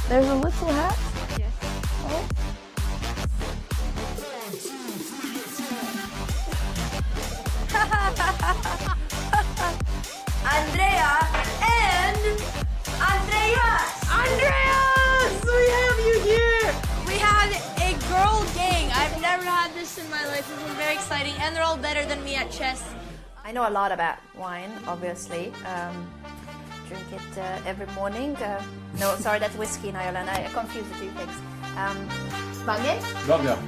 There's a little hat. Yes. Oh. Andrea and Andreas! Andreas! We have you here! We have a girl gang. I've never had this in my life. This is very exciting, and they're all better than me at chess. I know a lot about wine, obviously. Drink it every morning. No, sorry, that's whiskey in Ireland. I confuse the two things. Baguette? Burger.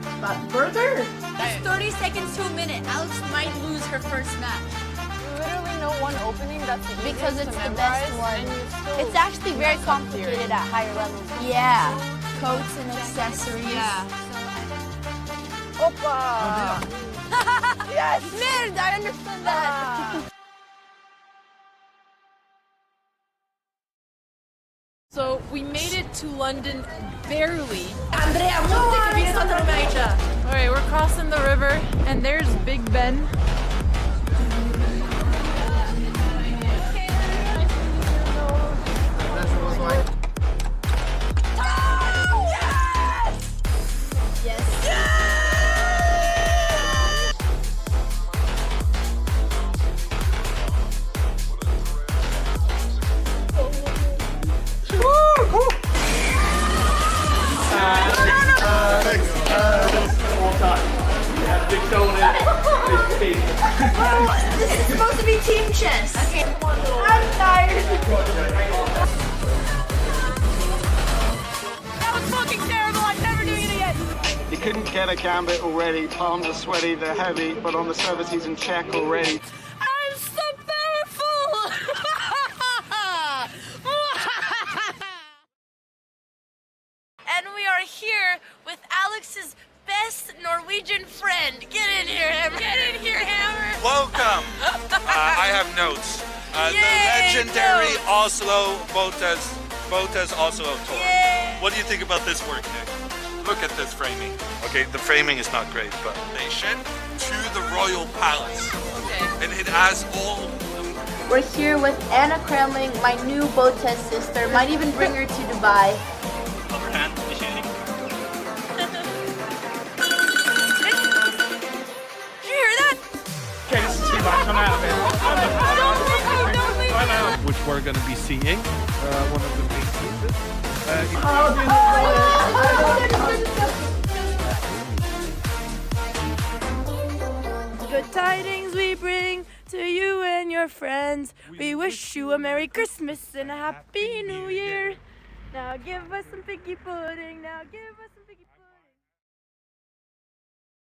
Burger? That's 30 seconds to a minute. Alex might lose her first match. You literally know one opening that's the Because easiest it's to the best memorize, one. and you still It's actually very mess up complicated theory. at higher levels. Yeah. Coats and accessories. Yeah. Opa! Yes! Nerd, I understand that. So we made it to London barely. Andrea, molto che viene sotto la media. Alright, we're crossing the river and there's Big Ben. This is supposed to be team chess. Okay. I'm tired. That was fucking terrible. I'm never doing it again. He couldn't get a gambit already. Palms are sweaty, they're heavy, but on the service he's in check already. I'm so powerful. And we are here with Alex's best Norwegian friend. Get in here, Hammer. Get in here, Hammer. Welcome. I have notes. The Yay, legendary notes. Oslo Botez Oslo tour. Yay. What do you think about this work, Nick? Look at this framing. Okay, the framing is not great, but nation to the royal palace. Okay. And it has all. We're here with Anna Kremling, my new Botez sister. Might even bring her to Dubai. Overhand, Michelle. Did you hear that? Okay, this is too much. I'm out of it. Don't leave me. Which we're going to be seeing. One of the big pieces. Good tidings we bring to you and your friends. We wish you a Merry Christmas and a Happy New Year. Now give us some figgy pudding. Now give us some figgy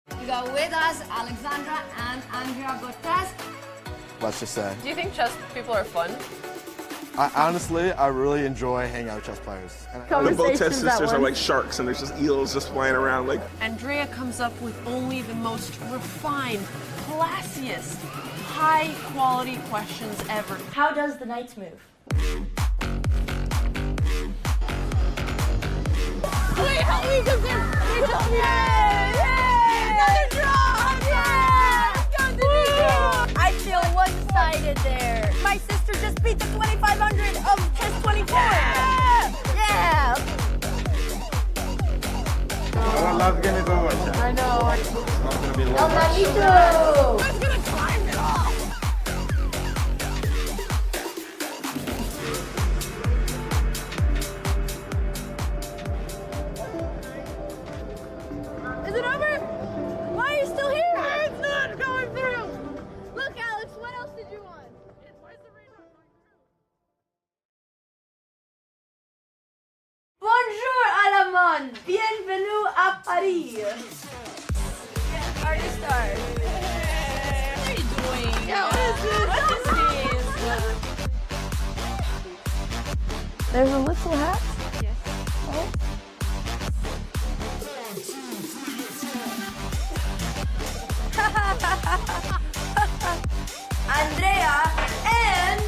pudding. We got with us Alexandra and Andrea Botez. Let's just say. Do you think chess people are fun? Honestly, I really enjoy hanging out with chess players. And Come The Botez Conversations at sisters are once. like sharks and there's just eels just flying around like. Andrea comes up with only the most refined, classiest, high-quality questions ever. How does the knight move? Wait, help me, because they told me. Another draw! Yeah! I feel one-sided there. My sister just beat the 2500 of chess 24. Yeah! Last game is over. I know. It's not going to be long. Manito! I'm gonna climb it off. Is it over? Why are you still here? It's not going through. Look, Alex, what else did you want? Where's the radar going through? Bonjour, Alamon. Bienvenue à Paris. Yeah, party stars. What are you doing? Yeah, what is this? There's a little hat. Yes. Oh. Andrea and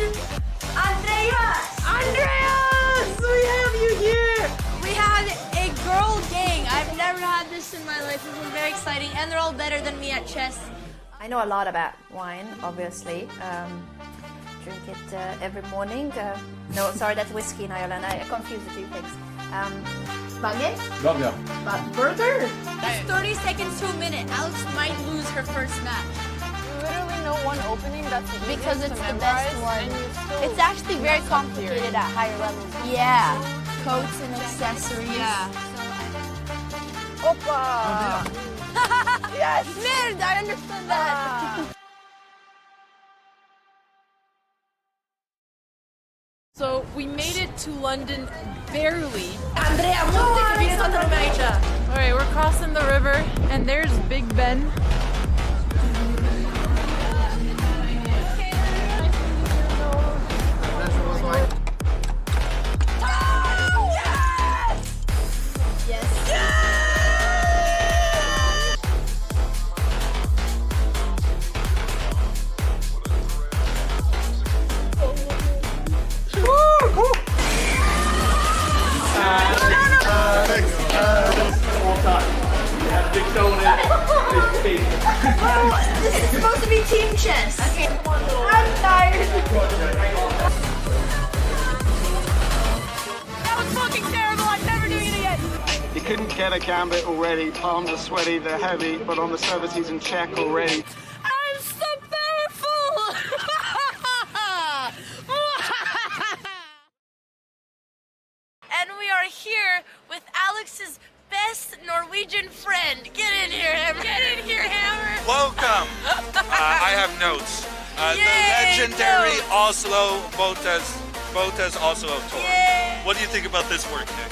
Andreas! Andreas! We have you here! We have a girl gang. I've never had this in my life. This is very exciting, and they're all better than me at chess. I know a lot about wine, obviously. Drink it every morning. No, sorry, that's whiskey in Ireland. I confuse the two things. Bagay? Burger. Burger? It's 30 seconds to a minute. Alex might lose her first match. Literally no one opening that's the Because easiest it's to the best memorize, one. and you still It's actually very mess up theory. complicated at higher levels. Yeah. Coats and accessories. Yeah. Opa! Yes! Man, I understood that. So we made it to London barely. Andrea, molti che viene da Norvegia. All right, we're crossing the river, and there's Big Ben. This is supposed to be team chess. Okay. I'm tired. That was fucking terrible. I'm never doing it again. He couldn't get a gambit already. Palms are sweaty, they're heavy, but on the surface he's in check already. I'm so powerful. And we are here with Alex's best Norwegian friend. Get in here, Hammer. Get in here, Hammer. Welcome. I have notes. The Yay, legendary notes. Oslo Botez Oslo tour. Yay. What do you think about this work, Nick?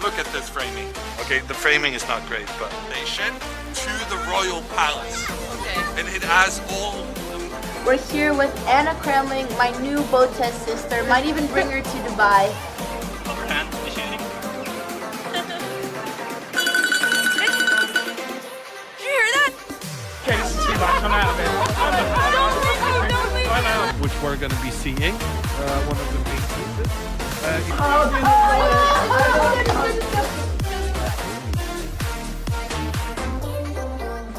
Look at this framing. Okay, the framing is not great, but station to the royal palace. Okay. And it has all. We're here with Anna Kremling, my new Botez sister. Might even bring her to Dubai. Overhand machining. Did you hear that? Okay, this is too much. I'm out of it. Don't leave. I'm out. Which we're going to be seeing. One of the big pieces.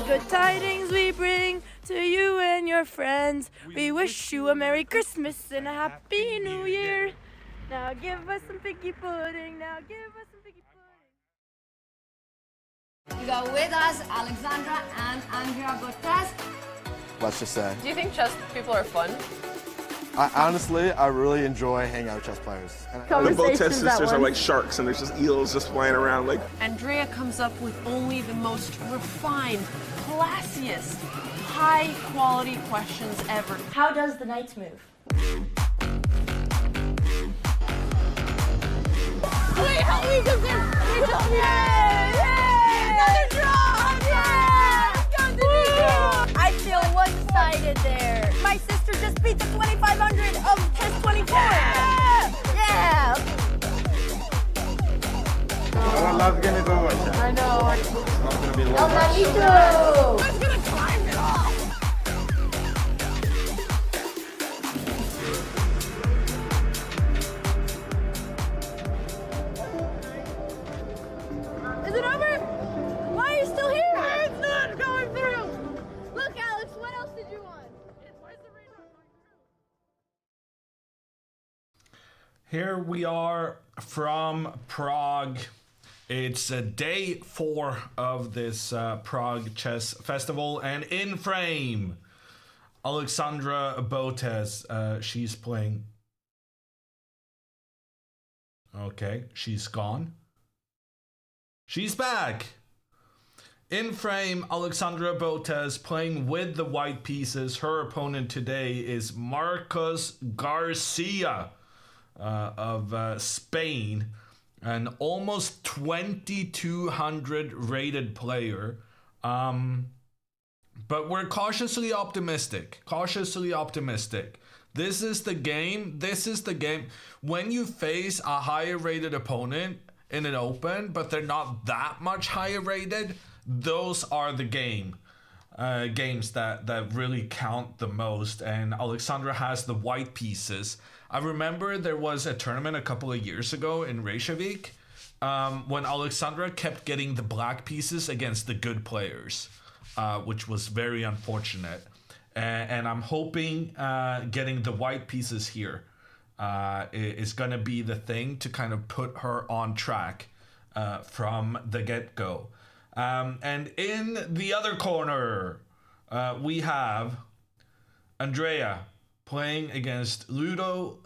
Good tidings we bring to you and your friends. We wish you a Merry Christmas and a Happy New Year. Now give us some piggy pudding. Now give us some piggy pudding. We got with us Alexandra and Andrea Botez. Let's just say. Do you think chess people are fun? Honestly, I really enjoy hanging out with chess players. And The Botez sisters are like sharks, and there's just eels just flying around like. Andrea comes up with only the most refined, classiest, high-quality questions ever. How does the knights move? Wait, help me, come here. Wait, help me. Yay! Another draw. Yeah! I feel one-sided there. My sister just beat the 2500 of chess 24. Yeah! Our last game is over. I know. It's not going to be long. El Manito! I'm gonna climb it off. Is it over? Why are you still here? It's not going through. Look, Alex, what else did you want? Where's the rain not going through? Here we are from Prague. It's day 4 of this Prague Chess Festival, and in frame, Alexandra Botez. She's playing. Okay, she's gone. She's back. In frame, Alexandra Botez playing with the white pieces. Her opponent today is Marcos Garcia of Spain, an almost 2200 rated player. But we're cautiously optimistic. This is the game. When you face a higher rated opponent in an open, but they're not that much higher rated, those are the games that really count the most. And Alexandra has the white pieces. I remember there was a tournament a couple of years ago in Reykjavik when Alexandra kept getting the black pieces against the good players, which was very unfortunate. And I'm hoping getting the white pieces here is going to be the thing to kind of put her on track from the get-go. And in the other corner, we have Andrea playing against Ludo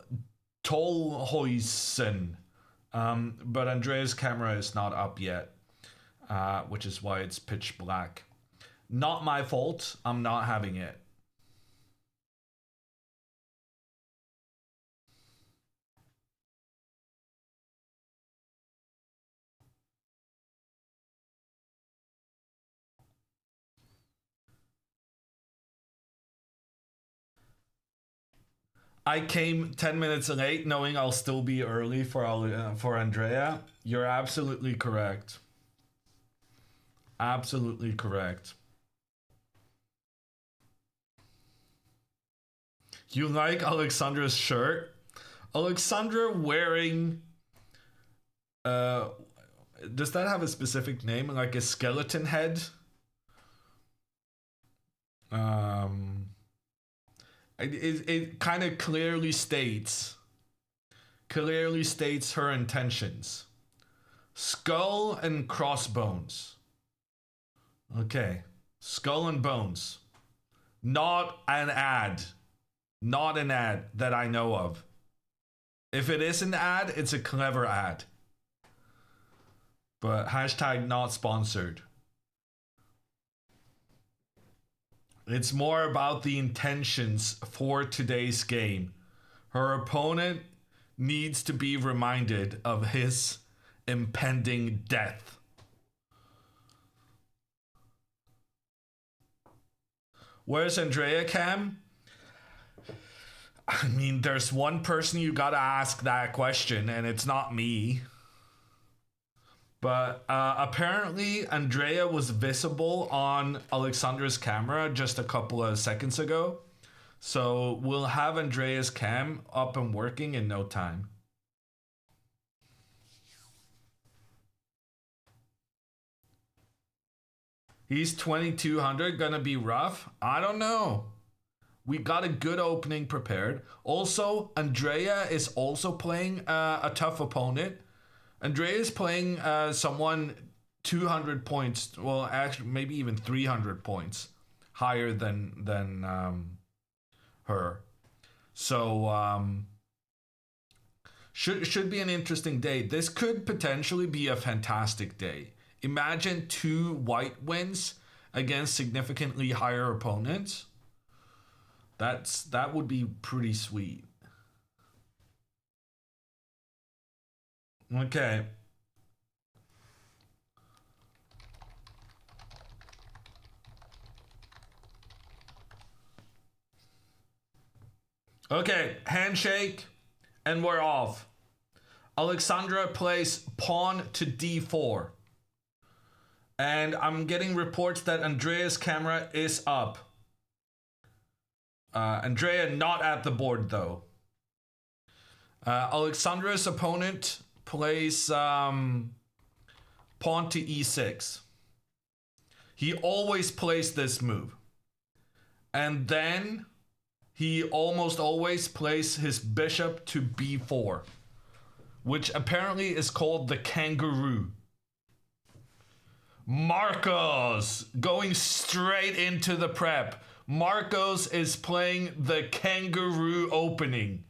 Tolhuisen. But Andrea's camera is not up yet, which is why it's pitch black. Not my fault. I'm not having it. I came 10 minutes late knowing I'll still be early for Andrea. You're absolutely correct. Absolutely correct. You like Alexandra's shirt? Alexandra wearing... does that have a specific name? Like a skeleton head? It kind of clearly states her intentions. Skull and crossbones. Okay. Skull and bones. Not an ad. Not an ad that I know of. If it is an ad, it's a clever ad. But hashtag not sponsored. It's more about the intentions for today's game. Her opponent needs to be reminded of his impending death. Where's Andrea Cam? I mean, there's one person you gotta ask that question, and it's not me. But apparently Andrea was visible on Alexandra's camera just a couple of seconds ago. So we'll have Andrea's cam up and working in no time. He's 2200, gonna be rough? I don't know. We got a good opening prepared. Also, Andrea is also playing a tough opponent. Andrea is playing someone 200 points, well, actually, maybe even 300 points higher than her. So, should be an interesting day. This could potentially be a fantastic day. Imagine 2 white wins against significantly higher opponents. That would be pretty sweet. Okay. Okay, handshake, and we're off. Alexandra plays pawn to d4. And I'm getting reports that Andrea's camera is up. Andrea not at the board though. Alexandra's opponent plays pawn to e6. He always plays this move. And then he almost always plays his bishop to b4, which apparently is called the kangaroo. Marcos going straight into the prep. Marcos is playing the kangaroo opening.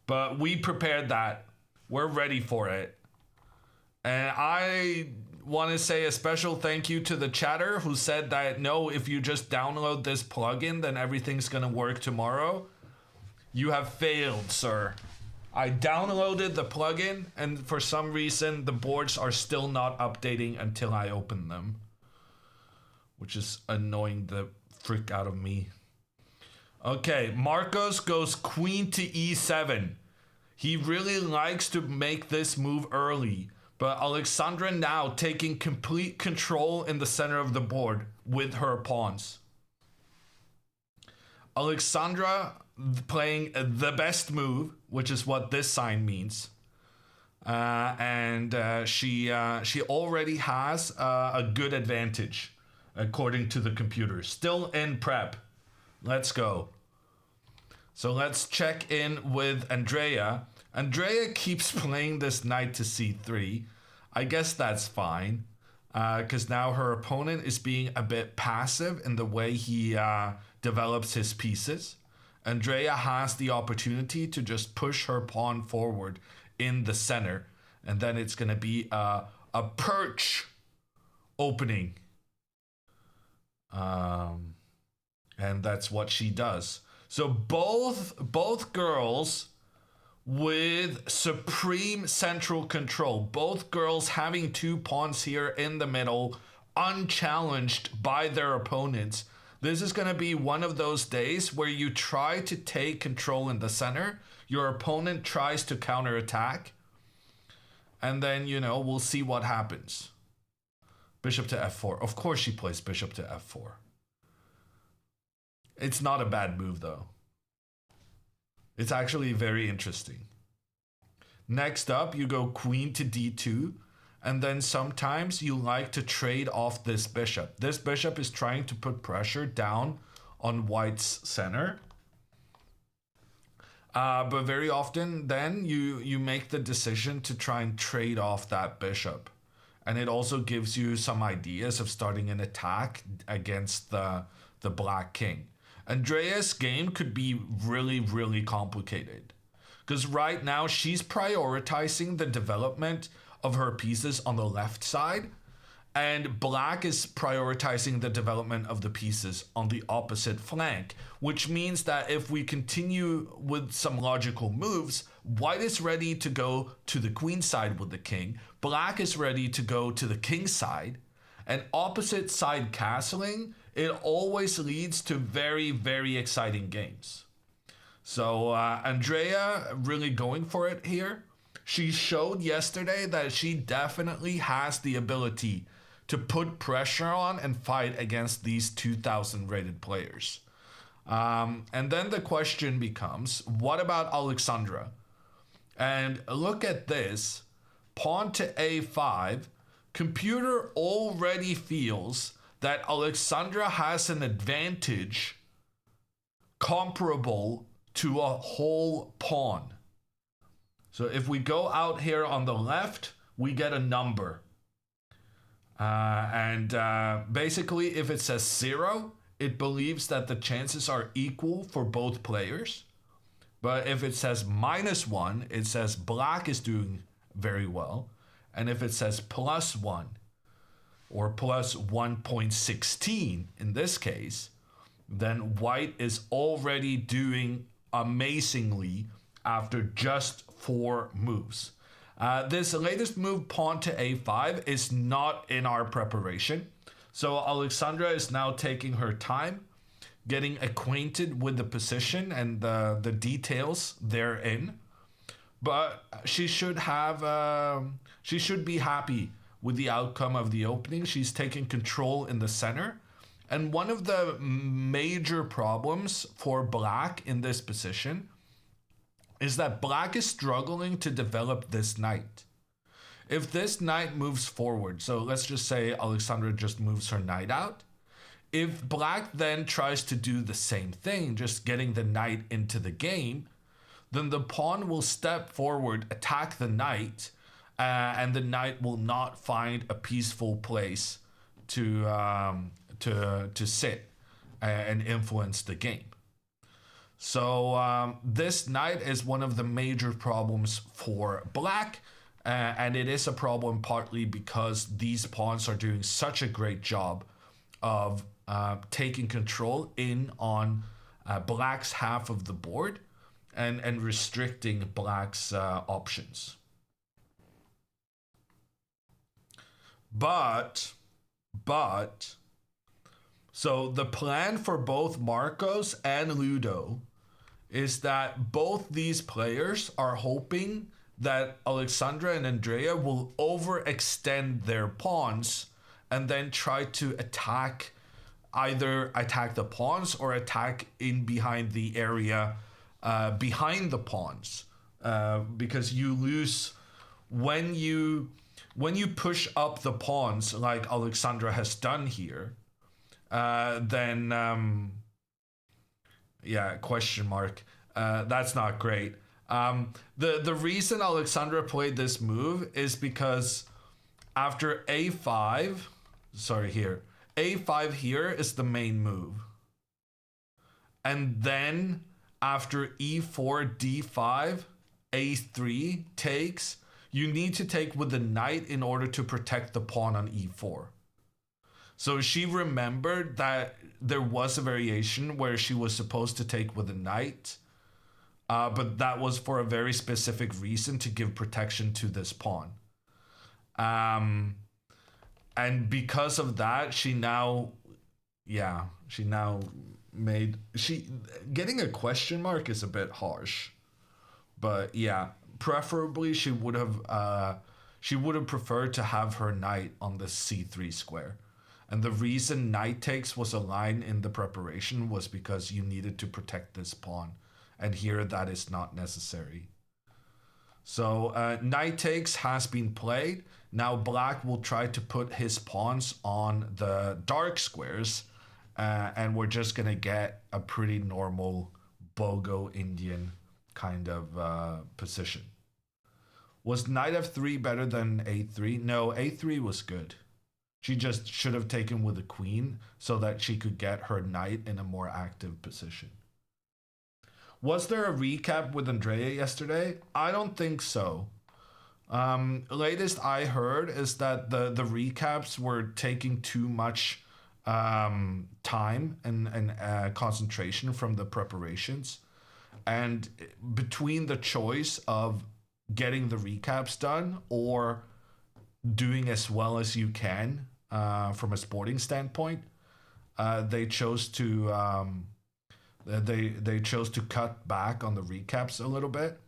But we prepared that. We're ready for it. And I want to say a special thank you to the chatter who said that no, if you just download this plugin, then everything's going to work tomorrow. You have failed, sir. I downloaded the plugin, and for some reason, the boards are still not updating until I open them. Which is annoying the frick out of me. Okay, Marcos goes queen to e7. He really likes to make this move early, but Alexandra now taking complete control in the center of the board with her pawns. Alexandra playing the best move, which is what this sign means. And she already has a good advantage, according to the computer. Still in prep. Let's go. So let's check in with Andrea. Andrea keeps playing this knight to c3. I guess that's fine, because now her opponent is being a bit passive in the way he develops his pieces. Andrea has the opportunity to just push her pawn forward in the center, and then it's going to be a perch opening. And that's what she does. So both girls with supreme central control, both girls having 2 pawns here in the middle, unchallenged by their opponents. This is going to be one of those days where you try to take control in the center, your opponent tries to counterattack, and then, you know, we'll see what happens. Bishop to f4. Of course she plays bishop to f4. It's not a bad move, though. It's actually very interesting. Next up, you go queen to d2, and then sometimes you like to trade off this bishop. This bishop is trying to put pressure down on white's center. But very often then you make the decision to try and trade off that bishop. And it also gives you some ideas of starting an attack against the black king. Andrea's game could be really, really complicated. Because right now she's prioritizing the development of her pieces on the left side, and black is prioritizing the development of the pieces on the opposite flank, which means that if we continue with some logical moves, white is ready to go to the queen side with the king, black is ready to go to the king side, and opposite side castling, it always leads to very, very exciting games. So Andrea really going for it here. She showed yesterday that she definitely has the ability to put pressure on and fight against these 2,000 rated players. And then the question becomes, what about Alexandra? And look at this, pawn to a5, computer already feels that Alexandra has an advantage comparable to a whole pawn. So if we go out here on the left, we get a number. Basically, if it says 0, it believes that the chances are equal for both players. But if it says -1, it says black is doing very well. And if it says +1 or plus 1.16 in this case, then white is already doing amazingly after just 4 moves. This latest move, pawn to a5, is not in our preparation. So Alexandra is now taking her time, getting acquainted with the position and the details therein. But she should be happy with the outcome of the opening. She's taking control in the center. And one of the major problems for black in this position is that black is struggling to develop this knight. If this knight moves forward, so let's just say Alexandra just moves her knight out. If black then tries to do the same thing, just getting the knight into the game, then the pawn will step forward, attack the knight, and the knight will not find a peaceful place to sit and influence the game. So this knight is one of the major problems for black, and it is a problem partly because these pawns are doing such a great job of taking control in on black's half of the board and restricting black's options. But so the plan for both Marcos and Ludo is that both these players are hoping that Alexandra and Andrea will overextend their pawns and then try to either attack the pawns or attack in behind the area behind the pawns, because you lose when you push up the pawns like Alexandra has done here. Then question mark. That's not great. The reason Alexandra played this move is because after a5, a5 here is the main move. And then after e4, d5, a3 takes, you need to take with the knight in order to protect the pawn on e4. So she remembered that there was a variation where she was supposed to take with the knight, but that was for a very specific reason, to give protection to this pawn. And because of that, getting a question mark is a bit harsh. But yeah, preferably she would have preferred to have her knight on the c3 square. And the reason knight takes was a line in the preparation was because you needed to protect this pawn. And here that is not necessary. So knight takes has been played. Now black will try to put his pawns on the dark squares. And we're just going to get a pretty normal Bogo Indian kind of position. Was knight f3 better than a3? No, a3 was good. She just should have taken with the queen so that she could get her knight in a more active position. Was there a recap with Andrea yesterday? I don't think so. Latest I heard is that the recaps were taking too much time and concentration from the preparations. And between the choice of getting the recaps done or doing as well as you can from a sporting standpoint, they chose to cut back on the recaps a little bit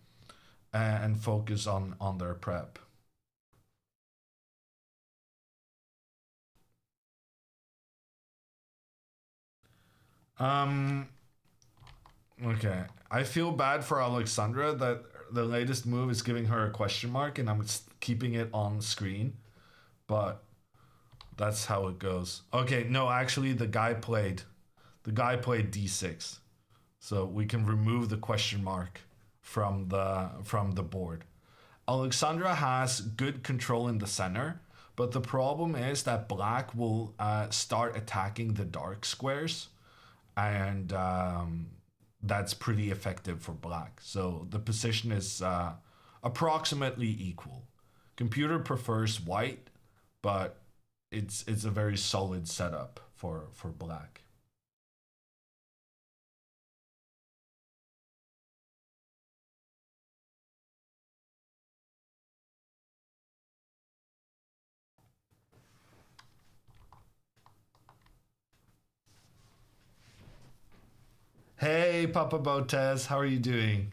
and focus on their prep. Okay, I feel bad for Alexandra that the latest move is giving her a question mark and I'm keeping it on screen, but that's how it goes. Okay, no, actually the guy played d6, so we can remove the question mark from the board. Alexandra has good control in the center, but the problem is that black will start attacking the dark squares, and that's pretty effective for black. So the position is approximately equal. Computer prefers white, but it's a very solid setup for black. Hey, Papa Botez, how are you doing?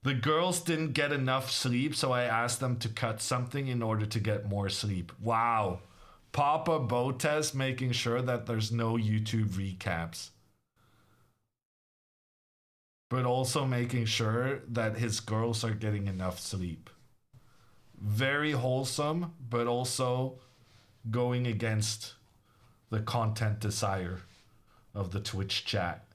The girls didn't get enough sleep, so I asked them to cut something in order to get more sleep. Wow. Papa Botez making sure that there's no YouTube recaps. But also making sure that his girls are getting enough sleep. Very wholesome, but also going against the content desire of the Twitch chat.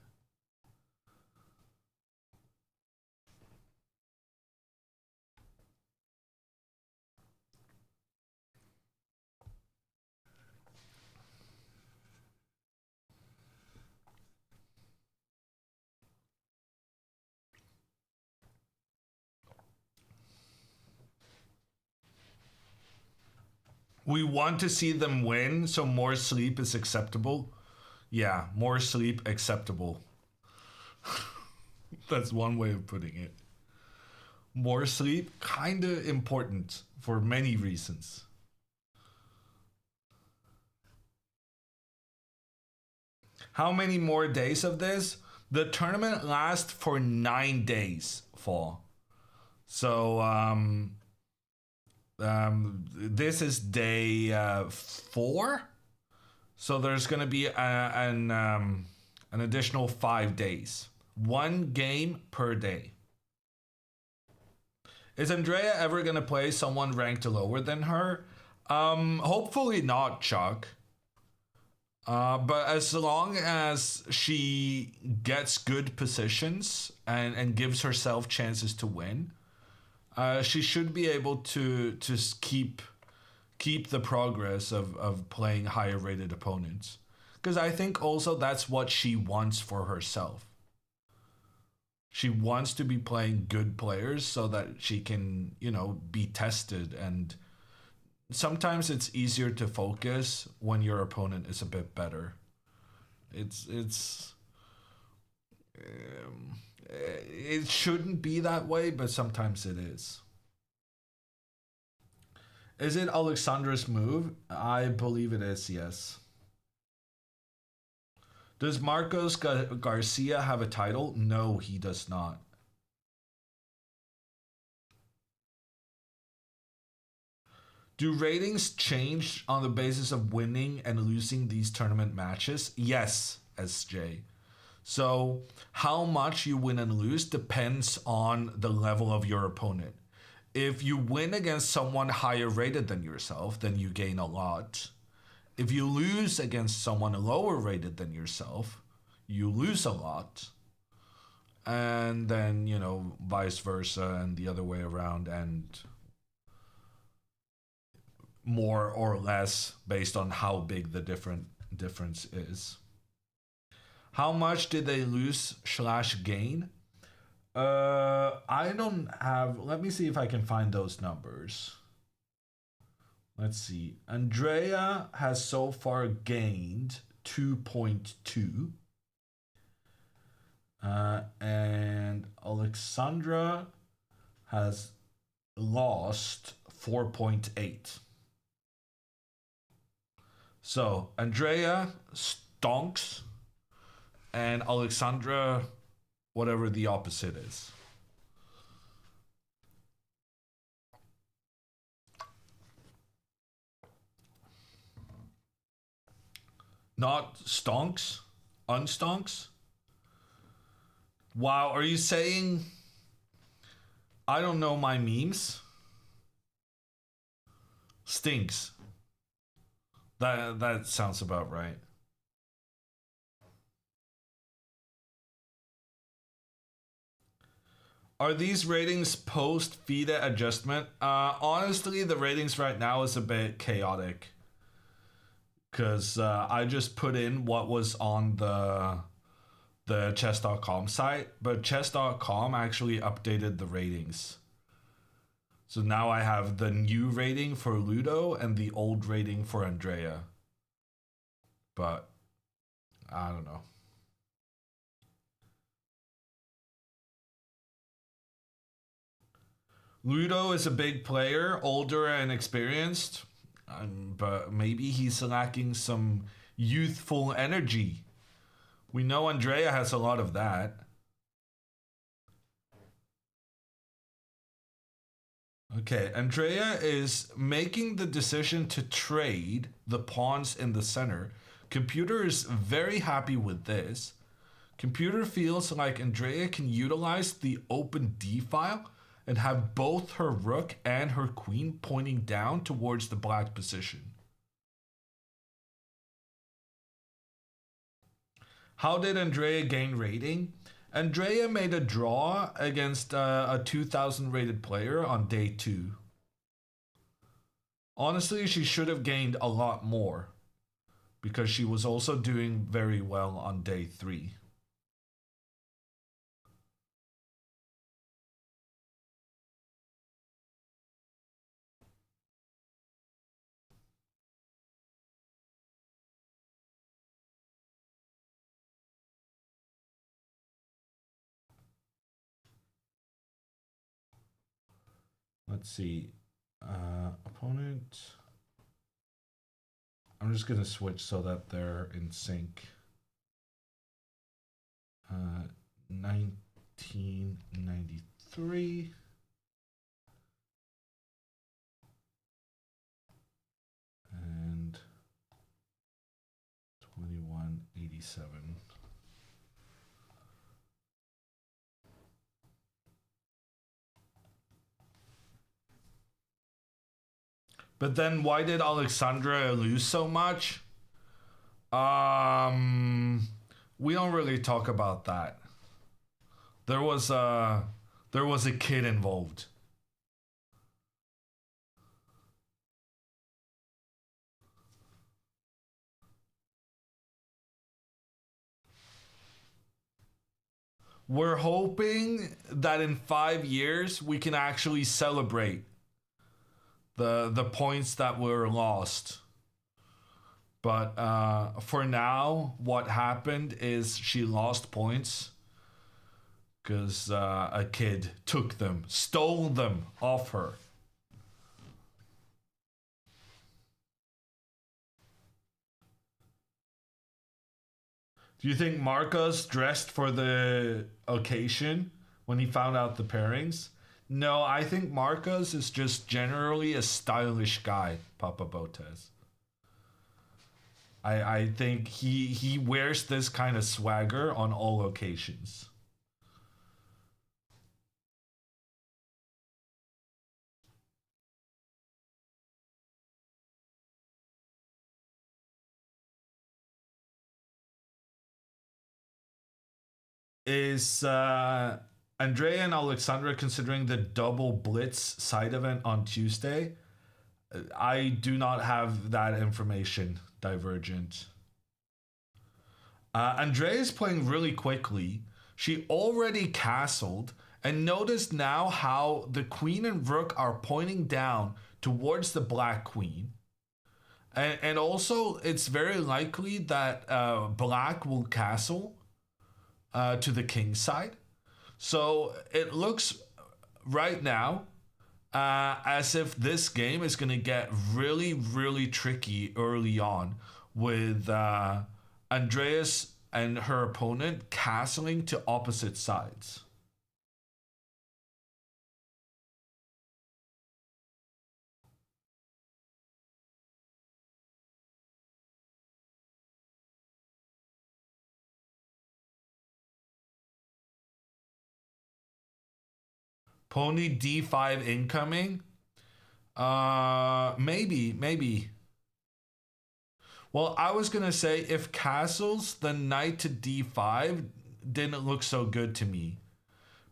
We want to see them win, so more sleep is acceptable. Yeah, more sleep acceptable. That's one way of putting it. More sleep, kind of important for many reasons. How many more days of this? The tournament lasts for 9 days, fall. So, this is day 4, so there's going to be an additional 5 days. 1 game per day. Is Andrea ever going to play someone ranked lower than her? Hopefully not, Chuck. But as long as she gets good positions and gives herself chances to win, she should be able to keep the progress of playing higher rated opponents. Because I think also that's what she wants for herself. She wants to be playing good players so that she can, be tested. And sometimes it's easier to focus when your opponent is a bit better. It shouldn't be that way, but sometimes it is. Is it Alexandra's move? I believe it is, yes. Does Marcos Garcia have a title? No, he does not. Do ratings change on the basis of winning and losing these tournament matches? Yes, SJ. So how much you win and lose depends on the level of your opponent. If you win against someone higher rated than yourself, then you gain a lot. If you lose against someone lower rated than yourself, you lose a lot. And then, vice versa and the other way around, and more or less based on how big the difference is. How much did they lose / gain? I don't have... Let me see if I can find those numbers. Let's see. Andrea has so far gained 2.2. And Alexandra has lost 4.8. So Andrea stonks, and Alexandra, whatever the opposite is. Not stonks? Unstonks? Wow, are you saying I don't know my memes? Stinks. That sounds about right. Are these ratings post FIDE adjustment? Honestly, the ratings right now is a bit chaotic. Because I just put in what was on the chess.com site, but chess.com actually updated the ratings. So now I have the new rating for Ludo and the old rating for Andrea. But I don't know. Ludo is a big player, older and experienced, but maybe he's lacking some youthful energy. We know Andrea has a lot of that. Okay, Andrea is making the decision to trade the pawns in the center. Computer is very happy with this. Computer feels like Andrea can utilize the open D file and have both her rook and her queen pointing down towards the black position. How did Andrea gain rating? Andrea made a draw against a 2000 rated player on day 2. Honestly, she should have gained a lot more because she was also doing very well on day 3. Let's see. Opponent. I'm just going to switch so that they're in sync. 1993. And 2187. But then why did Alexandra lose so much? We don't really talk about that. There was a kid involved. We're hoping that in 5 years we can actually celebrate the points that were lost. But for now, what happened is she lost points because a kid took them, stole them off her. Do you think Marcos dressed for the occasion when he found out the pairings? No, I think Marcos is just generally a stylish guy, Papa Botez. I think he wears this kind of swagger on all occasions. Is Andrea and Alexandra considering the double blitz side event on Tuesday? I do not have that information, Divergent. Andrea is playing really quickly. She already castled, and notice now how the queen and rook are pointing down towards the black queen. And also, it's very likely that black will castle to the king side. So it looks right now as if this game is going to get really, really tricky early on with Andreas and her opponent castling to opposite sides. Pony d5 incoming? Maybe. Well, I was going to say if castles, the knight to d5 didn't look so good to me.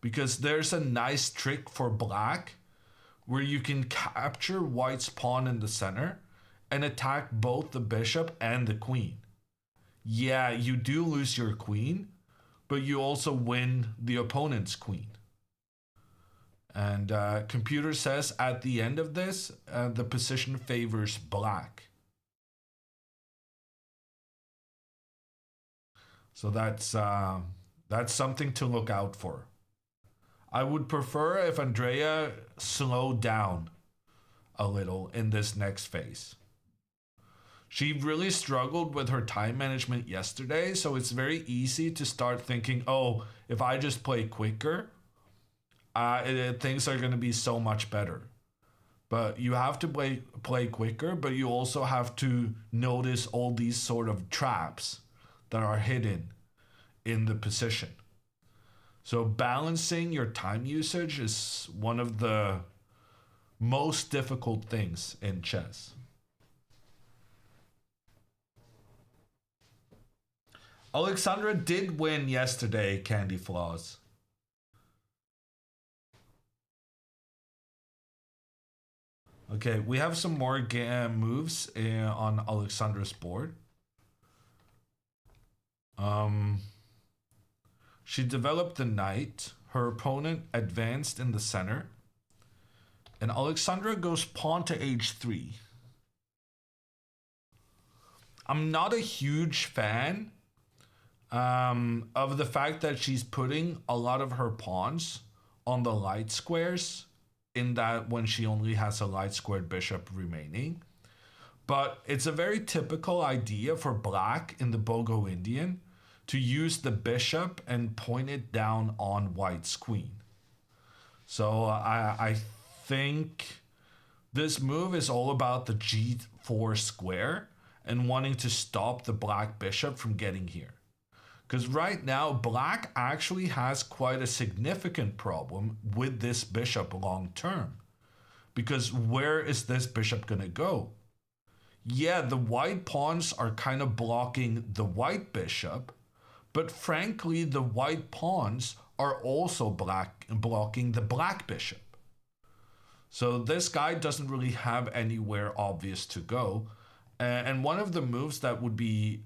Because there's a nice trick for black where you can capture white's pawn in the center and attack both the bishop and the queen. Yeah, you do lose your queen, but you also win the opponent's queen. And computer says at the end of this, the position favors black. So that's something to look out for. I would prefer if Andrea slowed down a little in this next phase. She really struggled with her time management yesterday, so it's very easy to start thinking, oh, if I just play quicker, things are going to be so much better. But you have to play quicker, but you also have to notice all these sort of traps that are hidden in the position. So balancing your time usage is one of the most difficult things in chess. Alexandra did win yesterday, Candy Floss. Okay, we have some more moves on Alexandra's board. She developed the knight. Her opponent advanced in the center. And Alexandra goes pawn to h3. I'm not a huge fan of the fact that she's putting a lot of her pawns on the light squares, in that when she only has a light squared bishop remaining. But it's a very typical idea for black in the Bogo Indian to use the bishop and point it down on white's queen. So I think this move is all about the g4 square and wanting to stop the black bishop from getting here. Because right now, black actually has quite a significant problem with this bishop long term. Because where is this bishop going to go? yeah, the white pawns are kind of blocking the white bishop, but frankly, the white pawns are also blocking the black bishop. So this guy doesn't really have anywhere obvious to go. And one of the moves that would be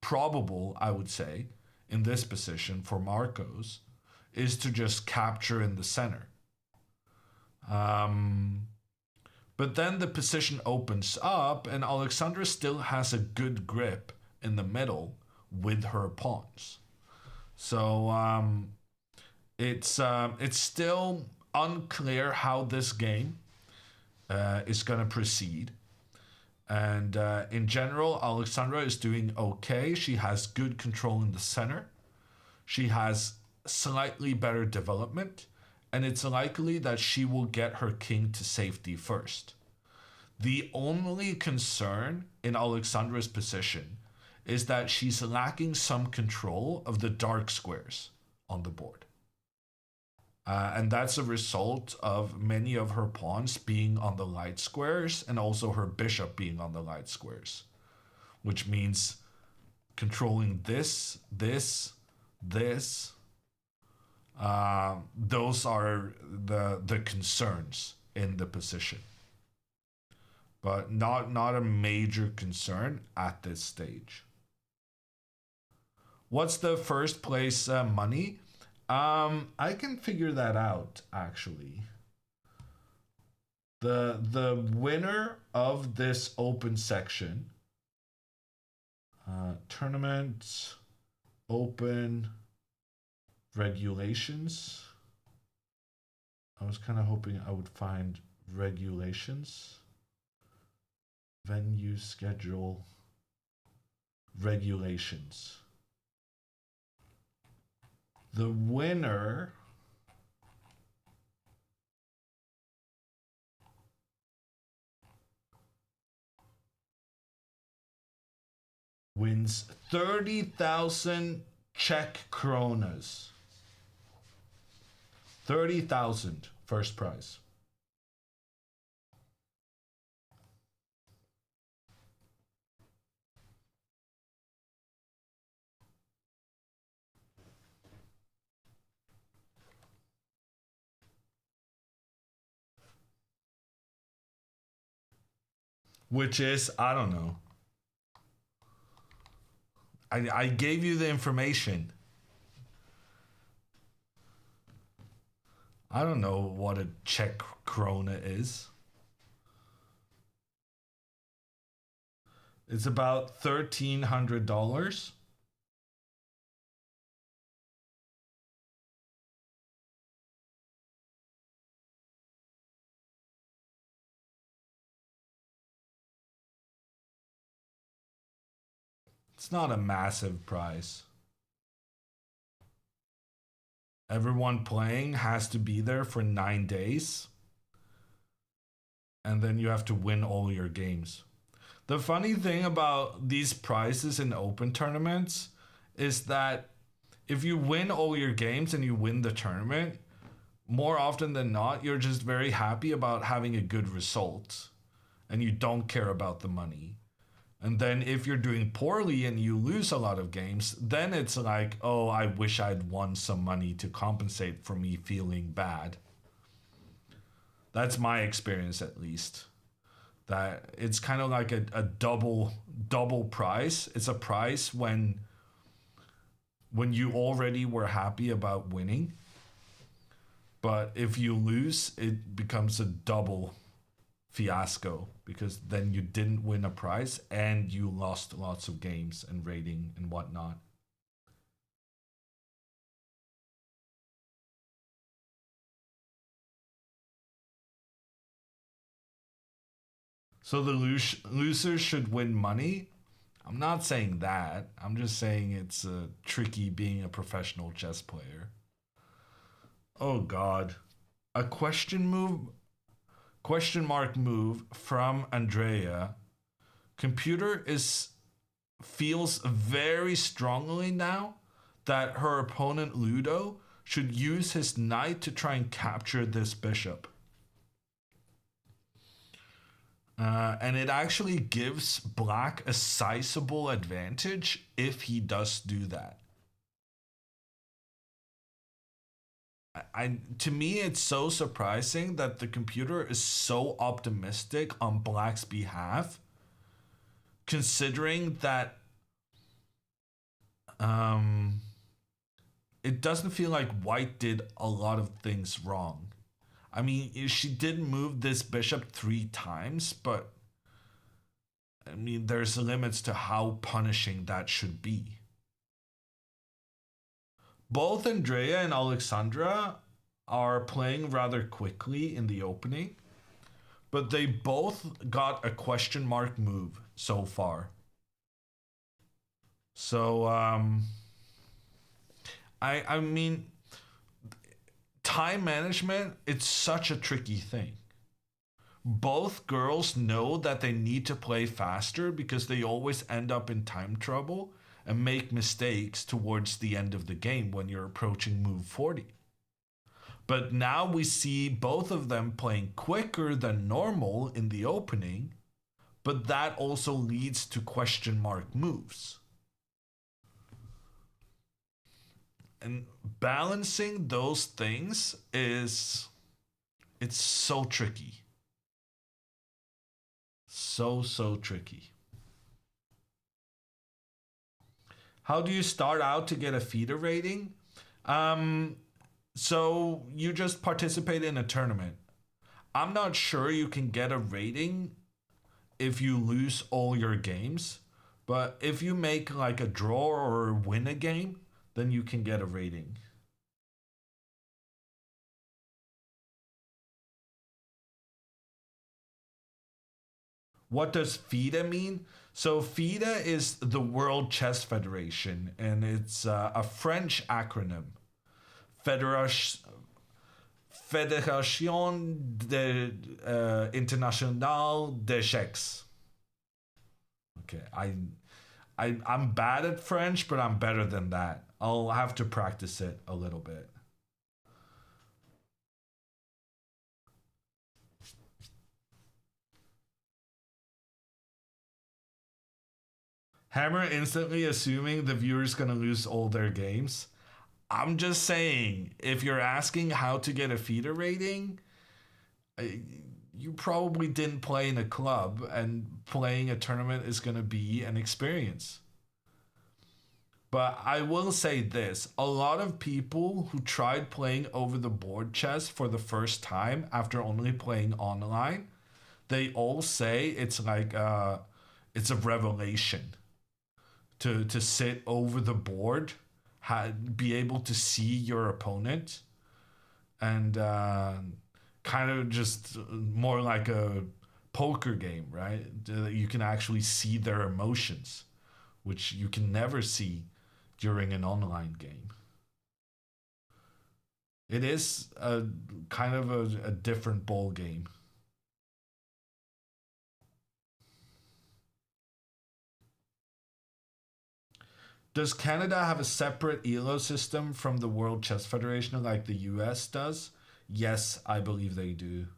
probable, I would say, in this position for Marcos is to just capture in the center. But then the position opens up and Alexandra still has a good grip in the middle with her pawns. So it's still unclear how this game is going to proceed. And in general, Alexandra is doing okay. She has good control in the center. She has slightly better development. And it's likely that she will get her king to safety first. The only concern in Alexandra's position is that she's lacking some control of the dark squares on the board. And that's a result of many of her pawns being on the light squares and also her bishop being on the light squares, which means controlling this. Those are the concerns in the position, but not a major concern at this stage. What's the first place money? I can figure that out actually. The winner of this open section, tournament, open, regulations. I was kind of hoping I would find regulations, venue schedule, regulations. The winner wins 30,000 Czech kronas. 30,000 first prize. Which is, I don't know. I gave you the information. I don't know what a Czech krona is. It's about $1,300. It's not a massive prize. Everyone playing has to be there for 9 days. And then you have to win all your games. The funny thing about these prizes in open tournaments is that if you win all your games and you win the tournament, more often than not, you're just very happy about having a good result. And you don't care about the money. And then if you're doing poorly and you lose a lot of games, then it's like, oh, I wish I'd won some money to compensate for me feeling bad. That's my experience, at least. That it's kind of like a double prize. It's a prize when you already were happy about winning. But if you lose, it becomes a double fiasco, because then you didn't win a prize and you lost lots of games and rating and whatnot. So the losers should win money? I'm not saying that. I'm just saying it's tricky being a professional chess player. Oh God. A question mark move from Andrea. Computer feels very strongly now that her opponent Ludo should use his knight to try and capture this bishop. And it actually gives black a sizable advantage if he does do that. To me, it's so surprising that the computer is so optimistic on black's behalf, considering that it doesn't feel like white did a lot of things wrong. I mean, she did move this bishop 3 times, but I mean, there's limits to how punishing that should be. Both Andrea and Alexandra are playing rather quickly in the opening, but they both got a question mark move so far. So, I mean, time management, it's such a tricky thing. Both girls know that they need to play faster because they always end up in time trouble and make mistakes towards the end of the game when you're approaching move 40. But now we see both of them playing quicker than normal in the opening, but that also leads to question mark moves. And balancing those things it's so tricky. So tricky. How do you start out to get a feeder rating? So you just participate in a tournament. I'm not sure you can get a rating if you lose all your games, but if you make like a draw or win a game, then you can get a rating. What does FIDE mean? So FIDE is the World Chess Federation, and it's a French acronym. Fédération Internationale d'Échecs. Okay, I'm bad at French, but I'm better than that. I'll have to practice it a little bit. Hammer instantly assuming the viewer's gonna lose all their games. I'm just saying, if you're asking how to get a feeder rating, you probably didn't play in a club, and playing a tournament is gonna be an experience. But I will say this, a lot of people who tried playing over the board chess for the first time after only playing online, they all say it's like it's a revelation to sit over the board, be able to see your opponent, and kind of just more like a poker game, right? You can actually see their emotions, which you can never see during an online game. It is a kind of a different ball game. Does Canada have a separate ELO system from the World Chess Federation like the US does? Yes, I believe they do.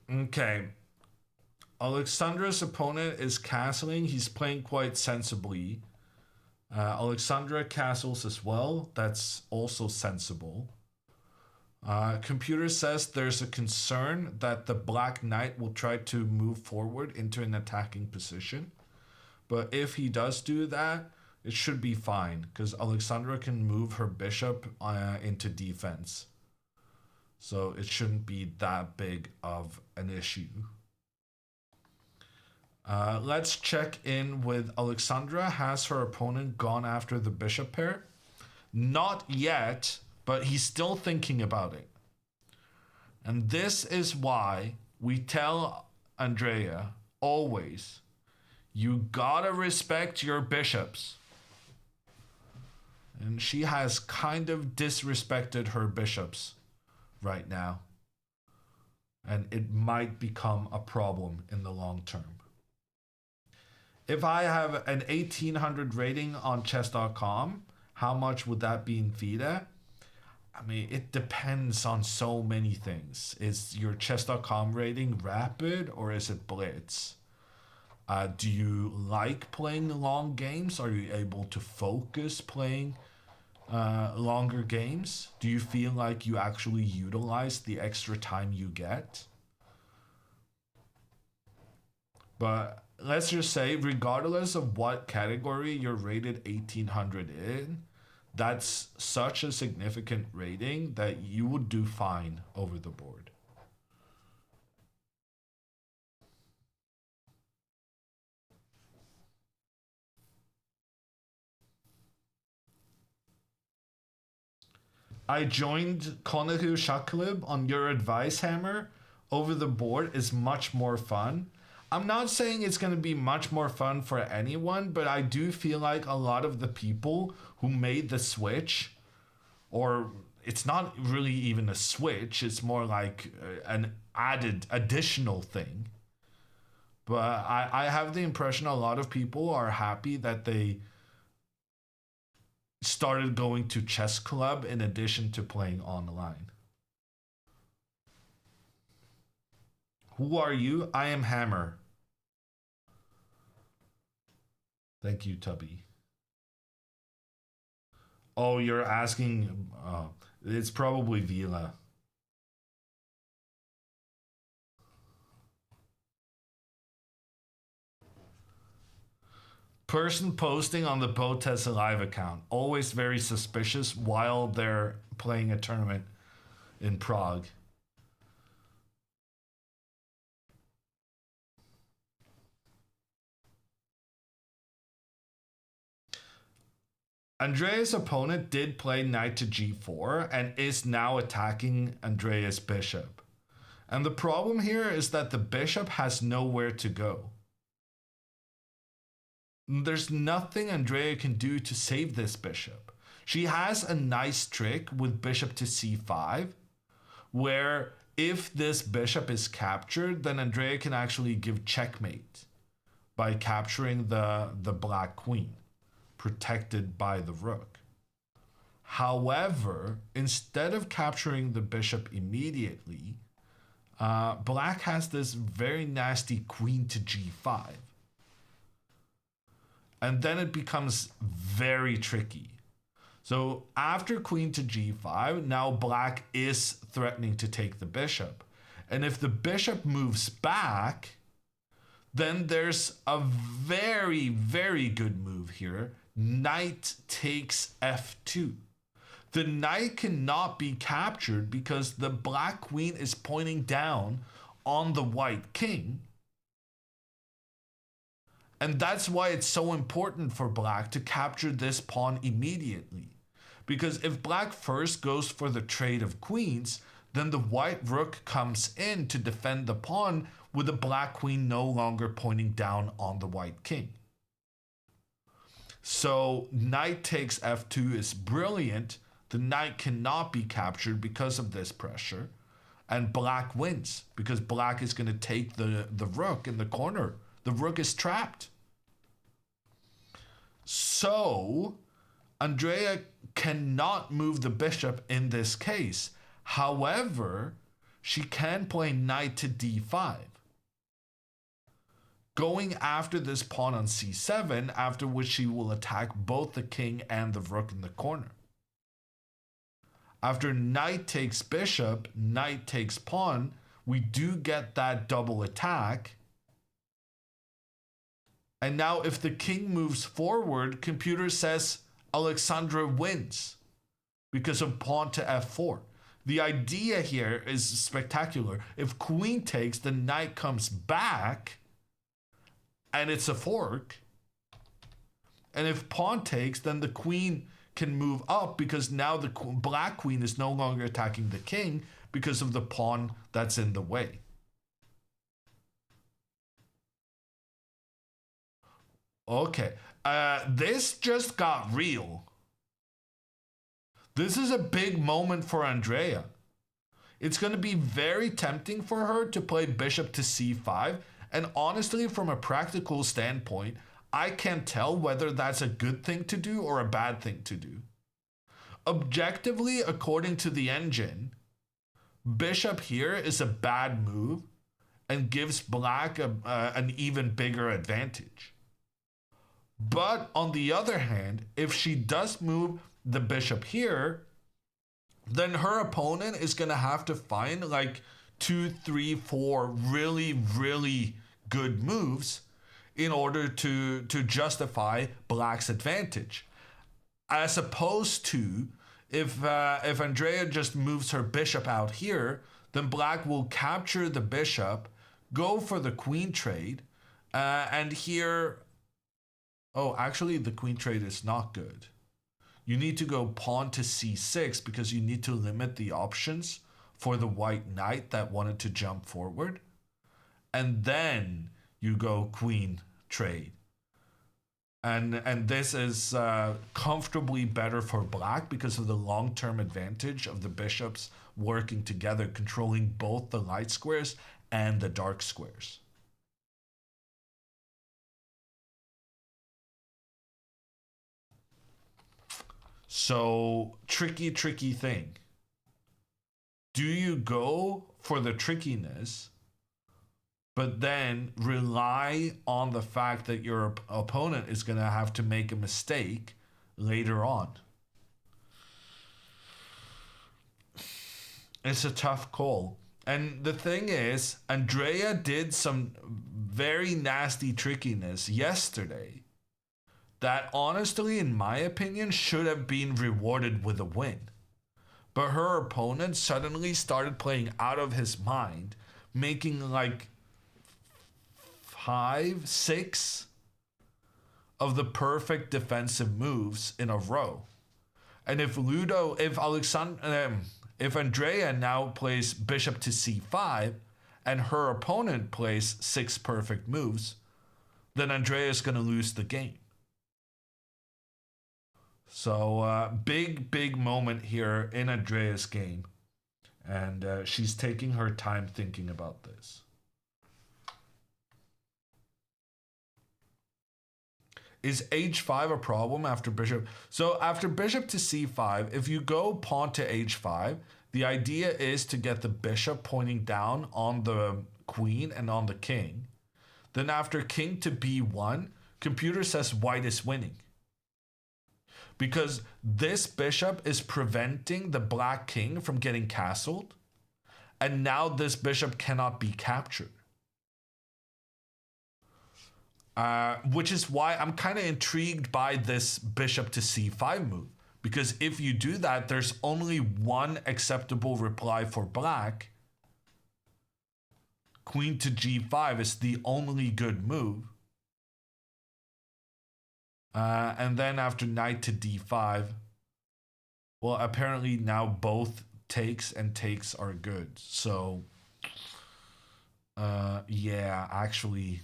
Okay. Alexandra's opponent is castling. He's playing quite sensibly. Alexandra castles as well. That's also sensible. Computer says there's a concern that the black knight will try to move forward into an attacking position. But if he does do that, it should be fine, because Alexandra can move her bishop into defense. So it shouldn't be that big of an issue. Let's check in with Alexandra. Has her opponent gone after the bishop pair? Not yet, but he's still thinking about it. And this is why we tell Andrea always, you gotta respect your bishops. And she has kind of disrespected her bishops right now. And it might become a problem in the long term. If I have an 1800 rating on chess.com, how much would that be in FIDE? I mean, it depends on so many things. Is your chess.com rating rapid or is it blitz? Do you like playing long games? Are you able to focus playing longer games? Do you feel like you actually utilize the extra time you get? But let's just say, regardless of what category you're rated 1800 in, that's such a significant rating that you would do fine over the board. I joined Konaku Shot Club on your advice, Hammer. Over the board is much more fun. I'm not saying it's going to be much more fun for anyone, but I do feel like a lot of the people who made the switch, or it's not really even a switch, it's more like an additional thing. But I have the impression a lot of people are happy that they started going to chess club in addition to playing online. Who are you? I am Hammer. Thank you, Tubby. Oh, you're asking... it's probably Vila. Person posting on the BotezLive account. Always very suspicious while they're playing a tournament in Prague. Andrea's opponent did play knight to g4 and is now attacking Andrea's bishop. And the problem here is that the bishop has nowhere to go. There's nothing Andrea can do to save this bishop. She has a nice trick with bishop to c5, where if this bishop is captured, then Andrea can actually give checkmate by capturing the black queen, protected by the rook. However, instead of capturing the bishop immediately, black has this very nasty queen to g5. And then it becomes very tricky. So after queen to g5, now black is threatening to take the bishop. And if the bishop moves back, then there's a very, very good move here. Knight takes f2. The knight cannot be captured because the black queen is pointing down on the white king. And that's why it's so important for black to capture this pawn immediately. Because if black first goes for the trade of queens, then the white rook comes in to defend the pawn with the black queen no longer pointing down on the white king. So knight takes f2 is brilliant. The knight cannot be captured because of this pressure. And black wins because black is going to take the rook in the corner. The rook is trapped. So Andrea cannot move the bishop in this case. However, she can play knight to d5, going after this pawn on c7, after which she will attack both the king and the rook in the corner. After knight takes bishop, knight takes pawn, we do get that double attack. And now if the king moves forward, computer says Alexandra wins because of pawn to f4. The idea here is spectacular. If queen takes, the knight comes back and it's a fork. And if pawn takes, then the queen can move up because now the black queen is no longer attacking the king because of the pawn that's in the way. Okay, this just got real. This is a big moment for Andrea. It's going to be very tempting for her to play bishop to c5. And honestly, from a practical standpoint, I can't tell whether that's a good thing to do or a bad thing to do. Objectively, according to the engine, bishop here is a bad move and gives black an even bigger advantage. But on the other hand, if she does move the bishop here, then her opponent is going to have to find like 2, 3, 4 really, really good moves in order to justify black's advantage. As opposed to if Andrea just moves her bishop out here, then black will capture the bishop, go for the queen trade, and here, oh, actually the queen trade is not good. You need to go pawn to c6 because you need to limit the options for the white knight that wanted to jump forward. And then you go queen trade. And this is comfortably better for black because of the long-term advantage of the bishops working together, controlling both the light squares and the dark squares. So, tricky thing. Do you go for the trickiness, but then rely on the fact that your opponent is going to have to make a mistake later on? It's a tough call. And the thing is, Andrea did some very nasty trickiness yesterday that honestly, in my opinion, should have been rewarded with a win. But her opponent suddenly started playing out of his mind, making like 5, 6 of the perfect defensive moves in a row. And if Andrea now plays bishop to c5 and her opponent plays 6 perfect moves, then Andrea is going to lose the game. So big moment here in Andrea's game. And she's taking her time thinking about this. Is h5 a problem after bishop? So after bishop to c5, if you go pawn to h5, the idea is to get the bishop pointing down on the queen and on the king. Then after king to b1, computer says white is winning. Because this bishop is preventing the black king from getting castled. And now this bishop cannot be captured. Which is why I'm kind of intrigued by this bishop to c5 move. Because if you do that, there's only one acceptable reply for black. Queen to g5 is the only good move. And then after knight to d5, well, apparently now both takes and takes are good. So, yeah, actually,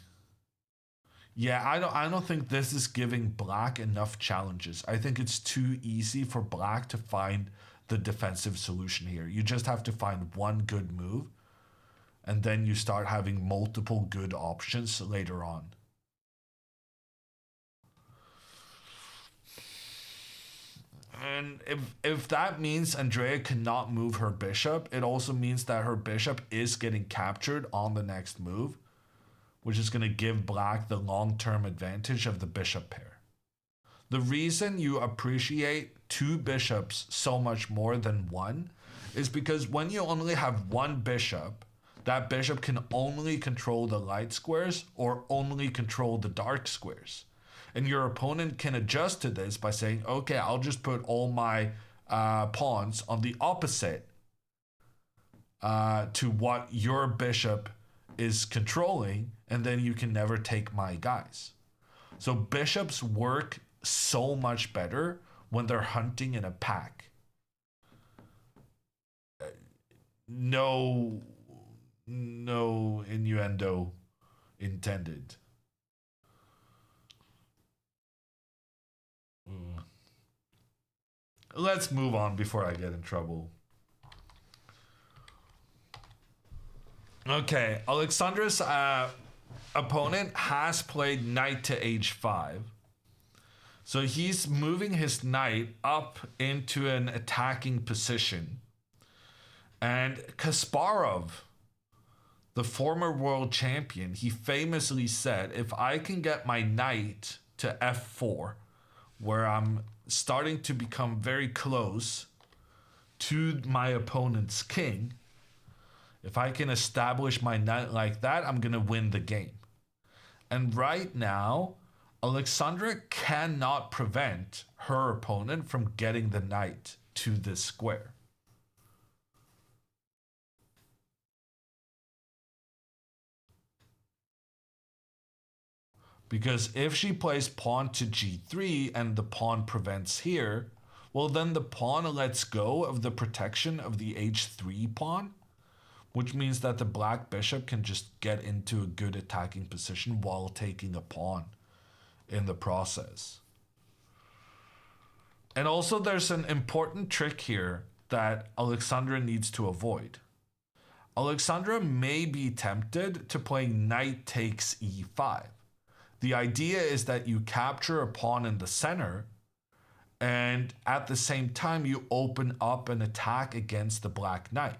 yeah, I don't think this is giving black enough challenges. I think it's too easy for black to find the defensive solution here. You just have to find one good move, and then you start having multiple good options later on. And if that means Andrea cannot move her bishop, it also means that her bishop is getting captured on the next move, which is going to give black the long-term advantage of the bishop pair. The reason you appreciate 2 bishops so much more than 1 is because when you only have 1 bishop, that bishop can only control the light squares or only control the dark squares. And your opponent can adjust to this by saying, okay, I'll just put all my pawns on the opposite to what your bishop is controlling, and then you can never take my guys. So bishops work so much better when they're hunting in a pack. No innuendo intended. Let's move on before I get in trouble. Okay, Alexandra's opponent has played knight to h5. So he's moving his knight up into an attacking position. And Kasparov, the former world champion, he famously said, if I can get my knight to f4, where I'm starting to become very close to my opponent's king, if I can establish my knight like that, I'm going to win the game. And right now, Alexandra cannot prevent her opponent from getting the knight to this square. Because if she plays pawn to g3 and the pawn prevents here, well then the pawn lets go of the protection of the h3 pawn, which means that the black bishop can just get into a good attacking position while taking a pawn in the process. And also there's an important trick here that Alexandra needs to avoid. Alexandra may be tempted to play knight takes e5. The idea is that you capture a pawn in the center and at the same time you open up an attack against the black knight.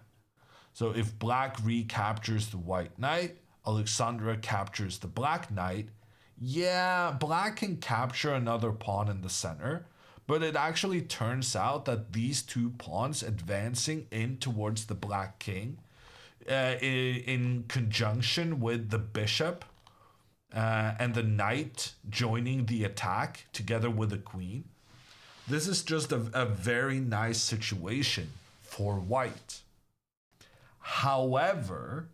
So if black recaptures the white knight, Alexandra captures the black knight. Yeah, black can capture another pawn in the center, but it actually turns out that these two pawns advancing in towards the black king in conjunction with the bishop and the knight joining the attack together with the queen, this is just a very nice situation for white. However,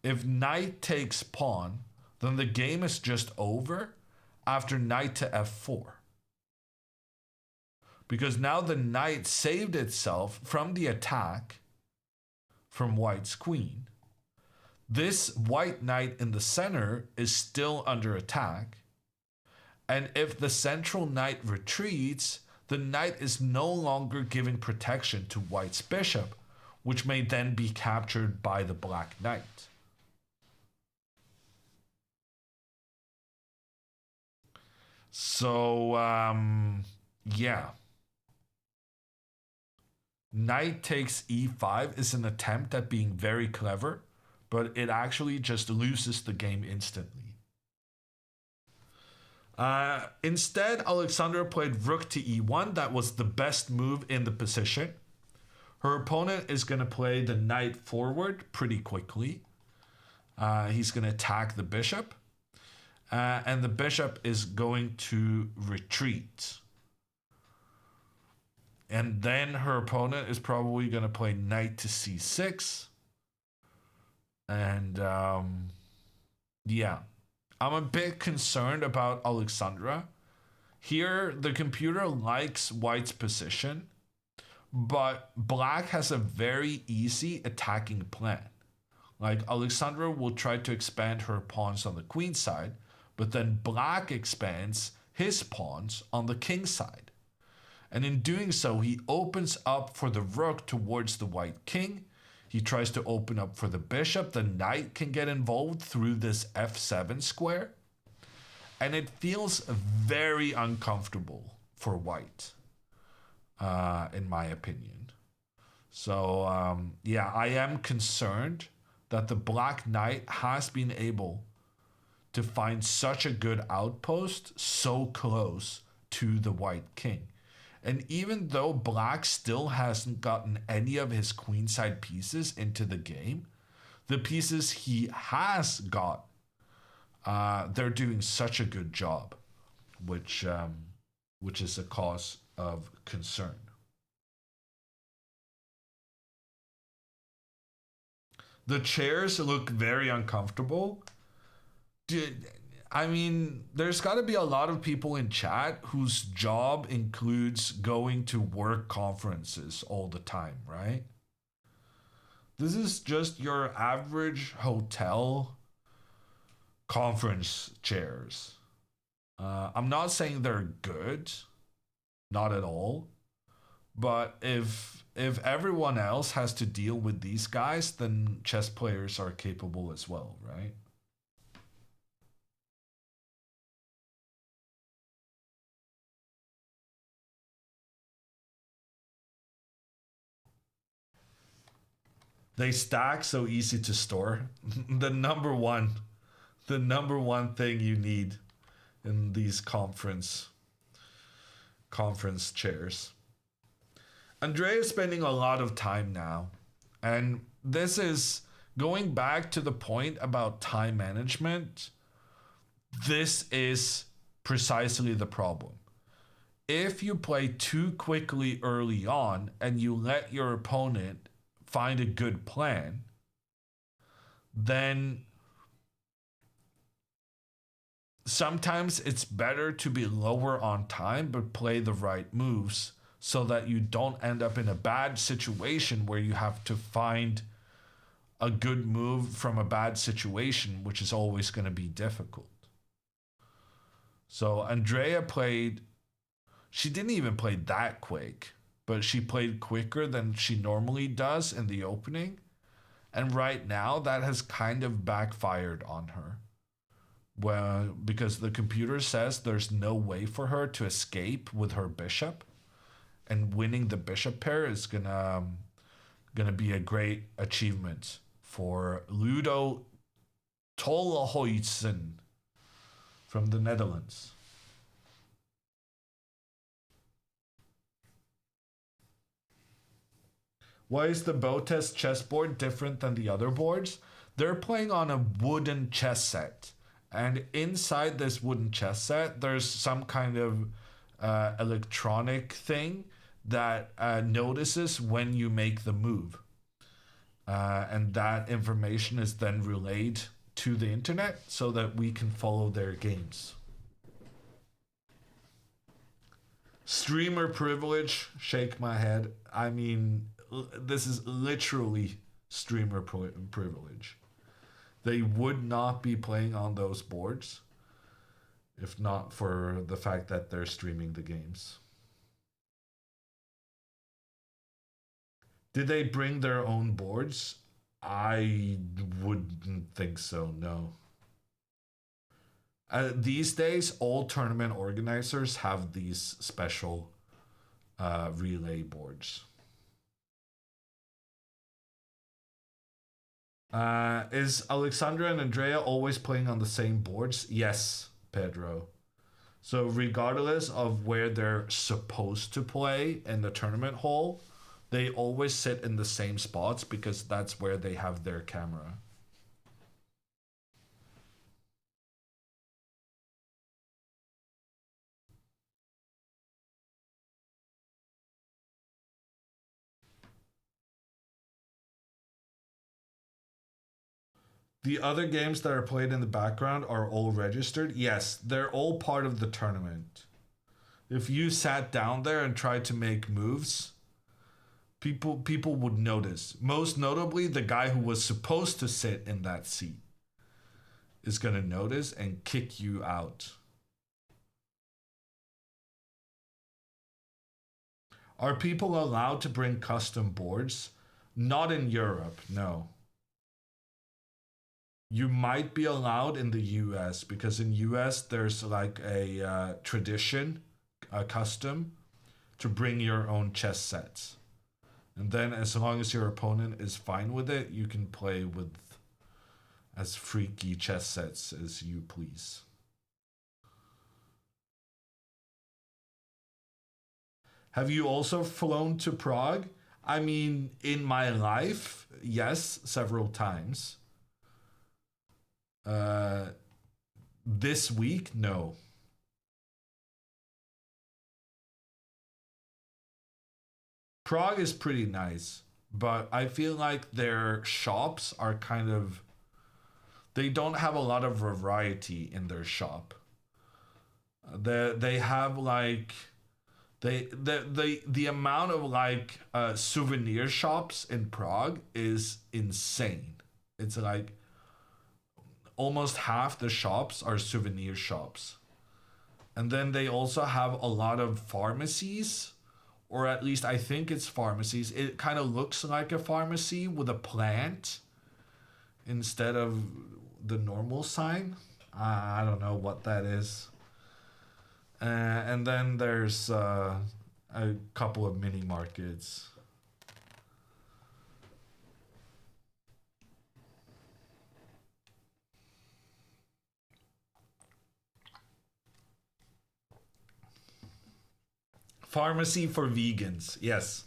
if knight takes pawn, then the game is just over after knight to f4. Because now the knight saved itself from the attack from white's queen. This white knight in the center is still under attack. And if the central knight retreats, the knight is no longer giving protection to white's bishop, which may then be captured by the black knight. So, yeah. Knight takes e5 is an attempt at being very clever, but it actually just loses the game instantly. Instead, Alexandra played rook to e1. That was the best move in the position. Her opponent is going to play the knight forward pretty quickly. He's going to attack the bishop. And the bishop is going to retreat. And then her opponent is probably going to play knight to c6. And yeah, I'm a bit concerned about Alexandra. Here, the computer likes white's position, but black has a very easy attacking plan. Like, Alexandra will try to expand her pawns on the queen side, but then black expands his pawns on the king side. And in doing so, he opens up for the rook towards the white king. He tries to open up for the bishop. The knight can get involved through this f7 square. And it feels very uncomfortable for white, in my opinion. So, yeah, I am concerned that the black knight has been able to find such a good outpost so close to the white king. And even though black still hasn't gotten any of his queenside pieces into the game, the pieces he has got, they're doing such a good job, which is a cause of concern. The chairs look very uncomfortable. I mean, there's got to be a lot of people in chat whose job includes going to work conferences all the time, right? This is just your average hotel conference chairs. I'm not saying they're good, not at all, But if everyone else has to deal with these guys, then chess players are capable as well, right? They stack so easy to store. the number one thing you need in these conference chairs. Andrea is spending a lot of time now, and this is going back to the point about time management. This is precisely the problem. If you play too quickly early on and you let your opponent find a good plan, then sometimes it's better to be lower on time but play the right moves so that you don't end up in a bad situation where you have to find a good move from a bad situation, which is always going to be difficult. So Andrea she didn't even play that quick, but she played quicker than she normally does in the opening. And right now that has kind of backfired on her. Well, because the computer says there's no way for her to escape with her bishop, and winning the bishop pair is gonna be a great achievement for Ludo Tolhuizen from the Netherlands. Why is the Botez chessboard different than the other boards? They're playing on a wooden chess set. And inside this wooden chess set, there's some kind of electronic thing that notices when you make the move. And that information is then relayed to the internet so that we can follow their games. Streamer privilege, shake my head. I mean, this is literally streamer privilege. They would not be playing on those boards if not for the fact that they're streaming the games. Did they bring their own boards? I wouldn't think so, no. These days, all tournament organizers have these special relay boards. Is Alexandra and Andrea always playing on the same boards? Yes, Pedro. So regardless of where they're supposed to play in the tournament hall, they always sit in the same spots because that's where they have their camera. The other games that are played in the background are all registered. Yes, they're all part of the tournament. If you sat down there and tried to make moves, people would notice. Most notably, the guy who was supposed to sit in that seat is going to notice and kick you out. Are people allowed to bring custom boards? Not in Europe, no. You might be allowed in the US because in US there's like a tradition, a custom, to bring your own chess sets. And then as long as your opponent is fine with it, you can play with as freaky chess sets as you please. Have you also flown to Prague? I mean, in my life, yes, several times. This week, no. Prague is pretty nice, but I feel like their shops are kind of, they don't have a lot of variety in their shop. They have like, the amount of like souvenir shops in Prague is insane. It's like almost half the shops are souvenir shops. And then they also have a lot of pharmacies or at least I think it's pharmacies. It kind of looks like a pharmacy with a plant instead of the normal sign. I don't know what that is. And then there's a couple of mini markets. Pharmacy for vegans, yes.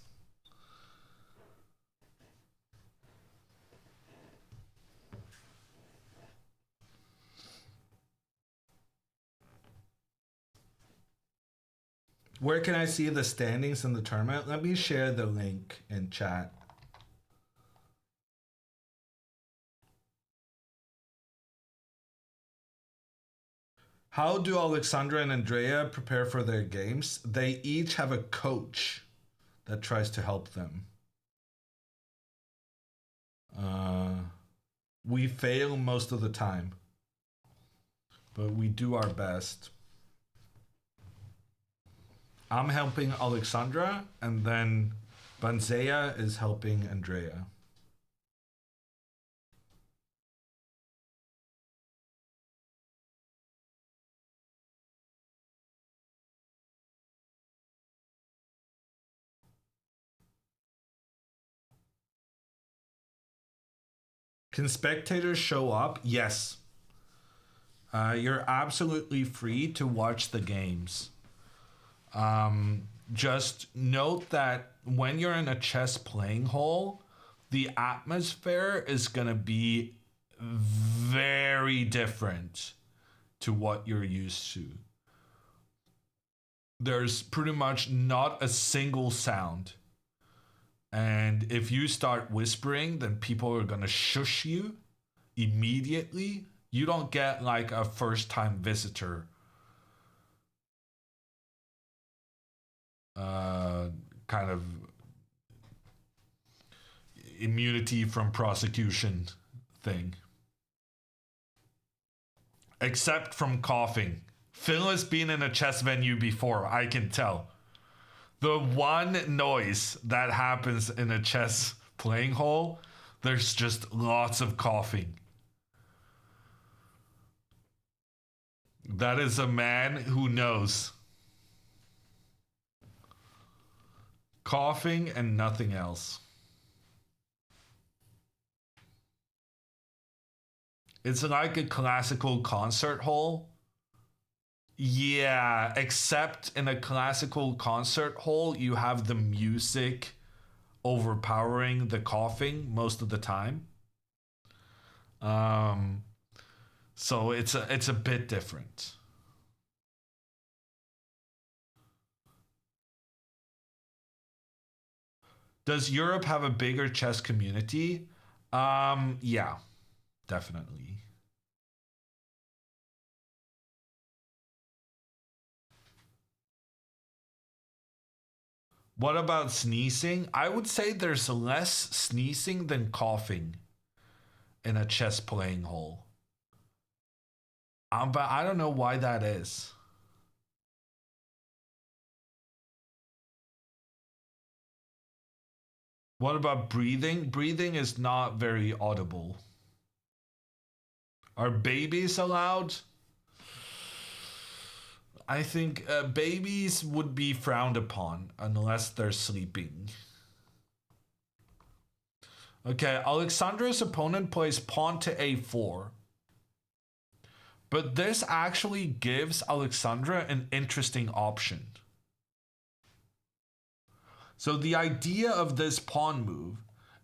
Where can I see the standings in the tournament? Let me share the link in chat. How do Alexandra and Andrea prepare for their games? They each have a coach that tries to help them. We fail most of the time, but we do our best. I'm helping Alexandra, and then Banzea is helping Andrea. Can spectators show up? Yes. You're absolutely free to watch the games. Just note that when you're in a chess playing hall, the atmosphere is going to be very different to what you're used to. There's pretty much not a single sound. And if you start whispering, then people are going to shush you immediately. You don't get like a first-time visitor kind of immunity from prosecution thing. Except from coughing. Phil has been in a chess venue before, I can tell. The one noise that happens in a chess playing hall, there's just lots of coughing. That is a man who knows. Coughing and nothing else. It's like a classical concert hall. Yeah, except in a classical concert hall, you have the music overpowering the coughing most of the time. So it's a bit different. Does Europe have a bigger chess community? Yeah, definitely. What about sneezing? I would say there's less sneezing than coughing in a chess playing hall. But I don't know why that is. What about breathing? Breathing is not very audible. Are babies allowed? I think babies would be frowned upon unless they're sleeping. Okay, Alexandra's opponent plays pawn to a4. But this actually gives Alexandra an interesting option. So the idea of this pawn move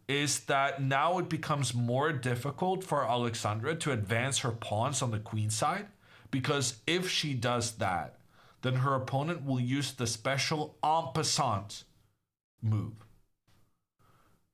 is that now it becomes more difficult for Alexandra to advance her pawns on the queen side, because if she does that, then her opponent will use the special en passant move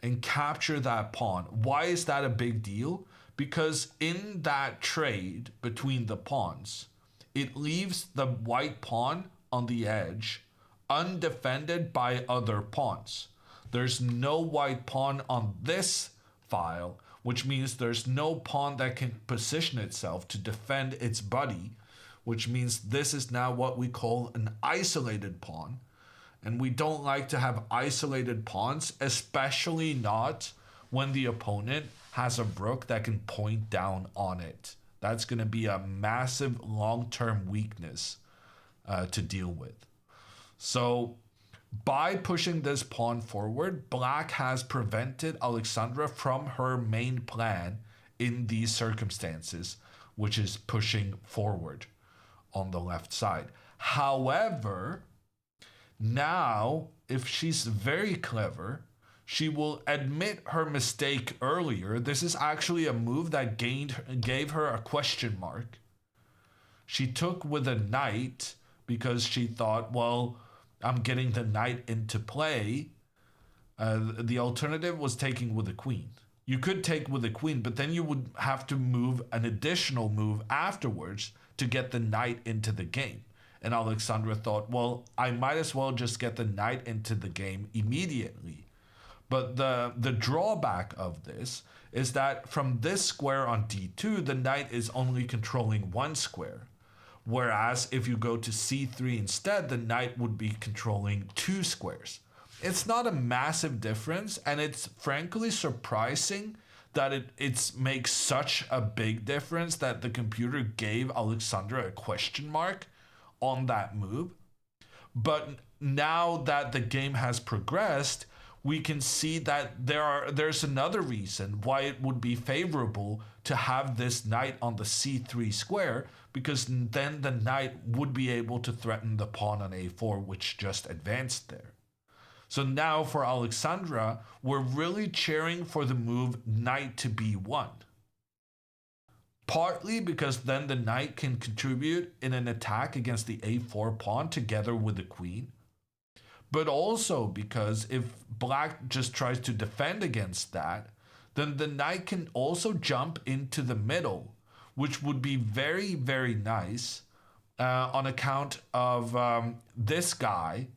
and capture that pawn. Why is that a big deal? Because in that trade between the pawns, it leaves the white pawn on the edge undefended by other pawns. There's no white pawn on this file, which means there's no pawn that can position itself to defend its buddy, which means this is now what we call an isolated pawn. And we don't like to have isolated pawns, especially not when the opponent has a rook that can point down on it. That's going to be a massive long-term weakness to deal with. So by pushing this pawn forward, Black has prevented Alexandra from her main plan in these circumstances, which is pushing forward on the left side. However, now, if she's very clever, she will admit her mistake earlier. This is actually a move that gave her a question mark. She took with a knight because she thought, well, I'm getting the knight into play. The alternative was taking with a queen. You could take with a queen, but then you would have to move an additional move afterwards to get the knight into the game. And Alexandra thought, well, I might as well just get the knight into the game immediately. But the drawback of this is that from this square on d2, the knight is only controlling one square. Whereas if you go to c3 instead, the knight would be controlling 2 squares. It's not a massive difference, and it's frankly surprising that it makes such a big difference that the computer gave Alexandra a question mark on that move. But now that the game has progressed, we can see that there's another reason why it would be favorable to have this knight on the c3 square, because then the knight would be able to threaten the pawn on a4, which just advanced there. So now for Alexandra, we're really cheering for the move knight to b1. Partly because then the knight can contribute in an attack against the a4 pawn together with the queen. But also because if Black just tries to defend against that, then the knight can also jump into the middle, which would be very, very nice on account of this guy.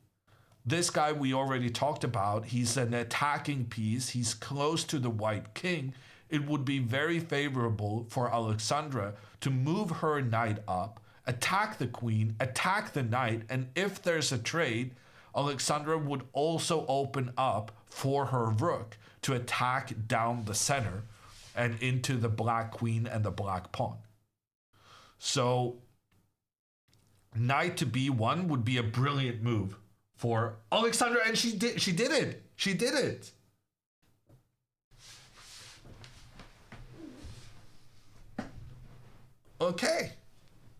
This guy we already talked about. He's an attacking piece. He's close to the white king. It would be very favorable for Alexandra to move her knight up, attack the queen, attack the knight, and if there's a trade, Alexandra would also open up for her rook to attack down the center and into the black queen and the black pawn. So knight to b1 would be a brilliant move for Alexandra, and she did it. She did it. Okay.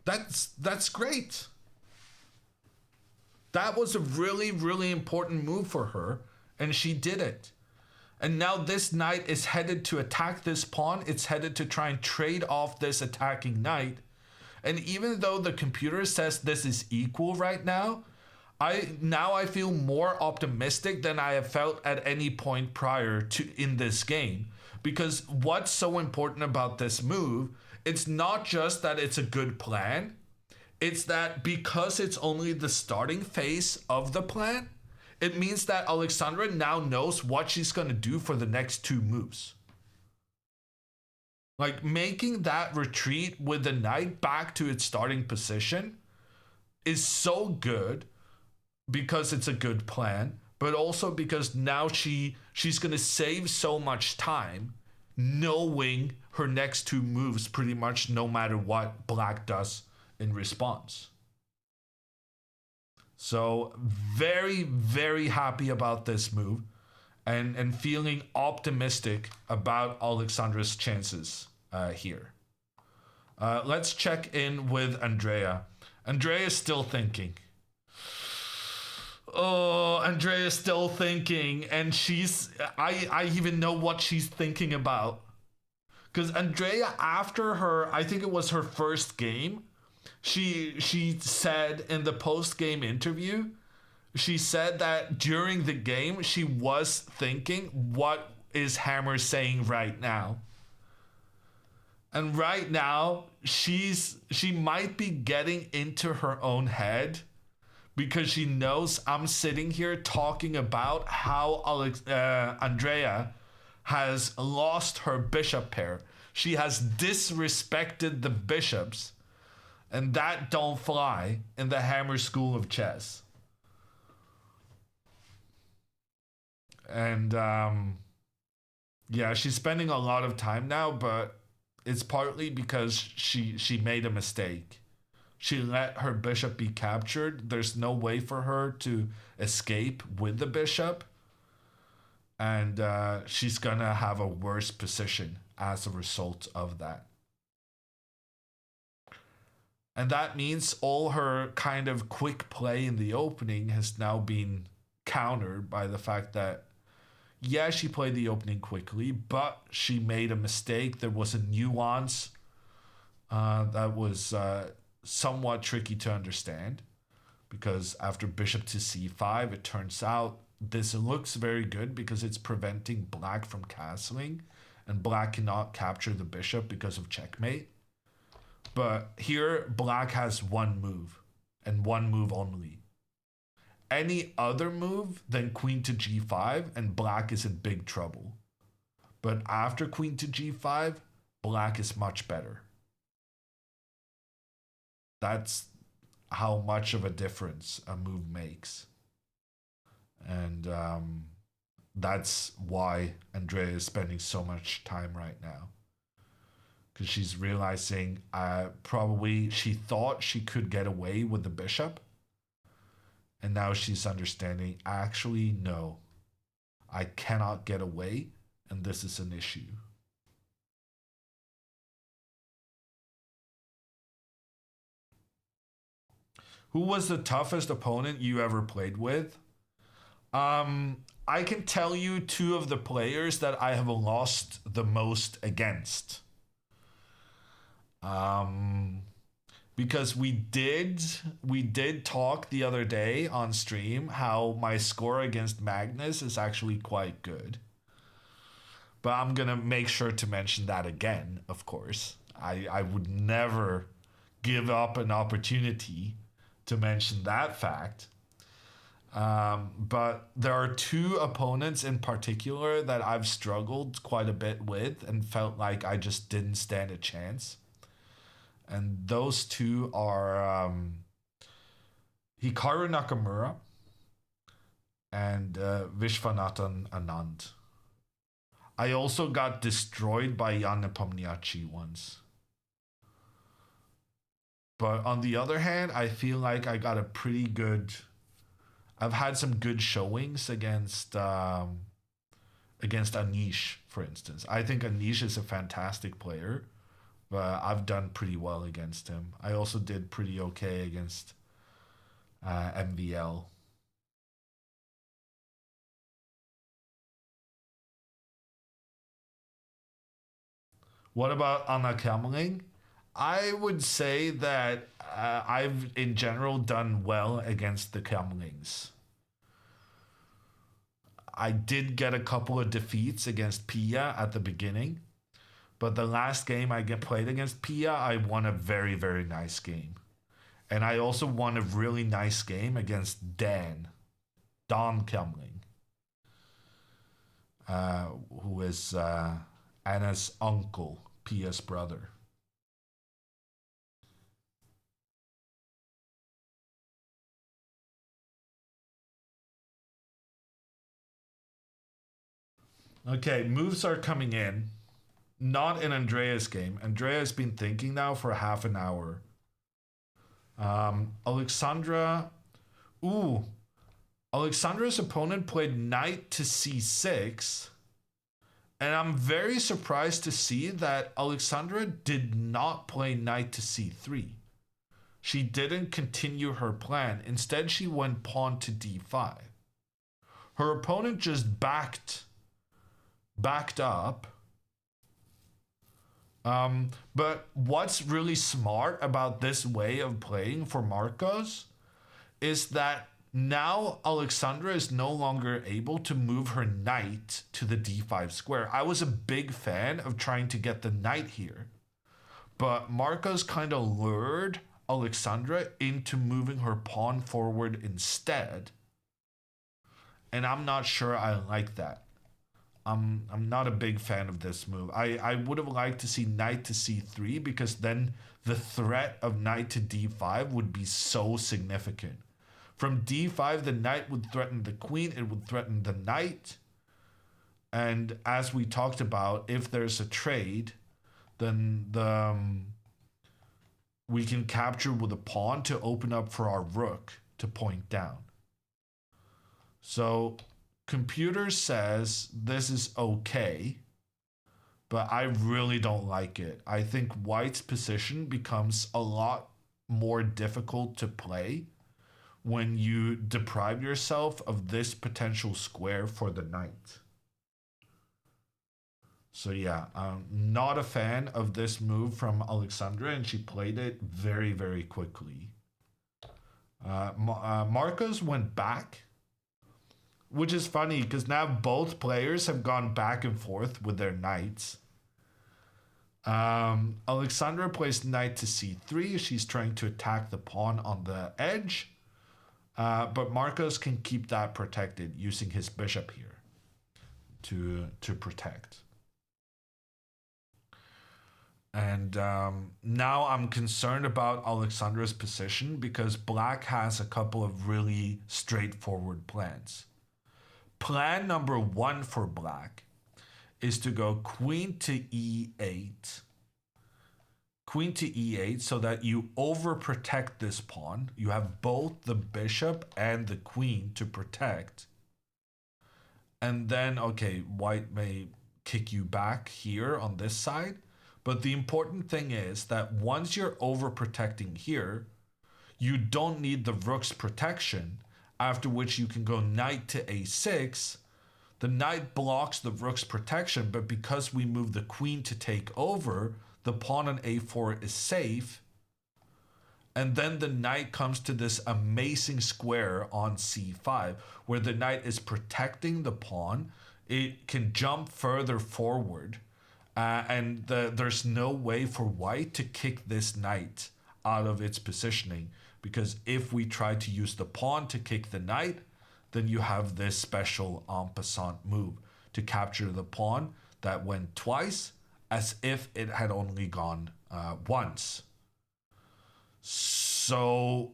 That's great. That was a really, really important move for her, and she did it. And now this knight is headed to attack this pawn. It's headed to try and trade off this attacking knight. And even though the computer says this is equal right now, I feel more optimistic than I have felt at any point prior to in this game. Because what's so important about this move, it's not just that it's a good plan, it's that because it's only the starting phase of the plan, it means that Alexandra now knows what she's going to do for the next 2 moves. Like making that retreat with the knight back to its starting position is so good because it's a good plan, but also because now she's going to save so much time knowing her next 2 moves pretty much no matter what Black does in response. So very, very happy about this move and feeling optimistic about Alexandra's chances here. Let's check in with Andrea. Andrea's still thinking. Oh, Andrea's still thinking, and I even know what she's thinking about. Because Andrea, after her, I think it was her first game, she said in the post-game interview, she said that during the game, she was thinking, what is Hammer saying right now? And right now, she might be getting into her own head because she knows I'm sitting here talking about how Andrea has lost her bishop pair. She has disrespected the bishops, and that don't fly in the Hammer school of chess. And yeah, she's spending a lot of time now, but it's partly because she made a mistake. She let her bishop be captured. There's no way for her to escape with the bishop. And she's gonna have a worse position as a result of that. And that means all her kind of quick play in the opening has now been countered by the fact that, yeah, she played the opening quickly, but she made a mistake. There was a nuance that was somewhat tricky to understand, because after bishop to c5, it turns out this looks very good because it's preventing black from castling, and black cannot capture the bishop because of checkmate. But here, black has one move, and one move only. Any other move than queen to g5, and black is in big trouble. But after queen to g5, black is much better. That's how much of a difference a move makes. And that's why Andrea is spending so much time right now. Because she's realizing probably she thought she could get away with the bishop. And now she's understanding, actually, no. I cannot get away, and this is an issue. Who was the toughest opponent you ever played with? I can tell you two of the players that I have lost the most against. Because we did talk the other day on stream how my score against Magnus is actually quite good. But I'm gonna make sure to mention that again, of course. I would never give up an opportunity to mention that fact. But there are two opponents in particular that I've struggled quite a bit with and felt like I just didn't stand a chance. And those two are Hikaru Nakamura and Vishwanathan Anand. I also got destroyed by Jan Nepomniachtchi once. But on the other hand, I feel like I got a pretty good... I've had some good showings against Anish, for instance. I think Anish is a fantastic player. But I've done pretty well against him. I also did pretty okay against MVL. What about Anna Kameling? I would say that I've in general done well against the Kamelings. I did get a couple of defeats against Pia at the beginning. But the last game I played against Pia, I won a very, very nice game. And I also won a really nice game against Don Kemling, who is Anna's uncle, Pia's brother. Okay, moves are coming in. Not in Andrea's game. Andrea's been thinking now for half an hour. Alexandra. Ooh. Alexandra's opponent played knight to c6. And I'm very surprised to see that Alexandra did not play knight to c3. She didn't continue her plan. Instead, she went pawn to d5. Her opponent just backed up. But what's really smart about this way of playing for Marcos is that now Alexandra is no longer able to move her knight to the d5 square. I was a big fan of trying to get the knight here, but Marcos kind of lured Alexandra into moving her pawn forward instead. And I'm not sure I like that. I'm not a big fan of this move. I would have liked to see knight to c3 because then the threat of knight to d5 would be so significant. From d5, the knight would threaten the queen. It would threaten the knight. And as we talked about, if there's a trade, then we can capture with a pawn to open up for our rook to point down. So computer says this is okay, but I really don't like it. I think white's position becomes a lot more difficult to play when you deprive yourself of this potential square for the knight. So yeah, I'm not a fan of this move from Alexandra, and she played it very, very quickly. Marcos went back, which is funny because now both players have gone back and forth with their knights. Alexandra plays knight to c3. She's trying to attack the pawn on the edge, but Marcos can keep that protected using his bishop here to protect. And now I'm concerned about Alexandra's position because black has a couple of really straightforward plans. Plan number 1 for black is to go queen to e8. Queen to e8 so that you overprotect this pawn. You have both the bishop and the queen to protect. And then, okay, white may kick you back here on this side. But the important thing is that once you're overprotecting here, you don't need the rook's protection, after which you can go knight to a6. The knight blocks the rook's protection, but because we move the queen to take over, the pawn on a4 is safe. And then the knight comes to this amazing square on c5, where the knight is protecting the pawn. It can jump further forward. And there's no way for white to kick this knight out of its positioning, because if we try to use the pawn to kick the knight, then you have this special en passant move to capture the pawn that went twice as if it had only gone once. So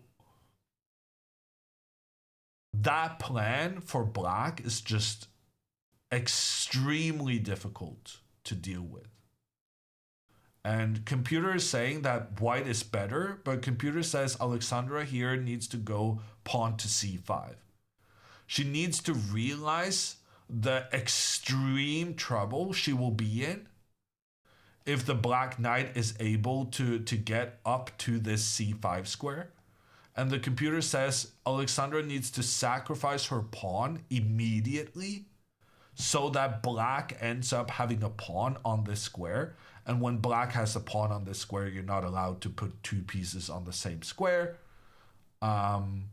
that plan for black is just extremely difficult to deal with. And computer is saying that white is better, but computer says Alexandra here needs to go pawn to c5. She needs to realize the extreme trouble she will be in if the black knight is able to get up to this c5 square. And the computer says Alexandra needs to sacrifice her pawn immediately so that black ends up having a pawn on this square. And when black has a pawn on this square, you're not allowed to put 2 pieces on the same square. And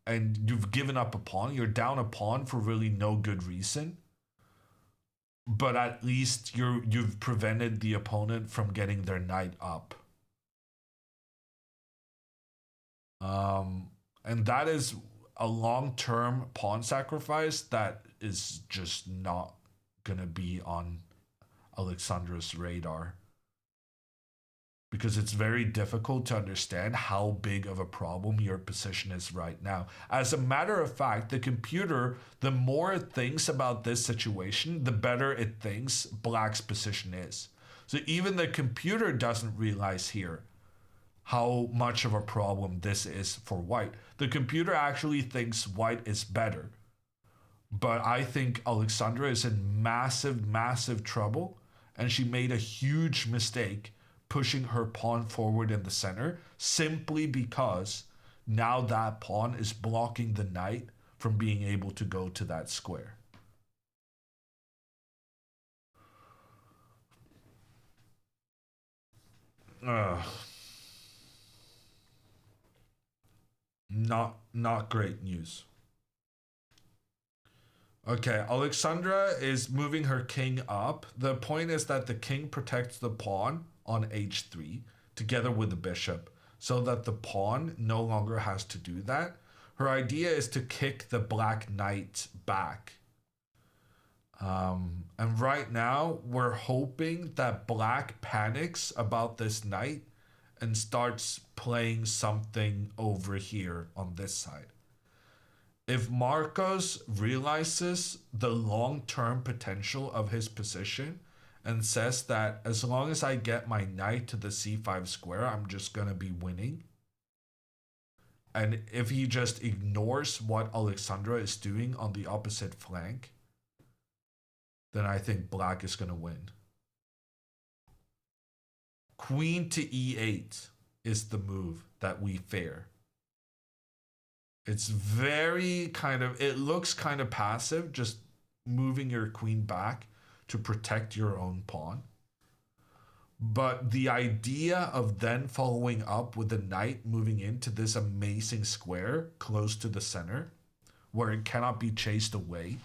you've given up a pawn. You're down a pawn for really no good reason. But at least you've prevented the opponent from getting their knight up. And that is a long-term pawn sacrifice that is just not gonna be on Alexandra's radar, because it's very difficult to understand how big of a problem your position is right now. As a matter of fact, the computer, the more it thinks about this situation, the better it thinks black's position is. So even the computer doesn't realize here how much of a problem this is for white. The computer actually thinks white is better. But I think Alexandra is in massive, massive trouble, and she made a huge mistake pushing her pawn forward in the center simply because now that pawn is blocking the knight from being able to go to that square. Not great news. Okay, Alexandra is moving her king up. The point is that the king protects the pawn on h3 together with the bishop so that the pawn no longer has to do that. Her idea is to kick the black knight back. And right now we're hoping that black panics about this knight and starts playing something over here on this side. if Marcos realizes the long-term potential of his position and says that as long as I get my knight to the c5 square, I'm just going to be winning. And if he just ignores what Alexandra is doing on the opposite flank, then I think black is going to win. Queen to e8 is the move that we fear. It's very kind of, it looks kind of passive, just moving your queen back to protect your own pawn. But the idea of then following up with the knight moving into this amazing square close to the center, where it cannot be chased away,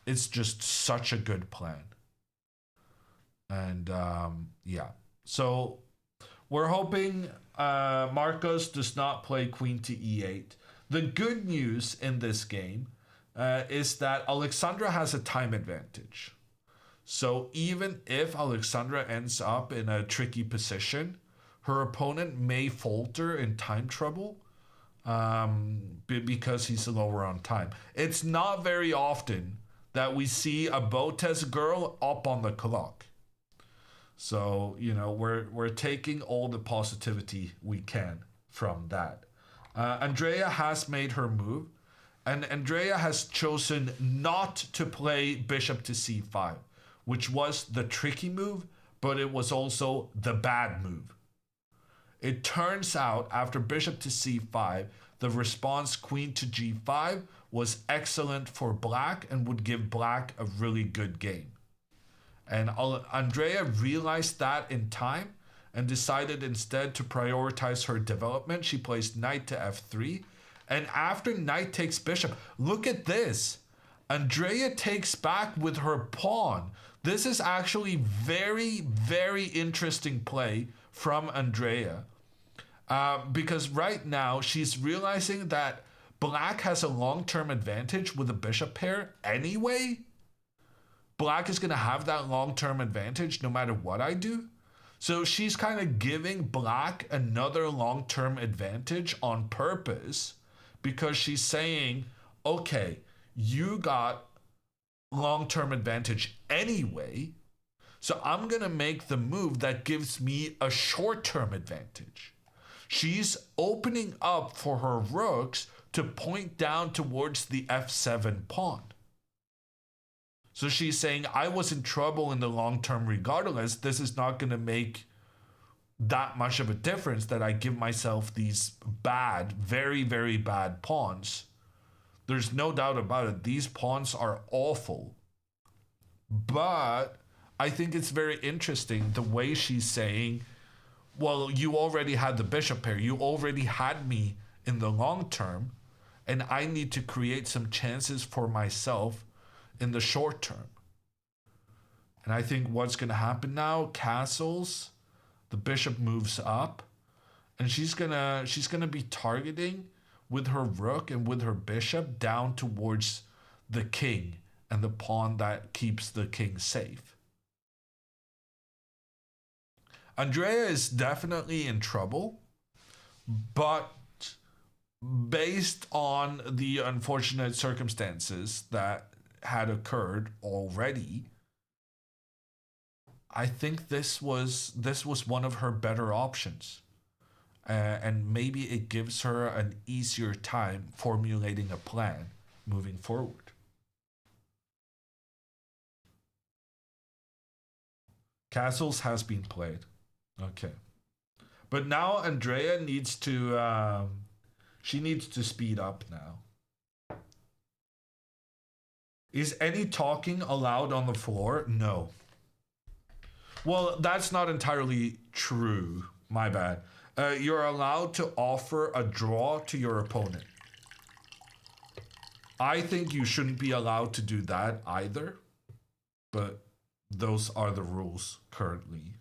it's just such a good plan. And yeah, so we're hoping Marcos does not play queen to e8. The good news in this game is that Alexandra has a time advantage. So even if Alexandra ends up in a tricky position, her opponent may falter in time trouble because he's lower on time. It's not very often that we see a Botez girl up on the clock. So, you know, we're taking all the positivity we can from that. Andrea has made her move, and Andrea has chosen not to play bishop to c5, which was the tricky move, but it was also the bad move. It turns out after bishop to c5, the response queen to g5 was excellent for black and would give black a really good game. And Andrea realized that in time and decided instead to prioritize her development. She plays knight to f3. And after knight takes bishop, look at this. Andrea takes back with her pawn. This is actually very, very interesting play from Andrea. Because right now she's realizing that black has a long-term advantage with a bishop pair anyway. Black is going to have that long-term advantage no matter what I do. So she's kind of giving black another long-term advantage on purpose because she's saying, okay, you got long-term advantage anyway, so I'm going to make the move that gives me a short-term advantage. She's opening up for her rooks to point down towards the f7 pawn. So she's saying, I was in trouble in the long term regardless. This is not going to make that much of a difference that I give myself these bad, very, very bad pawns. There's no doubt about it. These pawns are awful. But I think it's very interesting the way she's saying, well, you already had the bishop pair. You already had me in the long term. And I need to create some chances for myself in the short term. And I think what's going to happen now, castles, the bishop moves up, and she's gonna be targeting with her rook and with her bishop down towards the king and the pawn that keeps the king safe. Andrea is definitely in trouble, but based on the unfortunate circumstances that had occurred already, I think this was one of her better options, and maybe it gives her an easier time formulating a plan moving forward. Castles has been played, okay, but now Andrea needs to she needs to speed up now. Is any talking allowed on the floor? No. Well, that's not entirely true. My bad. You're allowed to offer a draw to your opponent. I think you shouldn't be allowed to do that either, but those are the rules currently.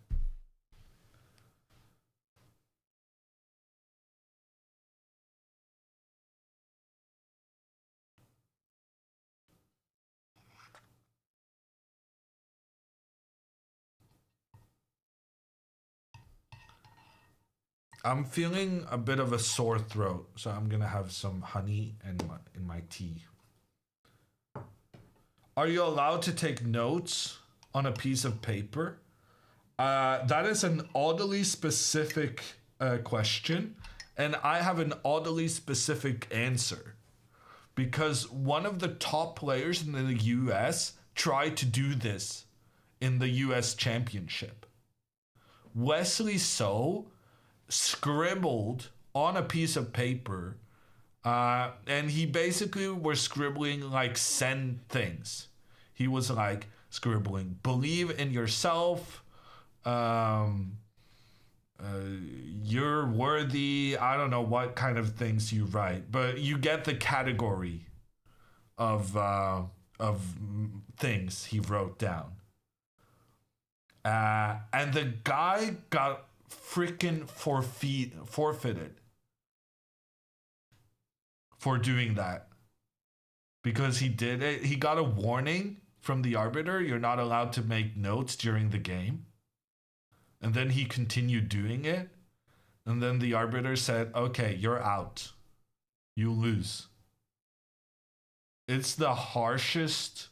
I'm feeling a bit of a sore throat, so I'm gonna have some honey in my tea. Are you allowed to take notes on a piece of paper? That is an oddly specific question, and I have an oddly specific answer. Because one of the top players in the US tried to do this in the US Championship. Wesley So scribbled on a piece of paper, and he basically was scribbling like send things. He was like scribbling, believe in yourself, you're worthy. I don't know what kind of things you write, but you get the category of things he wrote down. And the guy got freaking forfeited for doing that. Because he did it. He got a warning from the arbiter. You're not allowed to make notes during the game. And then he continued doing it. And then the arbiter said, okay, you're out. You lose. It's the harshest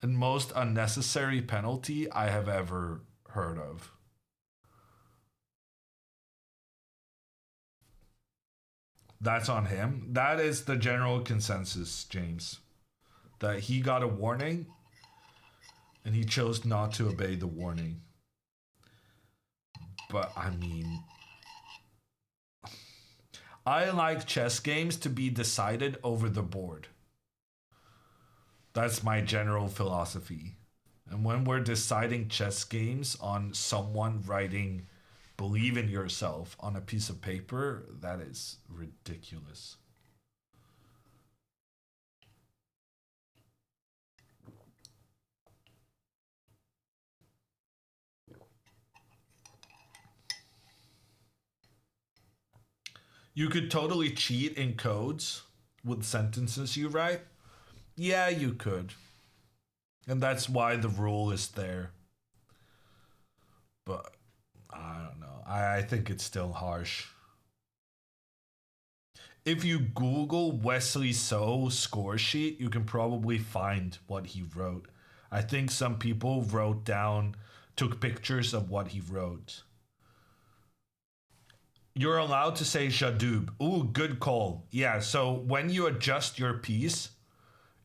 and most unnecessary penalty I have ever heard of. That's on him. That is the general consensus, James. That he got a warning and he chose not to obey the warning. But I mean, I like chess games to be decided over the board. That's my general philosophy. And when we're deciding chess games on someone writing believe in yourself on a piece of paper, that is ridiculous. You could totally cheat in codes with sentences you write. Yeah, you could. And that's why the rule is there. But I don't know. I think it's still harsh. If you Google Wesley So score sheet, you can probably find what he wrote. I think some people took pictures of what he wrote. You're allowed to say Jadoub. Ooh, good call. Yeah, so when you adjust your piece,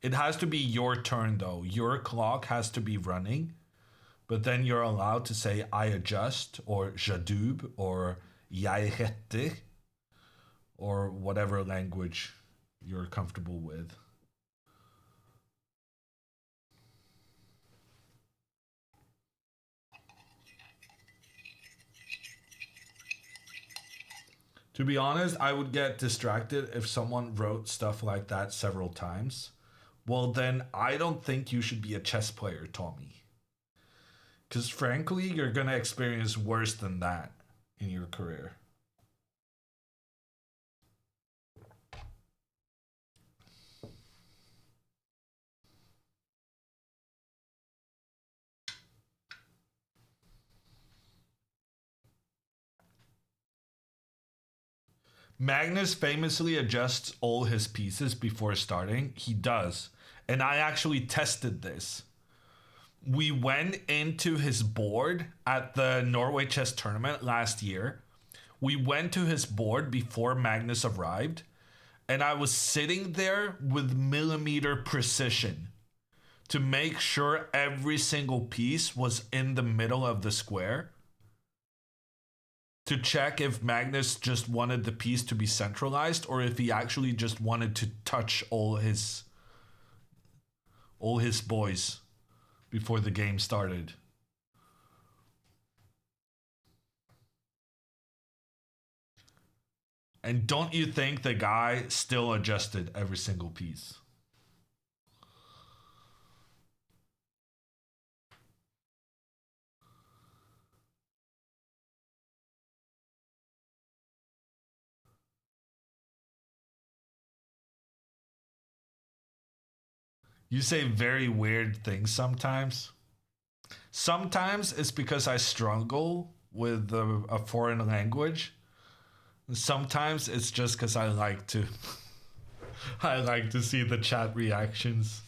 it has to be your turn though. Your clock has to be running. But then you're allowed to say I adjust or Jadoub or jeg retter or whatever language you're comfortable with. To be honest, I would get distracted if someone wrote stuff like that several times. Well, then I don't think you should be a chess player, Tommy. Because frankly, you're going to experience worse than that in your career. Magnus famously adjusts all his pieces before starting. He does. And I actually tested this. We went into his board at the Norway Chess Tournament last year. We went to his board before Magnus arrived. And I was sitting there with millimeter precision to make sure every single piece was in the middle of the square. To check if Magnus just wanted the piece to be centralized or if he actually just wanted to touch all his boys before the game started. And don't you think the guy still adjusted every single piece? You say very weird things sometimes. Sometimes it's because I struggle with a foreign language Sometimes it's just because I like to see the chat reactions.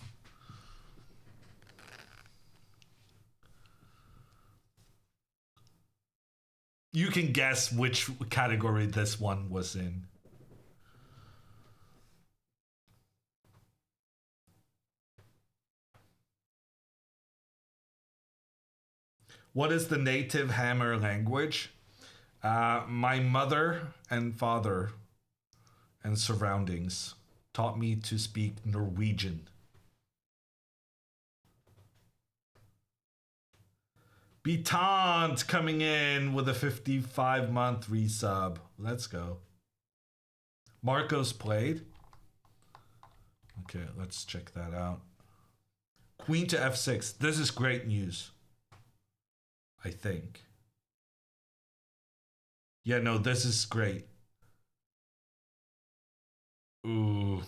You can guess which category this one was in. What is the native Hammer language? My mother and father and surroundings taught me to speak Norwegian. Betant coming in with a 55-month resub. Let's go. Marcos played. Okay, let's check that out. Queen to f6. This is great news. I think. Yeah, no, this is great. Ooh.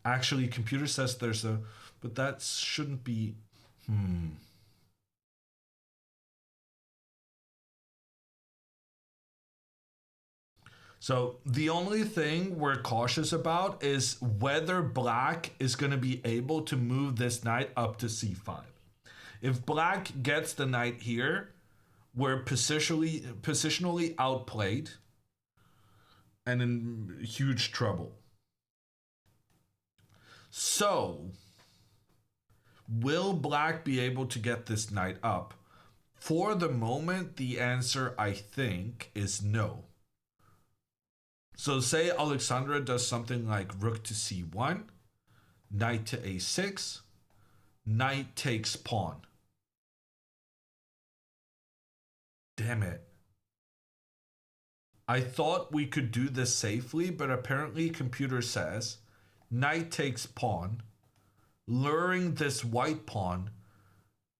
Actually, computer says there's a... But that shouldn't be... So the only thing we're cautious about is whether black is going to be able to move this knight up to c5. If black gets the knight here, we're positionally outplayed and in huge trouble. So, will black be able to get this knight up? For the moment, the answer, I think, is no. So say Alexandra does something like rook to c1, knight to a6, knight takes pawn. Damn it. I thought we could do this safely, but apparently computer says knight takes pawn, luring this white pawn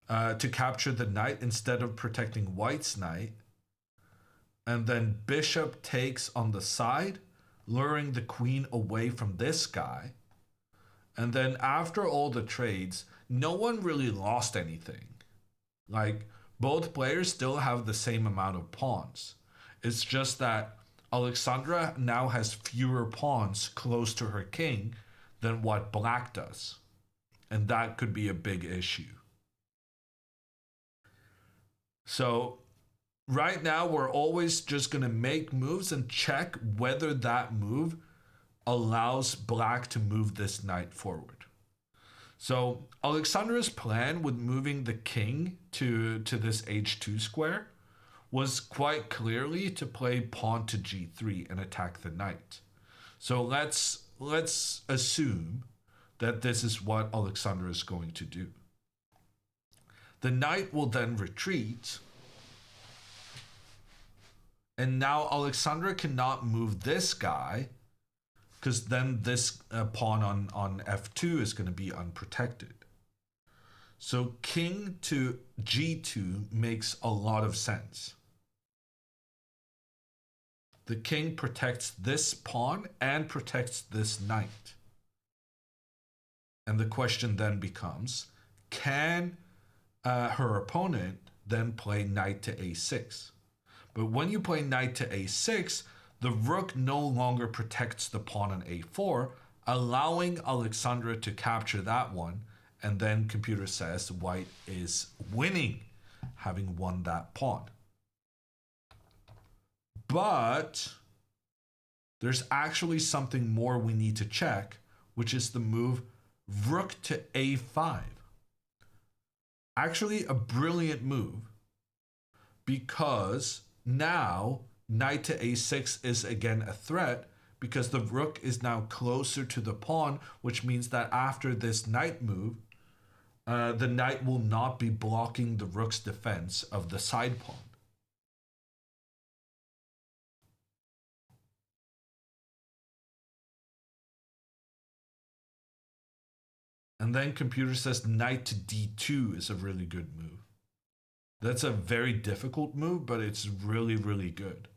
to capture the knight instead of protecting white's knight. And then bishop takes on the side, luring the queen away from this guy. And then after all the trades, no one really lost anything. Like, both players still have the same amount of pawns. It's just that Alexandra now has fewer pawns close to her king than what black does. And that could be a big issue. So right now, we're always just going to make moves and check whether that move allows black to move this knight forward. So Alexandra's plan with moving the king to this h2 square was quite clearly to play pawn to g3 and attack the knight. So let's assume that this is what Alexandra is going to do. The knight will then retreat. And now Alexandra cannot move this guy because then this pawn on f2 is going to be unprotected. So king to g2 makes a lot of sense. The king protects this pawn and protects this knight. And the question then becomes, can her opponent then play knight to a6? But when you play knight to a6, the rook no longer protects the pawn on a4, allowing Alexandra to capture that one. And then computer says white is winning, having won that pawn. But there's actually something more we need to check, which is the move rook to a5. Actually, a brilliant move, because now knight to a6 is again a threat because the rook is now closer to the pawn, which means that after this knight move, the knight will not be blocking the rook's defense of the side pawn. And then computer says knight to d2 is a really good move. That's a very difficult move, but it's really, really good.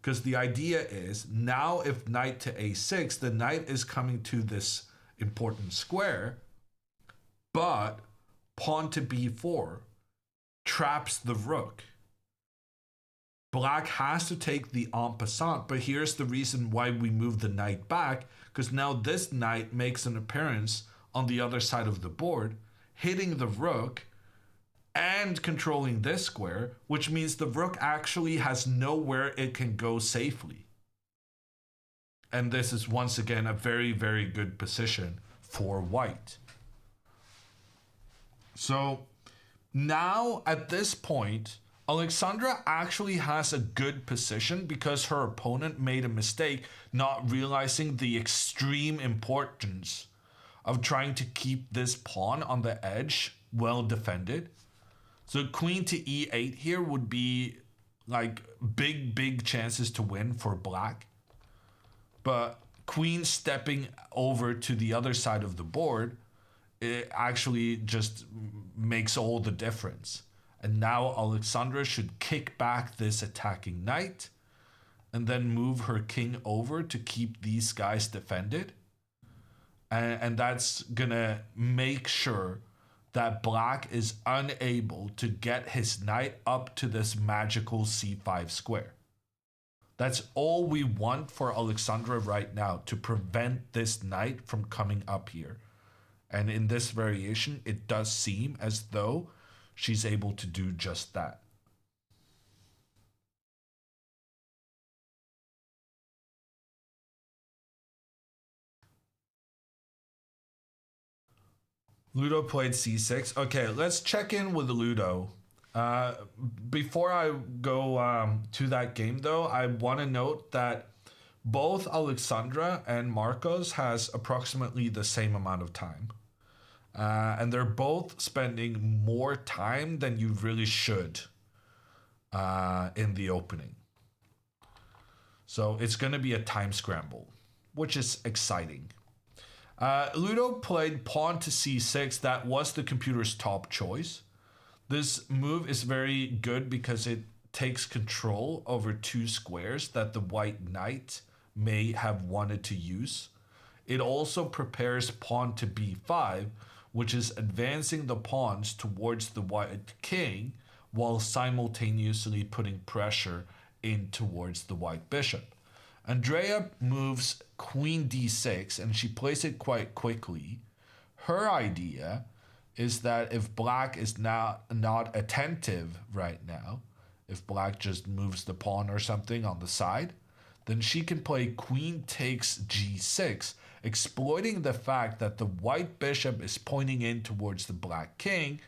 Because the idea is, now if knight to a6, the knight is coming to this important square, but pawn to b4 traps the rook. Black has to take the en passant, but here's the reason why we move the knight back, because now this knight makes an appearance on the other side of the board, hitting the rook and controlling this square, which means the rook actually has nowhere it can go safely. And this is once again a very, very good position for white. So now at this point, Alexandra actually has a good position because her opponent made a mistake not realizing the extreme importance of trying to keep this pawn on the edge well defended. So queen to e8 here would be like big chances to win for black. But queen stepping over to the other side of the board, it actually just makes all the difference. And now Alexandra should kick back this attacking knight and then move her king over to keep these guys defended. And that's gonna make sure that black is unable to get his knight up to this magical c5 square. That's all we want for Alexandra right now, to prevent this knight from coming up here. And in this variation, it does seem as though she's able to do just that. Ludo played c6. Okay, let's check in with Ludo. Before I go to that game though, I want to note that both Alexandra and Marcos has approximately the same amount of time. And they're both spending more time than you really should in the opening. So it's going to be a time scramble, which is exciting. Ludo played pawn to c6. That was the computer's top choice. This move is very good because it takes control over two squares that the white knight may have wanted to use. It also prepares pawn to b5, which is advancing the pawns towards the white king while simultaneously putting pressure in towards the white bishop. Andrea moves queen d6 and she plays it quite quickly. Her idea is that if black is not attentive right now, if black just moves the pawn or something on the side, then she can play queen takes g6, exploiting the fact that the white bishop is pointing in towards the black king.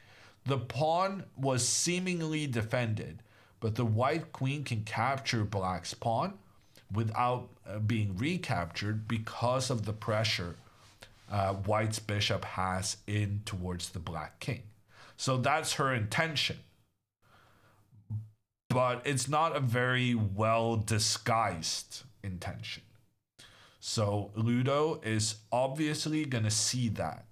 The pawn was seemingly defended, but the white queen can capture black's pawn without being recaptured because of the pressure white's bishop has in towards the black king. So that's her intention. But it's not a very well disguised intention. So Ludo is obviously going to see that.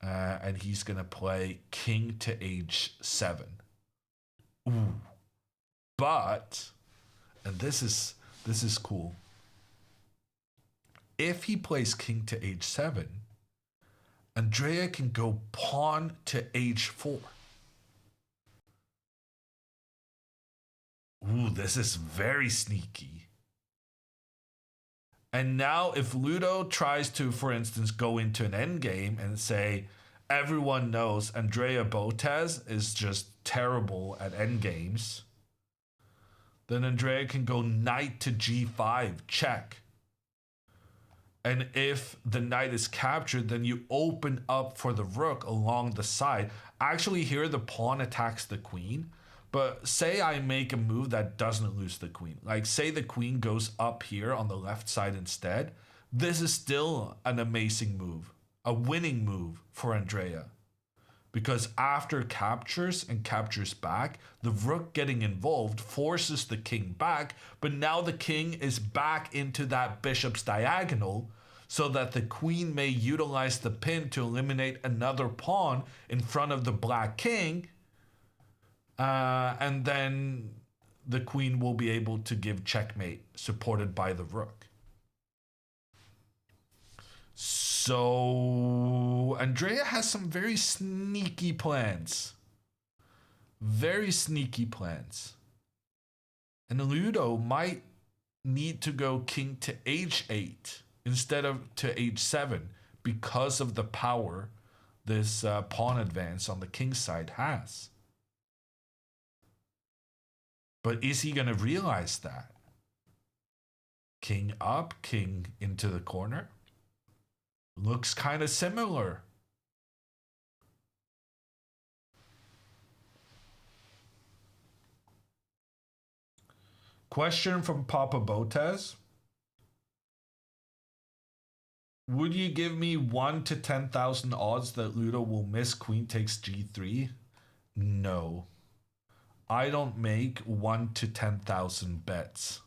And he's going to play king to h7. Ooh. But, and this is cool. If he plays king to h7, Andrea can go pawn to h4. Ooh, this is very sneaky. And now if Ludo tries to, for instance, go into an endgame and say, everyone knows Andrea Botez is just terrible at endgames, then Andrea can go knight to g5, check. And if the knight is captured, then you open up for the rook along the side. Actually, here the pawn attacks the queen. But say I make a move that doesn't lose the queen. Like say the queen goes up here on the left side instead. This is still an amazing move. A winning move for Andrea. Because after captures and captures back, the rook getting involved forces the king back, but now the king is back into that bishop's diagonal so that the queen may utilize the pin to eliminate another pawn in front of the black king, and then the queen will be able to give checkmate supported by the rook. So Andrea has some very sneaky plans. Very sneaky plans. And Ludo might need to go king to h8 instead of to h7 because of the power this pawn advance on the king side has. But is he going to realize that? King up, king into the corner. Looks kind of similar. Question from Papa Botez. Would you give me 1 to 10,000 odds that Ludo will miss queen takes g3? No. I don't make 1 to 10,000 bets.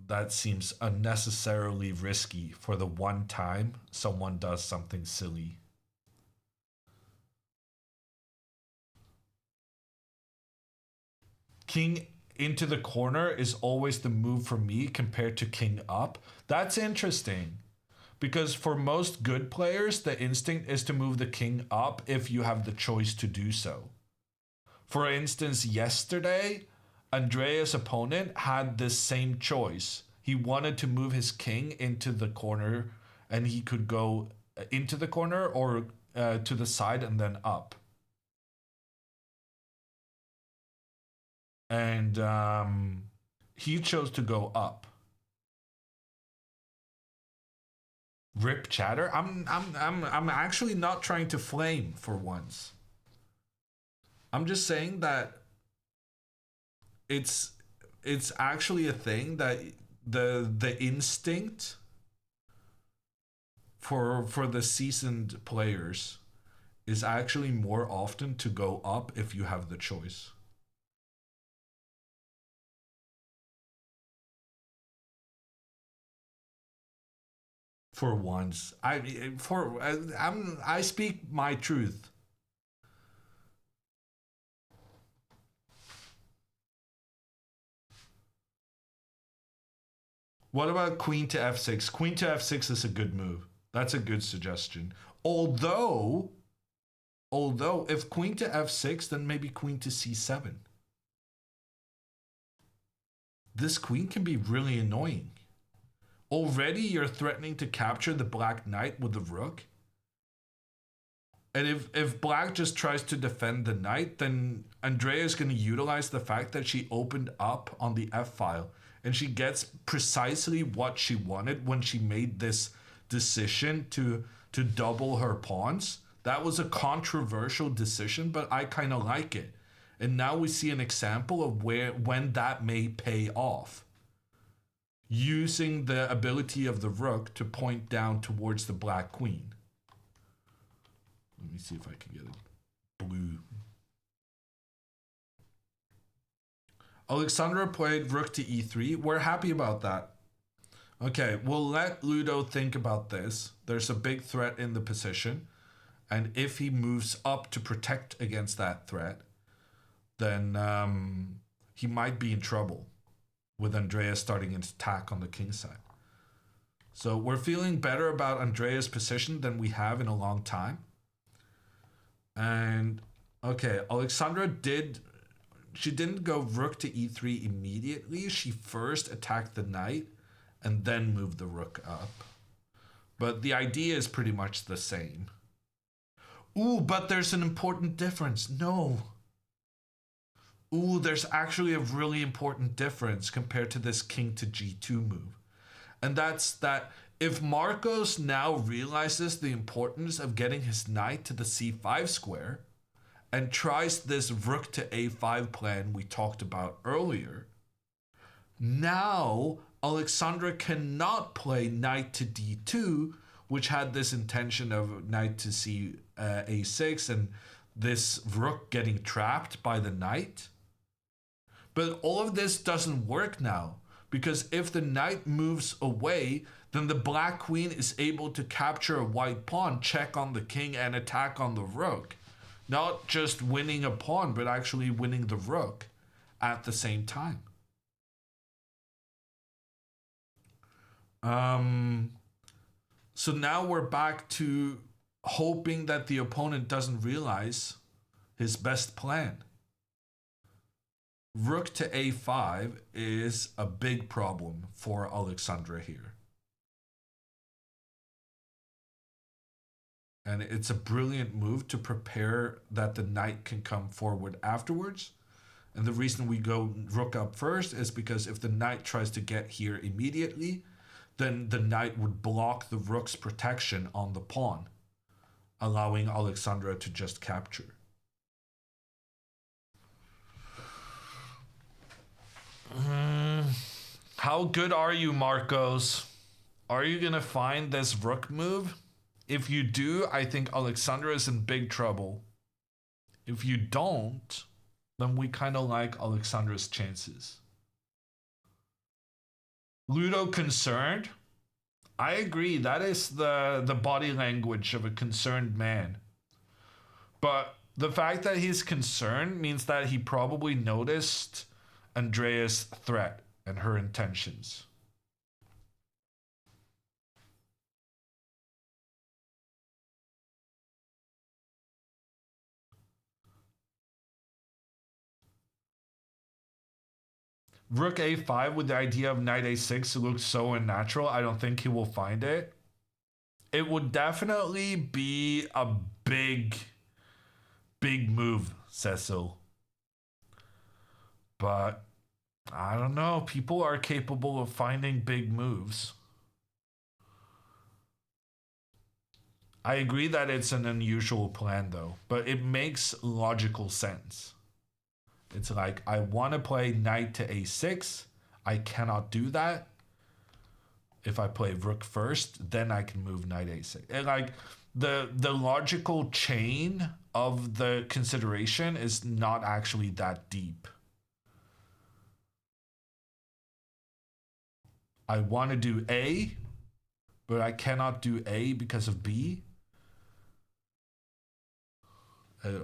That seems unnecessarily risky for the one time someone does something silly. King into the corner is always the move for me compared to king up. That's interesting. Because for most good players, the instinct is to move the king up if you have the choice to do so. For instance, yesterday, Andrea's opponent had this same choice. He wanted to move his king into the corner, and he could go into the corner or to the side and then up. And he chose to go up. Rip chatter. I'm actually not trying to flame for once. I'm just saying that it's actually a thing that the instinct for the seasoned players is actually more often to go up if you have the choice. For once, I speak my truth. What about queen to f6? Queen to f6 is a good move. That's a good suggestion. Although if queen to f6, then maybe queen to c7. This queen can be really annoying. Already you're threatening to capture the black knight with the rook. And if black just tries to defend the knight, then Andrea is going to utilize the fact that she opened up on the f-file. And she gets precisely what she wanted when she made this decision to double her pawns. That was a controversial decision, but I kind of like it. And now we see an example of when that may pay off. Using the ability of the rook to point down towards the black queen. Let me see if I can get it blue. Alexandra played rook to e3. We're happy about that. Okay, we'll let Ludo think about this. There's a big threat in the position. And if he moves up to protect against that threat, then he might be in trouble with Andrea starting an attack on the king side. So we're feeling better about Andrea's position than we have in a long time. And okay, Alexandra didn't go rook to e3 immediately. She first attacked the knight and then moved the rook up. But the idea is pretty much the same. Ooh, but there's an important difference. No. Ooh, there's actually a really important difference compared to this king to g2 move. And that's that if Marcos now realizes the importance of getting his knight to the c5 square and tries this rook to a5 plan we talked about earlier, now Alexandra cannot play knight to d2, which had this intention of knight to a6 and this rook getting trapped by the knight. But all of this doesn't work now, because if the knight moves away, then the black queen is able to capture a white pawn, check on the king, and attack on the rook. Not just winning a pawn, but actually winning the rook at the same time. So now we're back to hoping that the opponent doesn't realize his best plan. rook to a5 is a big problem for Alexandra here. And it's a brilliant move to prepare that the knight can come forward afterwards. And the reason we go rook up first is because if the knight tries to get here immediately, then the knight would block the rook's protection on the pawn, allowing Alexandra to just capture. How good are you, Marcos? Are you gonna find this rook move? If you do, I think Alexandra is in big trouble. If you don't, then we kind of like Alexandra's chances. Ludo concerned? I agree, that is the body language of a concerned man. But the fact that he's concerned means that he probably noticed Andrea's threat and her intentions. Rook a5 with the idea of knight a6 looks so unnatural. I don't think he will find it. It would definitely be a big move, Cecil. But I don't know. People are capable of finding big moves. I agree that it's an unusual plan though, but it makes logical sense. It's like, I want to play knight to a6. I cannot do that. If I play rook first, then I can move knight a6. And like, the logical chain of the consideration is not actually that deep. I want to do A, but I cannot do A because of B.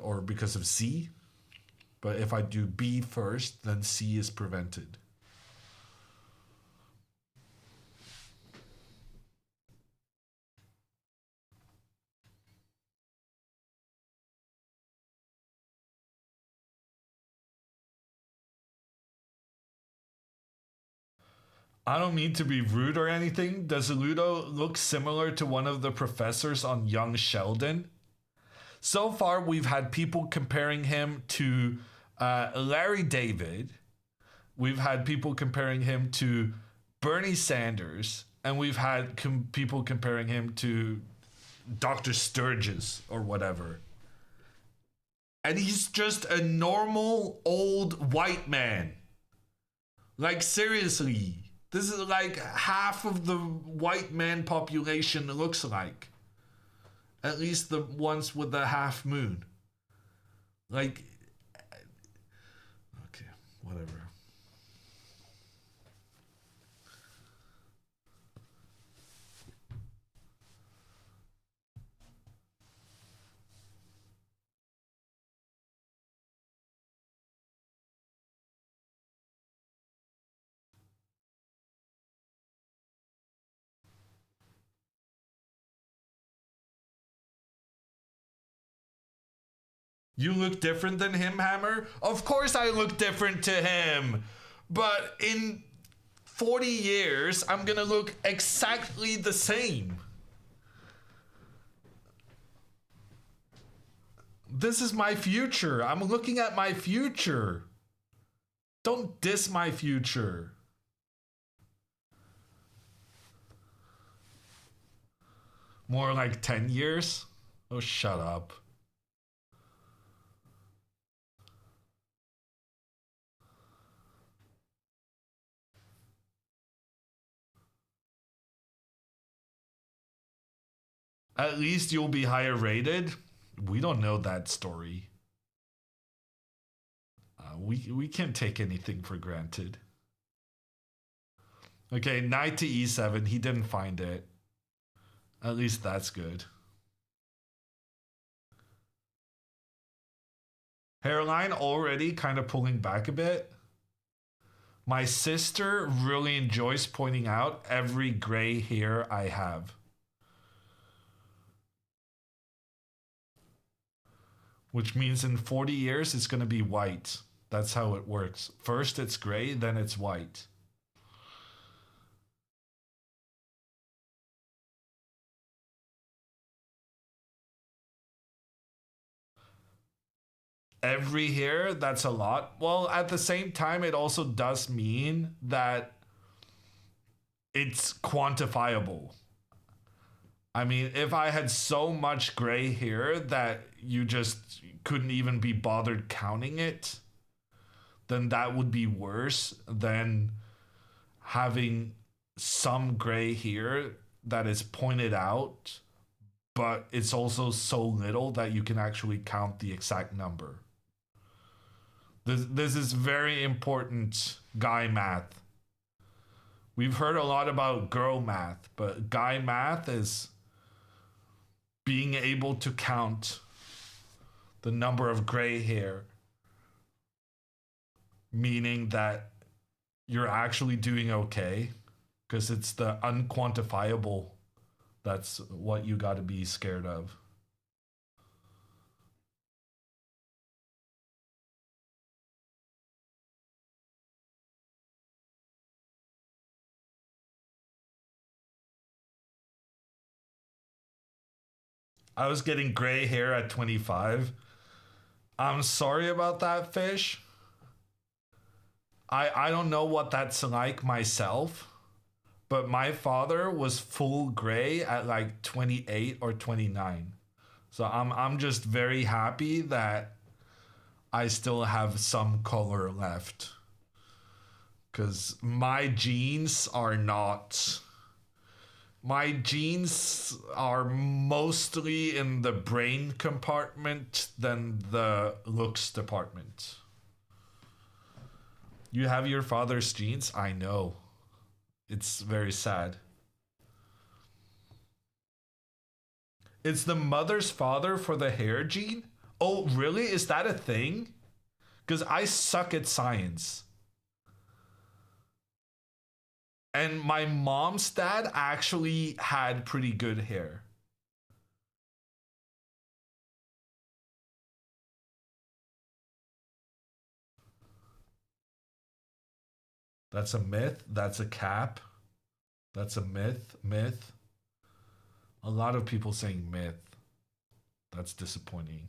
Or because of C. But if I do B first, then C is prevented. I don't mean to be rude or anything. Does Ludo look similar to one of the professors on Young Sheldon? So far, we've had people comparing him to Larry David. We've had people comparing him to Bernie Sanders. And we've had people comparing him to Dr. Sturgis or whatever. And he's just a normal old white man. Like, seriously. This is like half of the white man population looks like. At least the ones with the half moon. Like, okay, whatever. You look different than him, Hammer? Of course I look different to him. But in 40 years, I'm gonna look exactly the same. This is my future. I'm looking at my future. Don't diss my future. More like 10 years? Oh, shut up. At least you'll be higher rated. We don't know that story. We can't take anything for granted. Okay, knight to e7. He didn't find it. At least that's good. Hairline already kind of pulling back a bit. My sister really enjoys pointing out every gray hair I have. Which means in 40 years, it's going to be white. That's how it works. First it's gray, then it's white. Every here, that's a lot. Well, at the same time, it also does mean that it's quantifiable. I mean, if I had so much gray here that you just couldn't even be bothered counting it, then that would be worse than having some gray here that is pointed out, but it's also so little that you can actually count the exact number. This is very important guy math. We've heard a lot about girl math, but guy math is being able to count the number of gray hair, meaning that you're actually doing okay, because it's the unquantifiable that's what you got to be scared of. I was getting gray hair at 25. I'm sorry about that, Fish. I don't know what that's like myself, but my father was full gray at like 28 or 29. So I'm just very happy that I still have some color left. Because my genes are not... My genes are mostly in the brain compartment than the looks department. You have your father's genes? I know. It's very sad. It's the mother's father for the hair gene? Oh, really? Is that a thing? Because I suck at science. And my mom's dad actually had pretty good hair. That's a myth. That's a cap. That's a myth. Myth. A lot of people saying myth. That's disappointing.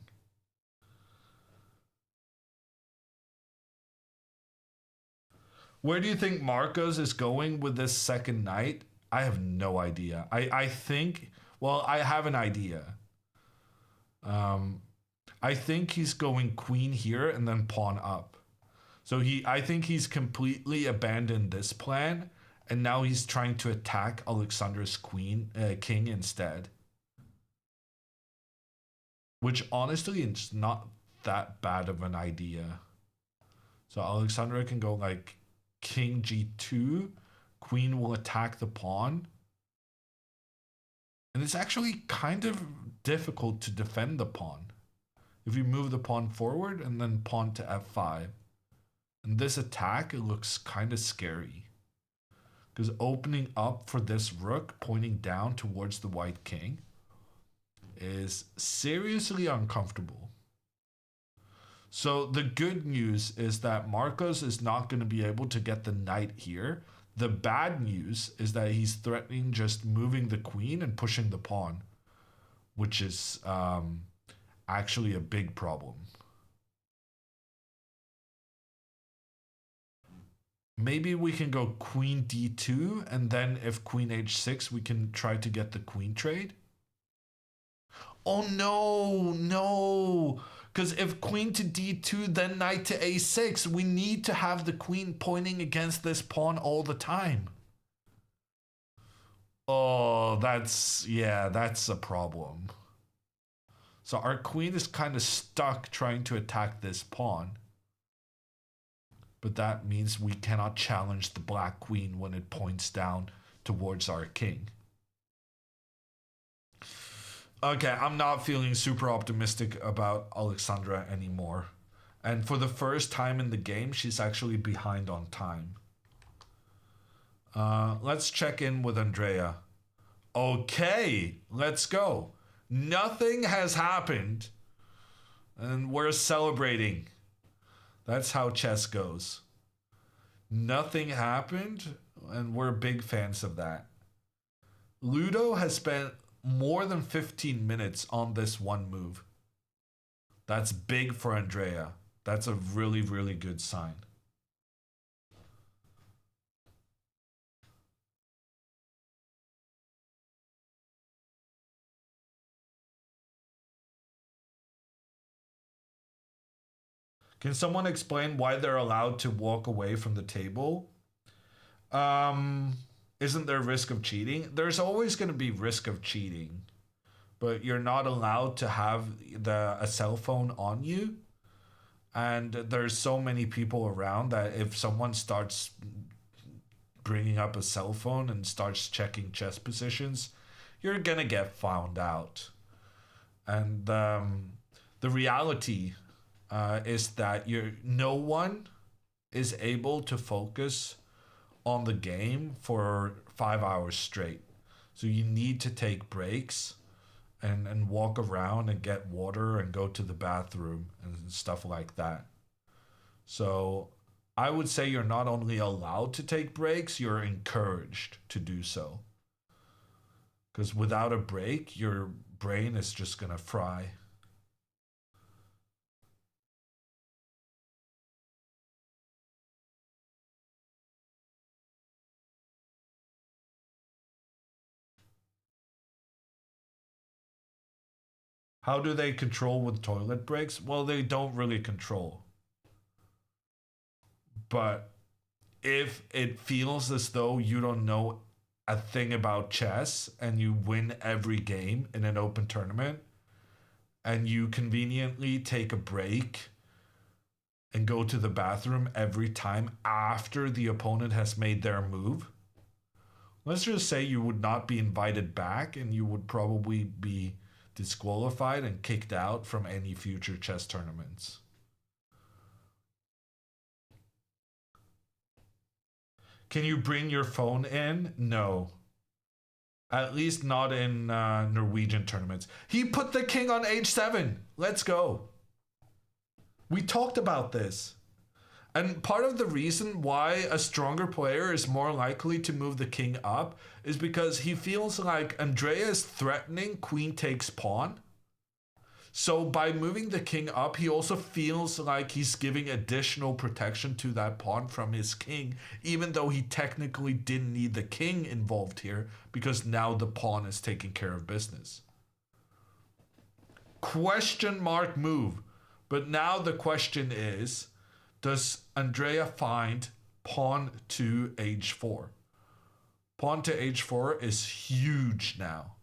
Where do you think Marcos is going with this second knight? I have no idea. I think, well, I have an idea. I think he's going queen here and then pawn up. So I think he's completely abandoned this plan, and now he's trying to attack Alexandra's king instead. Which honestly is not that bad of an idea. So Alexandra can go like king g2, queen will attack the pawn. And it's actually kind of difficult to defend the pawn. If you move the pawn forward and then pawn to f5. And this attack, it looks kind of scary. Because opening up for this rook pointing down towards the white king is seriously uncomfortable. So the good news is that Marcos is not going to be able to get the knight here. The bad news is that he's threatening just moving the queen and pushing the pawn, which is actually a big problem. Maybe we can go queen d2, and then if queen h6, we can try to get the queen trade. Oh no, no. Because if queen to d2, then knight to a6, we need to have the queen pointing against this pawn all the time. Oh, that's a problem. So our queen is kind of stuck trying to attack this pawn. But that means we cannot challenge the black queen when it points down towards our king. Okay, I'm not feeling super optimistic about Alexandra anymore. And for the first time in the game, she's actually behind on time. Let's check in with Andrea. Okay, let's go. Nothing has happened. And we're celebrating. That's how chess goes. Nothing happened, and we're big fans of that. Ludo has spent more than 15 minutes on this one move. That's big for Andrea. That's a really, really good sign. Can someone explain why they're allowed to walk away from the table? Isn't there risk of cheating? There's always going to be risk of cheating, but you're not allowed to have a cell phone on you. And there's so many people around that if someone starts bringing up a cell phone and starts checking chess positions, you're going to get found out. And the reality is that no one is able to focus on the game for 5 hours straight. So you need to take breaks and walk around and get water and go to the bathroom and stuff like that. So I would say you're not only allowed to take breaks, you're encouraged to do so. Because without a break, your brain is just going to fry. How do they control with toilet breaks? Well, they don't really control. But if it feels as though you don't know a thing about chess and you win every game in an open tournament and you conveniently take a break and go to the bathroom every time after the opponent has made their move, let's just say you would not be invited back and you would probably be disqualified and kicked out from any future chess tournaments. Can you bring your phone in? No. At least not in Norwegian tournaments. He put the king on h7. Let's go. We talked about this. And part of the reason why a stronger player is more likely to move the king up is because he feels like Andrea is threatening queen takes pawn. So by moving the king up, he also feels like he's giving additional protection to that pawn from his king, even though he technically didn't need the king involved here because now the pawn is taking care of business. Question mark move. But now the question is, does Andrea find pawn to h4? Pawn to h4 is huge now.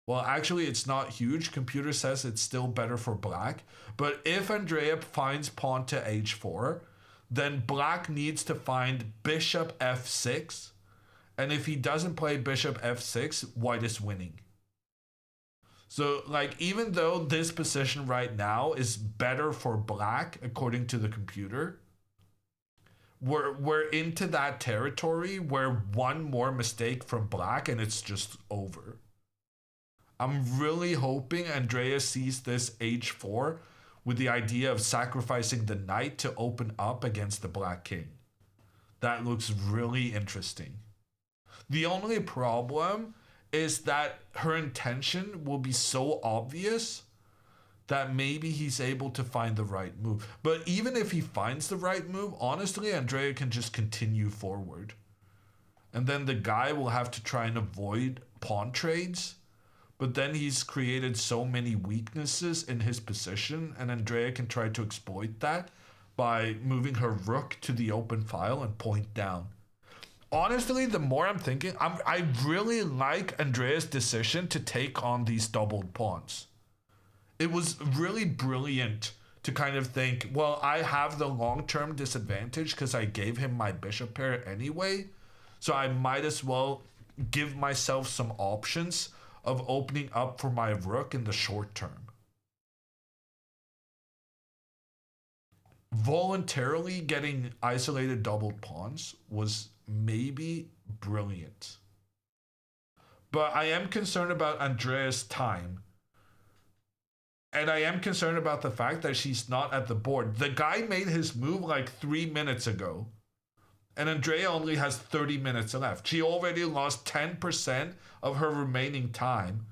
Well, actually, it's not huge. Computer says it's still better for black. But if Andrea finds pawn to h4, then black needs to find bishop f6. And if he doesn't play bishop f6, white is winning. So, like, even though this position right now is better for black, according to the computer, we're into that territory where one more mistake from black and it's just over. I'm really hoping Andrea sees this h4 with the idea of sacrificing the knight to open up against the black king. That looks really interesting. The only problem is that her intention will be so obvious that maybe he's able to find the right move. But even if he finds the right move, honestly, Andrea can just continue forward. And then the guy will have to try and avoid pawn trades. But then he's created so many weaknesses in his position, and Andrea can try to exploit that by moving her rook to the open file and point down. Honestly, the more I'm thinking, I really like Andrea's decision to take on these doubled pawns. It was really brilliant to kind of think, well, I have the long-term disadvantage because I gave him my bishop pair anyway, so I might as well give myself some options of opening up for my rook in the short term. Voluntarily getting isolated doubled pawns was maybe brilliant. But I am concerned about Andrea's time. And I am concerned about the fact that she's not at the board. The guy made his move like 3 minutes ago. And Andrea only has 30 minutes left. She already lost 10% of her remaining time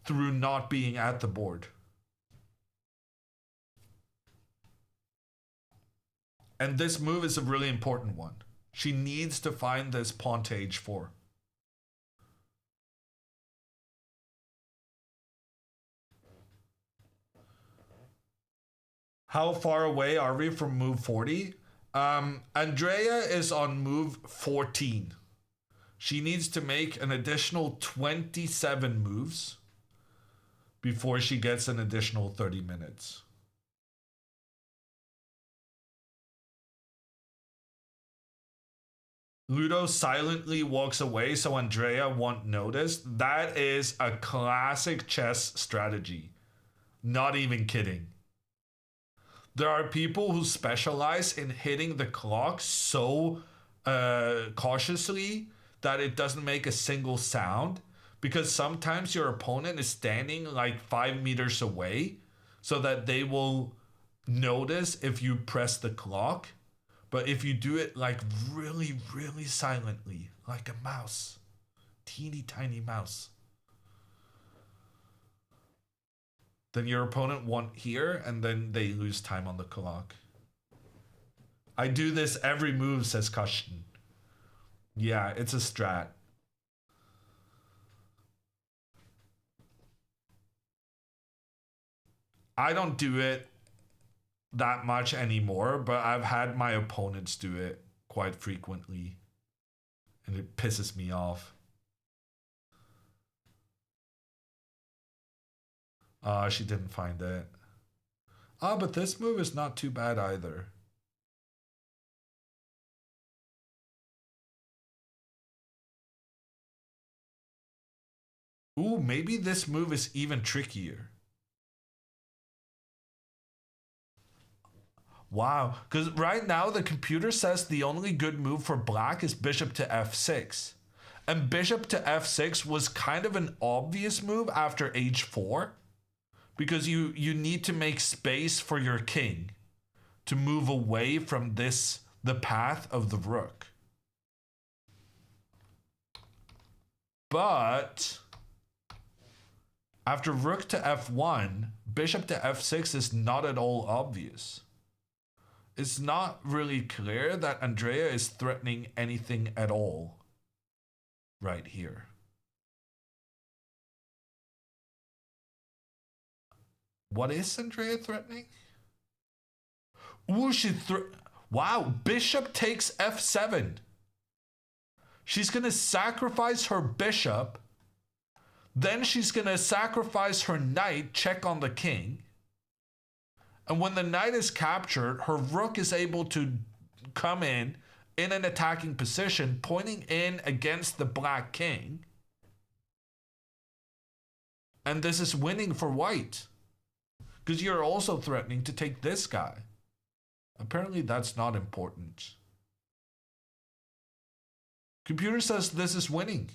through not being at the board. And this move is a really important one. She needs to find this pawn to h4. How far away are we from move 40? Andrea is on move 14. She needs to make an additional 27 moves before she gets an additional 30 minutes. Ludo silently walks away so Andrea won't notice. That is a classic chess strategy. Not even kidding. There are people who specialize in hitting the clock so cautiously that it doesn't make a single sound, because sometimes your opponent is standing like 5 meters away so that they will notice if you press the clock. But if you do it like really, really silently, like a mouse, teeny tiny mouse, then your opponent won't hear, and then they lose time on the clock. I do this every move, says Cushion. Yeah, it's a strat. I don't do it that much anymore, but I've had my opponents do it quite frequently, and it pisses me off. She didn't find it. But this move is not too bad either. Ooh, maybe this move is even trickier. Wow, because right now the computer says the only good move for black is bishop to f6. And bishop to f6 was kind of an obvious move after h4. Because you need to make space for your king to move away from the path of the rook. But after rook to f1, bishop to f6 is not at all obvious. It's not really clear that Andrea is threatening anything at all right here. What is Andrea threatening? Ooh, wow, bishop takes f7. She's going to sacrifice her bishop. Then she's going to sacrifice her knight, check on the king. And when the knight is captured, her rook is able to come in an attacking position, pointing in against the black king. And this is winning for white. Because you're also threatening to take this guy. Apparently that's not important. Computer says this is winning.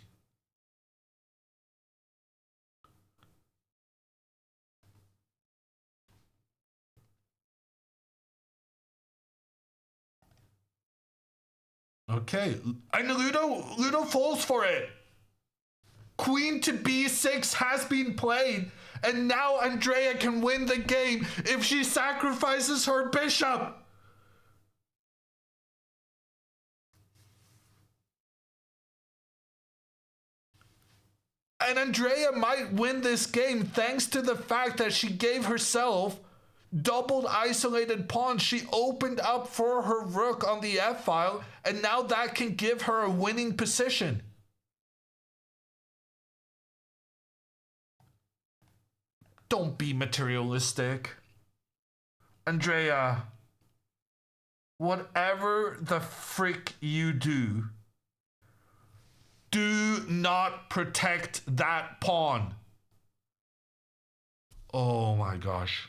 Okay, and Ludo falls for it. Queen to b6 has been played, and now Andrea can win the game if she sacrifices her bishop. And Andrea might win this game thanks to the fact that she gave herself doubled isolated pawns. She opened up for her rook on the f-file, and now that can give her a winning position. Don't be materialistic. Andrea, whatever the frick you do not protect that pawn. Oh my gosh.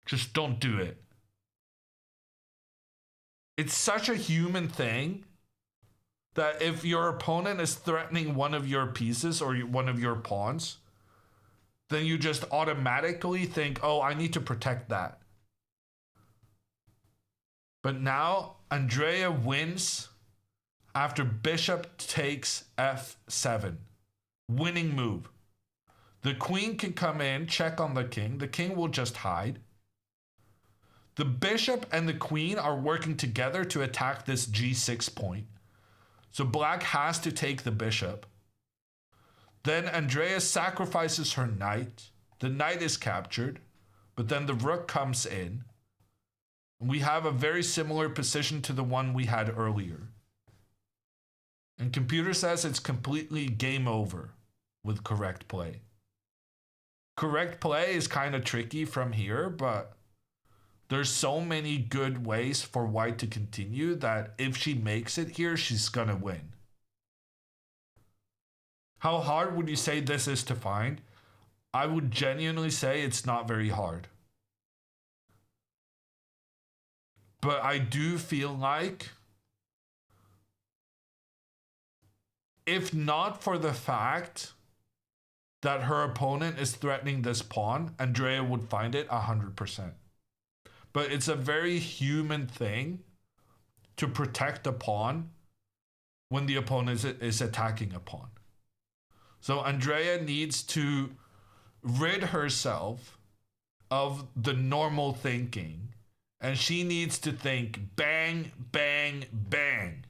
Just don't do it. It's such a human thing that if your opponent is threatening one of your pieces or one of your pawns, then you just automatically think, oh, I need to protect that. But now Andrea wins after bishop takes f7. Winning move. The queen can come in, check on the king. The king will just hide. The bishop and the queen are working together to attack this g6 point. So black has to take the bishop. Then Andrea sacrifices her knight. The knight is captured, but then the rook comes in. We have a very similar position to the one we had earlier. And computer says it's completely game over with correct play. Correct play is kind of tricky from here, but there's so many good ways for white to continue that if she makes it here, she's gonna win. How hard would you say this is to find? I would genuinely say it's not very hard. But I do feel like if not for the fact that her opponent is threatening this pawn, Andrea would find it 100%. But it's a very human thing to protect a pawn when the opponent is attacking a pawn. So Andrea needs to rid herself of the normal thinking, and she needs to think bang, bang, bang.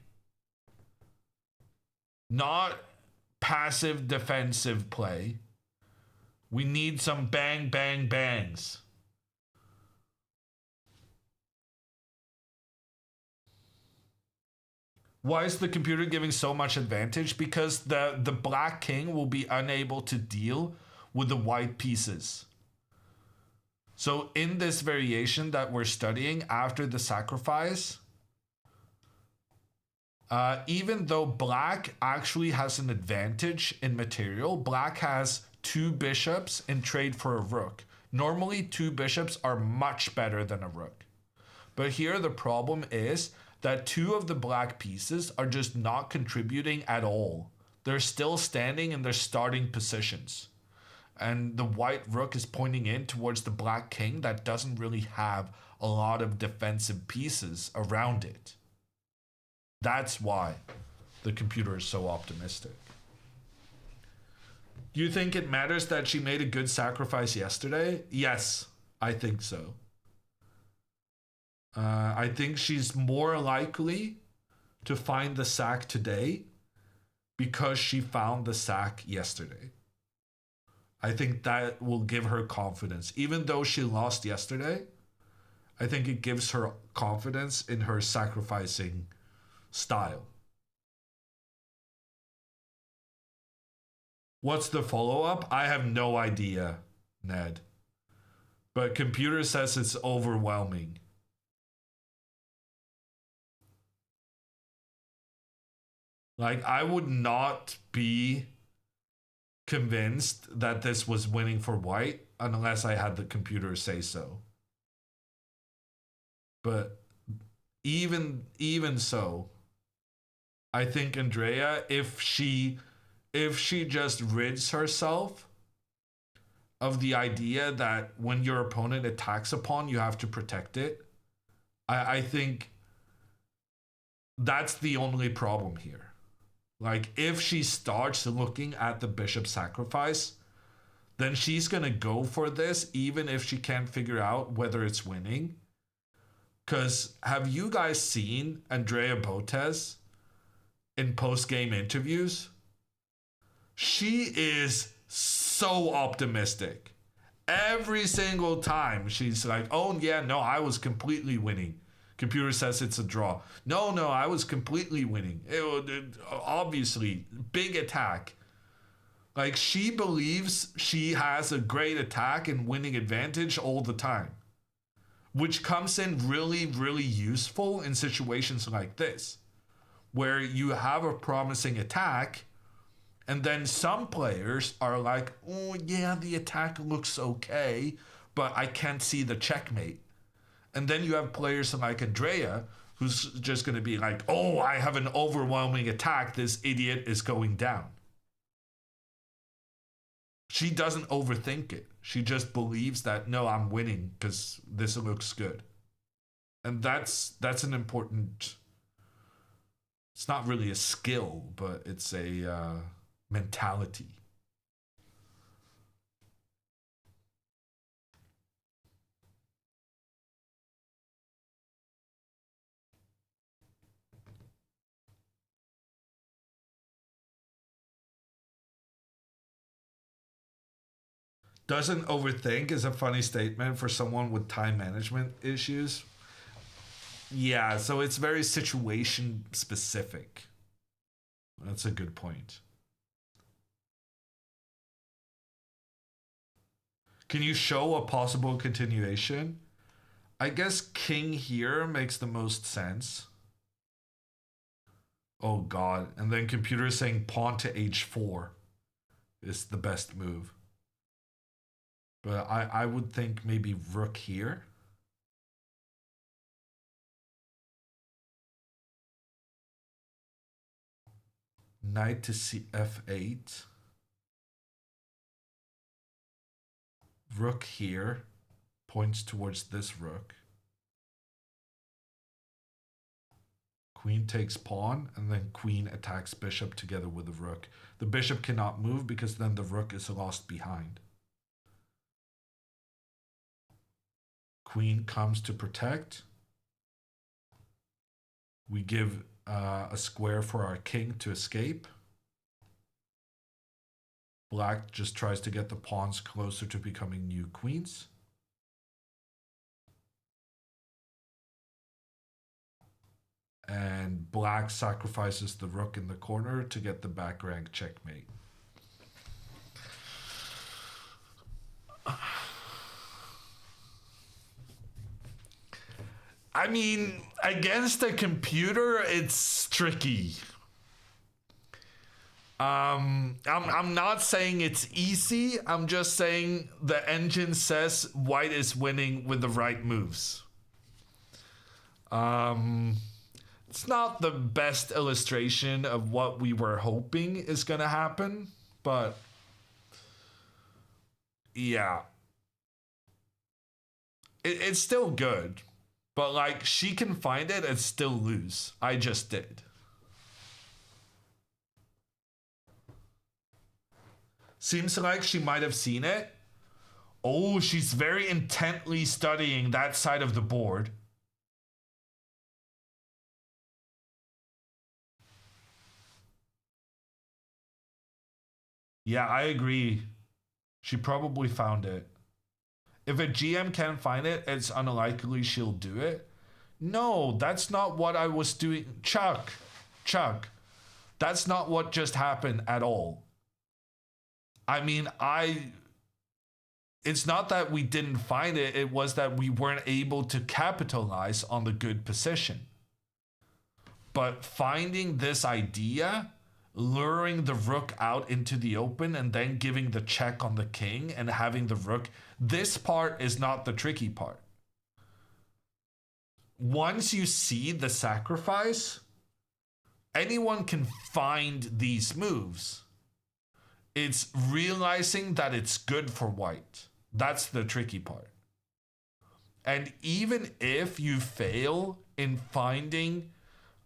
Not passive defensive play. We need some bang, bang, bangs. Why is the computer giving so much advantage? Because the black king will be unable to deal with the white pieces. So in this variation that we're studying after the sacrifice, even though black actually has an advantage in material, black has 2 bishops in trade for a rook. Normally 2 bishops are much better than a rook. But here the problem is that 2 of the black pieces are just not contributing at all. They're still standing in their starting positions. And the white rook is pointing in towards the black king that doesn't really have a lot of defensive pieces around it. That's why the computer is so optimistic. Do you think it matters that she made a good sacrifice yesterday? Yes, I think so. I think she's more likely to find the sack today because she found the sack yesterday. I think that will give her confidence. Even though she lost yesterday, I think it gives her confidence in her sacrificing style. What's the follow-up? I have no idea, Ned. But computer says it's overwhelming. Like, I would not be convinced that this was winning for white unless I had the computer say so. But even so, I think Andrea, if she just rids herself of the idea that when your opponent attacks a pawn, you have to protect it, I think that's the only problem here. Like, if she starts looking at the bishop sacrifice, then she's going to go for this even if she can't figure out whether it's winning. Because have you guys seen Andrea Botez in post-game interviews? She is so optimistic. Every single time she's like, oh yeah, no, I was completely winning. Computer says it's a draw. No, I was completely winning. Obviously, big attack. Like, she believes she has a great attack and winning advantage all the time, which comes in really, really useful in situations like this, where you have a promising attack, and then some players are like, oh yeah, the attack looks okay, but I can't see the checkmate. And then you have players like Andrea, who's just going to be like, oh, I have an overwhelming attack. This idiot is going down. She doesn't overthink it. She just believes that, no, I'm winning because this looks good. And that's an important... It's not really a skill, but it's a mentality. Doesn't overthink is a funny statement for someone with time management issues. Yeah, so it's very situation specific. That's a good point. Can you show a possible continuation? I guess king here makes the most sense. Oh god, and then computer saying pawn to h4 is the best move. But I would think maybe rook here. Knight to f8. Rook here points towards this rook. Queen takes pawn, and then queen attacks bishop together with the rook. The bishop cannot move because then the rook is lost behind. Queen comes to protect. We give a square for our king to escape. Black just tries to get the pawns closer to becoming new queens. And black sacrifices the rook in the corner to get the back rank checkmate. I mean, against a computer, it's tricky. I'm not saying it's easy. I'm just saying the engine says white is winning with the right moves. It's not the best illustration of what we were hoping is going to happen, but yeah. It's still good. But, like, she can find it and still lose. I just did. Seems like she might have seen it. Oh, she's very intently studying that side of the board. Yeah, I agree. She probably found it. If a GM can't find it, it's unlikely she'll do it. No, that's not what I was doing. Chuck, that's not what just happened at all. I mean, it's not that we didn't find it, it was that we weren't able to capitalize on the good position. But finding this idea, luring the rook out into the open and then giving the check on the king and having the rook, this part is not the tricky part. Once you see the sacrifice, anyone can find these moves. It's realizing that it's good for white. That's the tricky part. And even if you fail in finding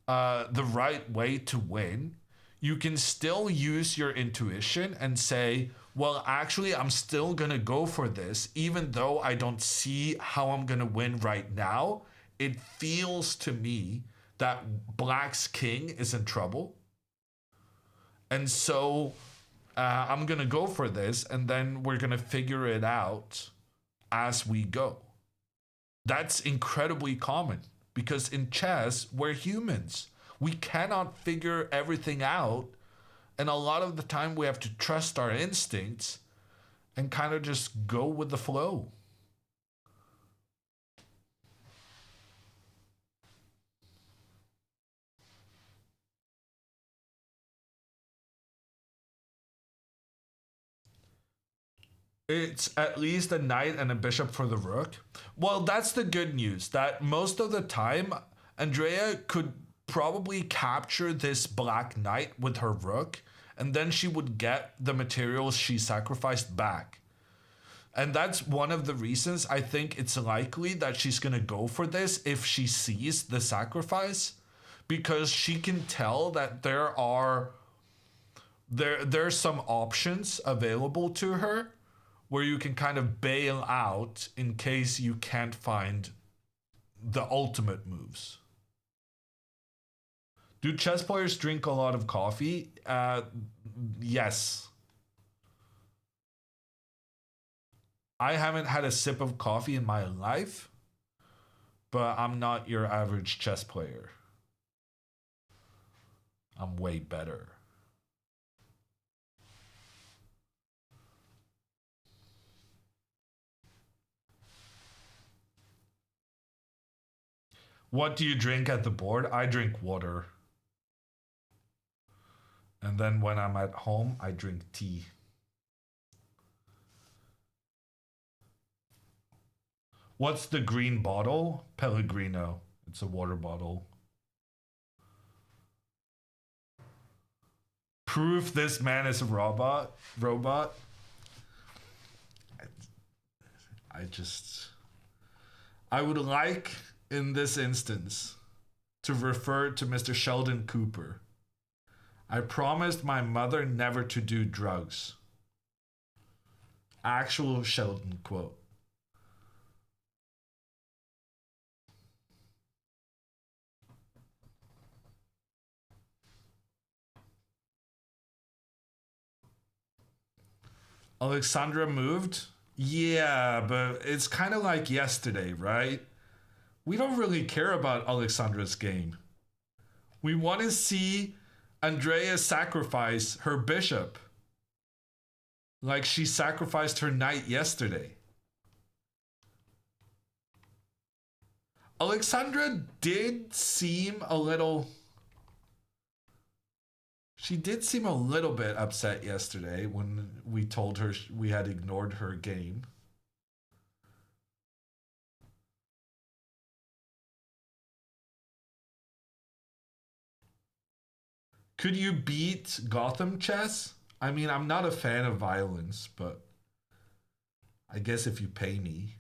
the right way to win, you can still use your intuition and say, well, actually, I'm still going to go for this, even though I don't see how I'm going to win right now. It feels to me that black's king is in trouble. And so I'm going to go for this, and then we're going to figure it out as we go. That's incredibly common because in chess, we're humans. We cannot figure everything out. And a lot of the time we have to trust our instincts and kind of just go with the flow. It's at least a knight and a bishop for the rook. Well, that's the good news, that most of the time, Andrea could probably capture this black knight with her rook, and then she would get the materials she sacrificed back. And that's one of the reasons I think it's likely that she's going to go for this if she sees the sacrifice, because she can tell that there's some options available to her where you can kind of bail out in case you can't find the ultimate moves. Do chess players drink a lot of coffee? Yes. I haven't had a sip of coffee in my life, but I'm not your average chess player. I'm way better. What do you drink at the board? I drink water. And then when I'm at home, I drink tea. What's the green bottle? Pellegrino. It's a water bottle. Proof this man is a robot. I would like, in this instance, to refer to Mr. Sheldon Cooper. I promised my mother never to do drugs. Actual Sheldon quote. Alexandra moved? Yeah, but it's kind of like yesterday, right? We don't really care about Alexandra's game. We want to see Andrea sacrifice her bishop. Like she sacrificed her knight yesterday. Alexandra did seem a little... She did seem a little bit upset yesterday when we told her we had ignored her game. Could you beat Gotham chess? I mean, I'm not a fan of violence, but I guess if you pay me.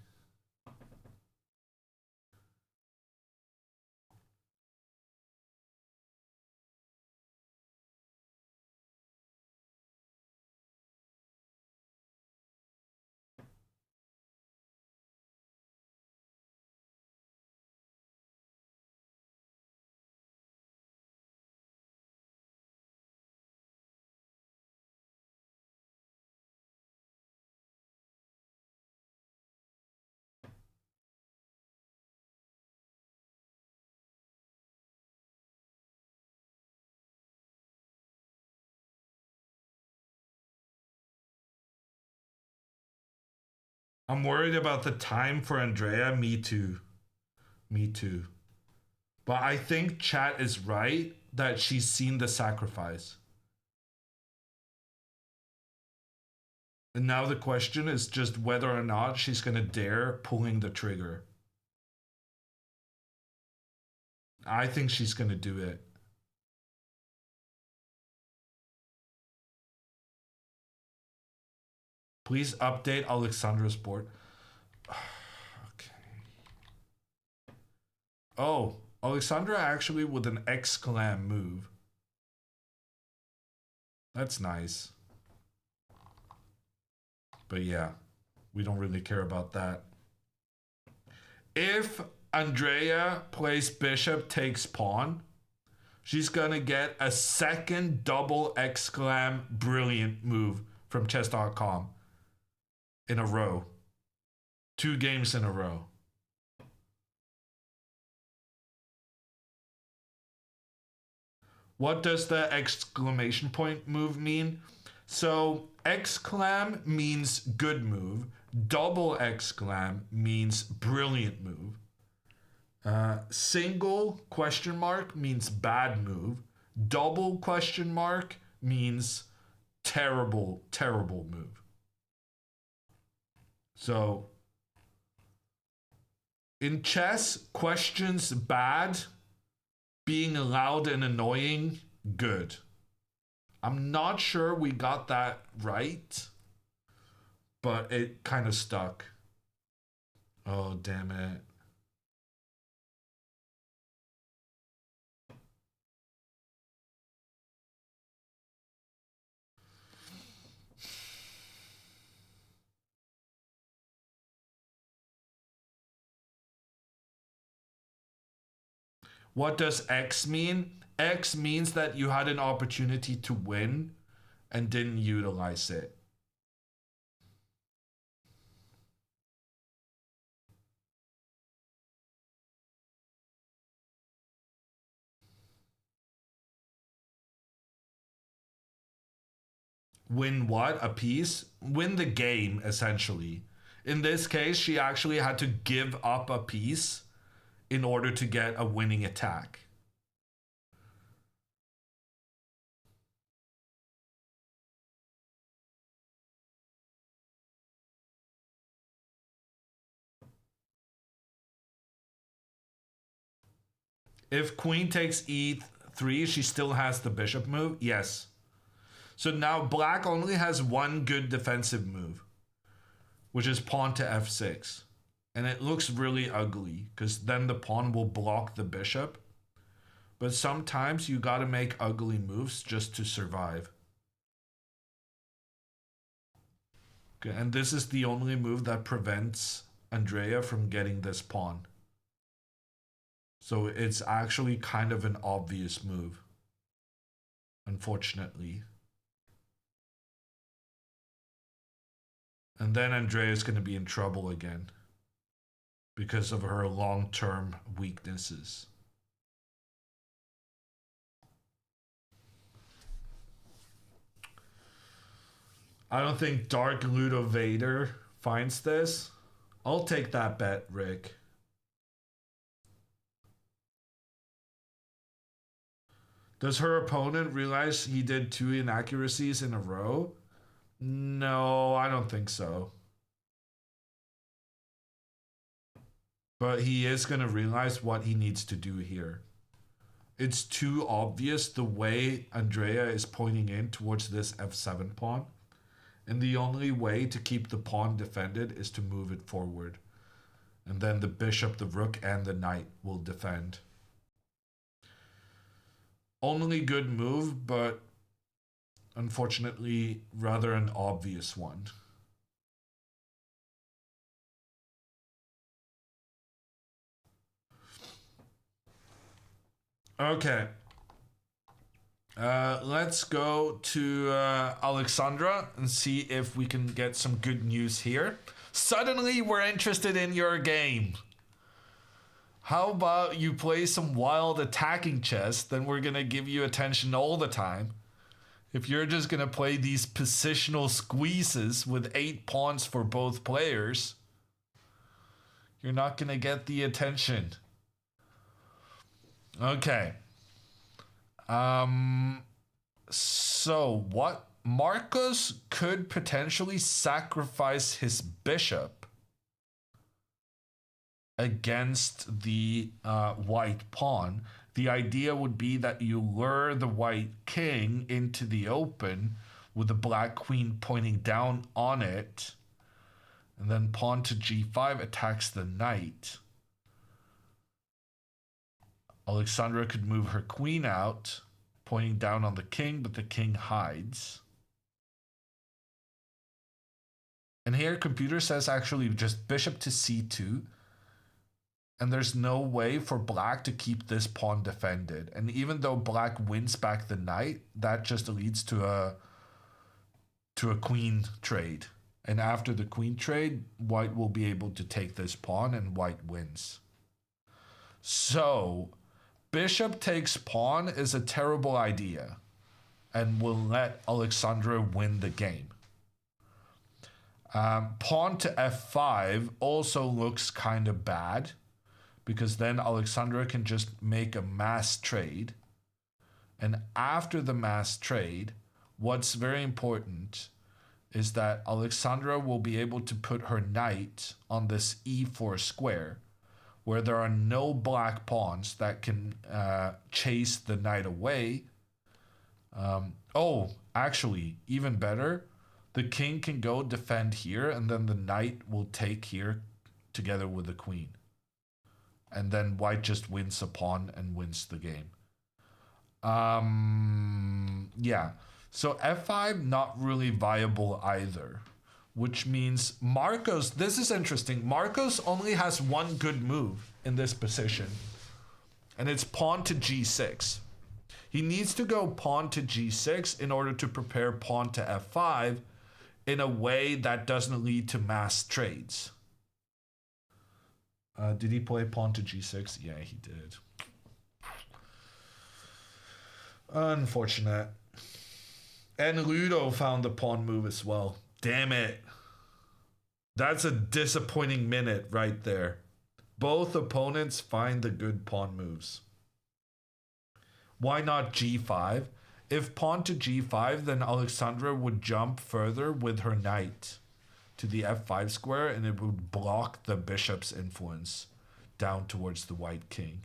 I'm worried about the time for Andrea. Me too. Me too. But I think chat is right that she's seen the sacrifice. And now the question is just whether or not she's going to dare pulling the trigger. I think she's going to do it. Please update Alexandra's board. Okay. Oh, Alexandra actually with an exclam move. That's nice. But yeah, we don't really care about that. If Andrea plays bishop takes pawn, she's gonna get a second double exclam brilliant move from chess.com in a row. 2 games in a row. What does the exclamation point move mean? So exclam means good move. Double exclam means brilliant move. Single question mark means bad move. Double question mark means terrible, terrible move. So in chess, questions bad, being loud and annoying, good. I'm not sure we got that right, but it kind of stuck. Oh, damn it. What does X mean? X means that you had an opportunity to win and didn't utilize it. Win what? A piece? Win the game, essentially. In this case, she actually had to give up a piece in order to get a winning attack. If queen takes e3, she still has the bishop move? Yes. So now black only has one good defensive move, which is pawn to f6. And it looks really ugly, because then the pawn will block the bishop. But sometimes you gotta make ugly moves just to survive. Okay, and this is the only move that prevents Andrea from getting this pawn. So it's actually kind of an obvious move, unfortunately. And then Andrea's going to be in trouble again because of her long-term weaknesses. I don't think Dark Ludo Vader finds this. I'll take that bet, Rick. Does her opponent realize he did 2 inaccuracies in a row? No, I don't think so. But he is going to realize what he needs to do here. It's too obvious the way Andrea is pointing in towards this f7 pawn. And the only way to keep the pawn defended is to move it forward. And then the bishop, the rook, and the knight will defend. Only good move, but unfortunately rather an obvious one. Okay. Let's go to Alexandra and see if we can get some good news here. Suddenly we're interested in your game. How about you play some wild attacking chess, then we're gonna give you attention all the time. If you're just gonna play these positional squeezes with 8 pawns for both players, you're not gonna get the attention. Okay. So what? Marcos could potentially sacrifice his bishop against the white pawn. The idea would be that you lure the white king into the open with the black queen pointing down on it, and then pawn to g5 attacks the knight. Alexandra could move her queen out, pointing down on the king, but the king hides. And here computer says actually just bishop to c2. And there's no way for black to keep this pawn defended. And even though black wins back the knight, that just leads to a queen trade. And after the queen trade, white will be able to take this pawn and white wins. So bishop takes pawn is a terrible idea and will let Alexandra win the game. Pawn to f5 also looks kind of bad, because then Alexandra can just make a mass trade. And after the mass trade, what's very important is that Alexandra will be able to put her knight on this e4 square, where there are no black pawns that can chase the knight away, Oh, actually, even better. The king can go defend here, and then the knight will take here together with the queen. And then white just wins a pawn and wins the game. Yeah. So f5, not really viable either. Which means Marcos, this is interesting. Marcos only has one good move in this position. And it's pawn to g6. He needs to go pawn to g6 in order to prepare pawn to f5 in a way that doesn't lead to mass trades. Did he play pawn to g6? Yeah, he did. Unfortunate. And Ludo found the pawn move as well. Damn it. That's a disappointing minute right there. Both opponents find the good pawn moves. Why not g5? If pawn to g5, then Alexandra would jump further with her knight to the f5 square, and it would block the bishop's influence down towards the white king.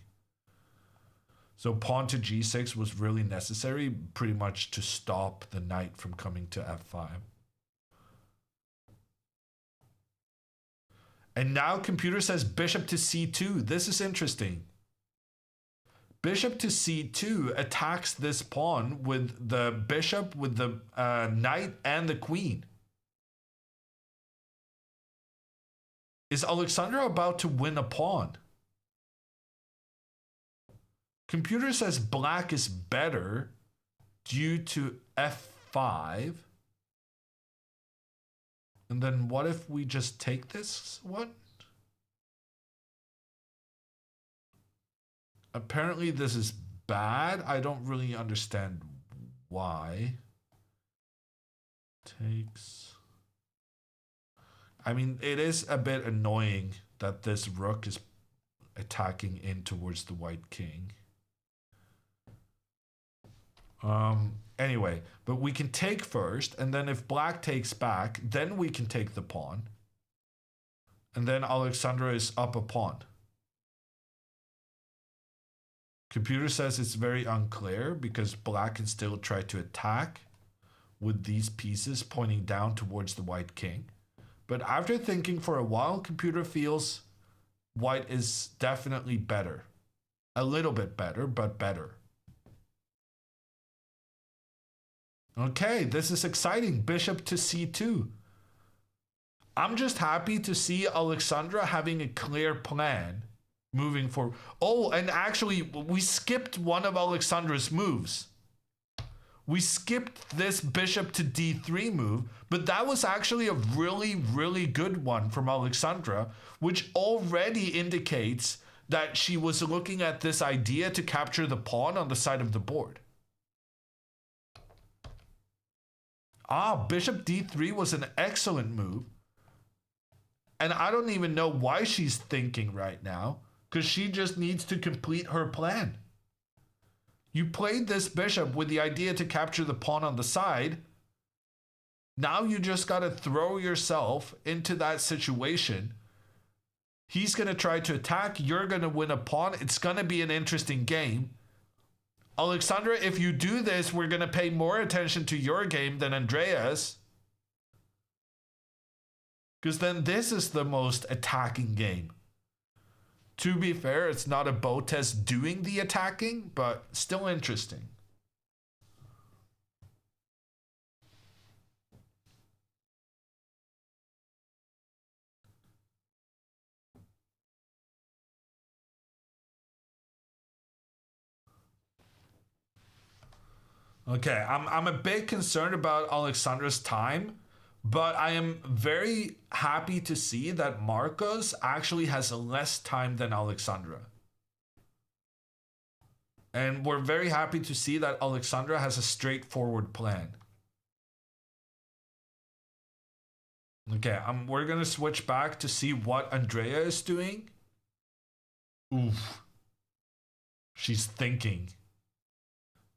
So pawn to g6 was really necessary, pretty much to stop the knight from coming to f5. And now computer says bishop to c2. This is interesting. Bishop to c2 attacks this pawn with the bishop, with the knight, and the queen. Is Alexandra about to win a pawn? Computer says black is better due to f5. And then what if we just take this one? Apparently this is bad. I don't really understand why. Takes. I mean, it is a bit annoying that this rook is attacking in towards the white king. Anyway, but we can take first, and then if black takes back, then we can take the pawn. And then Alexandra is up a pawn. Computer says it's very unclear because black can still try to attack with these pieces pointing down towards the white king. But after thinking for a while, computer feels white is definitely better. A little bit better, but better. Okay, this is exciting. Bishop to c2. I'm just happy to see Alexandra having a clear plan moving forward. Oh, and actually, we skipped one of Alexandra's moves. We skipped this bishop to d3 move, but that was actually a really, really good one from Alexandra, which already indicates that she was looking at this idea to capture the pawn on the side of the board. Bishop d3 was an excellent move. And I don't even know why she's thinking right now, because she just needs to complete her plan. You played this bishop with the idea to capture the pawn on the side. Now you just got to throw yourself into that situation. He's going to try to attack. You're going to win a pawn. It's going to be an interesting game. Alexandra, if you do this, we're going to pay more attention to your game than Andrea's. Because then this is the most attacking game. To be fair, it's not a Botez doing the attacking, but still interesting. Okay, I'm a bit concerned about Alexandra's time, but I am very happy to see that Marcos actually has less time than Alexandra. And we're very happy to see that Alexandra has a straightforward plan. Okay, we're gonna switch back to see what Andrea is doing. Oof. She's thinking.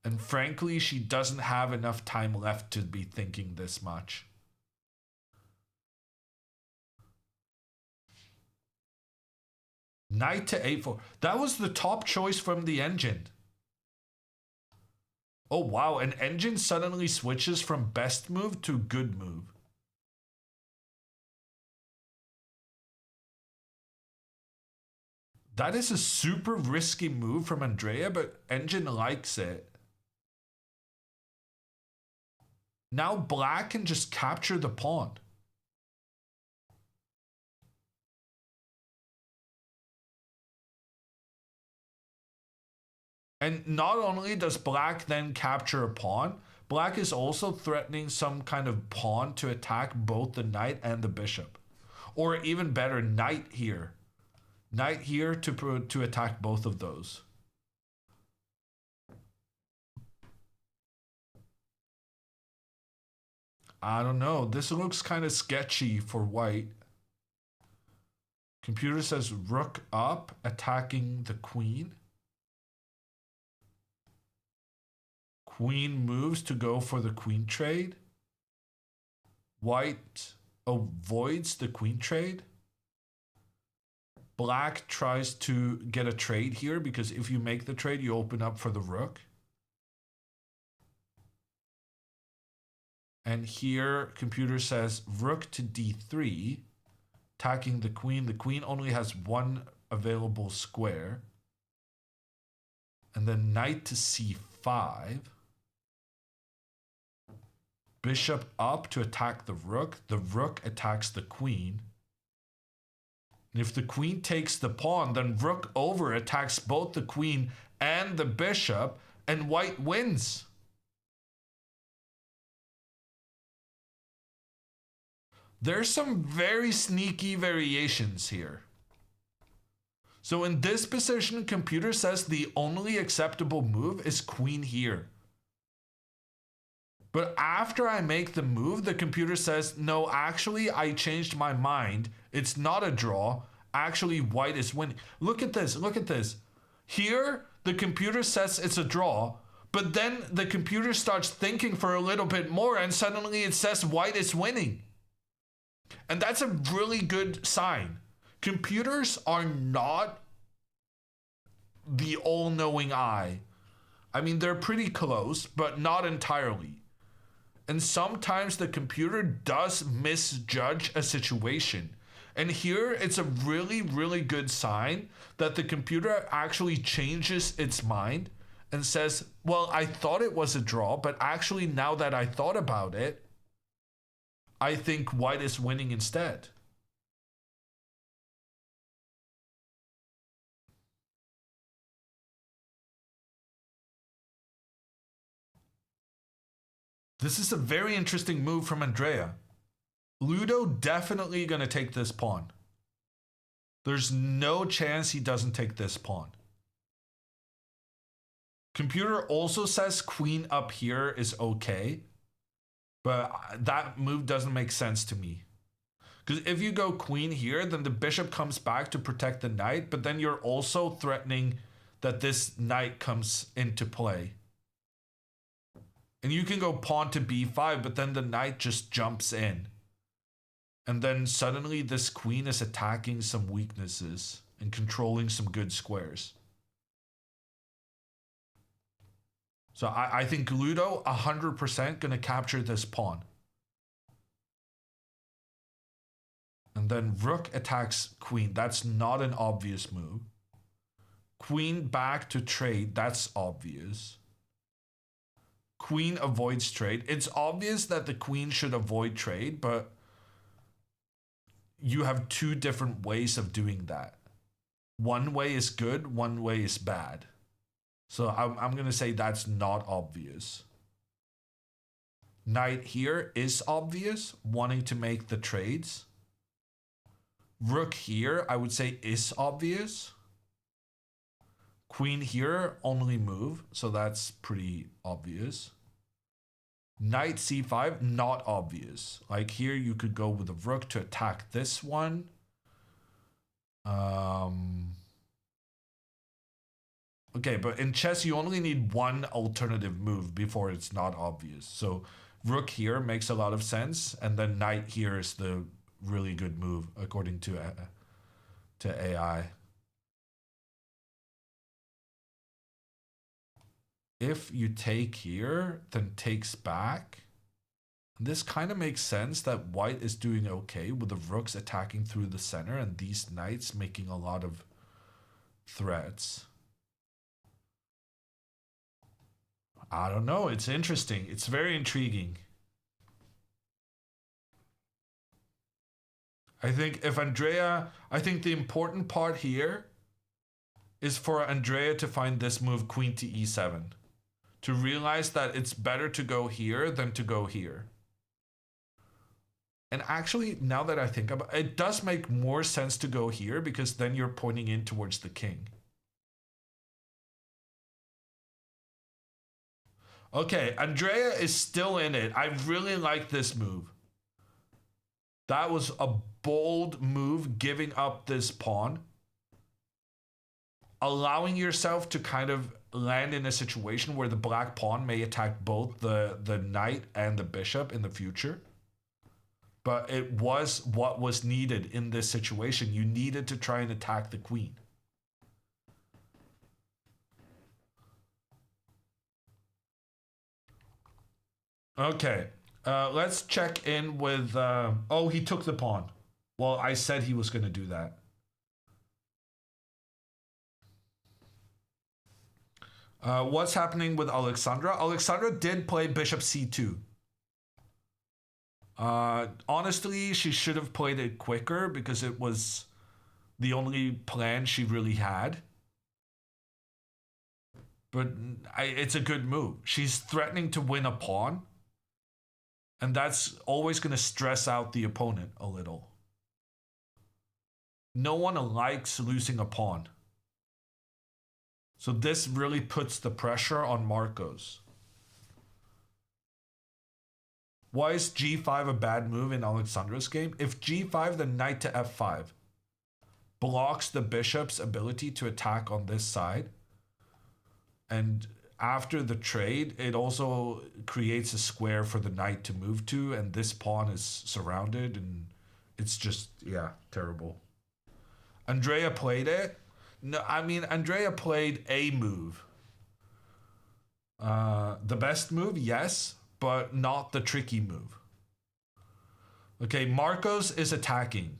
And frankly, she doesn't have enough time left to be thinking this much. Knight to a4. That was the top choice from the engine. Oh wow, an engine suddenly switches from best move to good move. That is a super risky move from Andrea, but engine likes it. Now black can just capture the pawn. And not only does black then capture a pawn, black is also threatening some kind of pawn to attack both the knight and the bishop. Or even better, knight here. Knight here to attack both of those. I don't know. This looks kind of sketchy for white. Computer says rook up, attacking the queen. Queen moves to go for the queen trade. White avoids the queen trade. Black tries to get a trade here because if you make the trade, you open up for the rook. And here, computer says rook to d3, attacking the queen. The queen only has one available square. And then knight to c5. Bishop up to attack the rook. The rook attacks the queen. And if the queen takes the pawn, then rook over attacks both the queen and the bishop, and white wins. There's some very sneaky variations here. So in this position, computer says the only acceptable move is queen here. But after I make the move, the computer says, no, actually, I changed my mind. It's not a draw. Actually, white is winning. Look at this. Look at this. Here, the computer says it's a draw. But then the computer starts thinking for a little bit more, and suddenly it says white is winning. And that's a really good sign. Computers are not the all-knowing eye. I mean, they're pretty close, but not entirely. And sometimes the computer does misjudge a situation. And here it's a really, really good sign that the computer actually changes its mind and says, well, I thought it was a draw, but actually now that I thought about it, I think white is winning instead. This is a very interesting move from Andrea. Ludo definitely going to take this pawn. There's no chance he doesn't take this pawn. Computer also says queen up here is okay, but that move doesn't make sense to me. Because if you go queen here, then the bishop comes back to protect the knight, but then you're also threatening that this knight comes into play. And you can go pawn to b5, but then the knight just jumps in. And then suddenly this queen is attacking some weaknesses and controlling some good squares. So I think Ludo 100% going to capture this pawn. And then rook attacks queen. That's not an obvious move. Queen back to trade. That's obvious. Queen avoids trade. It's obvious that the queen should avoid trade, but you have two different ways of doing that. One way is good, one way is bad. So I'm going to say that's not obvious. Knight here is obvious, wanting to make the trades. Rook here, I would say, is obvious. Queen here, only move, so that's pretty obvious. Knight c5, not obvious. Like here, you could go with a rook to attack this one. Okay, but in chess, you only need one alternative move before it's not obvious. So rook here makes a lot of sense, and then knight here is the really good move according to AI. if you take here, then takes back. This kind of makes sense that white is doing okay with the rooks attacking through the center and these knights making a lot of threats. I don't know. It's interesting. It's very intriguing. I think the important part here is for Andrea to find this move queen to e7. To realize that it's better to go here than to go here. And actually, now that I think about it, it does make more sense to go here because then you're pointing in towards the king. Okay, Andrea is still in it. I really like this move. That was a bold move, giving up this pawn. Allowing yourself to kind of land in a situation where the black pawn may attack both the knight and the bishop in the future. But it was what was needed in this situation. You needed to try and attack the queen. Okay, let's check in with... oh, he took the pawn. Well, I said he was going to do that. What's happening with Alexandra? Alexandra did play bishop c2. Honestly, she should have played it quicker because it was the only plan she really had. But it's a good move. She's threatening to win a pawn. And that's always going to stress out the opponent a little. No one likes losing a pawn. So this really puts the pressure on Marcos. Why is g5 a bad move in Alexandra's game? If g5, then knight to f5 blocks the bishop's ability to attack on this side. And after the trade, it also creates a square for the knight to move to, and this pawn is surrounded, and it's just, yeah, terrible. Andrea played it. No, I mean, Andrea played a move. The best move, yes, but not the tricky move. Okay, Marcos is attacking.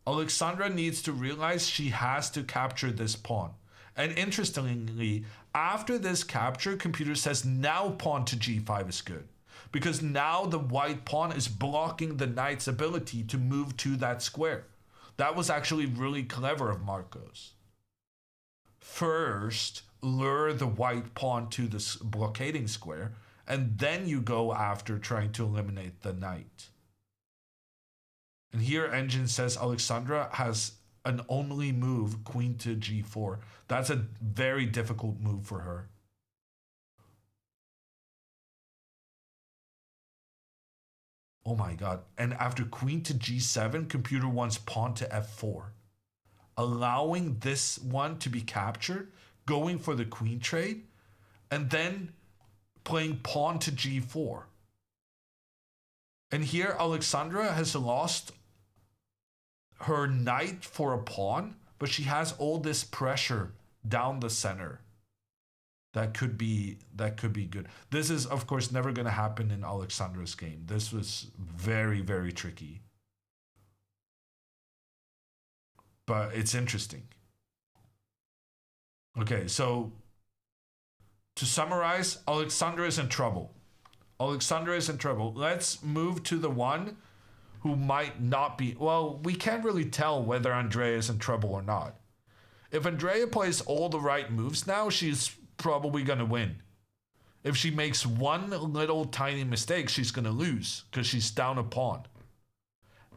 Alexandra needs to realize she has to capture this pawn. And interestingly, after this capture, computer says now pawn to g5 is good. Because now the white pawn is blocking the knight's ability to move to that square. That was actually really clever of Marcos. First, lure the white pawn to the blockading square, and then you go after trying to eliminate the knight. And here Engine says Alexandra has an only move, queen to g4. That's a very difficult move for her. Oh my god. And after queen to g7, computer wants pawn to f4. Allowing this one to be captured, going for the queen trade, and then playing pawn to g4. And here Alexandra has lost her knight for a pawn, but she has all this pressure down the center. That could be good. This is, of course, never going to happen in Alexandra's game. This was very, very tricky. But it's interesting. Okay, so to summarize, Alexandra is in trouble. Alexandra is in trouble. Let's move to the one who might not be... Well, we can't really tell whether Andrea is in trouble or not. If Andrea plays all the right moves now, she's probably going to win. If she makes one little tiny mistake, she's going to lose because she's down a pawn.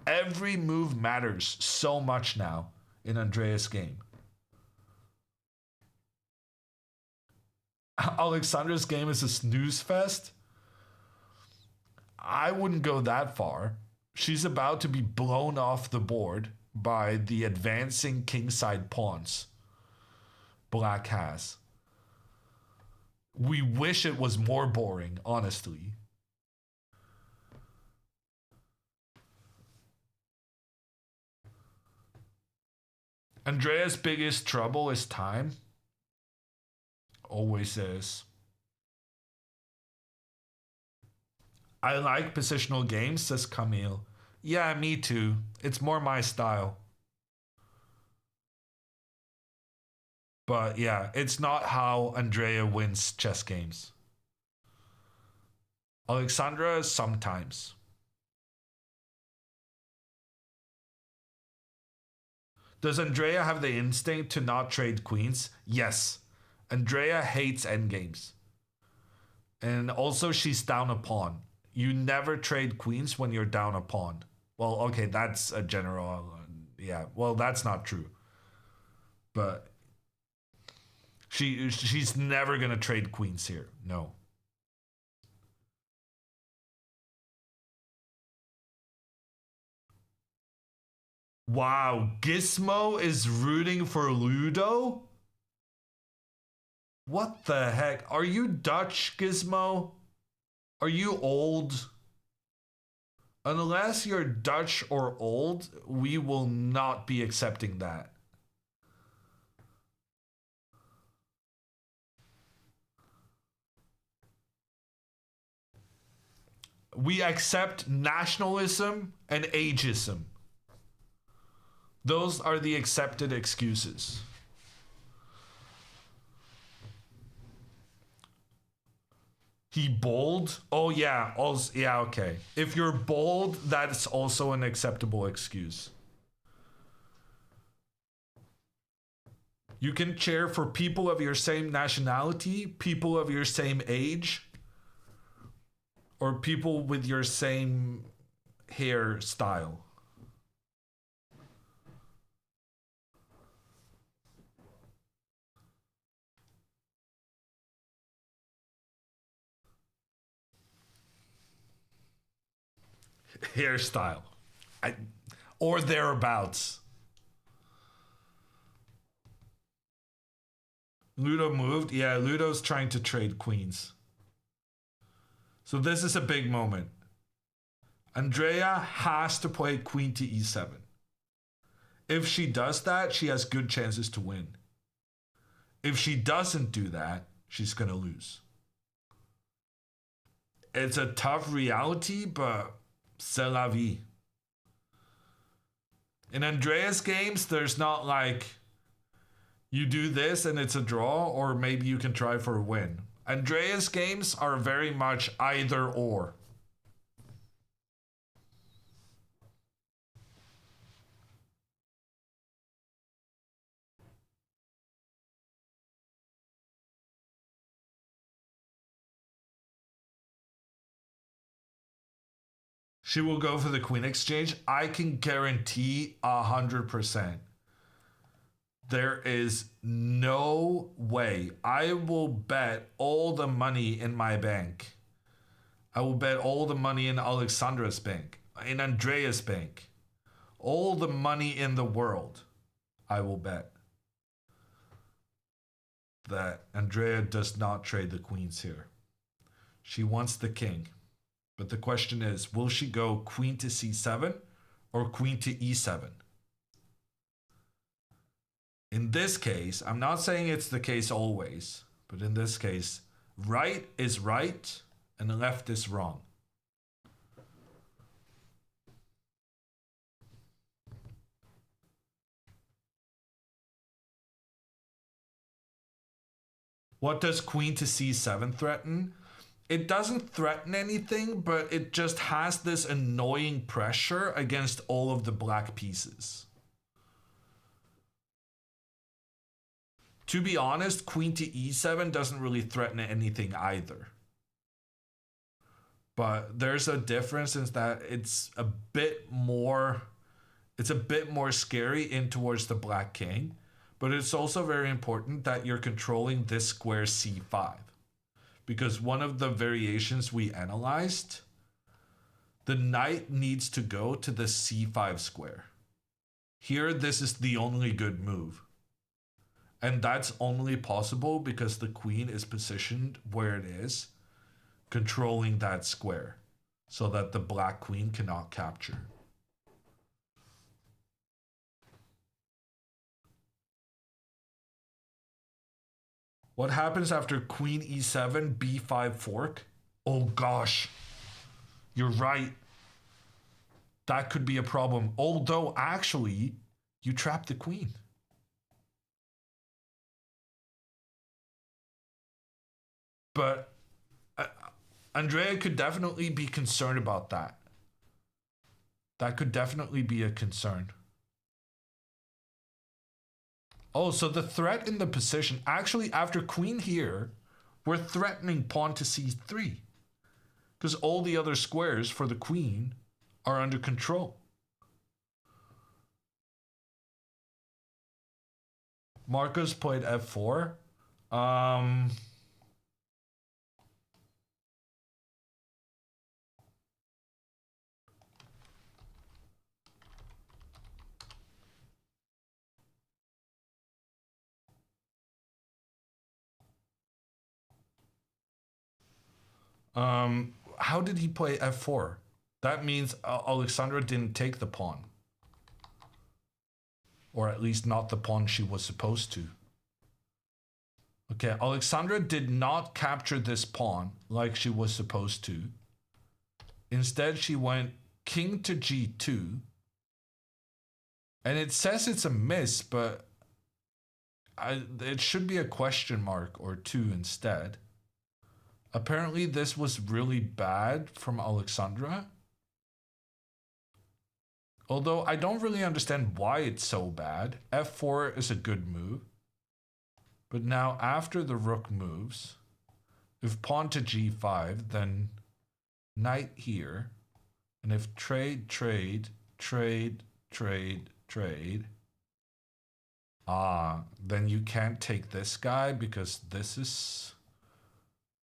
Every move matters so much now in Andrea's game. Alexandra's game is a snooze fest. I wouldn't go that far. She's about to be blown off the board by the advancing kingside pawns Black has. We wish it was more boring, honestly. Andrea's biggest trouble is time. Always is. I like positional games, says Camille. Yeah, me too. It's more my style. But yeah, it's not how Andrea wins chess games. Alexandra, sometimes. Does Andrea have the instinct to not trade queens? Yes. Andrea hates endgames. And also she's down a pawn. You never trade queens when you're down a pawn. Well, okay, that's a general... yeah, well, that's not true. But she's never going to trade queens here. No. Wow, Gizmo is rooting for Ludo? What the heck? Are you Dutch, Gizmo? Are you old? Unless you're Dutch or old, we will not be accepting that. We accept nationalism and ageism. Those are the accepted excuses. He bold? Oh yeah, also, yeah, okay. If you're bold, that's also an acceptable excuse. You can cheer for people of your same nationality, people of your same age, or people with your same hairstyle. Hairstyle. Or thereabouts. Ludo moved. Yeah, Ludo's trying to trade queens. So this is a big moment. Andrea has to play queen to e7. If she does that, she has good chances to win. If she doesn't do that, she's going to lose. It's a tough reality, but c'est la vie. In Andrea's games, there's not like you do this and it's a draw, or maybe you can try for a win. Andrea's games are very much either or. She will go for the queen exchange. I can guarantee 100%. There is no way. I will bet all the money in my bank. I will bet all the money in Alexandra's bank, in Andrea's bank. All the money in the world, I will bet that Andrea does not trade the queens here. She wants the king. But the question is, will she go queen to c7 or queen to e7? In this case, I'm not saying it's the case always, but in this case, right is right and left is wrong. What does queen to c7 threaten? It doesn't threaten anything, but it just has this annoying pressure against all of the black pieces. To be honest, queen to e7 doesn't really threaten anything either. But there's a difference in that it's a bit more scary in towards the black king, but it's also very important that you're controlling this square c5. Because one of the variations we analyzed, the knight needs to go to the c5 square. Here, this is the only good move. And that's only possible because the queen is positioned where it is, controlling that square, so that the black queen cannot capture. What happens after queen e7, b5 fork? Oh gosh. You're right. That could be a problem. Although, actually, you trap the queen. But Andrea could definitely be concerned about that. That could definitely be a concern. Oh, so the threat in the position, actually after queen here, we're threatening pawn to c3. Because all the other squares for the queen are under control. Marcos played f4. How did he play f4? That means Alexandra didn't take the pawn. Or at least not the pawn she was supposed to. Okay, Alexandra did not capture this pawn like she was supposed to. Instead, she went king to g2. And it says it's a miss, but it should be a question mark or two instead. Apparently, this was really bad from Alexandra. Although I don't really understand why it's so bad. f4 is a good move. But now after the rook moves, if pawn to g5, then knight here. And if trade, trade, trade, trade, trade. Then you can't take this guy because this is...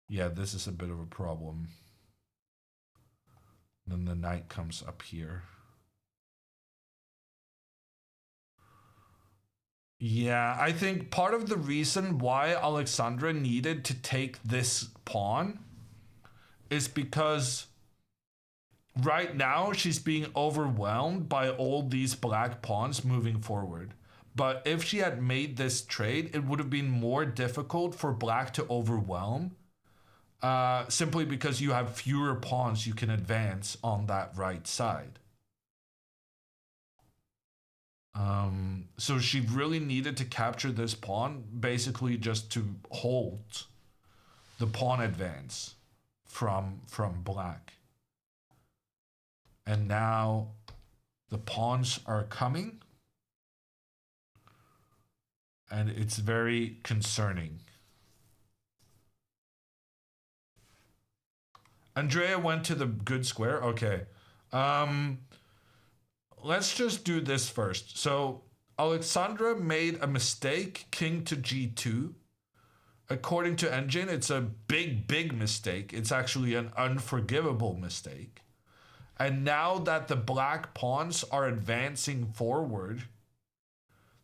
Yeah, this is a bit of a problem. Then the knight comes up here. Yeah, I think part of the reason why Alexandra needed to take this pawn is because right now she's being overwhelmed by all these black pawns moving forward. But if she had made this trade, it would have been more difficult for black to overwhelm. Simply because you have fewer pawns you can advance on that right side. So she really needed to capture this pawn, basically just to hold the pawn advance from black. And now the pawns are coming. And it's very concerning. Andrea went to the good square. Okay. Let's just do this first. So Alexandra made a mistake, king to g2. According to Engine, it's a big mistake. It's actually an unforgivable mistake. And now that the black pawns are advancing forward,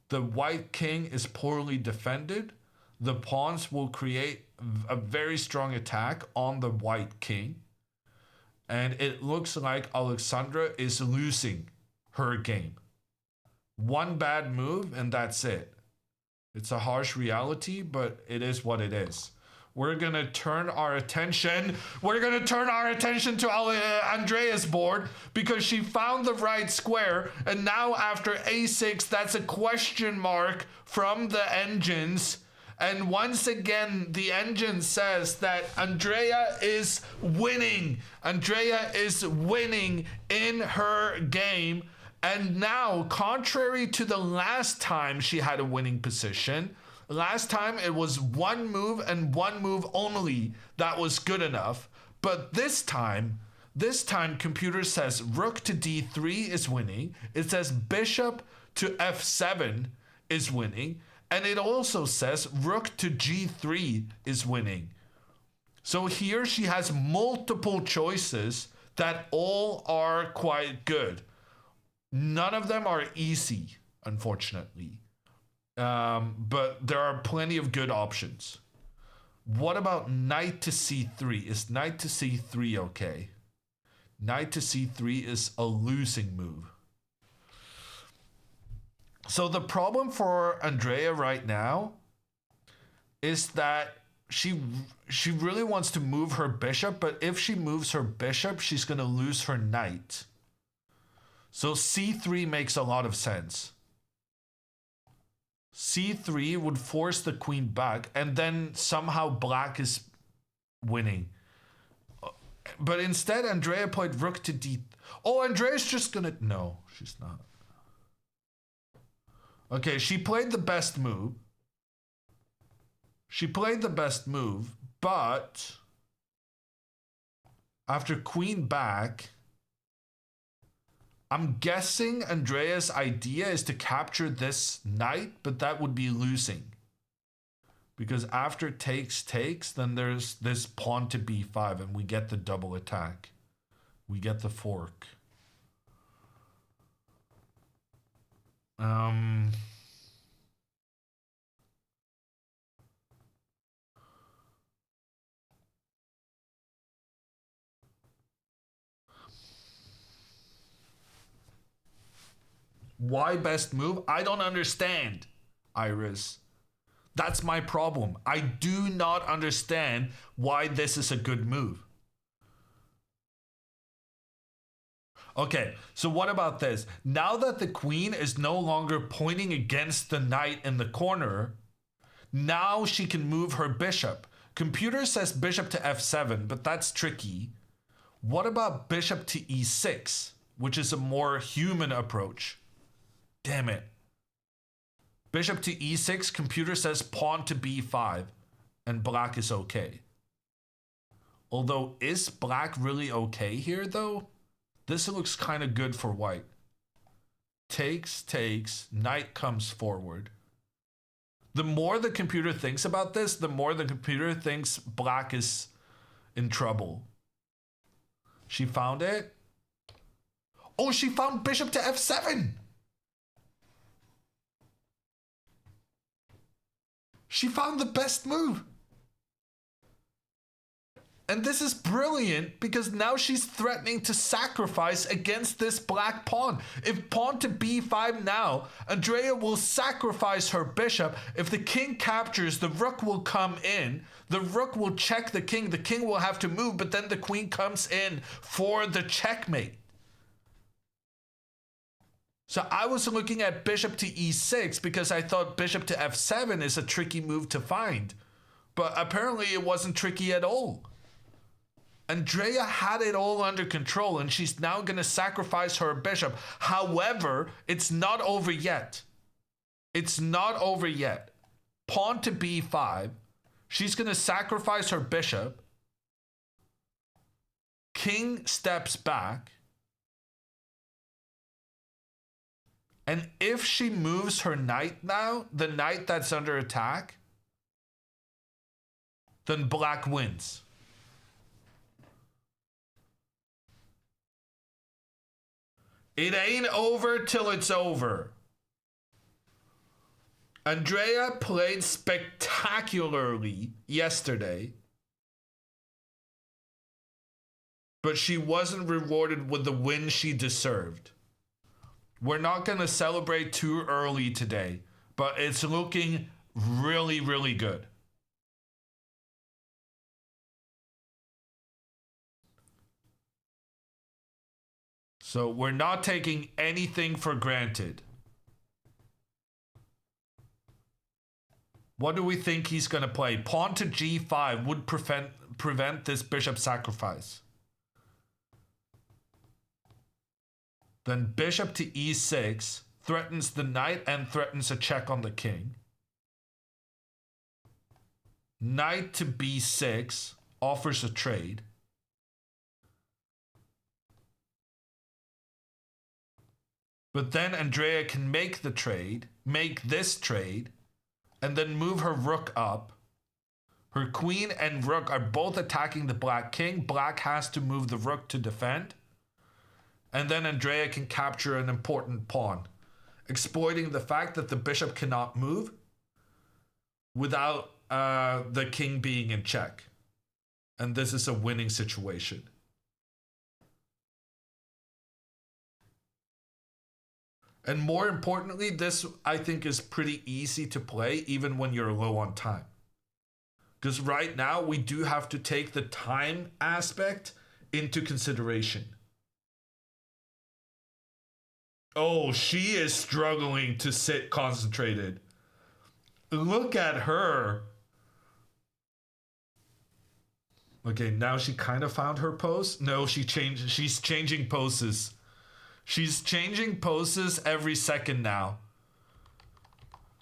the white king is poorly defended. The pawns will create a very strong attack on the white king. And it looks like Alexandra is losing her game. One bad move and that's it. It's a harsh reality, but it is what it is. We're gonna turn our attention to Andrea's board because she found the right square, and now after a6, that's a question mark from the engines. And once again, the engine says that Andrea is winning. Andrea is winning in her game. And now, contrary to the last time she had a winning position, last time it was one move and one move only that was good enough. But this time computer says rook to d3 is winning. It says bishop to f7 is winning. And it also says rook to g3 is winning. So here she has multiple choices that all are quite good. None of them are easy, unfortunately. But there are plenty of good options. What about knight to c3? Is knight to c3 okay? Knight to c3 is a losing move. So the problem for Andrea right now is that she really wants to move her bishop, but if she moves her bishop, she's going to lose her knight. So c3 makes a lot of sense. c3 would force the queen back, and then somehow black is winning. But instead, Andrea played rook to d... Oh, Andrea's just gonna... No, she's not. Okay, she played the best move. She played the best move, but... After queen back... I'm guessing Andrea's idea is to capture this knight, but that would be losing. Because after takes, then there's this pawn to b5, and we get the double attack. We get the fork. Why best move? I don't understand, Iris. That's my problem. I do not understand why this is a good move. Okay, so what about this? Now that the queen is no longer pointing against the knight in the corner, now she can move her bishop. Computer says bishop to f7, but that's tricky. What about bishop to e6, which is a more human approach? Damn it. Bishop to e6, computer says pawn to b5, and black is okay. Although, is black really okay here, though? This looks kind of good for white. Takes, knight comes forward. The more the computer thinks about this, the more the computer thinks black is in trouble. She found it? Oh, she found bishop to f7! She found the best move. And this is brilliant because now she's threatening to sacrifice against this black pawn. If pawn to b5 now, Andrea will sacrifice her bishop. If the king captures, the rook will come in. The rook will check the king. The king will have to move, but then the queen comes in for the checkmate. So I was looking at bishop to e6 because I thought bishop to f7 is a tricky move to find. But apparently it wasn't tricky at all. Andrea had it all under control, and she's now going to sacrifice her bishop. However, it's not over yet. It's not over yet. Pawn to b5. She's going to sacrifice her bishop. King steps back. And if she moves her knight now, the knight that's under attack, then black wins. It ain't over till it's over. Andrea played spectacularly yesterday, but she wasn't rewarded with the win she deserved. We're not going to celebrate too early today, but it's looking really, really good. So we're not taking anything for granted. What do we think he's going to play? Pawn to g5 would prevent this bishop sacrifice. Then bishop to e6 threatens the knight and threatens a check on the king. Knight to b6 offers a trade. But then Andrea can make the trade, make this trade, and then move her rook up. Her queen and rook are both attacking the black king. Black has to move the rook to defend. And then Andrea can capture an important pawn, exploiting the fact that the bishop cannot move without the king being in check. And this is a winning situation. And more importantly, this, I think, is pretty easy to play even when you're low on time. Because right now, we do have to take the time aspect into consideration. Oh, she is struggling to sit concentrated. Look at her. Okay, now she kind of found her pose. No, she's changing poses. She's changing poses every second now.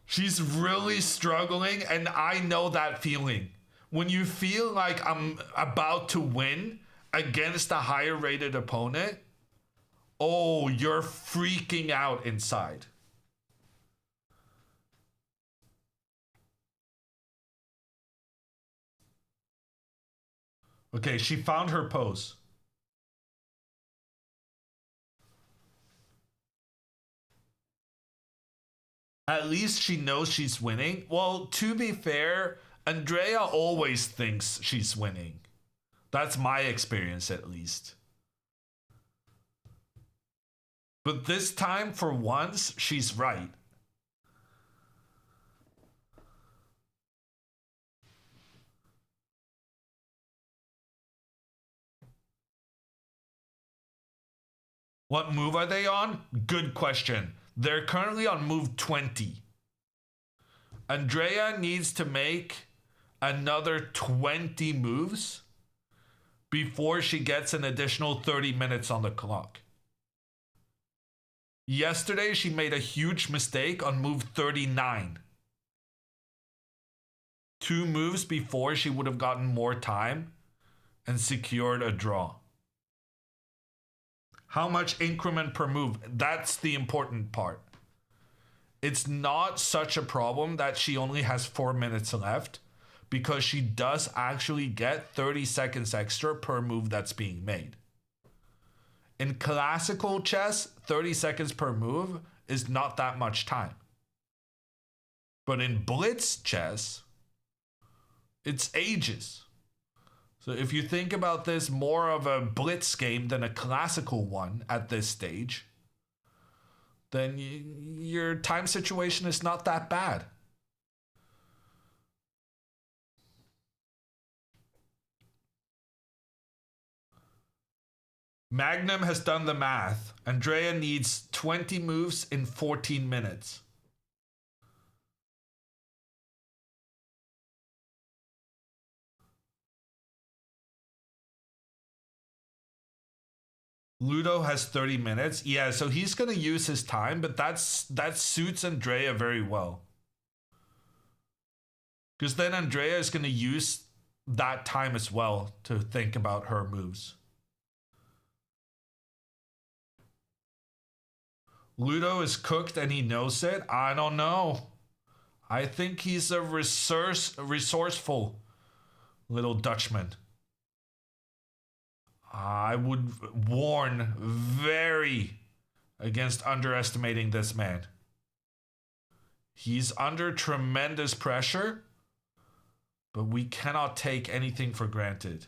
She's really struggling, and I know that feeling. When you feel like I'm about to win against a higher rated opponent, oh, you're freaking out inside. Okay, she found her pose. At least she knows she's winning. Well, to be fair, Andrea always thinks she's winning. That's my experience, at least. But this time, for once, she's right. What move are they on? Good question. They're currently on move 20. Andrea needs to make another 20 moves before she gets an additional 30 minutes on the clock. Yesterday, she made a huge mistake on move 39. 2 moves before she would have gotten more time and secured a draw. How much increment per move? That's the important part. It's not such a problem that she only has 4 minutes left, because she does actually get 30 seconds extra per move that's being made. In classical chess, 30 seconds per move is not that much time. But in blitz chess, it's ages. So if you think about this more of a blitz game than a classical one at this stage, then your time situation is not that bad. Magnum has done the math. Andrea needs 20 moves in 14 minutes. Ludo has 30 minutes. Yeah, so he's going to use his time, but that suits Andrea very well. Because then Andrea is going to use that time as well to think about her moves. Ludo is cooked and he knows it. I don't know. I think he's a resourceful little Dutchman. I would warn very against underestimating this man. He's under tremendous pressure, but we cannot take anything for granted.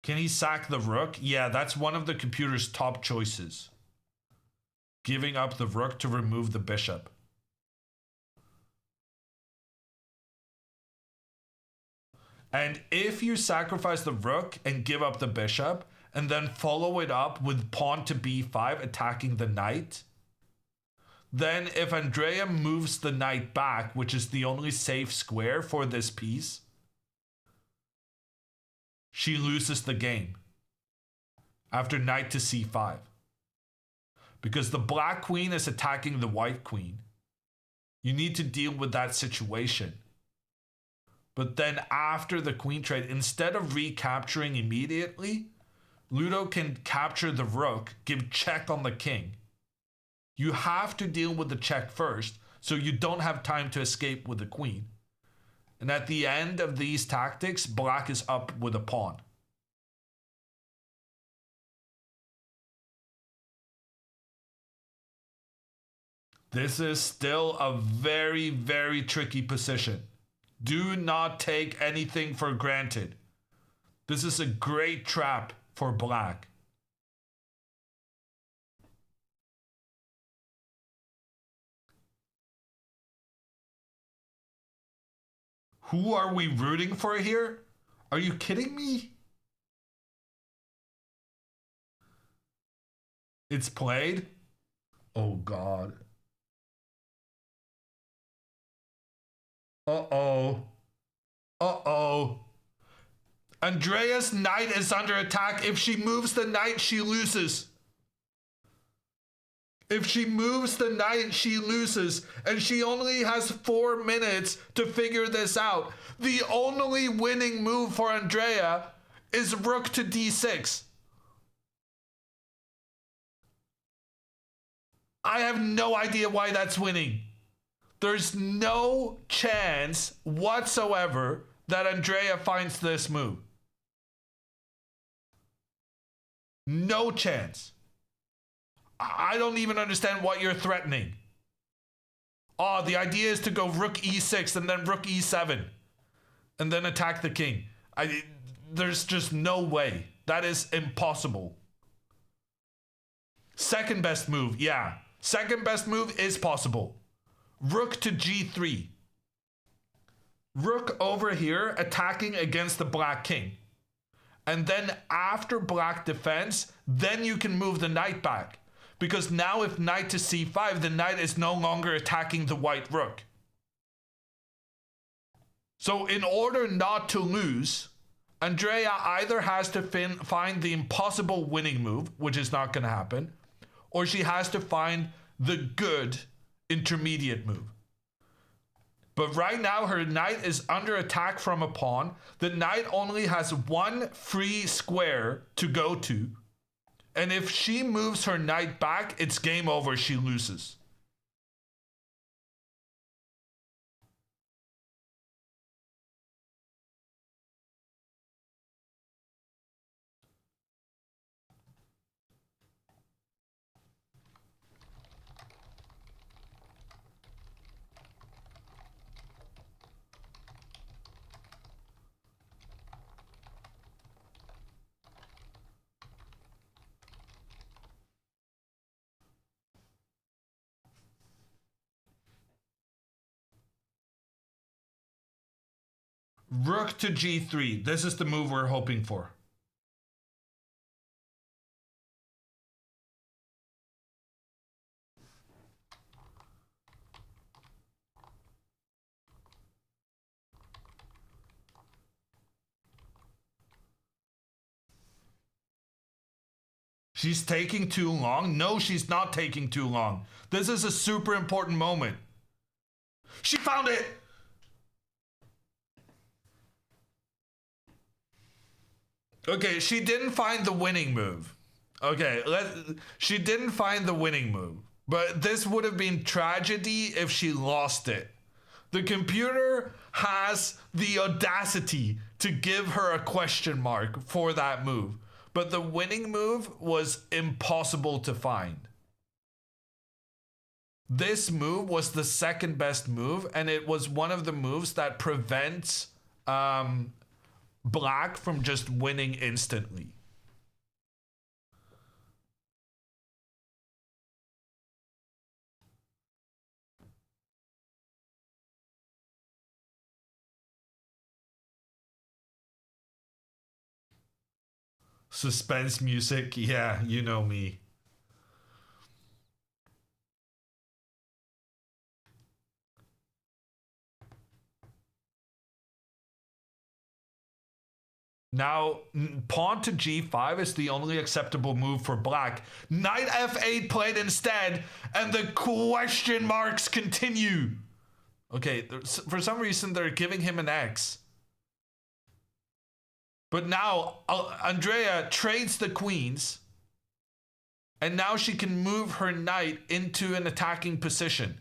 Can he sack the rook? Yeah, that's one of the computer's top choices. Giving up the rook to remove the bishop. And if you sacrifice the rook and give up the bishop, and then follow it up with pawn to b5 attacking the knight, then if Andrea moves the knight back, which is the only safe square for this piece, she loses the game after knight to c5. Because the black queen is attacking the white queen. You need to deal with that situation. But then after the queen trade, instead of recapturing immediately, Ludo can capture the rook, give check on the king. You have to deal with the check first, so you don't have time to escape with the queen. And at the end of these tactics, black is up with a pawn. This is still a very, very tricky position. Do not take anything for granted. This is a great trap for black. Who are we rooting for here? Are you kidding me? It's played? Oh, God. Uh-oh. Uh-oh. Andrea's knight is under attack. If she moves the knight, she loses. If she moves the knight, she loses. And she only has 4 minutes to figure this out. The only winning move for Andrea is rook to d6. I have no idea why that's winning. There's no chance whatsoever that Andrea finds this move. No chance. I don't even understand what you're threatening. Oh, the idea is to go rook e6 and then rook e7 and then attack the king. There's just no way. That is impossible. Second best move, yeah. Second best move is possible. Rook to g3. Rook over here attacking against the black king. And then after black defends, then you can move the knight back. Because now if knight to c5, the knight is no longer attacking the white rook. So in order not to lose, Andrea either has to find the impossible winning move, which is not going to happen, or she has to find the good intermediate move. But right now her knight is under attack from a pawn. The knight only has 1 free square to go to. And if she moves her knight back, it's game over, she loses. Rook to g3. This is the move we're hoping for. She's taking too long? No, she's not taking too long. This is a super important moment. She found it! Okay, she didn't find the winning move. Okay, she didn't find the winning move. But this would have been tragedy if she lost it. The computer has the audacity to give her a question mark for that move. But the winning move was impossible to find. This move was the second best move, and it was one of the moves that prevents black from just winning instantly. Suspense music, yeah, you know me. Now, pawn to g5 is the only acceptable move for black. Knight f8 played instead, and the question marks continue. Okay, for some reason they're giving him an X. But now, Andrea trades the queens, and now she can move her knight into an attacking position.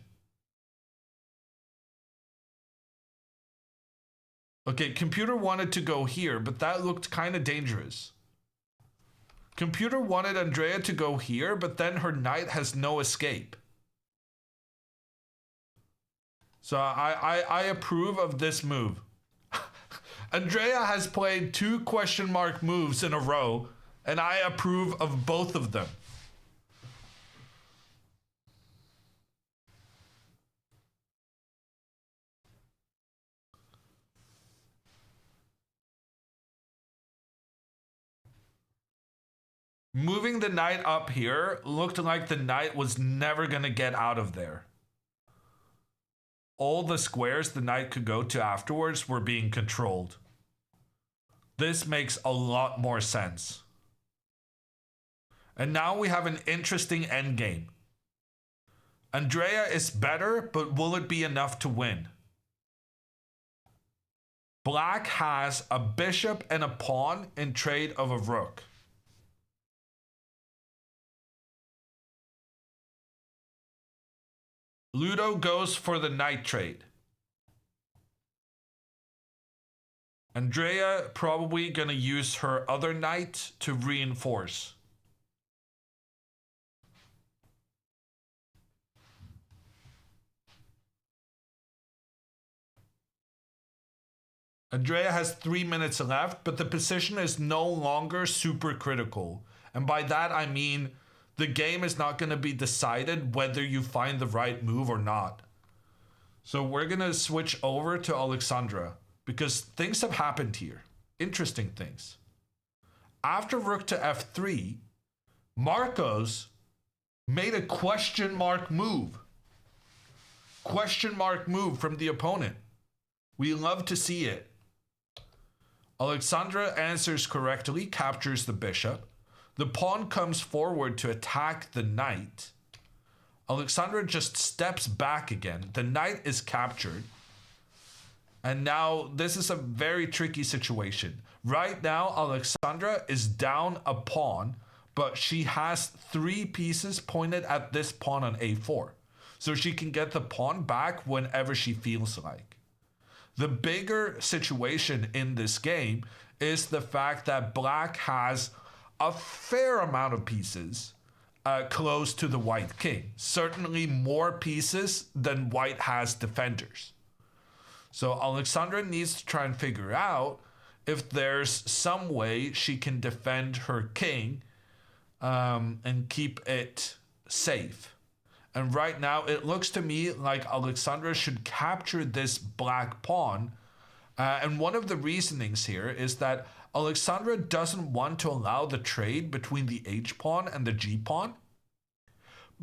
Okay, computer wanted to go here, but that looked kind of dangerous. Computer wanted Andrea to go here, but then her knight has no escape. So I approve of this move. Andrea has played 2 question mark moves in a row, and I approve of both of them. Moving the knight up here looked like the knight was never going to get out of there. All the squares the knight could go to afterwards were being controlled. This makes a lot more sense. And now we have an interesting endgame. Andrea is better, but will it be enough to win? Black has a bishop and a pawn in trade of a rook. Ludo goes for the knight trade. Andrea probably gonna use her other knight to reinforce. Andrea has 3 minutes left, but the position is no longer super critical. And by that I mean the game is not going to be decided whether you find the right move or not. So we're going to switch over to Alexandra because things have happened here. Interesting things. After rook to f3, Marcos made a question mark move. Question mark move from the opponent. We love to see it. Alexandra answers correctly, captures the bishop. The pawn comes forward to attack the knight. Alexandra just steps back again. The knight is captured. And now this is a very tricky situation. Right now, Alexandra is down a pawn, but she has 3 pieces pointed at this pawn on a4. So she can get the pawn back whenever she feels like. The bigger situation in this game is the fact that Black has a fair amount of pieces close to the white king. Certainly more pieces than white has defenders. So Alexandra needs to try and figure out if there's some way she can defend her king and keep it safe. And right now it looks to me like Alexandra should capture this black pawn. And one of the reasonings here is that Alexandra doesn't want to allow the trade between the h-pawn and the g-pawn.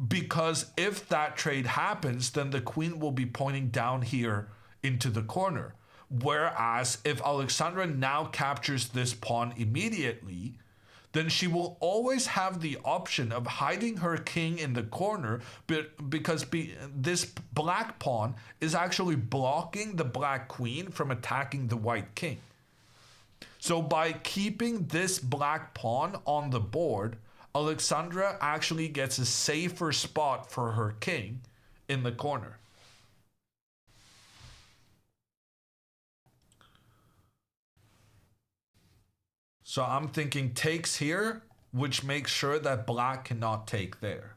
Because if that trade happens, then the queen will be pointing down here into the corner. Whereas if Alexandra now captures this pawn immediately, then she will always have the option of hiding her king in the corner because this black pawn is actually blocking the black queen from attacking the white king. So by keeping this black pawn on the board, Alexandra actually gets a safer spot for her king in the corner. So I'm thinking takes here, which makes sure that black cannot take there.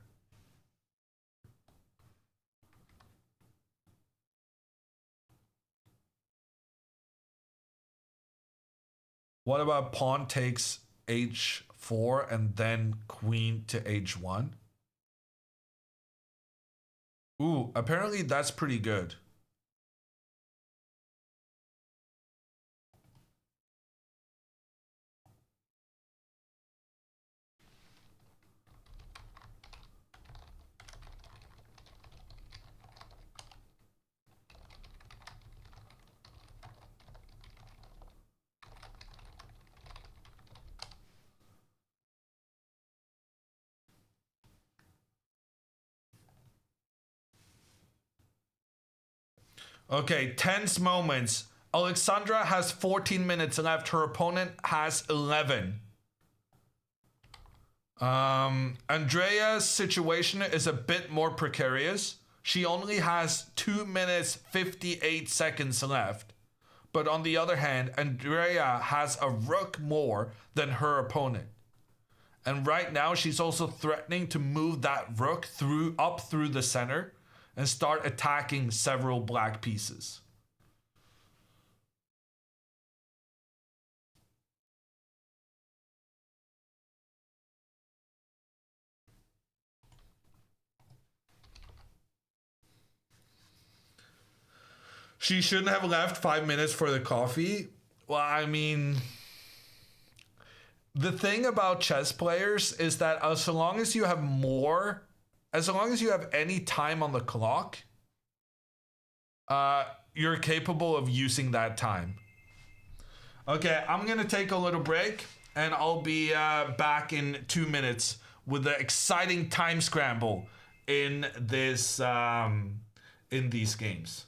What about pawn takes h4 and then queen to h1? Ooh, apparently that's pretty good. Okay, tense moments. Alexandra has 14 minutes left. Her opponent has 11. Andrea's situation is a bit more precarious. She only has 2 minutes 58 seconds left. But on the other hand, Andrea has a rook more than her opponent. And right now she's also threatening to move that rook up through the center and start attacking several black pieces. She shouldn't have left 5 minutes for the coffee. Well, I mean, the thing about chess players is that as long as you have any time on the clock, you're capable of using that time. Okay, I'm gonna take a little break and I'll be back in 2 minutes with the exciting time scramble in this in these games.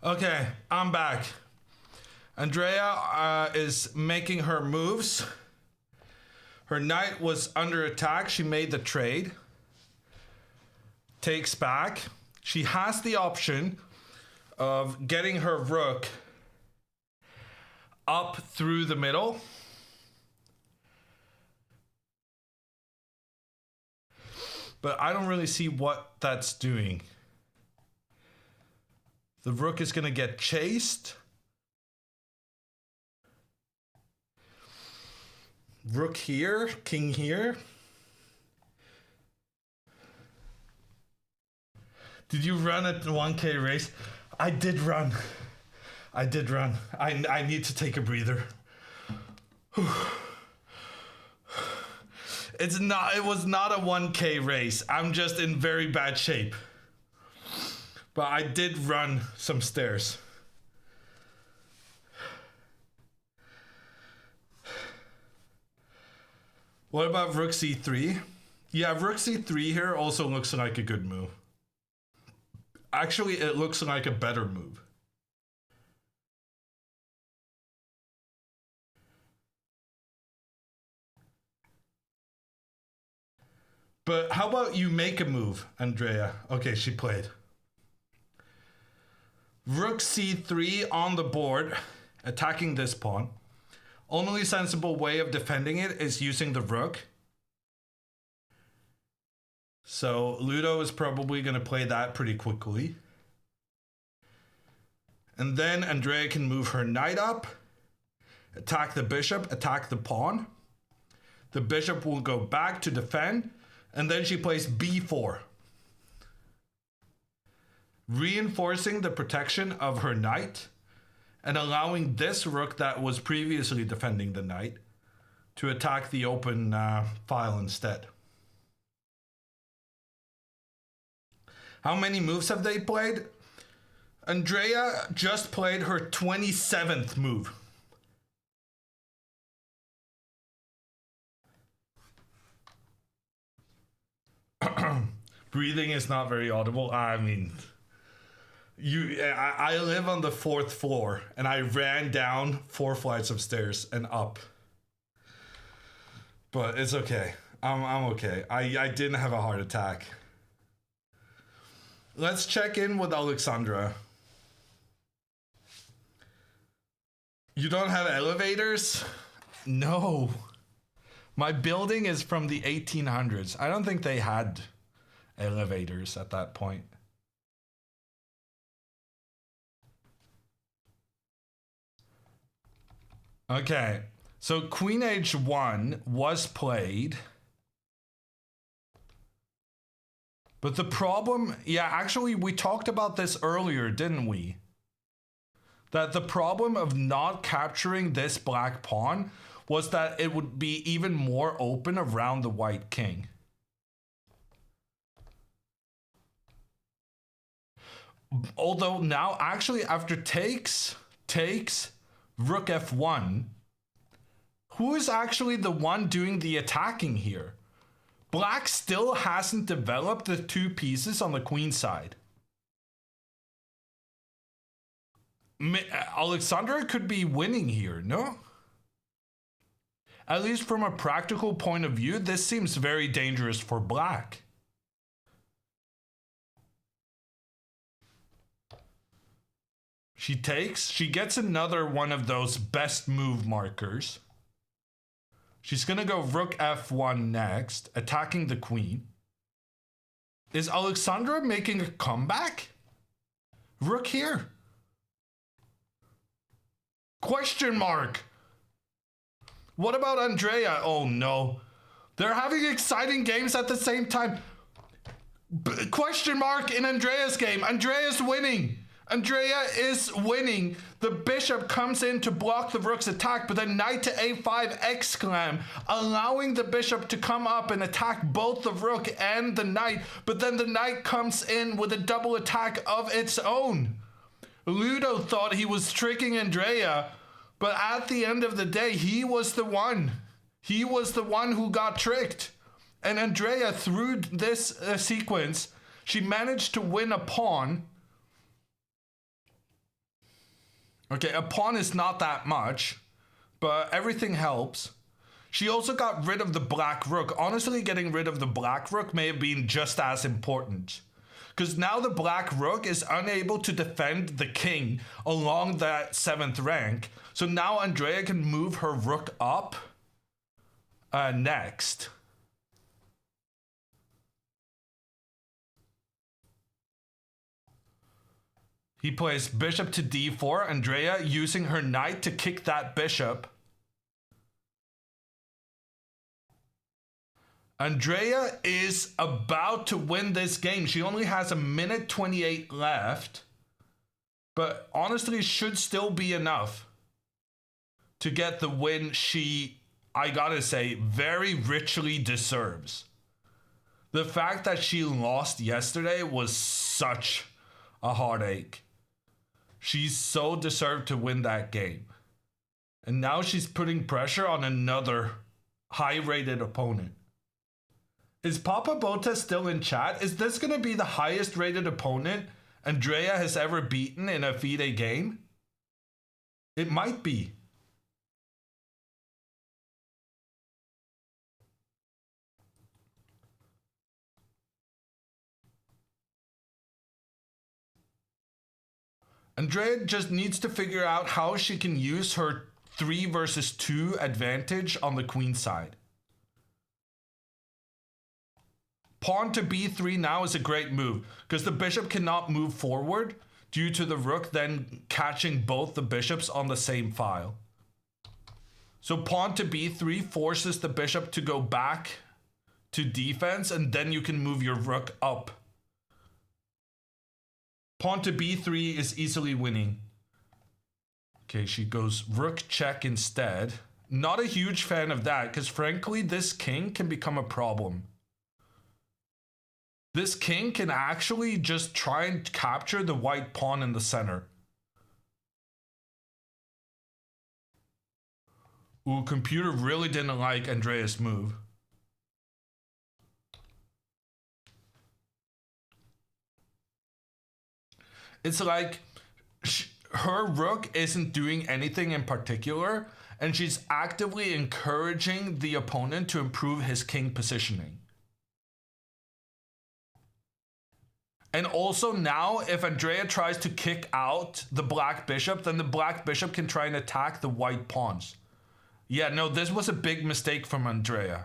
Okay, I'm back. Andrea is making her moves. Her knight was under attack. She made the trade. Takes back. She has the option of getting her rook up through the middle. But I don't really see what that's doing. The rook is going to get chased. Rook here, king here. Did you run at the 1K race? I did run. I need to take a breather. It was not a 1K race. I'm just in very bad shape. But I did run some stairs. What about rook c3? Yeah, rook c3 here also looks like a good move. Actually, it looks like a better move. But how about you make a move, Andrea? Okay, she played. Rook c3 on the board, attacking this pawn. Only sensible way of defending it is using the rook. So Ludo is probably going to play that pretty quickly. And then Andrea can move her knight up, attack the bishop, attack the pawn. The bishop will go back to defend, and then she plays b4. Reinforcing the protection of her knight and allowing this rook that was previously defending the knight to attack the open file instead. How many moves have they played? Andrea just played her 27th move. Breathing is not very audible. I mean, I live on the 4th floor and I ran down 4 flights of stairs and up. But it's okay. I'm okay. I didn't have a heart attack. Let's check in with Alexandra. You don't have elevators? No. My building is from the 1800s. I don't think they had elevators at that point. Okay, so Queen H1 was played. But the problem, yeah, actually we talked about this earlier, didn't we? That the problem of not capturing this black pawn was that it would be even more open around the white king. Although now actually after takes, rook f1, who is actually the one doing the attacking here? Black still hasn't developed the 2 pieces on the queen side. Alexandra could be winning here, no? At least from a practical point of view, this seems very dangerous for black. She takes, she gets another one of those best move markers. She's gonna go rook f1 next, attacking the queen. Is Alexandra making a comeback? Rook here. Question mark. What about Andrea? Oh no. They're having exciting games at the same time. Question mark in Andrea's game. Andrea's winning. Andrea is winning. The bishop comes in to block the rook's attack, but then knight to a5 exclam, allowing the bishop to come up and attack both the rook and the knight, but then the knight comes in with a double attack of its own. Ludo thought he was tricking Andrea, but at the end of the day, he was the one. He was the one who got tricked. And Andrea, through this sequence, she managed to win a pawn. Okay, a pawn is not that much, but everything helps. She also got rid of the black rook. Honestly, getting rid of the black rook may have been just as important. Because now the black rook is unable to defend the king along that 7th rank. So now Andrea can move her rook up next. He plays bishop to d4. Andrea using her knight to kick that bishop. Andrea is about to win this game. She only has a minute 28 left. But honestly, should still be enough to get the win she, I gotta say, very richly deserves. The fact that she lost yesterday was such a heartache. She's so deserved to win that game. And now she's putting pressure on another high-rated opponent. Is Papa Botez still in chat? Is this going to be the highest rated opponent Andrea has ever beaten in a FIDE game? It might be. Andrea just needs to figure out how she can use her 3 versus 2 advantage on the queen side. Pawn to b3 now is a great move because the bishop cannot move forward due to the rook then catching both the bishops on the same file. So pawn to b3 forces the bishop to go back to defense, and then you can move your rook up. Pawn to b3 is easily winning. Okay, she goes rook check instead. Not a huge fan of that because frankly, this king can become a problem. This king can actually just try and capture the white pawn in the center. Ooh, computer really didn't like Andrea's move. It's like her rook isn't doing anything in particular, and she's actively encouraging the opponent to improve his king positioning. And also now, if Andrea tries to kick out the black bishop, then the black bishop can try and attack the white pawns. Yeah, no, this was a big mistake from Andrea.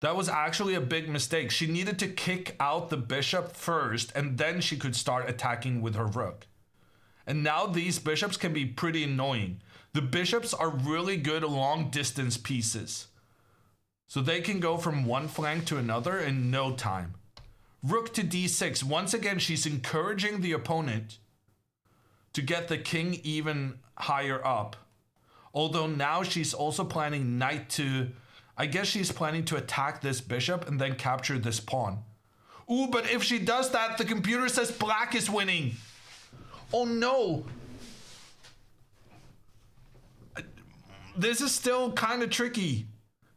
That was actually a big mistake. She needed to kick out the bishop first, and then she could start attacking with her rook. And now these bishops can be pretty annoying. The bishops are really good long distance pieces. So they can go from one flank to another in no time. Rook to d6. Once again, she's encouraging the opponent to get the king even higher up. Although now she's also planning knight to... I guess she's planning to attack this bishop and then capture this pawn. Ooh, but if she does that, the computer says black is winning. Oh no. This is still kind of tricky.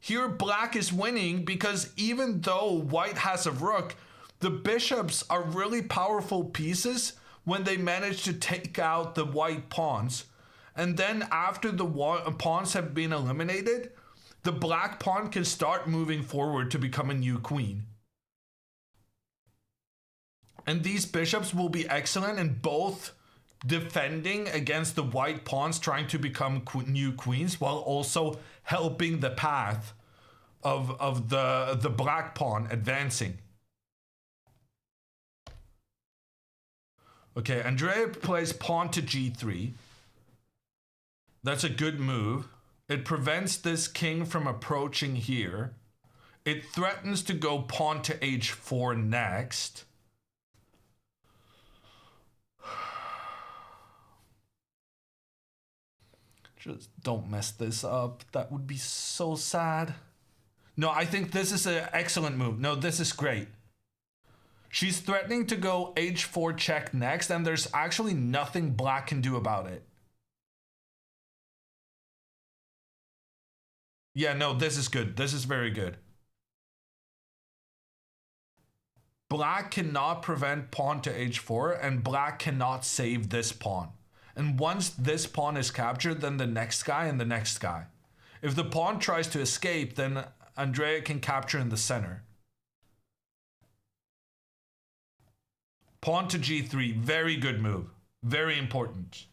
Here black is winning because even though white has a rook, the bishops are really powerful pieces when they manage to take out the white pawns. And then after the pawns have been eliminated, the black pawn can start moving forward to become a new queen. And these bishops will be excellent in both defending against the white pawns trying to become new queens while also helping the path of the black pawn advancing. Okay, Andrea plays pawn to g3. That's a good move. It prevents this king from approaching here. It threatens to go pawn to h4 next. Just don't mess this up. That would be so sad. No, I think this is an excellent move. No, this is great. She's threatening to go h4 check next, and there's actually nothing black can do about it. Yeah, no, this is good. This is very good. Black cannot prevent pawn to h4, and black cannot save this pawn. And once this pawn is captured, then the next guy and the next guy. If the pawn tries to escape, then Andrea can capture in the center. Pawn to g3, very good move. Very important.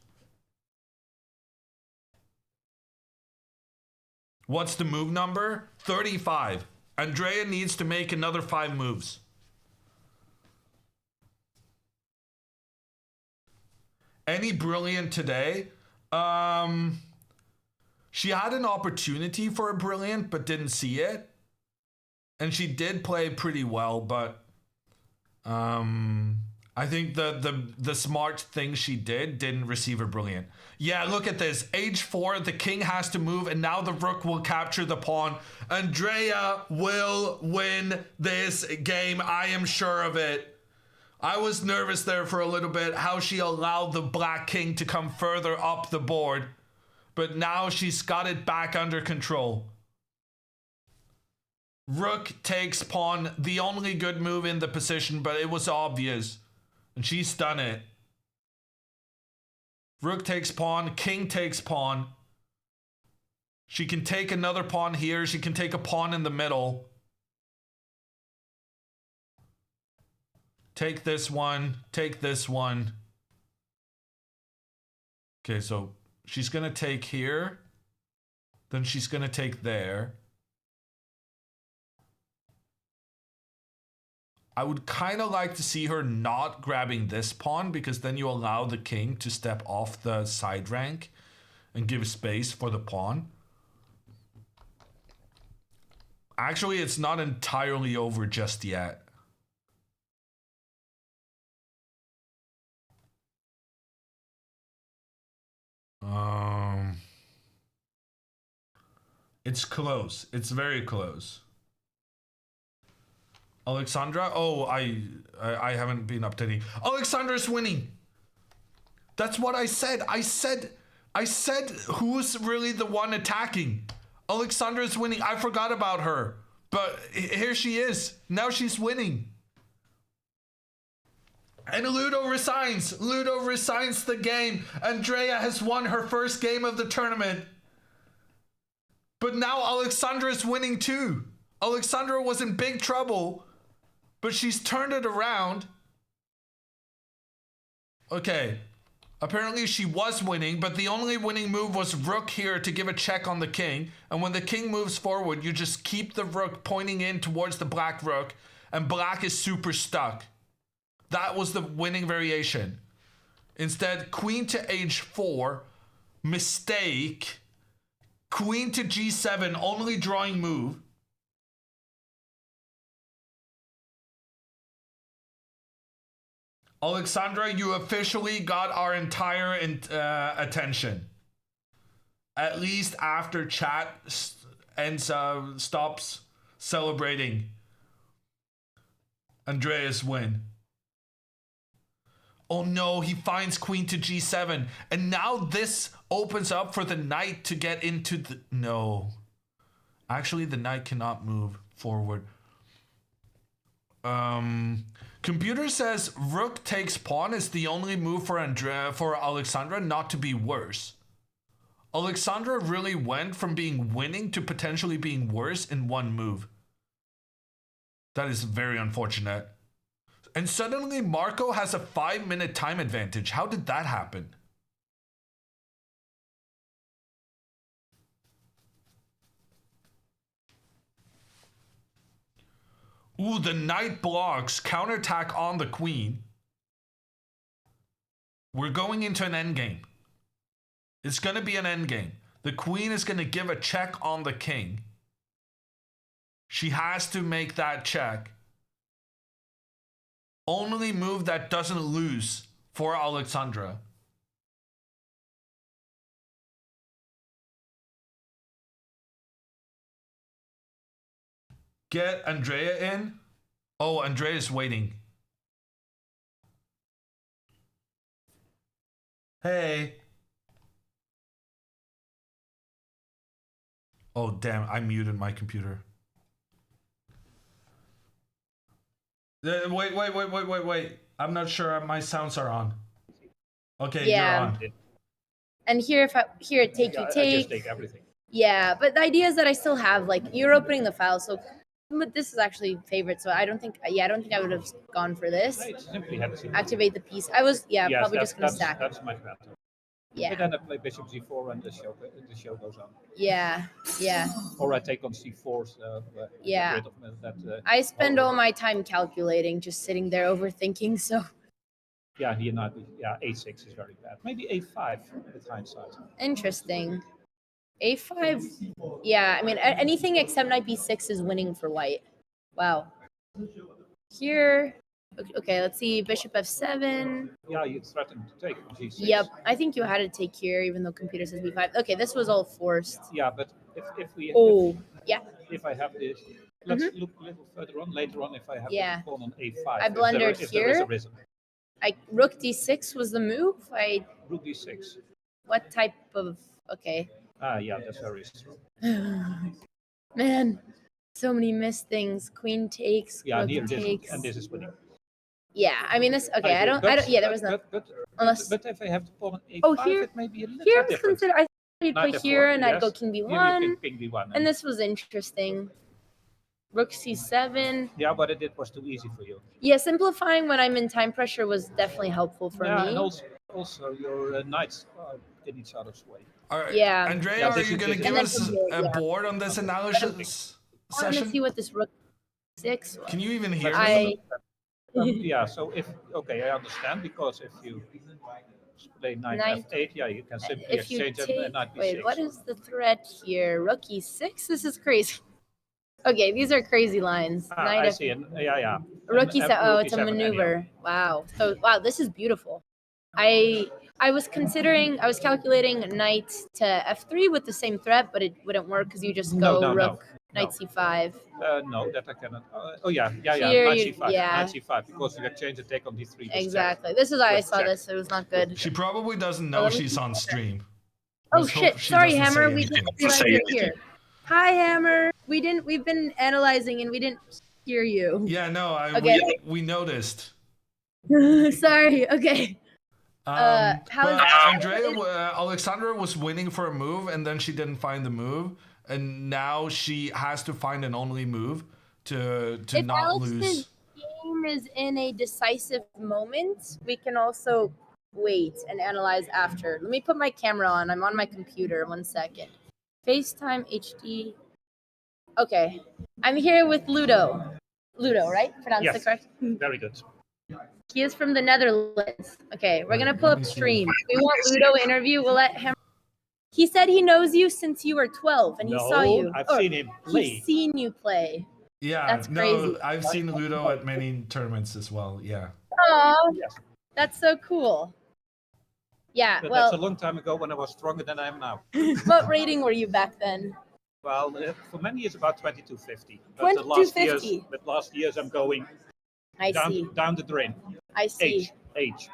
What's the move number? 35. Andrea needs to make another 5 moves. Any brilliant today? She had an opportunity for a brilliant, but didn't see it. And she did play pretty well, but I think the smart thing she didn't receive a brilliant. Yeah, look at this. h4, the king has to move, and now the rook will capture the pawn. Andrea will win this game. I am sure of it. I was nervous there for a little bit, how she allowed the black king to come further up the board. But now she's got it back under control. Rook takes pawn, the only good move in the position, but it was obvious. And she's done it. Rook takes pawn, king takes pawn. She can take another pawn here. She can take a pawn in the middle. Take this one, take this one. Okay, so she's gonna take here. Then she's gonna take there. I would kind of like to see her not grabbing this pawn, because then you allow the king to step off the side rank and give space for the pawn. Actually, it's not entirely over just yet. It's close. It's very close. Alexandra? Oh, I haven't been updating. Alexandra's winning. That's what I said. I said who's really the one attacking. Alexandra's winning. I forgot about her. But here she is. Now she's winning. And Ludo resigns. Ludo resigns the game. Andrea has won her first game of the tournament. But now Alexandra is winning too. Alexandra was in big trouble, but she's turned it around. Okay. Apparently she was winning, but the only winning move was rook here to give a check on the king. And when the king moves forward, you just keep the rook pointing in towards the black rook, and black is super stuck. That was the winning variation. Instead, queen to h4, mistake, queen to g7, only drawing move. Alexandra, you officially got our entire attention. At least after chat stops celebrating Andrea's win. Oh no, he finds queen to g7. And now this opens up for the knight to get into the... No. Actually, the knight cannot move forward. Computer says rook takes pawn is the only move for Alexandra not to be worse. Alexandra really went from being winning to potentially being worse in one move. That is very unfortunate. And suddenly Marco has a 5-minute time advantage. How did that happen? Ooh, the knight blocks. Counterattack on the queen. We're going into an endgame. It's going to be an endgame. The queen is going to give a check on the king. She has to make that check. Only move that doesn't lose for Alexandra. Get Andrea in. Oh, Andrea's waiting. Hey. Oh, damn. I muted my computer. Wait. I'm not sure my sounds are on. Okay, you're on. And here, take you take. I just take everything. Yeah, but the idea is that I still have, like, you're opening the file, so but this is actually favorite, so I don't think I would have gone for this. Activate the piece. I was, probably just gonna stack. That's much better. Yeah. But then I play bishop g4 and the show goes on. Yeah. Or I take on c4. Yeah. I spend all my time calculating, just sitting there overthinking. So. Yeah, here not. Yeah, a6 is very bad. Maybe a5 with hindsight. Interesting. A5. Yeah, I mean anything except knight b6 is winning for white. Wow. Here. Okay, let's see. Bishop f7. Yeah, you threatened to take g6. Yep, I think you had to take here, even though computer says b5. Okay, this was all forced. Yeah, but if we... If I have this... Let's look a little further on. Later on, if I have the pawn on a5. I blundered here. Rook d6 was the move? Rook d6. What type of... Okay. Yeah, that's very strong. Man, so many missed things. Queen takes, rook takes. And this is winning. Yeah, I mean this. Okay, I don't. Yeah, there was no. But if I have to pawn on a5, here, it may be a little here bit different. I thought you'd play here, and I'd go king b1. King b1, and this was interesting. Rook c7. Yeah, but it was too easy for you. Yeah, simplifying when I'm in time pressure was definitely helpful for me. And also your knights in each other's way. All right. Yeah. Andrea, Yeah, are this you is- going to this give is- us a board on this analysis I want to see session? what this rook 6 was. Can you even hear I me? Yeah, so I understand, because if you play knight Knight- f8, yeah, you can simply if you exchange take, knight b6. wait, what is the threat here? Rook e6? This is crazy. Okay, these are crazy lines. Knight I F- see. Yeah. Rook And e7. Oh, rook it's a e7 anyhow. maneuver. Wow. So wow, this is beautiful. I was calculating knight to f3 with the same threat, but it wouldn't work because you just go No. rook knight c5. No, that I cannot. Here Knight you- c5. yeah. Knight c5, because you exchange the take on d3. Exactly. This is why I With saw check. this. It was not good. She probably doesn't know let me she's see. on stream. Oh Let's hope shit! she Sorry, doesn't say Hammer. We anything. didn't realize you're here. Hi, Hammer. We've been analyzing and we didn't hear you. Yeah, no, Okay. we noticed. Sorry. Okay. But how's Andrea, Alexandra was waiting for a move, and then she didn't find the move, and now she has to find an only move to if not Alex's lose. game is in a decisive moment, we can also wait and analyze after. Let me put my camera on. I'm on my computer. 1 second. FaceTime HD. Okay. I'm here with Ludo. Ludo, right? Pronounced Yes. it correct? Very good. He is from the Netherlands. Okay, we're gonna pull up stream. We want Ludo interview. We'll let him. He said he knows you since you were 12 and he saw you. I've Or seen him play. He's seen you play. Yeah, That's no, crazy. I've seen Ludo at many tournaments as well. Yeah. Oh, Yes. that's so cool. Yeah, But that's a well, long time ago when I was stronger than I am now. what rating were you back then? Well, for many years about 2250. But the last 2250. last years I'm going I see. down the drain. I see. Age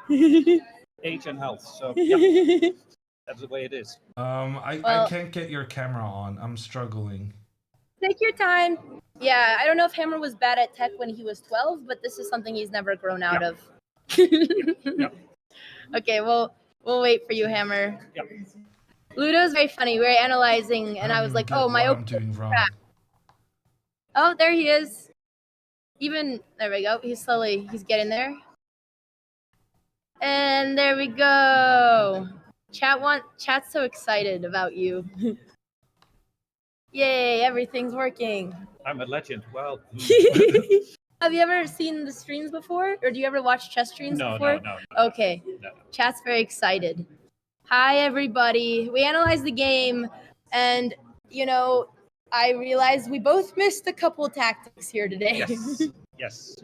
and health. So yeah, that's the way it is. I Well- can't get your camera on. I'm struggling. Take your time. Yeah, I don't know if Hammer was bad at tech when he was 12, but this is something he's never grown out of. Okay, well, we'll wait for you, Hammer. Yep. Ludo's very funny. We were analyzing, and I was like, "Oh, my I'm opening doing wrong. crap." Oh, there he is. There we go. He's getting there. And there we go. Chat's so excited about you. Yay, everything's working. I'm a legend. Well, Have you ever seen the streams before? Or do you ever watch chess streams no. before? Okay. No. Chat's very excited. Hi, everybody. We analyzed the game, and, I realized we both missed a couple tactics here today. Yes,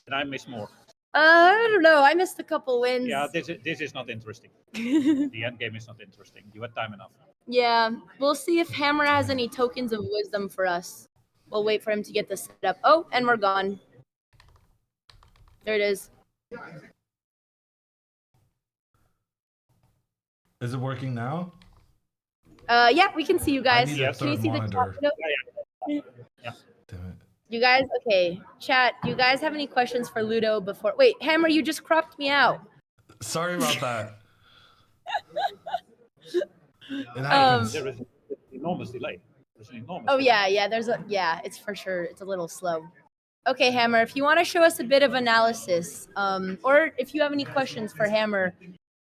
and I miss more. I don't know. I missed a couple wins. Yeah, this is not interesting. The end game is not interesting. You had time enough. Yeah, we'll see if Hammer has any tokens of wisdom for us. We'll wait for him to get this set up. Oh, and we're gone. There it is. Is it working now? Yeah, we can see you guys. I need a Can you third see the monitor. top? Yeah. Damn it. You guys, okay. Chat, do you guys have any questions for Ludo before? Wait, Hammer, you just cropped me out. Sorry about that. It happens. There is an enormous delay. There's an enormous Oh, delay. yeah, it's for sure. It's a little slow. Okay, Hammer, if you want to show us a bit of analysis, or if you have any questions for Hammer,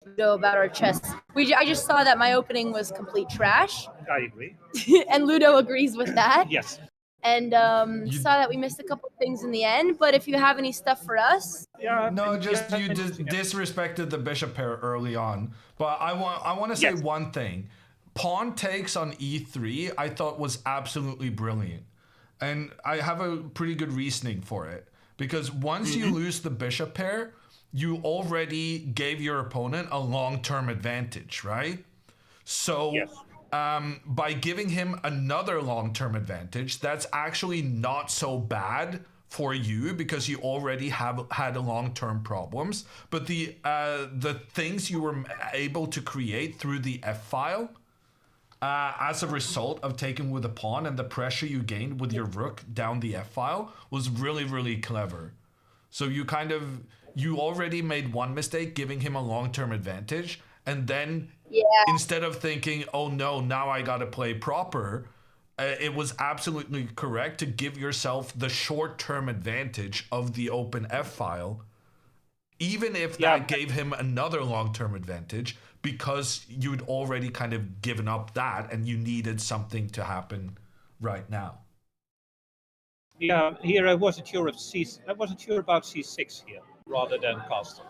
Ludo, about our chess. I just saw that my opening was complete trash, I agree. and Ludo agrees with that. Yes. And saw that we missed a couple things in the end. But if you have any stuff for us, Yeah. No, just yeah, you disrespected the bishop pair early on. But I want to say one thing. Pawn takes on e3 I thought was absolutely brilliant. And I have a pretty good reasoning for it. Because once you lose the bishop pair, you already gave your opponent a long-term advantage, right? So by giving him another long-term advantage, that's actually not so bad for you because you already have had long-term problems. But the things you were able to create through the F-file as a result of taking with a pawn and the pressure you gained with your rook down the F-file was really, really clever. So you already made one mistake, giving him a long-term advantage, and then instead of thinking, oh no, now I gotta play proper, it was absolutely correct to give yourself the short-term advantage of the open F-file even if that gave him another long-term advantage, because you'd already kind of given up that and you needed something to happen right now. Yeah, here I wasn't sure about c6 here rather than castle.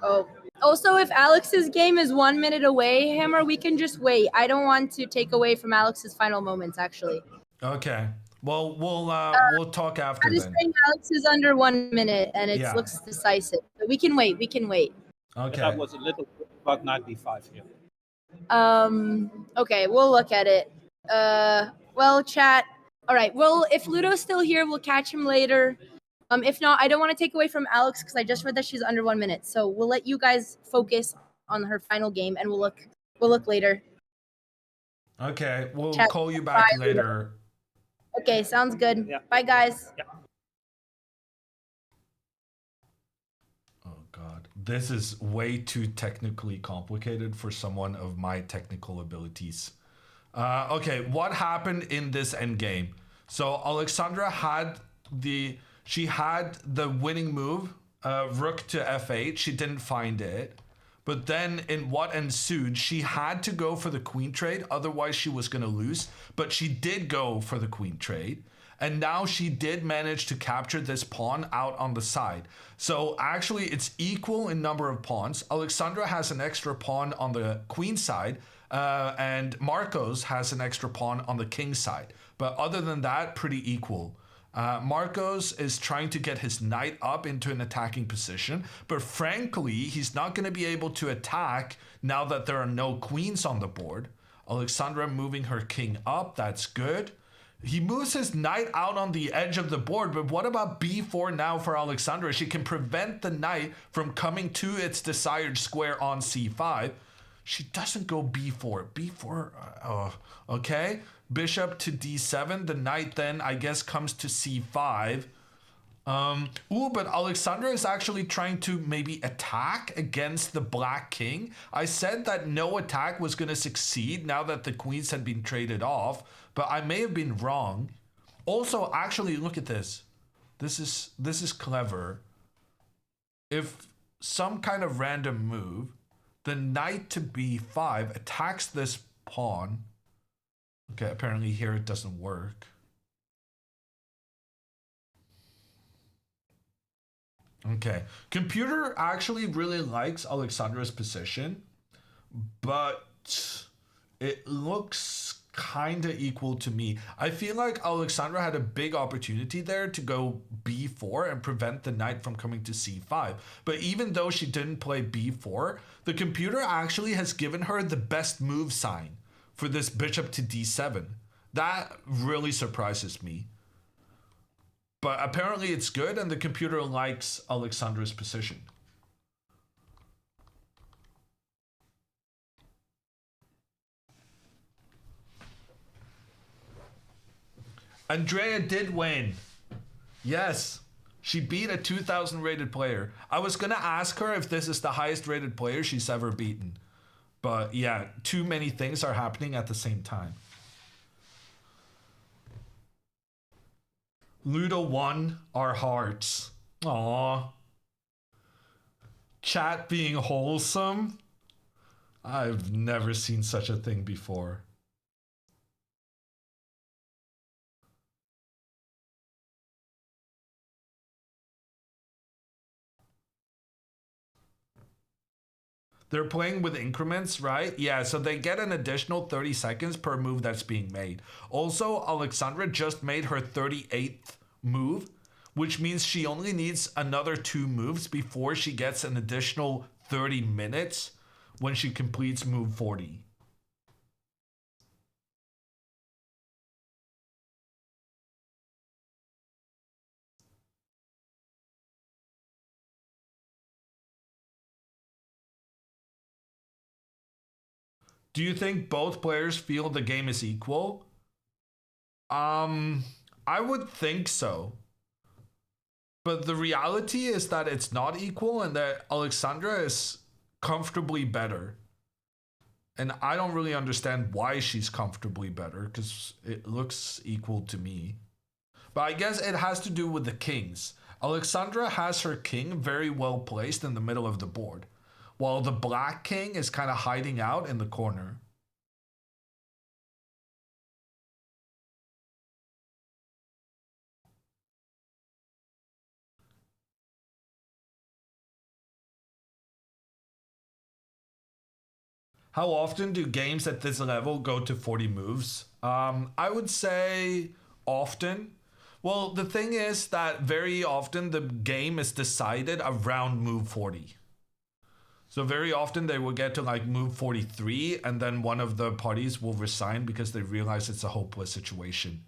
Oh. Also, if Alex's game is 1 minute away, Hammer, we can just wait. I don't want to take away from Alex's final moments, actually. Okay. Well, we'll talk after I'm just then. saying Alex is under 1 minute, and it Yeah. looks decisive. But we can wait. We can wait. Okay. That was a little bit about knight b5 here. Okay, we'll look at it. Well, chat. All right. Well, if Ludo's still here, we'll catch him later. If not, I don't want to take away from Alex because I just read that she's under 1 minute. So we'll let you guys focus on her final game, and we'll look later. Okay, we'll Chat. call you back Bye, later. Okay, sounds good. Yeah. Bye, guys. Yeah. Oh God, this is way too technically complicated for someone of my technical abilities. Okay, what happened in this endgame? So Alexandra had the winning move, rook to f8. She didn't find it. But then in what ensued, she had to go for the queen trade. Otherwise, she was going to lose. But she did go for the queen trade. And now she did manage to capture this pawn out on the side. So actually, it's equal in number of pawns. Alexandra has an extra pawn on the queen side. And Marcos has an extra pawn on the king side. But other than that, pretty equal. Marcos is trying to get his knight up into an attacking position, but frankly, he's not going to be able to attack now that there are no queens on the board. Alexandra moving her king up, that's good. He moves his knight out on the edge of the board, but what about b4 now for Alexandra? She can prevent the knight from coming to its desired square on c5. She doesn't go b4. b4, okay. Bishop to d7. The knight then, I guess, comes to c5. But Alexandra is actually trying to maybe attack against the black king. I said that no attack was going to succeed now that the queens had been traded off, but I may have been wrong. Also, actually, look at this. This is clever. If some kind of random move, the knight to b5 attacks this pawn. Okay, apparently here it doesn't work. Okay, computer actually really likes Alexandra's position, but it looks kind of equal to me. I feel like Alexandra had a big opportunity there to go b4 and prevent the knight from coming to c5. But even though she didn't play b4, the computer actually has given her the best move sign for this bishop to d7. That really surprises me. But apparently it's good and the computer likes Alexandra's position. Andrea did win. Yes, she beat a 2000 rated player. I was gonna ask her if this is the highest rated player she's ever beaten. But yeah, too many things are happening at the same time. Ludo won our hearts. Aww. Chat being wholesome. I've never seen such a thing before. They're playing with increments, right? Yeah, so they get an additional 30 seconds per move that's being made. Also, Alexandra just made her 38th move, which means she only needs another 2 moves before she gets an additional 30 minutes when she completes move 40. Do you think both players feel the game is equal? I would think so. But the reality is that it's not equal and that Alexandra is comfortably better. And I don't really understand why she's comfortably better because it looks equal to me. But I guess it has to do with the kings. Alexandra has her king very well placed in the middle of the board, while the black king is kind of hiding out in the corner. How often do games at this level go to 40 moves? I would say often. Well, the thing is that very often the game is decided around move 40. So very often they will get to like move 43 and then one of the parties will resign because they realize it's a hopeless situation.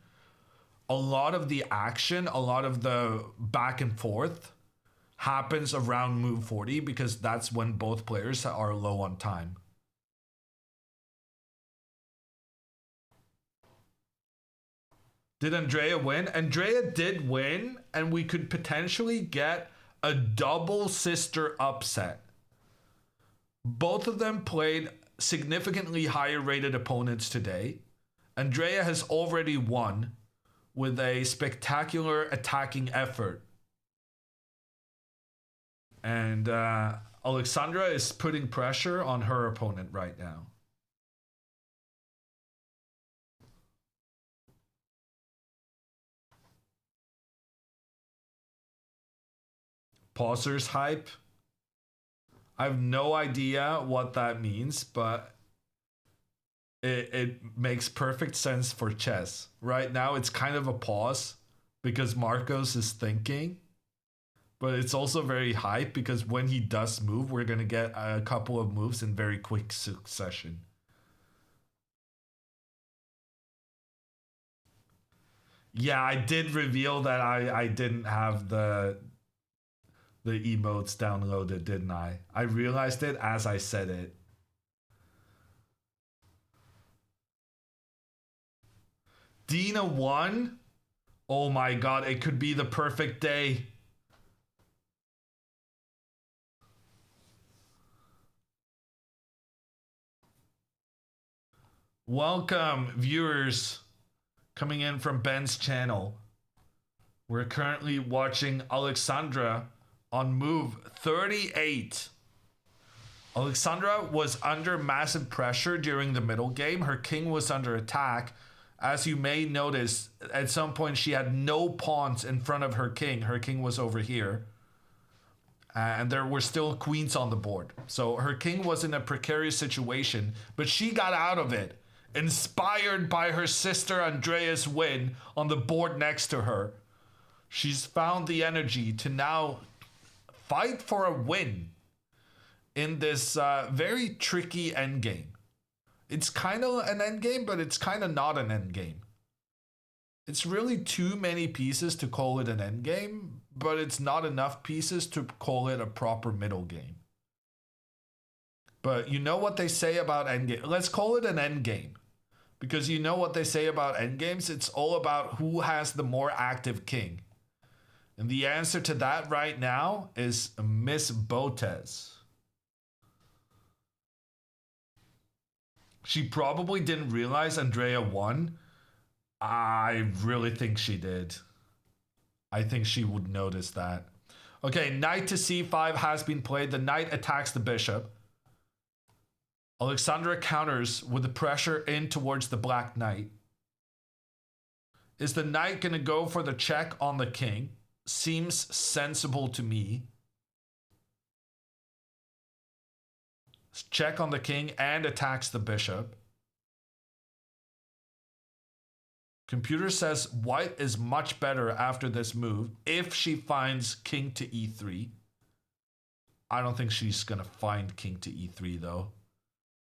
A lot of the action, a lot of the back and forth happens around move 40 because that's when both players are low on time. Did Andrea win? Andrea did win, and we could potentially get a double sister upset. Both of them played significantly higher rated opponents today. Andrea has already won with a spectacular attacking effort. And Alexandra is putting pressure on her opponent right now. Pausers hype. I have no idea what that means, but it makes perfect sense for chess. Right now, it's kind of a pause because Marcos is thinking, but it's also very hype because when he does move, we're going to get a couple of moves in very quick succession. Yeah, I did reveal that I didn't have the emotes downloaded, didn't I? I realized it as I said it. Dina won? Oh my god, it could be the perfect day. Welcome, viewers coming in from Ben's channel. We're currently watching Alexandra on move 38. Alexandra was under massive pressure during the middle game. Her king was under attack. As you may notice, at some point she had no pawns in front of her king. Her king was over here. And there were still queens on the board. So her king was in a precarious situation, but she got out of it, inspired by her sister Andrea's win on the board next to her. She's found the energy to now fight for a win in this very tricky endgame. It's kind of an endgame, but it's kind of not an endgame. It's really too many pieces to call it an endgame, but it's not enough pieces to call it a proper middle game. But you know what they say about endgame. Let's call it an endgame. Because you know what they say about endgames? It's all about who has the more active king. And the answer to that right now is Miss Botez. She probably didn't realize Andrea won. I really think she did. I think she would notice that. Okay, knight to c5 has been played. The knight attacks the bishop. Alexandra counters with the pressure in towards the black knight. Is the knight going to go for the check on the king? Seems sensible to me. Check on the king and attacks the bishop. Computer says white is much better after this move if she finds king to e3. I don't think she's going to find king to e3 though.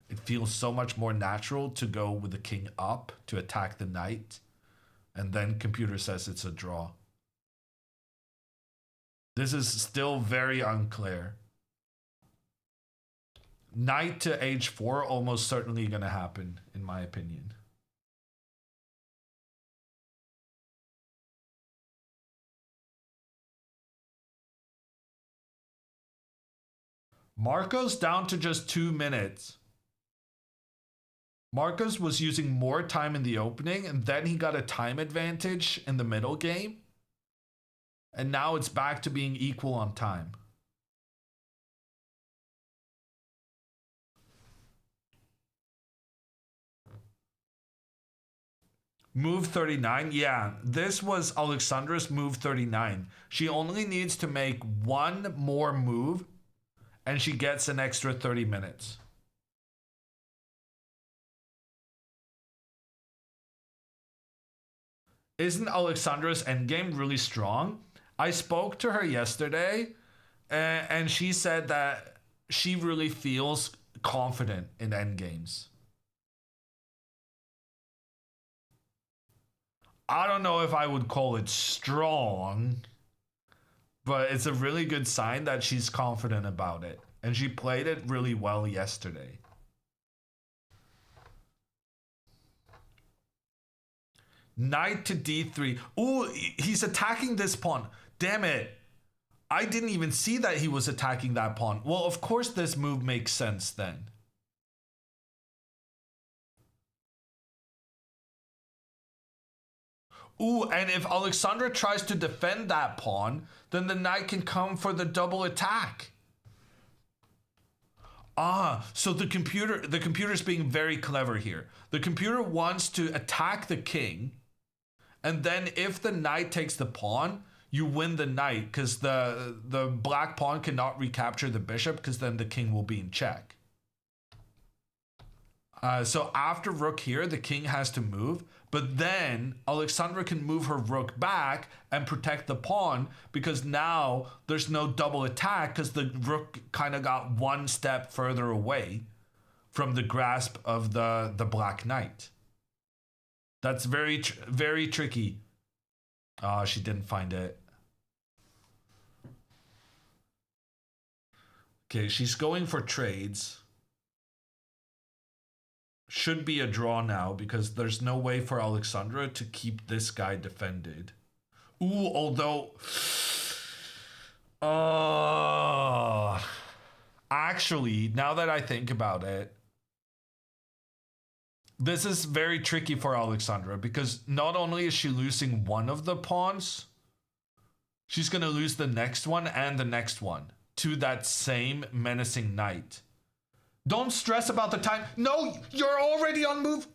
It feels so much more natural to go with the king up to attack the knight. And then computer says it's a draw. This is still very unclear. Knight to h4 almost certainly going to happen, in my opinion. Marcos down to just 2 minutes. Marcos was using more time in the opening, and then he got a time advantage in the middle game. And now it's back to being equal on time. Move 39. Yeah, this was Alexandra's move 39. She only needs to make one more move and she gets an extra 30 minutes. Isn't Alexandra's endgame really strong? I spoke to her yesterday and she said that she really feels confident in endgames. I don't know if I would call it strong, but it's a really good sign that she's confident about it. And she played it really well yesterday. Knight to d3. Ooh, he's attacking this pawn. Damn it. I didn't even see that he was attacking that pawn. Well, of course this move makes sense then. Ooh, and if Alexandra tries to defend that pawn, then the knight can come for the double attack. Ah, so the computer's being very clever here. The computer wants to attack the king, and then if the knight takes the pawn, you win the knight because the black pawn cannot recapture the bishop because then the king will be in check. So after rook here, the king has to move, but then Alexandra can move her rook back and protect the pawn because now there's no double attack because the rook kind of got one step further away from the grasp of the black knight. That's very, very tricky. She didn't find it. Okay, she's going for trades. Should be a draw now because there's no way for Alexandra to keep this guy defended. Ooh, although... actually, now that I think about it, this is very tricky for Alexandra because not only is she losing one of the pawns, she's going to lose the next one and the next one to that same menacing knight. Don't stress about the time. No, you're already on move.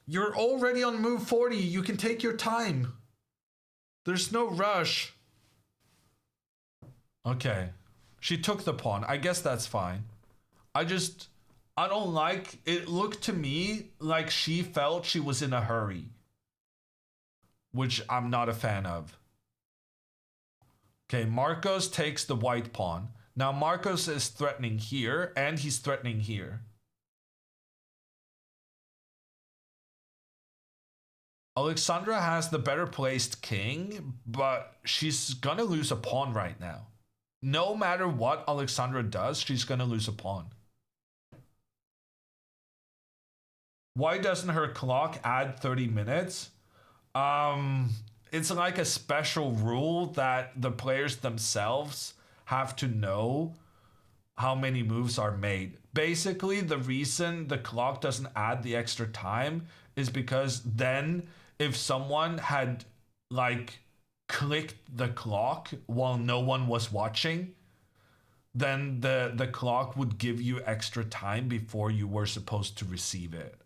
You're already on move 40. You can take your time. There's no rush. Okay. She took the pawn. I guess that's fine. I don't like, it looked to me like she felt she was in a hurry, which I'm not a fan of. Okay, Marcos takes the white pawn. Now Marcos is threatening here, and he's threatening here. Alexandra has the better placed king, but she's gonna lose a pawn right now. No matter what Alexandra does, she's gonna lose a pawn. Why doesn't her clock add 30 minutes? It's like a special rule that the players themselves have to know how many moves are made. Basically, the reason the clock doesn't add the extra time is because then if someone had like clicked the clock while no one was watching, then the clock would give you extra time before you were supposed to receive it.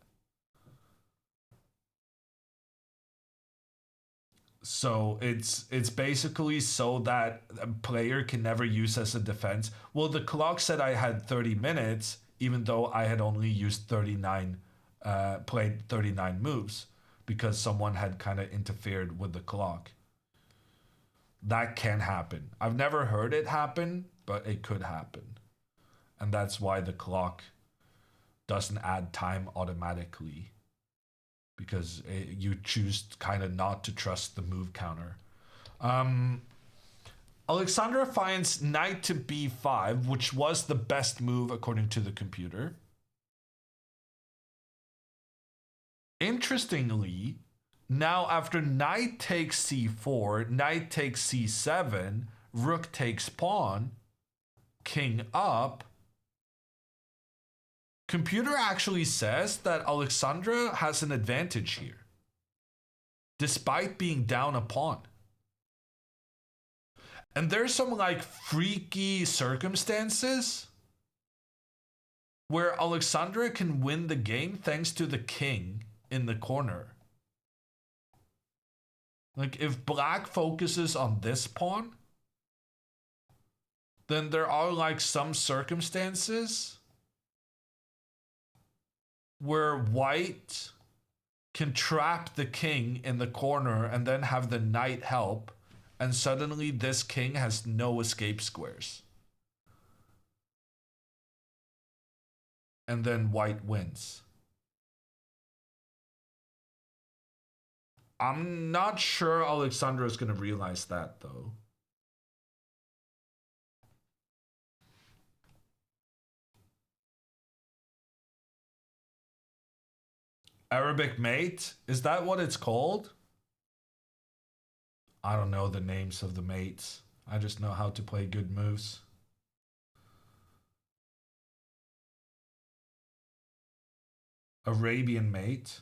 So it's basically so that a player can never use as a defense. Well, the clock said I had 30 minutes, even though I had only used 39, played 39 moves because someone had kind of interfered with the clock. That can happen. I've never heard it happen, but it could happen. And that's why the clock doesn't add time automatically. Because you choose kind of not to trust the move counter. Alexandra finds knight to b5, which was the best move according to the computer. Interestingly, now after knight takes c4, knight takes c7, rook takes pawn, king up, Computer actually says that Alexandra has an advantage here, despite being down a pawn. And there's some like freaky circumstances where Alexandra can win the game thanks to the king in the corner. Like if black focuses on this pawn, then there are like some circumstances where white can trap the king in the corner and then have the knight help, and suddenly this king has no escape squares. And then white wins. I'm not sure Alexandra is going to realize that, though. Arabic mate? Is that what it's called? I don't know the names of the mates. I just know how to play good moves. Arabian mate.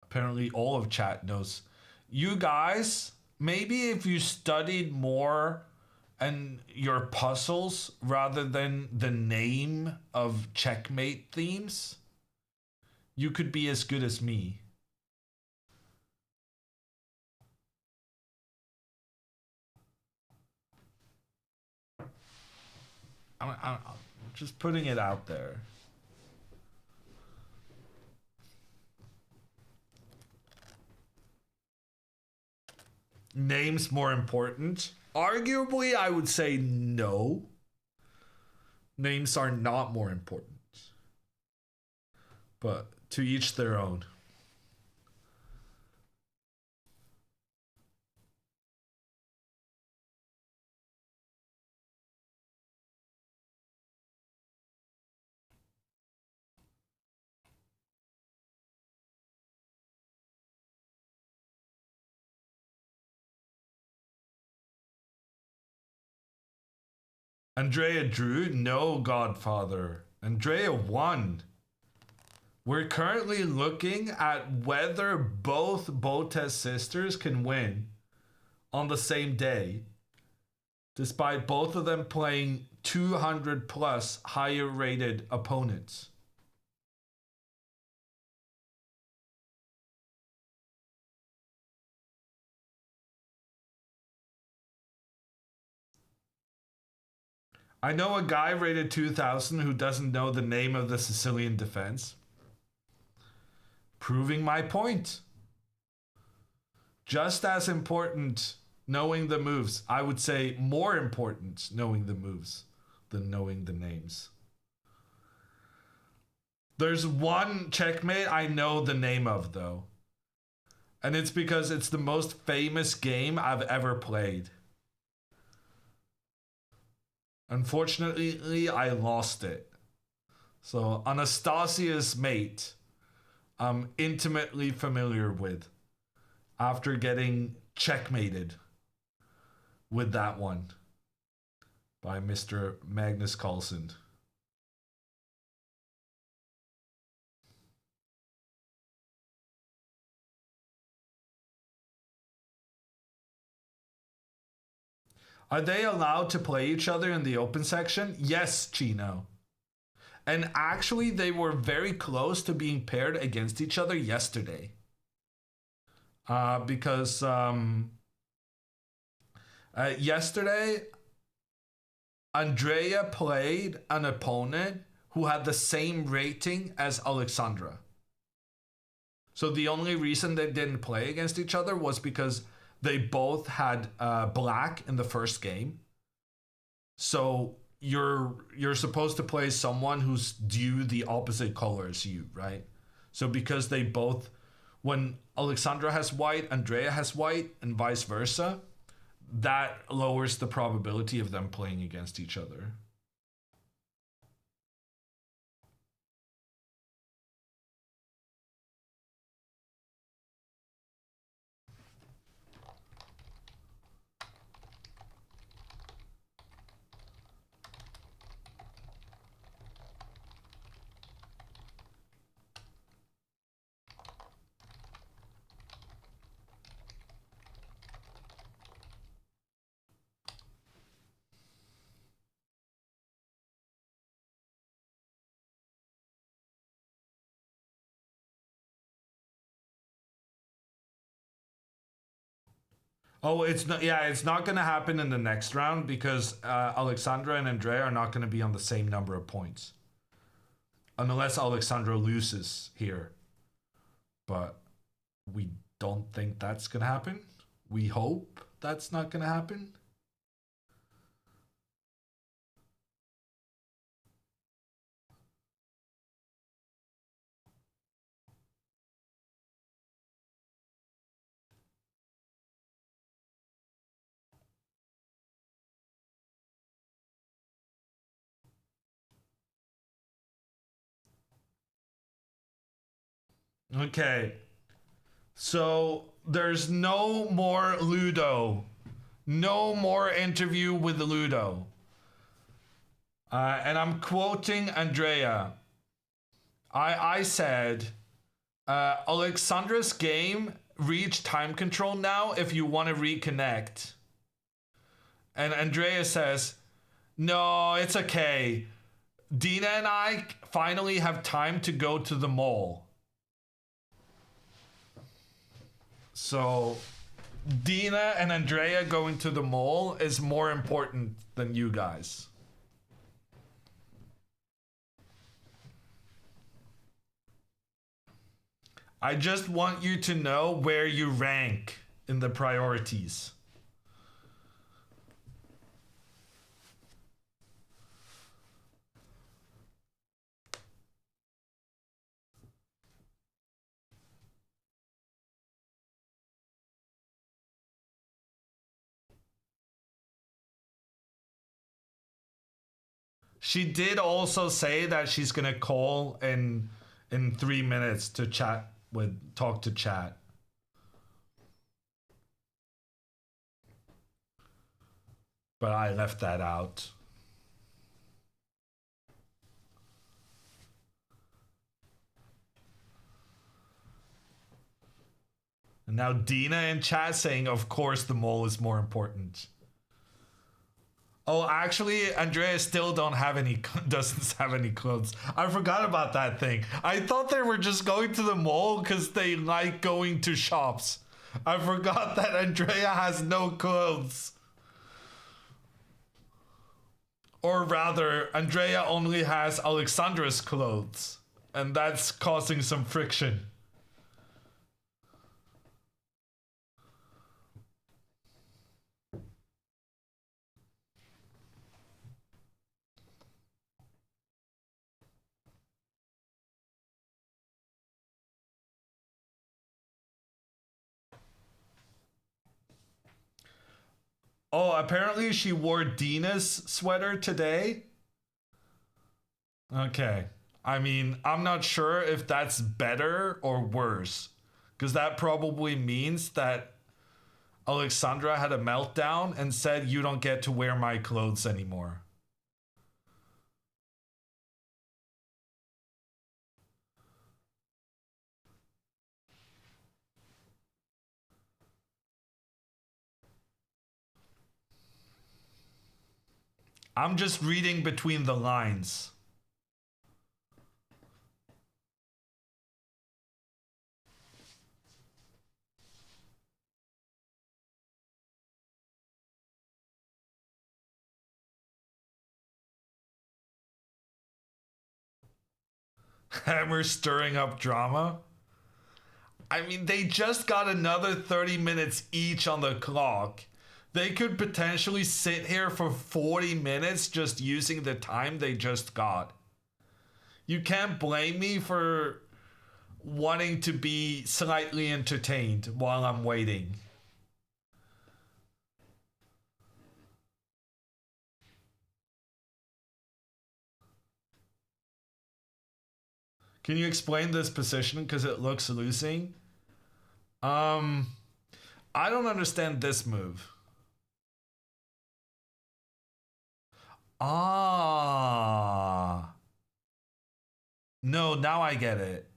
Apparently all of chat knows. You guys, maybe if you studied more and your puzzles rather than the name of checkmate themes, you could be as good as me. I'm just putting it out there. Names more important? Arguably, I would say no. Names are not more important. But to each their own. Andrea drew? No, Godfather. Andrea won. We're currently looking at whether both Botez sisters can win on the same day, despite both of them playing 200 plus higher rated opponents. I know a guy rated 2000 who doesn't know the name of the Sicilian defense. Proving my point. Just as important knowing the moves. I would say more important knowing the moves than knowing the names. There's one checkmate I know the name of, though. And it's because it's the most famous game I've ever played. Unfortunately, I lost it. So, Anastasia's mate, I'm intimately familiar with after getting checkmated with that one by Mr. Magnus Carlsen. Are they allowed to play each other in the open section? Yes, Chino. And actually, they were very close to being paired against each other yesterday. Because yesterday, Andrea played an opponent who had the same rating as Alexandra. So the only reason they didn't play against each other was because they both had black in the first game. So you're supposed to play someone who's due the opposite color as you, right? So because they both, when Alexandra has white, Andrea has white, and vice versa, that lowers the probability of them playing against each other. Oh, it's not. Yeah, it's not going to happen in the next round because Alexandra and Andrea are not going to be on the same number of points, unless Alexandra loses here. But we don't think that's going to happen. We hope that's not going to happen. Okay. So there's no more Ludo. No more interview with Ludo. And I'm quoting Andrea. I said, Alexandra's game reached time control now if you want to reconnect. And Andrea says, no, it's okay. Dina and I finally have time to go to the mall. So Dina and Andrea going to the mall is more important than you guys. I just want you to know where you rank in the priorities. She did also say that she's gonna call in 3 minutes to talk to chat. But I left that out. And now Dina in chat saying, of course the mole is more important. Oh, actually, Andrea still doesn't have any clothes. I forgot about that thing. I thought they were just going to the mall because they like going to shops. I forgot that Andrea has no clothes. Or rather, Andrea only has Alexandra's clothes. And that's causing some friction. Oh, apparently she wore Dina's sweater today. Okay. I mean, I'm not sure if that's better or worse. Because that probably means that Alexandra had a meltdown and said, you don't get to wear my clothes anymore. I'm just reading between the lines. Hammer stirring up drama. I mean, they just got another 30 minutes each on the clock. They could potentially sit here for 40 minutes just using the time they just got. You can't blame me for wanting to be slightly entertained while I'm waiting. Can you explain this position because it looks losing? I don't understand this move. Ah. No, now I get it.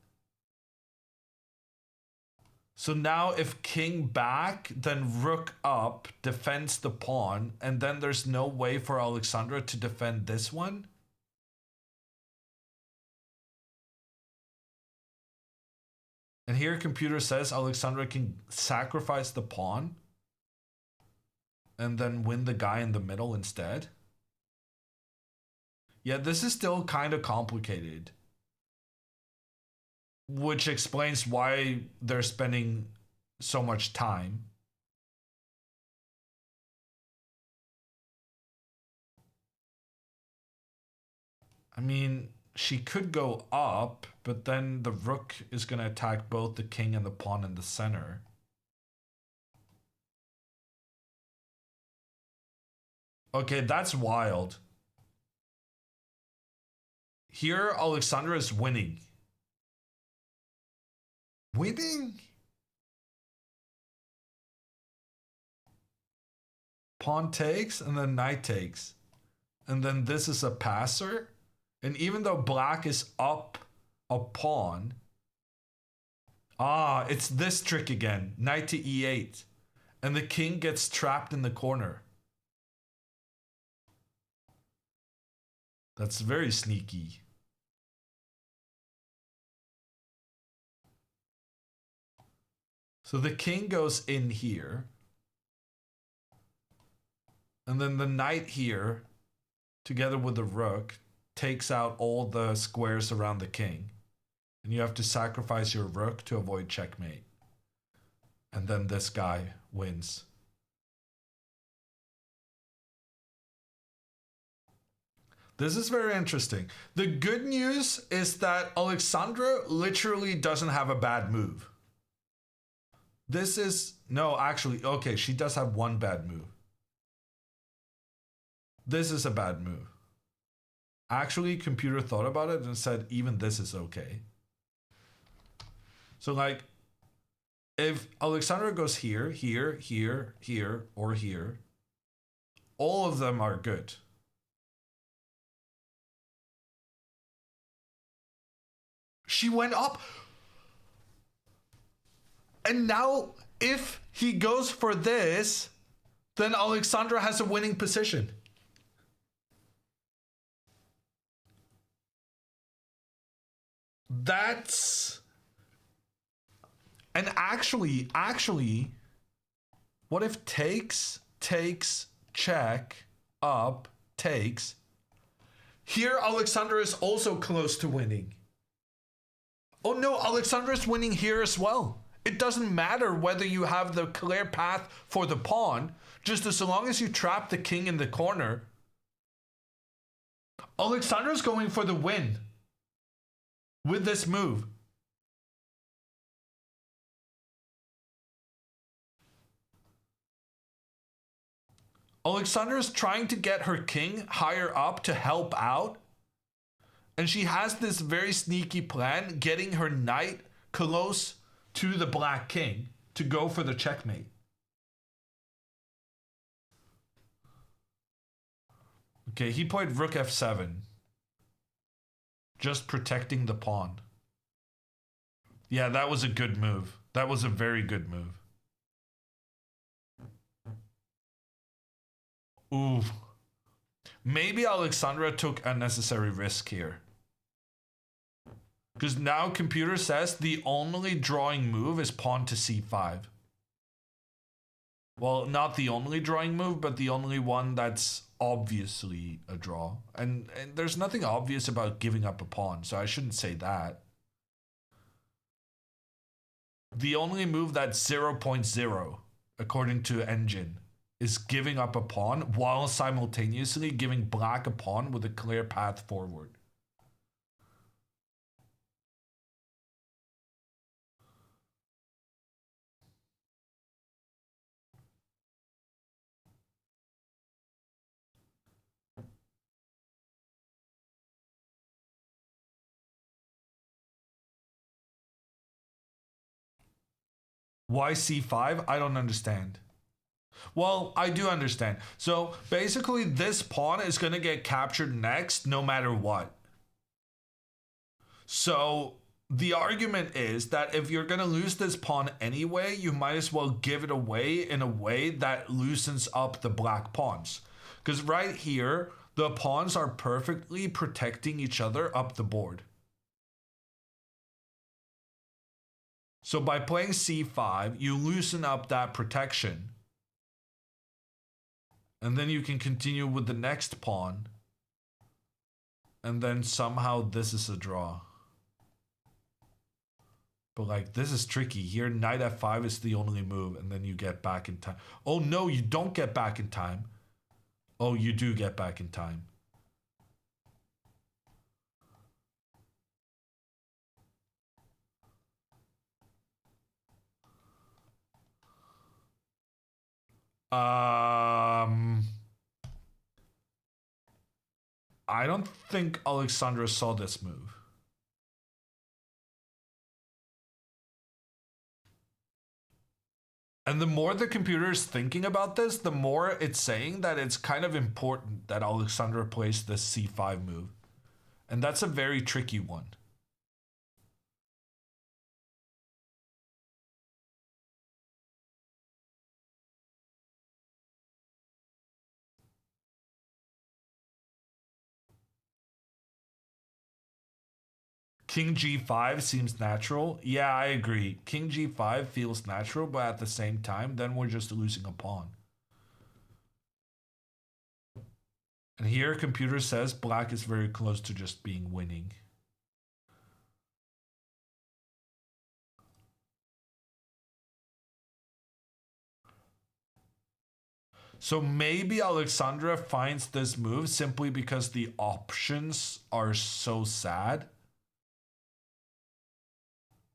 So now if king back, then rook up defends the pawn, and then there's no way for Alexandra to defend this one? And here computer says Alexandra can sacrifice the pawn. and then win the guy in the middle instead. Yeah, this is still kind of complicated. Which explains why they're spending so much time. I mean, she could go up, but then the rook is going to attack both the king and the pawn in the center. Okay, that's wild. Here, Alexandra is winning. Winning? Pawn takes, and then knight takes. And then this is a passer. And even though black is up a pawn, it's this trick again. Knight to e8. And the king gets trapped in the corner. That's very sneaky. So the king goes in here. And then the knight here, together with the rook, takes out all the squares around the king. And you have to sacrifice your rook to avoid checkmate. And then this guy wins. This is very interesting. The good news is that Alexandra literally doesn't have a bad move. This is... No, actually, okay, she does have one bad move. This is a bad move. Actually, computer thought about it and said even this is okay. So like, if Alexandra goes here, here, here, here, or here, all of them are good. She went up. And now, if he goes for this, then Alexandra has a winning position. That's... And actually, what if takes, check, up, takes? Here, Alexandra is also close to winning. Oh no, Alexandra is winning here as well. It doesn't matter whether you have the clear path for the pawn, just as long as you trap the king in the corner. Alexandra's going for the win with this move. Alexandra is trying to get her king higher up to help out. And she has this very sneaky plan, getting her knight close to the black king to go for the checkmate. Okay, he played rook f7. Just protecting the pawn. Yeah, that was a good move. That was a very good move. Ooh. Maybe Alexandra took unnecessary risk here. Because now computer says the only drawing move is pawn to c5. Well, not the only drawing move, but the only one that's obviously a draw. And there's nothing obvious about giving up a pawn, so I shouldn't say that. The only move that's 0.0, according to Engine, is giving up a pawn while simultaneously giving black a pawn with a clear path forward. Why c5? I don't understand. Well, I do understand. So basically this pawn is going to get captured next no matter what. So the argument is that if you're going to lose this pawn anyway, you might as well give it away in a way that loosens up the black pawns. Because right here, the pawns are perfectly protecting each other up the board. So by playing c5, you loosen up that protection. And then you can continue with the next pawn. And then somehow this is a draw. But like, this is tricky. Here, knight f5 is the only move, and then you get back in time. Oh no, you don't get back in time. Oh, you do get back in time. I don't think Alexandra saw this move. And the more the computer is thinking about this, the more it's saying that it's kind of important that Alexandra plays this c5 move. And that's a very tricky one. King g5 seems natural. Yeah, I agree. King g5 feels natural, but at the same time, then we're just losing a pawn. And here, computer says black is very close to just being winning. So maybe Alexandra finds this move simply because the options are so sad.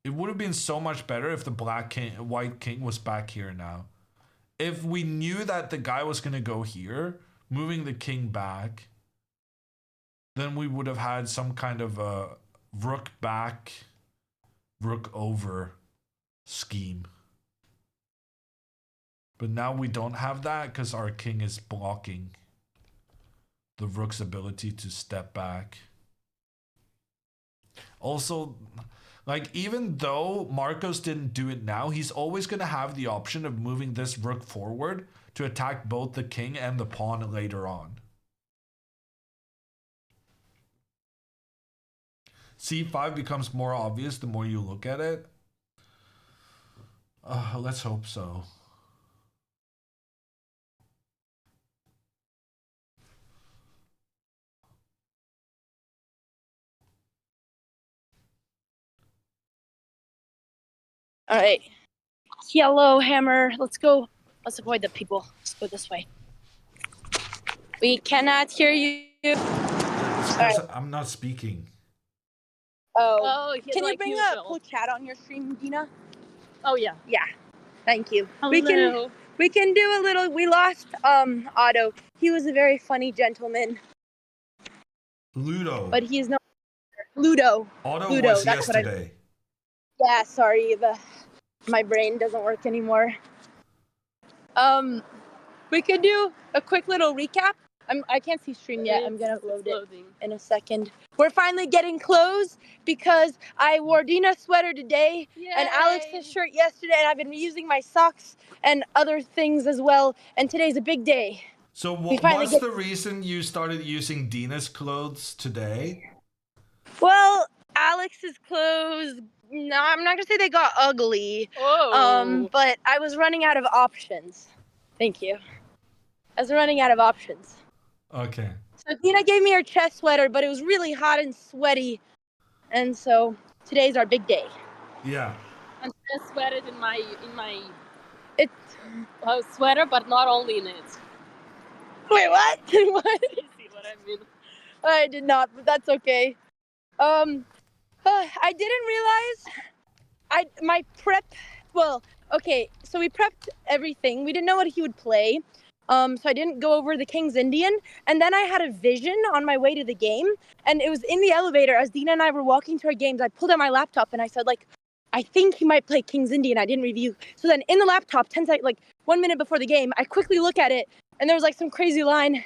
It would have been so much better if the white king was back here now. If we knew that the guy was going to go here, moving the king back, then we would have had some kind of a rook back, rook over scheme. But now we don't have that because our king is blocking the rook's ability to step back. Also, like, even though Marcos didn't do it now, he's always going to have the option of moving this rook forward to attack both the king and the pawn later on. c5 becomes more obvious the more you look at it. Let's hope so. All right. Yellow hammer. Let's go. Let's avoid the people. Let's go this way. We cannot hear you. Right. I'm not speaking. Oh can you bring up full chat on your stream, Dina? Oh yeah. Yeah. Thank you. Hello. We can do a little. We lost Otto. He was a very funny gentleman. Ludo. But he's no Ludo. Otto Ludo, was yesterday. Yeah, sorry, my brain doesn't work anymore. We could do a quick little recap. I can't see stream yet. I'm gonna load it in a second. We're finally getting clothes because I wore Dina's sweater today. Yay. And Alex's shirt yesterday, and I've been reusing my socks and other things as well. And today's a big day. So what's the reason you started using Dina's clothes today? Well, Alex's clothes. No, I'm not gonna say they got ugly. Oh. But I was running out of options. Thank you. I was running out of options. Okay. So Dina gave me her chest sweater, but it was really hot and sweaty, and so today's our big day. Yeah. I'm just sweated in my sweater, but not only in it. Wait, what? What? You see what I mean? I did not, but that's okay. I didn't realize my prep. Well, okay, so we prepped everything. We didn't know what he would play. So I didn't go over the King's Indian. And then I had a vision on my way to the game. And it was in the elevator as Dina and I were walking to our games. I pulled out my laptop and I said, I think he might play King's Indian. I didn't review. So then in the laptop, 1 minute before the game, I quickly look at it and there was some crazy line.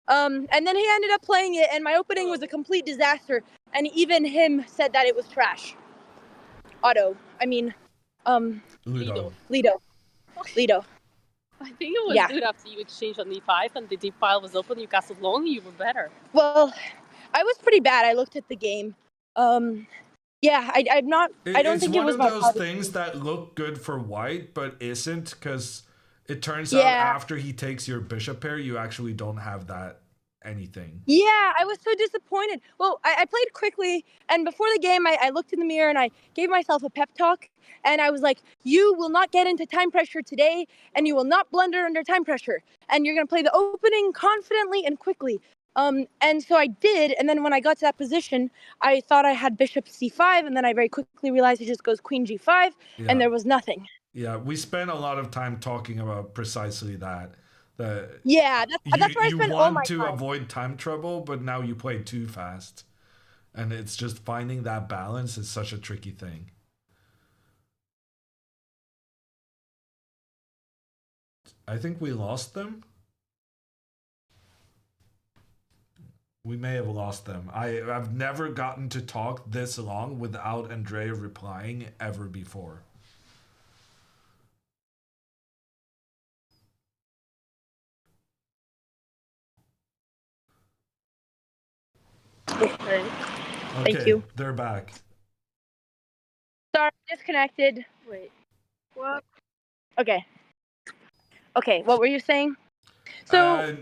And then he ended up playing it and my opening was a complete disaster. And even him said that it was trash. Ludo. Lido. I think it was good after you exchanged on e5 and the d file was open, you castled long, you were better. Well, I was pretty bad. I looked at the game. I'm not. I don't think it was one of those things that look good for white, but isn't, because It turns out after he takes your bishop pair, you actually don't have that anything. Yeah, I was so disappointed. Well, I played quickly, and before the game, I looked in the mirror and I gave myself a pep talk, and I was like, you will not get into time pressure today, and you will not blunder under time pressure, and you're going to play the opening confidently and quickly. And so I did, and then when I got to that position, I thought I had bishop c5, and then I very quickly realized it just goes queen g5, and there was nothing. Yeah, we spent a lot of time talking about precisely that. Yeah, that's where I spent all my time. You want to avoid time trouble, but now you play too fast. And it's just finding that balance is such a tricky thing. I think we lost them. We may have lost them. I've never gotten to talk this long without Andrea replying ever before. Okay. Thank you. They're back. Sorry, disconnected. Wait. What? Okay. Okay, what were you saying? So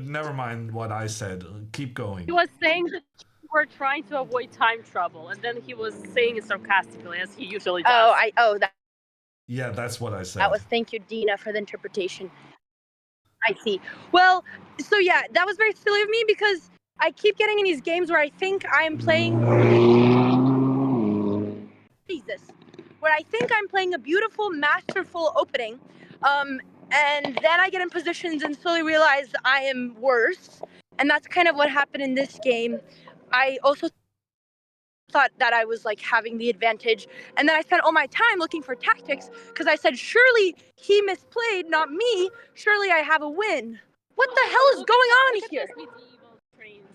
never mind what I said. Keep going. He was saying that you were trying to avoid time trouble, and then he was saying it sarcastically, as he usually does. That. Yeah, that's what I said. That was thank you, Dina, for the interpretation. I see. Well, so yeah, that was very silly of me because I keep getting in these games where I think I'm playing. Jesus. Where I think I'm playing a beautiful, masterful opening, and then I get in positions and slowly realize I am worse, and that's kind of what happened in this game. I also thought that I was like having the advantage, and then I spent all my time looking for tactics because I said, surely he misplayed, not me. Surely I have a win. What the hell is going on here?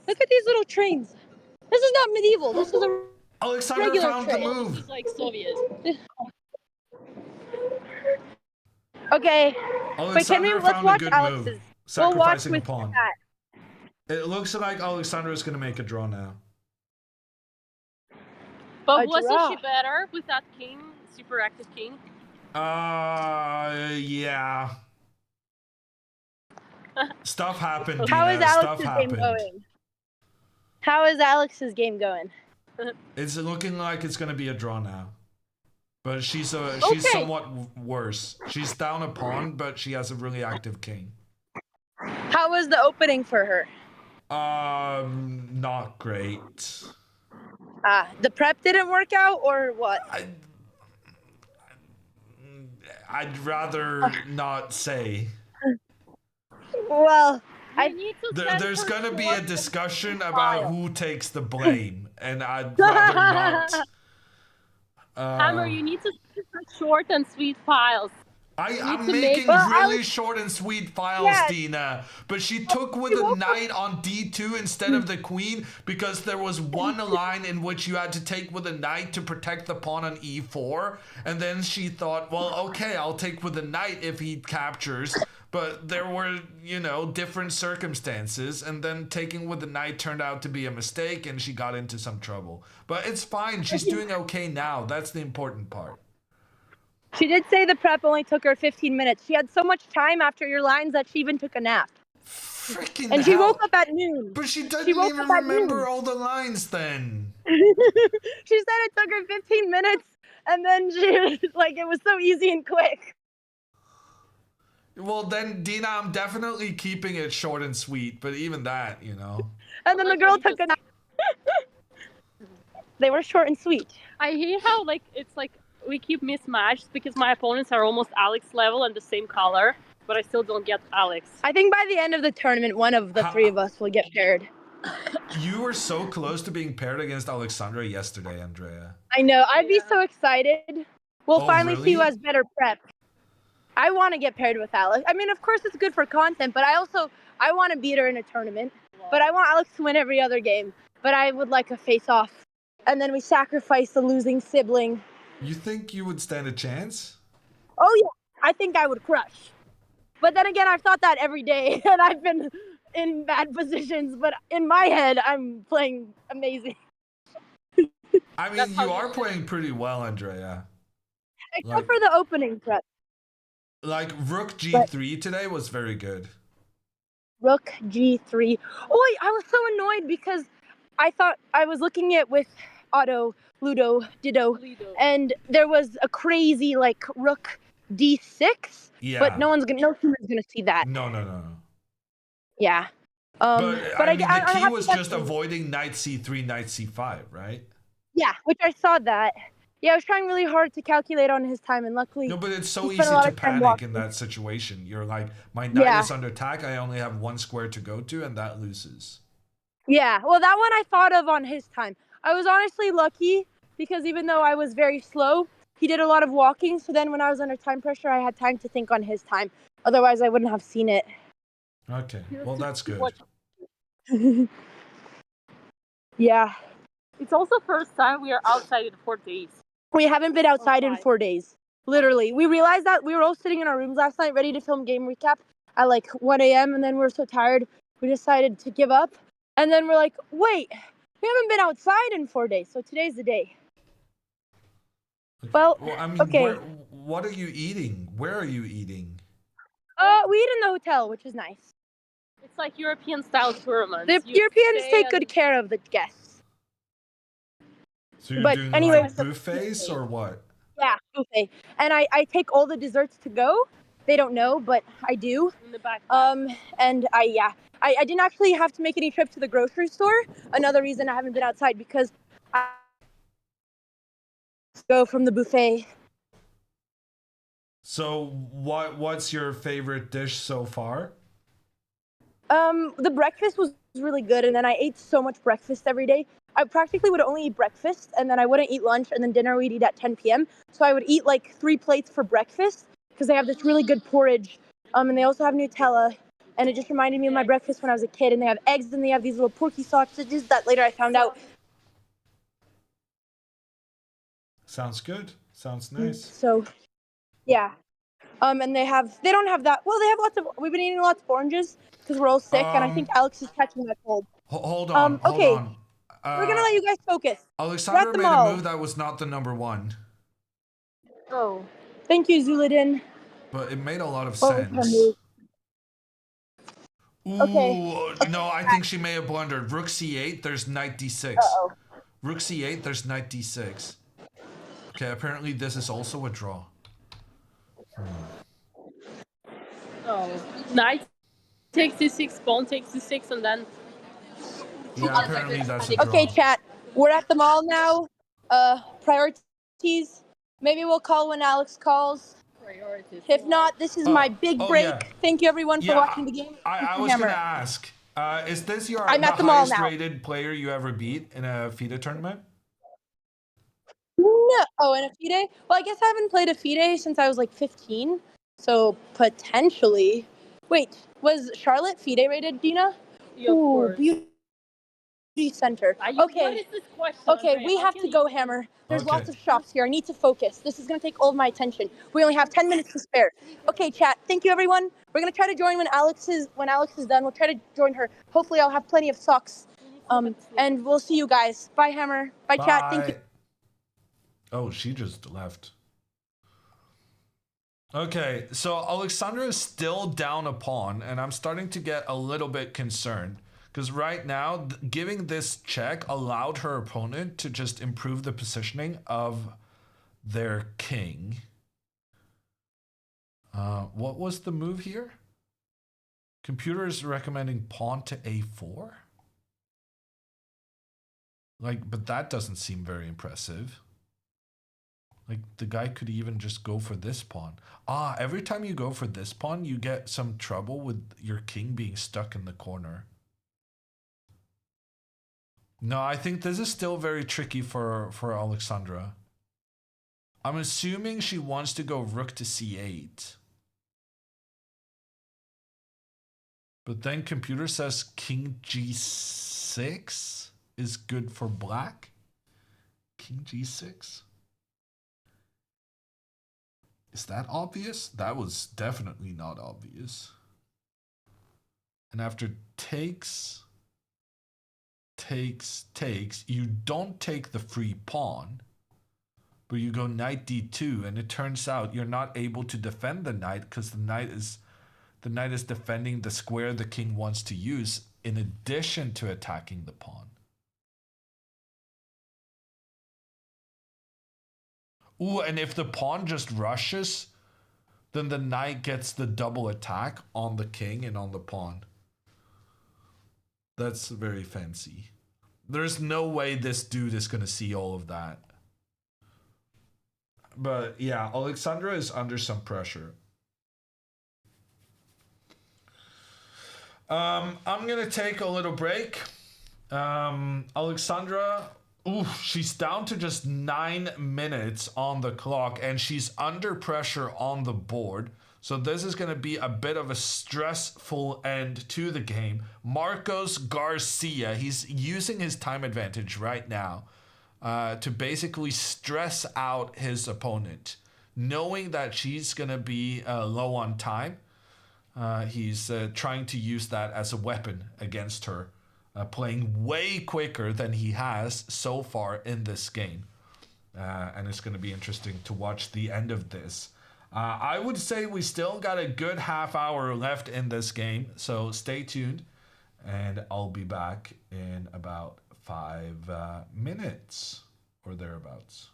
Look at these little trains. This is not medieval. This is a Alexandra found the move. It's like Soviet. Okay. Alexandra let's found watch a good Alex's. move. We'll watch Sacrificing a with pawn. that. It looks like Alexandra is going to make a draw now. But wasn't she better with that king, super active king? Yeah. Stuff happened, Dina. How is Alex's Stuff game happened. going? How is Alex's game going? It's looking like it's going to be a draw now. But she's somewhat worse. She's down a pawn, but she has a really active king. How was the opening for her? Not great. The prep didn't work out, or what? I'd rather not say. Well, there's going to be a discussion about who takes the blame, and I'd rather not. Hammer, you need to keep short and sweet files. I'm making really short and sweet files, Dina. But she took with a knight on d2 instead of the queen because there was one line in which you had to take with a knight to protect the pawn on e4. And then she thought, well, okay, I'll take with the knight if he captures. But there were, different circumstances. And then taking with the knight turned out to be a mistake and she got into some trouble. But it's fine. She's doing okay now. That's the important part. She did say the prep only took her 15 minutes. She had so much time after your lines that she even took a nap. Freaking And she woke up at noon. But she doesn't even remember all the lines then. She said it took her 15 minutes, and then she it was so easy and quick. Well, then, Dina, I'm definitely keeping it short and sweet, but even that, And then the girl took a nap. They were short and sweet. I hate how, it's we keep mismatched because my opponents are almost Alex level and the same color, but I still don't get Alex. I think by the end of the tournament, one of the three of us will get paired. You were so close to being paired against Alexandra yesterday, Andrea. I know. I'd be so excited. We'll finally see who has better prep. I want to get paired with Alex. I mean, of course, it's good for content, but I want to beat her in a tournament. But I want Alex to win every other game. But I would like a face-off. And then we sacrifice the losing sibling. You think you would stand a chance? Oh, yeah. I think I would crush. But then again, I've thought that every day, and I've been in bad positions. But in my head, I'm playing amazing. I mean, you are playing pretty well, Andrea. Except for the opening prep. Like rook g3 today was very good. Rook G3. Oh, I was so annoyed because I thought I was looking at with Otto, Ludo, Ditto, and there was a crazy like Rook D6. Yeah. But no human's gonna see that. No. Yeah. But I mean, the key was just to... avoiding knight c3, knight c5, right? Yeah, which I saw that. Yeah, I was trying really hard to calculate on his time, and luckily. No, but it's so he easy spent a lot to of time panic walking. in that situation. You're like, my knight is under attack. I only have one square to go to, and that loses. Yeah, well, that one I thought of on his time. I was honestly lucky because even though I was very slow, he did a lot of walking. So then when I was under time pressure, I had time to think on his time. Otherwise, I wouldn't have seen it. Okay, well, that's good. Yeah. It's also first time we are outside in 4 days. We haven't been outside in 4 days. Literally. We realized that we were all sitting in our rooms last night ready to film game recap at like 1 a.m. And then we were so tired, we decided to give up. And then we're like, wait, we haven't been outside in 4 days. So today's the day. Well, I mean, okay. What are you eating? Where are you eating? We eat in the hotel, which is nice. It's like European style tournaments. The Europeans take good care of the guests. So you're doing like buffets or what? Yeah, buffet. And I take all the desserts to go. They don't know, but I do. In the back. And I didn't actually have to make any trip to the grocery store. Another reason I haven't been outside because I go from the buffet. So what's your favorite dish so far? The breakfast was really good, and then I ate so much breakfast every day. I practically would only eat breakfast, and then I wouldn't eat lunch, and then dinner we'd eat at 10 p.m. So I would eat like 3 plates for breakfast because they have this really good porridge, and they also have Nutella, and it just reminded me of my breakfast when I was a kid. And they have eggs, and they have these little porky sausages that later I found out. Sounds good. Sounds nice. So, yeah. And they don't have that. Well, they have we've been eating lots of oranges because we're all sick, and I think Alex is catching that cold. Hold on. Okay. Hold on. We're gonna let you guys focus. Alexandra made a move that was not the number 1. Oh. Thank you, Zuladin. But it made a lot of sense. Ooh, Okay. No, I think she may have blundered. Rook c8, there's knight d6. Uh-oh. Rook c8, there's knight d6. Okay, apparently this is also a draw. Oh. Knight takes d6, pawn takes d6, and then... Yeah, apparently that's a draw. Okay, chat. We're at the mall now. Priorities. Maybe we'll call when Alex calls. Priorities. If not, this is my big break. Yeah. Thank you, everyone, for watching the game. I was going to ask, is this the highest rated player you ever beat in a FIDE tournament? No. Oh, in a FIDE? Well, I guess I haven't played a FIDE since I was like 15. So potentially. Wait, was Charlotte FIDE rated, Dina? Yeah, of course. Beauty center. Okay. What is this question, Okay, Andrea? we have to go, Hammer. There's lots of shops here. I need to focus. This is going to take all of my attention. We only have 10 minutes to spare. Okay, chat. Thank you, everyone. We're going to try to join when Alex is done. We'll try to join her. Hopefully, I'll have plenty of socks. And we'll see you guys. Bye, Hammer. Bye, chat. Thank you. Oh, she just left. Okay, so Alexandra is still down a pawn, and I'm starting to get a little bit concerned. Because right now, giving this check allowed her opponent to just improve the positioning of their king. What was the move here? Computer is recommending pawn to a4? But that doesn't seem very impressive. The guy could even just go for this pawn. Every time you go for this pawn, you get some trouble with your king being stuck in the corner. No, I think this is still very tricky for Alexandra. I'm assuming she wants to go rook to c8. But then computer says king g6 is good for black. King g6? Is that obvious? That was definitely not obvious. And after takes, you don't take the free pawn. but you go knight d2, and it turns out you're not able to defend the knight because the knight is defending the square the king wants to use in addition to attacking the pawn. Ooh, and if the pawn just rushes, then the knight gets the double attack on the king and on the pawn. That's very fancy. There's no way this dude is going to see all of that. But yeah, Alexandra is under some pressure. I'm going to take a little break. Alexandra, she's down to just 9 minutes on the clock, and she's under pressure on the board. So this is going to be a bit of a stressful end to the game. Marcos Garcia, he's using his time advantage right now to basically stress out his opponent. Knowing that she's going to be low on time, he's trying to use that as a weapon against her, playing way quicker than he has so far in this game. And it's going to be interesting to watch the end of this. I would say we still got a good half hour left in this game, so stay tuned, and I'll be back in about 5 minutes or thereabouts.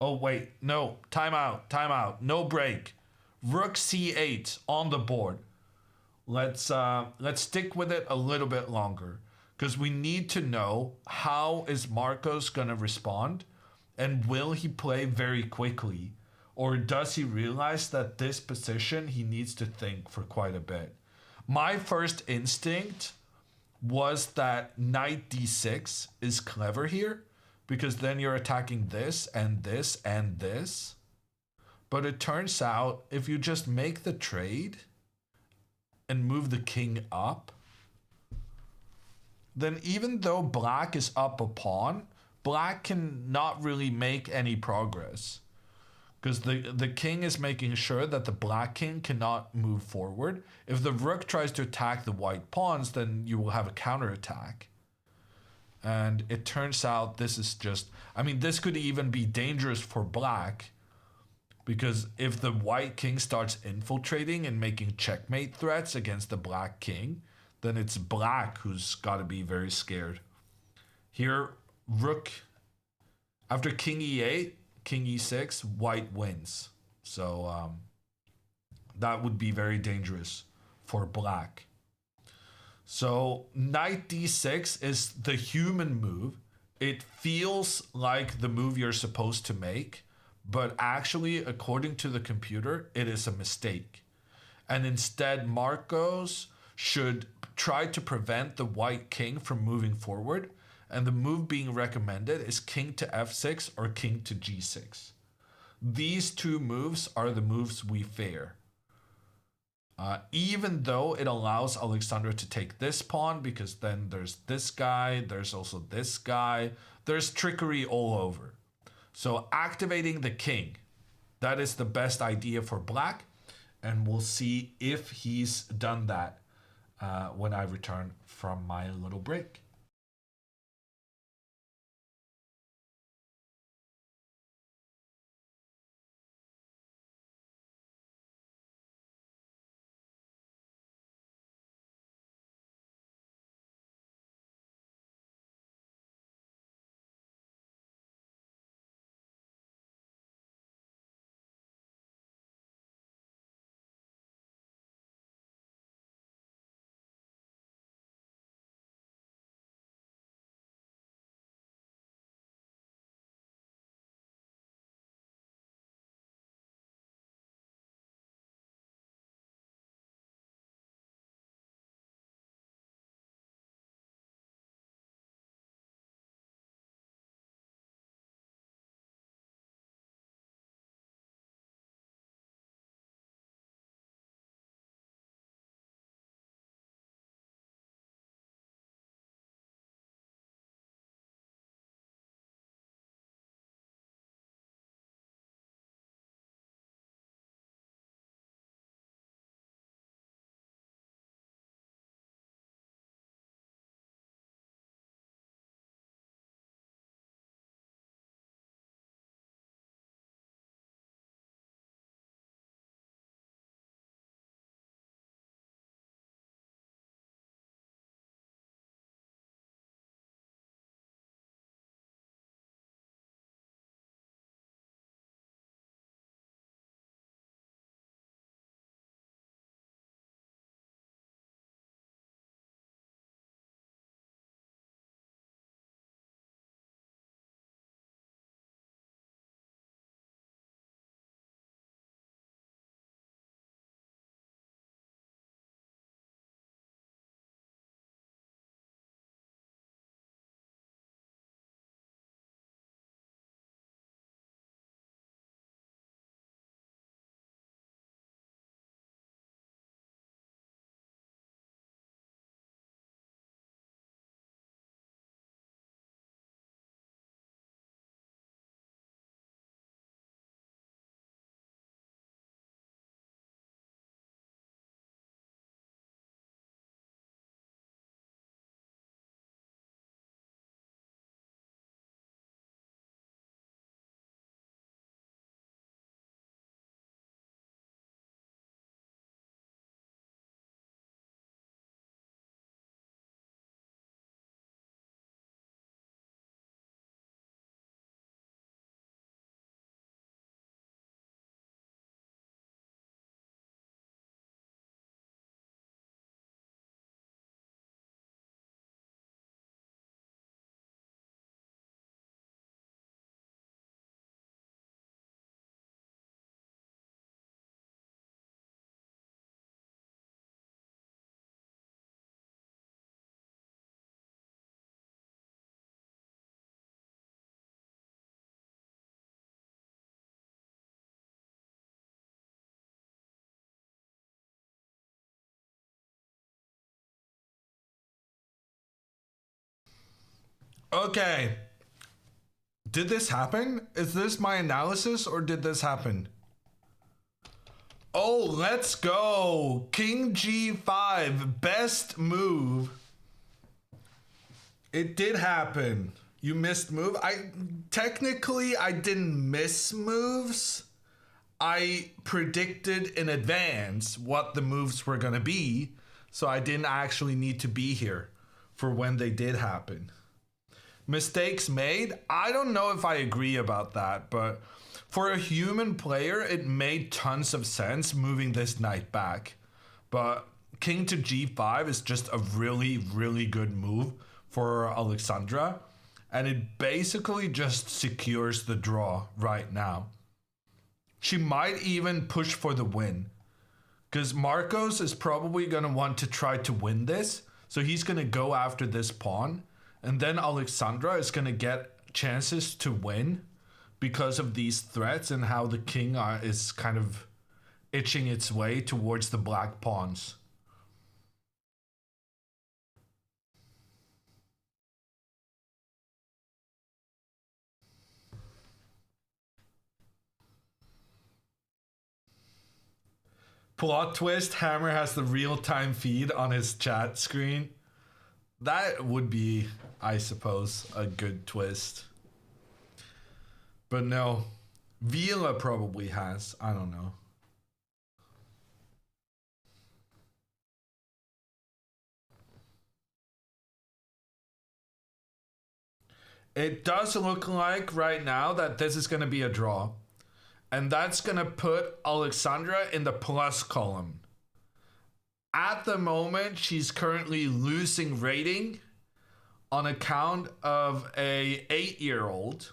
Oh wait, no, timeout, no break. Rook c8 on the board. Let's stick with it a little bit longer, because we need to know how is Marcos gonna respond, and will he play very quickly? Or does he realize that this position he needs to think for quite a bit? My first instinct was that knight d6 is clever here, because then you're attacking this and this and this. But it turns out if you just make the trade and move the king up, then even though black is up a pawn, black can not really make any progress. Because the king is making sure that the black king cannot move forward. If the rook tries to attack the white pawns, then you will have a counterattack. And it turns out this is just... I mean, this could even be dangerous for black. Because if the white king starts infiltrating and making checkmate threats against the black king, then it's black who's got to be very scared. Here, rook... After king e8... King e6, white wins. So that would be very dangerous for black. So knight d6 is the human move. It feels like the move you're supposed to make, but actually, according to the computer, it is a mistake. And instead, Marcos should try to prevent the white king from moving forward. And the move being recommended is king to f6 or king to g6. These two moves are the moves we fear. Even though it allows Alexandra to take this pawn, because then there's this guy, there's also this guy, there's trickery all over. So activating the king, that is the best idea for black, and we'll see if he's done that when I return from my little break. Okay. Did this happen? Is this my analysis or did this happen? Oh, let's go. King G5, best move. It did happen. You missed move. Technically I didn't miss moves. I predicted in advance what the moves were gonna be, so I didn't actually need to be here for when they did happen. Mistakes made? I don't know if I agree about that, but for a human player, it made tons of sense moving this knight back. But king to g5 is just a really, really good move for Alexandra, and it basically just secures the draw right now. She might even push for the win, because Marcos is probably going to want to try to win this, so he's going to go after this pawn, and then Alexandra is going to get chances to win because of these threats and how the king is kind of itching its way towards the black pawns. Plot twist, Hammer has the real-time feed on his chat screen. That would be, I suppose, a good twist. But no, Vila probably has. I don't know. It does look like right now that this is going to be a draw. And that's going to put Alexandra in the plus column. At the moment, she's currently losing rating on account of a 8-year-old.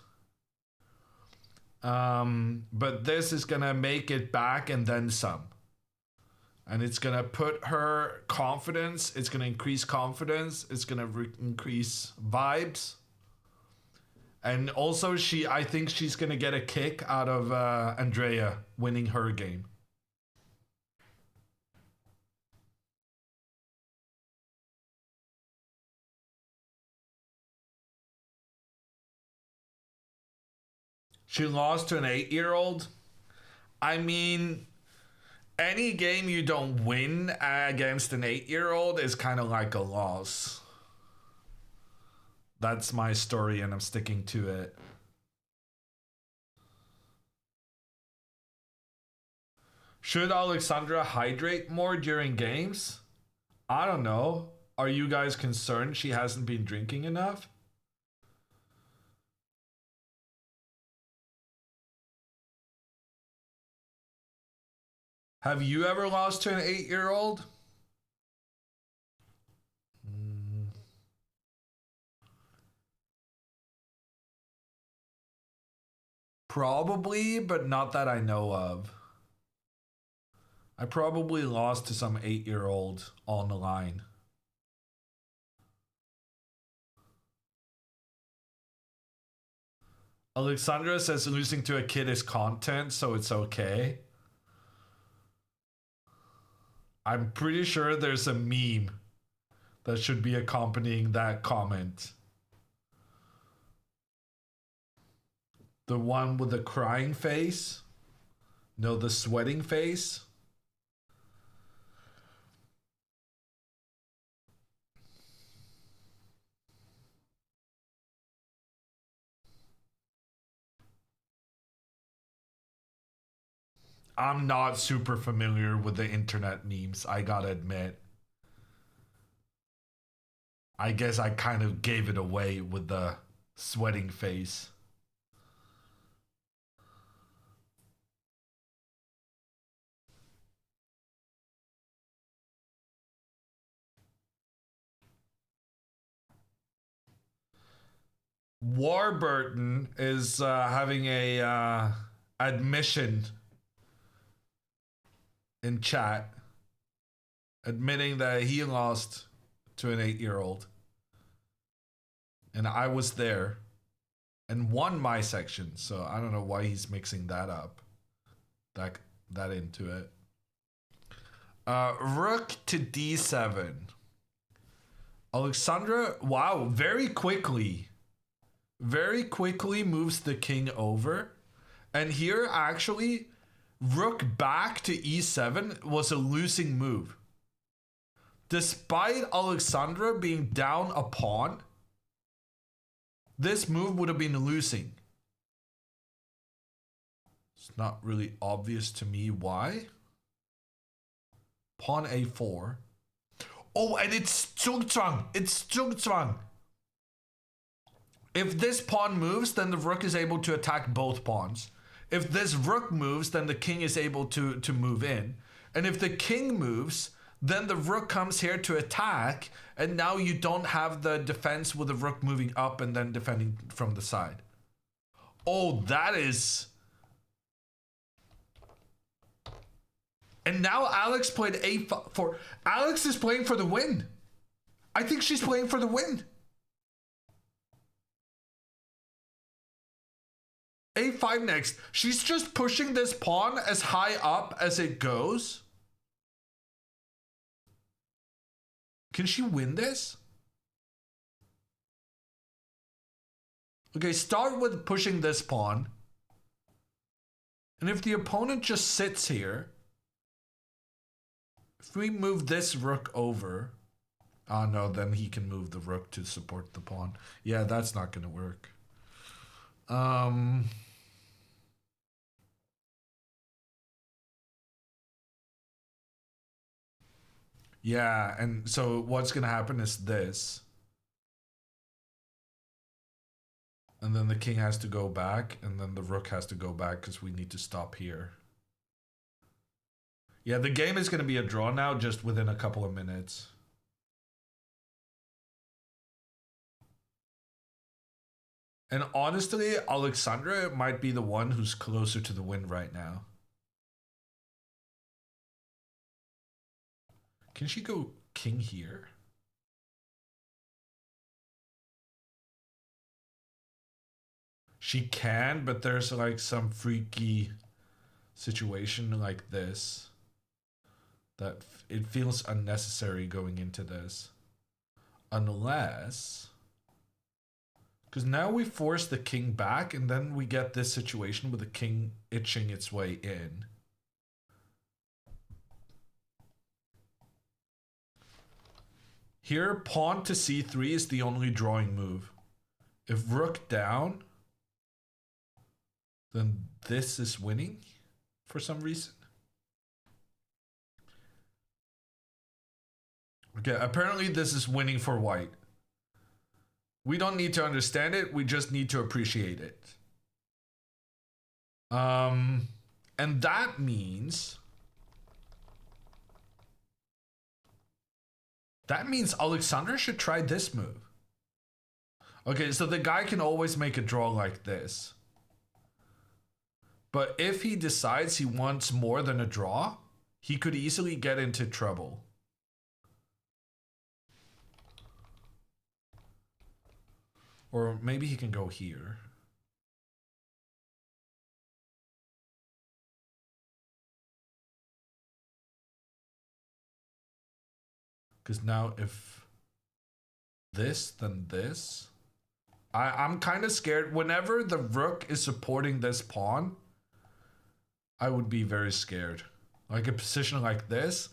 But this is going to make it back and then some. And it's going to put her confidence. It's going to increase confidence. It's going to increase vibes. And also, I think she's going to get a kick out of Andrea winning her game. She lost to an 8-year-old. I mean, any game you don't win against an 8-year-old is kind of like a loss. That's my story and I'm sticking to it. Should Alexandra hydrate more during games? I don't know. Are you guys concerned she hasn't been drinking enough? Have you ever lost to an 8-year-old? Probably, but not that I know of. I probably lost to some 8-year-old on the line. Alexandra says losing to a kid is content, so it's okay. I'm pretty sure there's a meme that should be accompanying that comment. The one with the crying face? No, the sweating face? I'm not super familiar with the internet memes, I gotta admit. I guess I kind of gave it away with the sweating face. Warburton is having a admission in chat, admitting that he lost to an 8-year-old. And I was there and won my section, so I don't know why he's mixing that up. That into it. Rook to d7. Alexandra, wow, very quickly. very quickly moves the king over. And here, actually, rook back to e7 was a losing move. Despite Alexandra being down a pawn, this move would have been losing. It's not really obvious to me why. Pawn a4. Oh, and it's Zugzwang. It's Zugzwang. If this pawn moves, then the rook is able to attack both pawns. If this rook moves, then the king is able to move in. And if the king moves, then the rook comes here to attack, and now you don't have the defense with the rook moving up and then defending from the side. Oh, that is... And now Alex played a4. Alex is playing for the win. I think she's playing for the win. a5 next. She's just pushing this pawn as high up as it goes. Can she win this? Okay, start with pushing this pawn. And if the opponent just sits here, if we move this rook over, oh no, then he can move the rook to support the pawn. Yeah, that's not gonna work. Yeah, and so what's gonna happen is this. And then the king has to go back, and then the rook has to go back because we need to stop here. Yeah, the game is gonna be a draw now, just within a couple of minutes. And honestly, Alexandra might be the one who's closer to the win right now. Can she go king here? She can, but there's like some freaky situation like this that it feels unnecessary going into this. Unless... Because now we force the king back, and then we get this situation with the king itching its way in. Here, pawn to c3 is the only drawing move. If rook down, then this is winning for some reason. Okay, apparently this is winning for white. We don't need to understand it, we just need to appreciate it. And that means... Alexandra should try this move. Okay, so the guy can always make a draw like this. But if he decides he wants more than a draw, he could easily get into trouble. Or maybe he can go here. Because now if this, then this. I'm kind of scared. Whenever the rook is supporting this pawn, I would be very scared. Like a position like this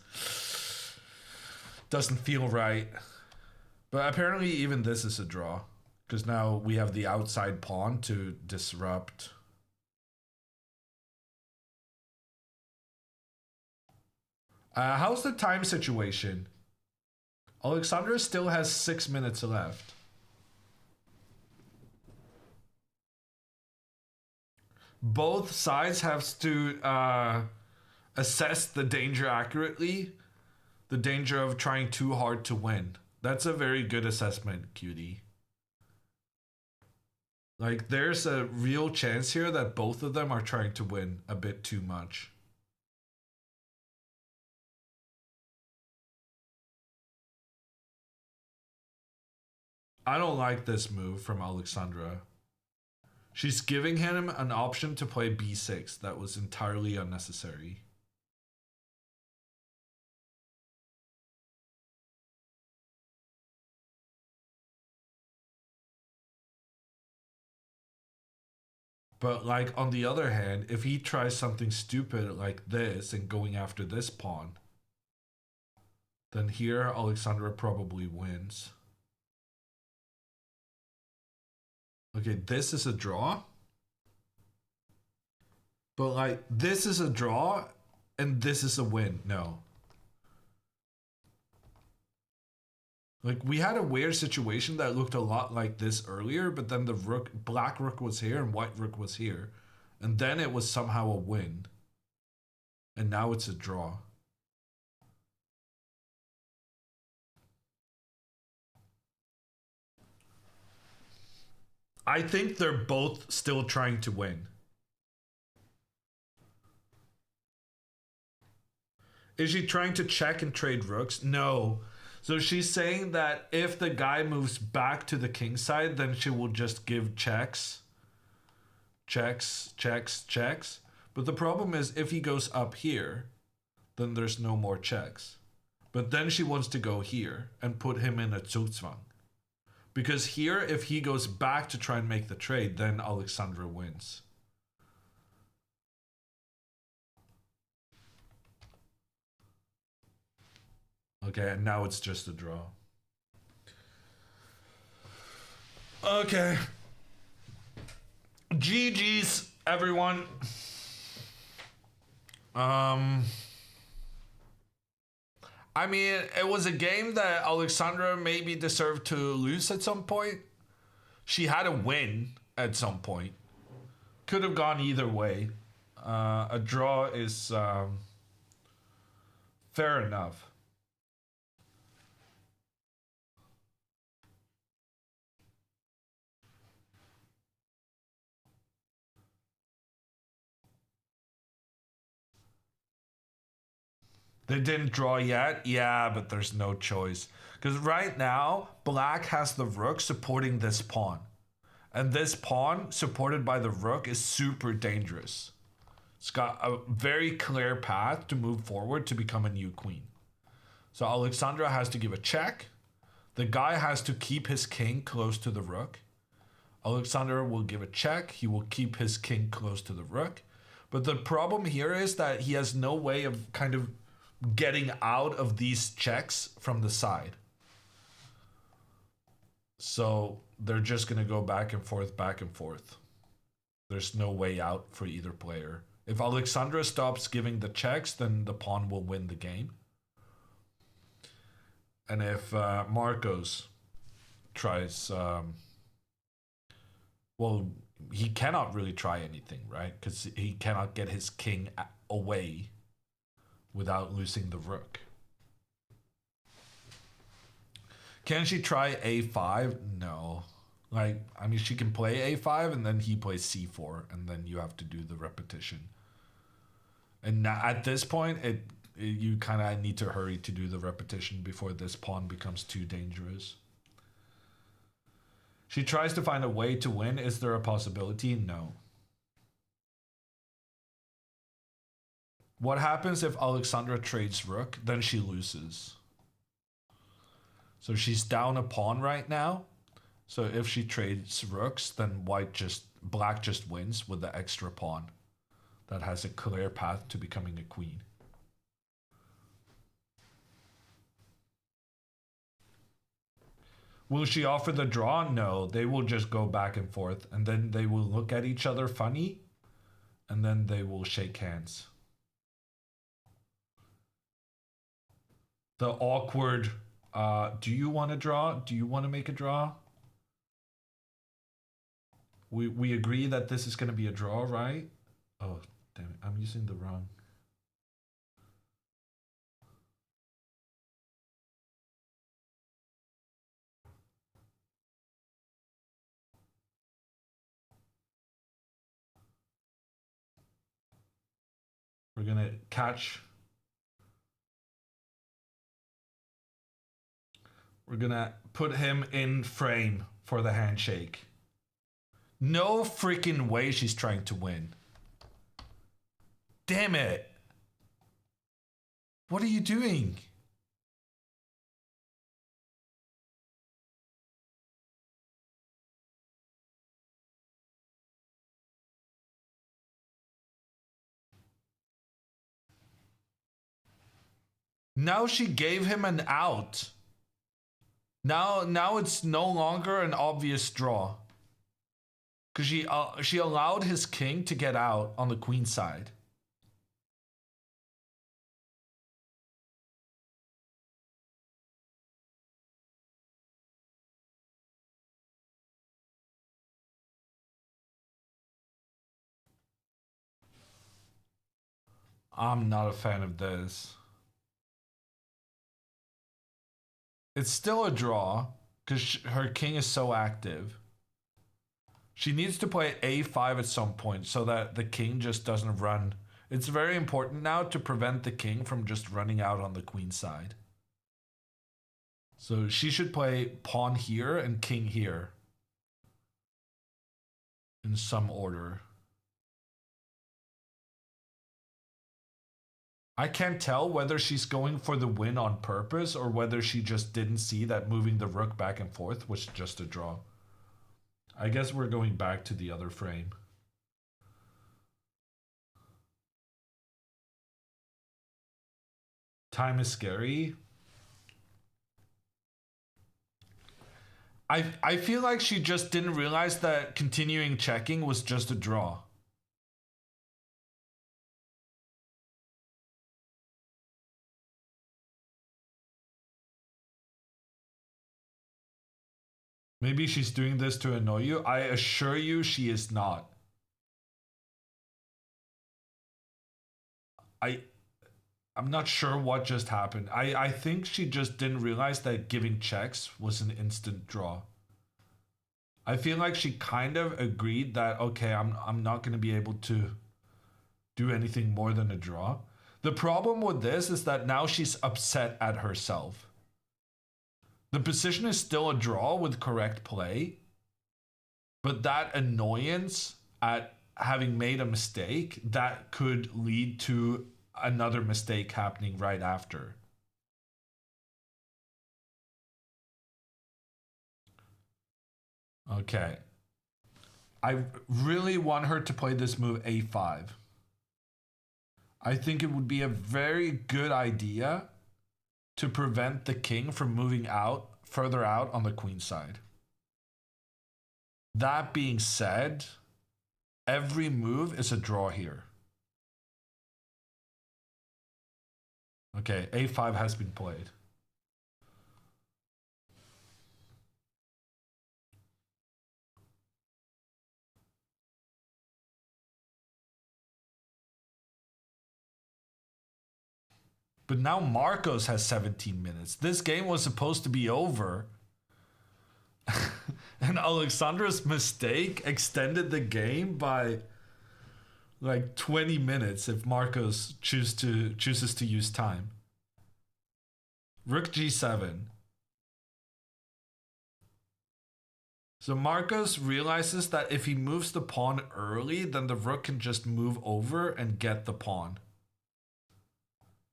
doesn't feel right. But apparently even this is a draw. Because now we have the outside pawn to disrupt. How's the time situation? Alexandra still has 6 minutes left. Both sides have to assess the danger accurately. The danger of trying too hard to win. That's a very good assessment, cutie. Like, there's a real chance here that both of them are trying to win a bit too much. I don't like this move from Alexandra. She's giving him an option to play b6 that was entirely unnecessary. But like on the other hand, if he tries something stupid like this and going after this pawn, then here Alexandra probably wins. Okay, this is a draw. But like this is a draw and this is a win. No. Like we had a weird situation that looked a lot like this earlier, but then the rook, black rook was here and white rook was here. And then it was somehow a win. And now it's a draw. I think they're both still trying to win. Is she trying to check and trade rooks? No. So she's saying that if the guy moves back to the king side, then she will just give checks. Checks, checks, checks. But the problem is if he goes up here, then there's no more checks. But then she wants to go here and put him in a Zugzwang. Because here, if he goes back to try and make the trade, then Alexandra wins. Okay, and now it's just a draw. Okay. GG's, everyone. I mean, it was a game that Alexandra maybe deserved to lose at some point. She had a win at some point. Could have gone either way. A draw is fair enough. They didn't draw yet? Yeah, but there's no choice. Because right now, black has the rook supporting this pawn. And this pawn, supported by the rook, is super dangerous. It's got a very clear path to move forward to become a new queen. So Alexandra has to give a check. The guy has to keep his king close to the rook. Alexandra will give a check. He will keep his king close to the rook. But the problem here is that he has no way of kind of getting out of these checks from the side. So they're just going to go back and forth, back and forth. There's no way out for either player. If Alexandra stops giving the checks, then the pawn will win the game. And if Marcos tries... well, he cannot really try anything, right? Because he cannot get his king away without losing the rook. Can she try a5? No. Like, I mean, she can play a5 and then he plays c4 and then you have to do the repetition. And now, at this point, you kind of need to hurry to do the repetition before this pawn becomes too dangerous. She tries to find a way to win. Is there a possibility? No. What happens if Alexandra trades rook? Then she loses. So she's down a pawn right now. So if she trades rooks, then black just wins with the extra pawn that has a clear path to becoming a queen. Will she offer the draw? No, they will just go back and forth and then they will look at each other funny and then they will shake hands. The awkward, do you want to draw? Do you want to make a draw? We agree that this is going to be a draw, right? Oh, damn it. I'm using the wrong. We're going to catch. We're going to put him in frame for the handshake. No freaking way she's trying to win. Damn it. What are you doing? Now she gave him an out. Now it's no longer an obvious draw. Because she allowed his king to get out on the queen side. I'm not a fan of this. It's still a draw because her king is so active. She needs to play a5 at some point so that the king just doesn't run. It's very important now to prevent the king from just running out on the queen side. So she should play pawn here and king here in some order. I can't tell whether she's going for the win on purpose or whether she just didn't see that moving the rook back and forth was just a draw. I guess we're going back to the other frame. Time is scary. I feel like she just didn't realize that continuing checking was just a draw. Maybe she's doing this to annoy you. I assure you she is not. I'm not sure what just happened. I think she just didn't realize that giving checks was an instant draw. I feel like she kind of agreed that, okay, I'm not going to be able to do anything more than a draw. The problem with this is that now she's upset at herself. The position is still a draw with correct play, but that annoyance at having made a mistake, that could lead to another mistake happening right after. Okay. I really want her to play this move a5. I think it would be a very good idea to prevent the king from moving out further out on the queen side. That being said, every move is a draw here. Okay, a5 has been played. But now Marcos has 17 minutes. This game was supposed to be over. And Alexandra's mistake extended the game by like 20 minutes if Marcos chooses to use time. Rook g7. So Marcos realizes that if he moves the pawn early, then the rook can just move over and get the pawn.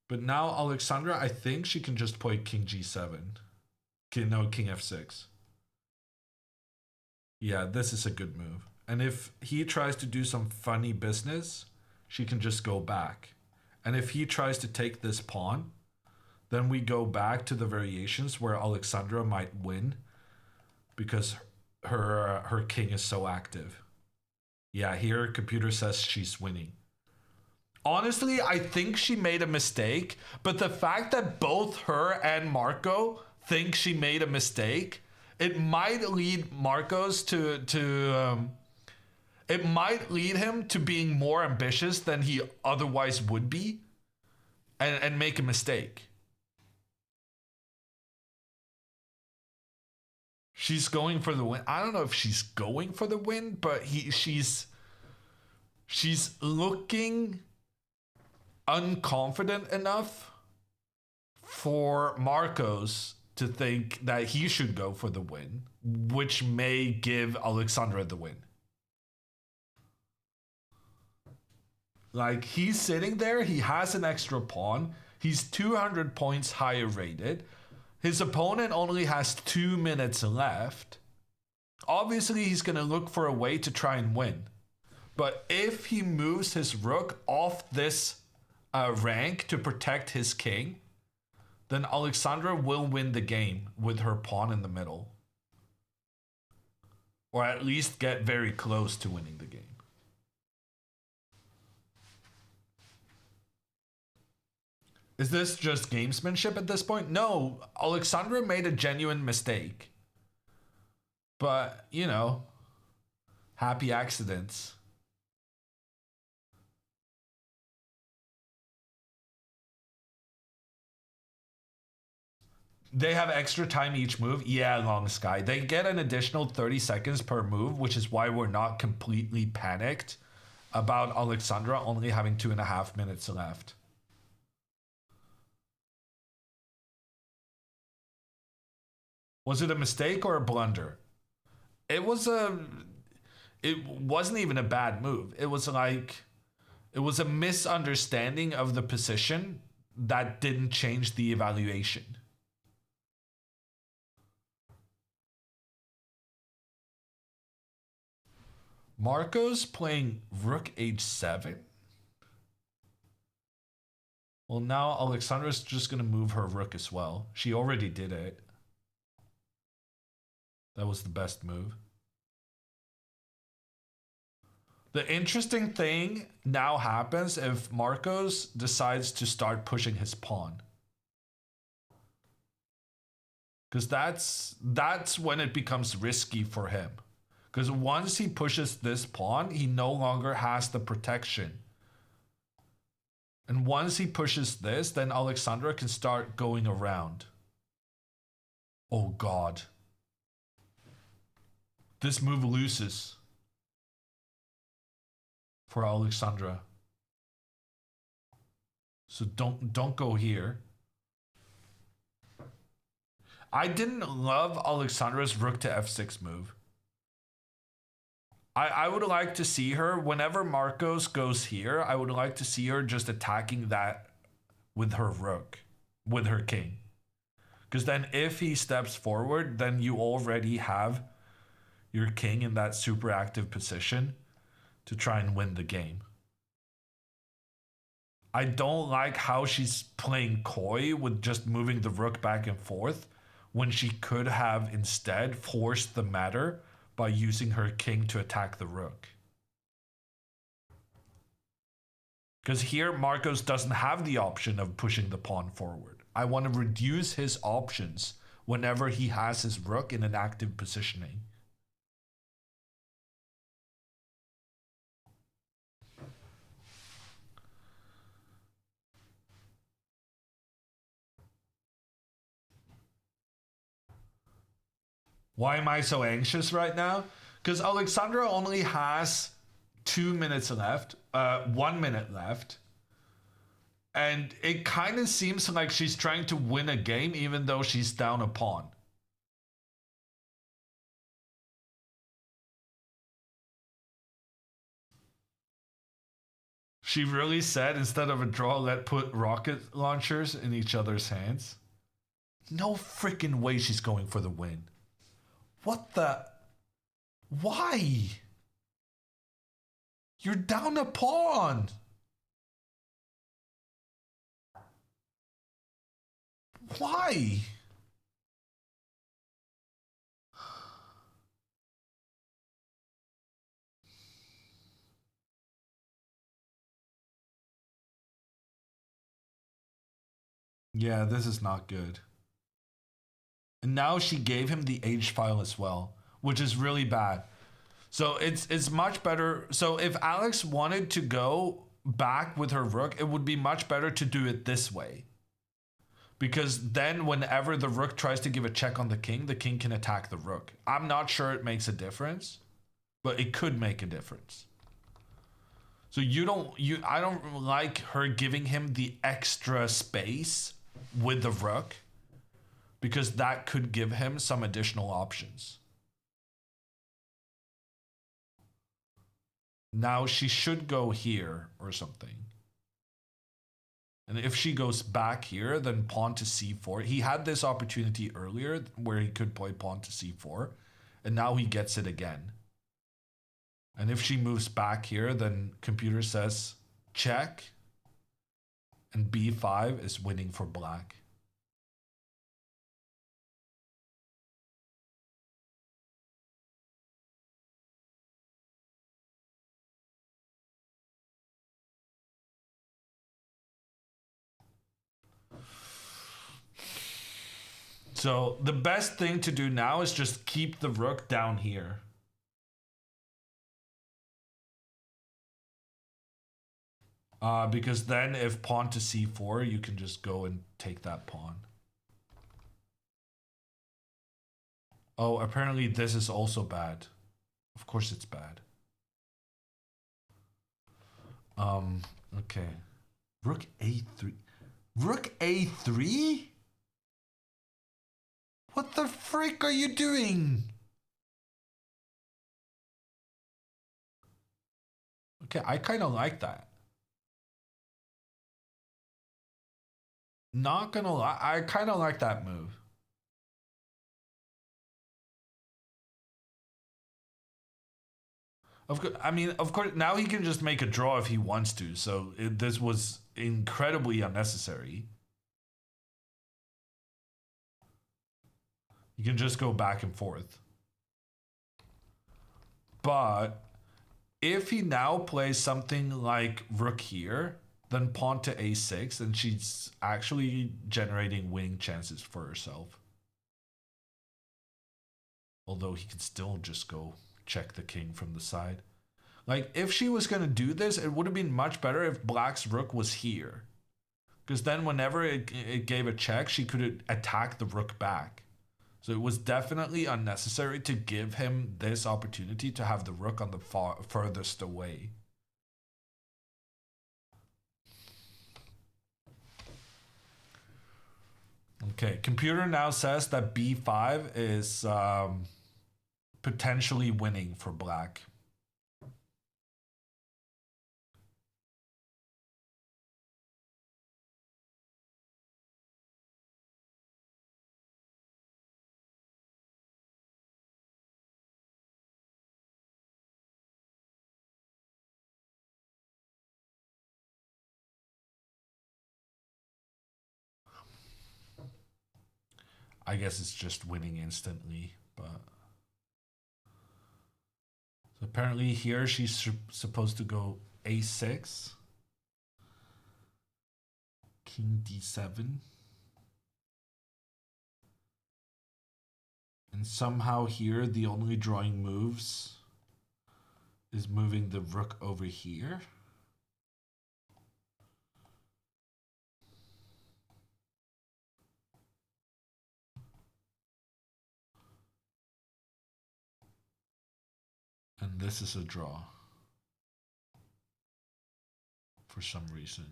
But now Alexandra, I think she can just play king g7. King f6. Yeah, this is a good move. And if he tries to do some funny business, she can just go back. And if he tries to take this pawn, then we go back to the variations where Alexandra might win because her king is so active. Yeah, here computer says she's winning. Honestly, I think she made a mistake, but the fact that both her and Marco think she made a mistake, it might lead Marcos it might lead him to being more ambitious than he otherwise would be and make a mistake. She's going for the win. I don't know if she's going for the win, but she's looking unconfident enough for Marcos to think that he should go for the win, which may give Alexandra the win. Like, he's sitting there, he has an extra pawn, he's 200 points higher rated, his opponent only has 2 minutes left. Obviously, he's going to look for a way to try and win. But if he moves his rook off this rank to protect his king, then Alexandra will win the game with her pawn in the middle. Or at least get very close to winning the game. Is this just gamesmanship at this point? No, Alexandra made a genuine mistake. But, you know, happy accidents. They have extra time each move. Yeah, Long Sky. They get an additional 30 seconds per move, which is why we're not completely panicked about Alexandra only having 2.5 minutes left. Was it a mistake or a blunder? It wasn't even a bad move. It was a misunderstanding of the position that didn't change the evaluation. Marco's playing rook h7. Well, now Alexandra's just going to move her rook as well. She already did it. That was the best move. The interesting thing now happens if Marcos decides to start pushing his pawn. Because that's when it becomes risky for him. Because once he pushes this pawn, he no longer has the protection. And once he pushes this, then Alexandra can start going around. Oh God. This move loses for Alexandra. So don't go here. I didn't love Alexandra's rook to f6 move. I would like to see her, whenever Marcos goes here, I would like to see her just attacking that with her rook, with her king. Because then if he steps forward, then you already have your king in that super active position to try and win the game. I don't like how she's playing coy with just moving the rook back and forth when she could have instead forced the matter by using her king to attack the rook. Because here Marcos doesn't have the option of pushing the pawn forward. I want to reduce his options whenever he has his rook in an active positioning. Why am I so anxious right now? Because Alexandra only has 2 minutes left, 1 minute left. And it kind of seems like she's trying to win a game even though she's down a pawn. She really said, instead of a draw, let's put rocket launchers in each other's hands. No freaking way she's going for the win. What the? Why? You're down a pawn. Why? Yeah, this is not good. And now she gave him the H file as well, which is really bad. So it's much better. So if Alex wanted to go back with her rook, it would be much better to do it this way. Because then whenever the rook tries to give a check on the king can attack the rook. I'm not sure it makes a difference, but it could make a difference. So I don't like her giving him the extra space with the rook, because that could give him some additional options. Now she should go here or something. And if she goes back here, then pawn to c4. He had this opportunity earlier where he could play pawn to c4, and now he gets it again. And if she moves back here, then computer says check, and b5 is winning for black. So the best thing to do now is just keep the rook down here. Because then if pawn to c4, you can just go and take that pawn. Oh, apparently this is also bad. Of course it's bad. Okay. Rook a3. Rook a3? What the frick are you doing? Okay, I kind of like that. Not gonna lie, I kind of like that move. Of course, I mean, of course, now he can just make a draw if he wants to. So this was incredibly unnecessary. You can just go back and forth. But if he now plays something like rook here, then pawn to a6, and she's actually generating winning chances for herself. Although he could still just go check the king from the side. Like, if she was going to do this, it would have been much better if black's rook was here. Because then whenever it gave a check, she could attack the rook back. So it was definitely unnecessary to give him this opportunity to have the rook on the furthest away. Okay, computer now says that b5 is potentially winning for black. I guess it's just winning instantly, but... So apparently here she's supposed to go a6. King d7. And somehow here the only drawing moves is moving the rook over here. And this is a draw. For some reason.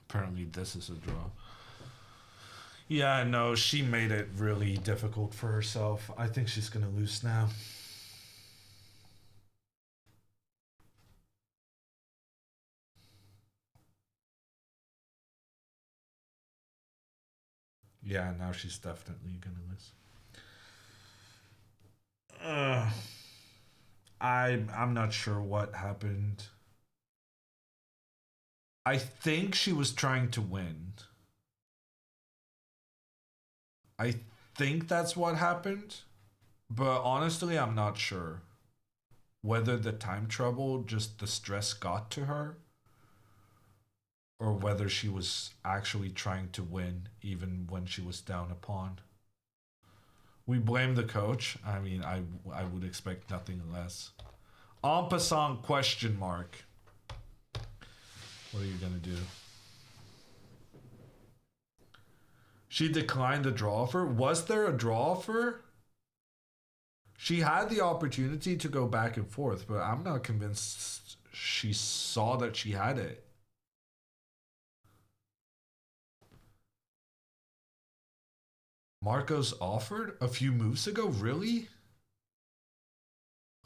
Apparently this is a draw. Yeah, no, she made it really difficult for herself. I think she's gonna lose now. Yeah, now she's definitely gonna lose. I'm not sure what happened. I think she was trying to win. I think that's what happened. But honestly, I'm not sure. Whether the time trouble, just the stress got to her. Or whether she was actually trying to win even when she was down a pawn. We blame the coach. I mean, I would expect nothing less. En passant question mark. What are you gonna do? She declined the draw offer. Was there a draw offer? She had the opportunity to go back and forth, but I'm not convinced she saw that she had it. Marcos offered a few moves ago? Really?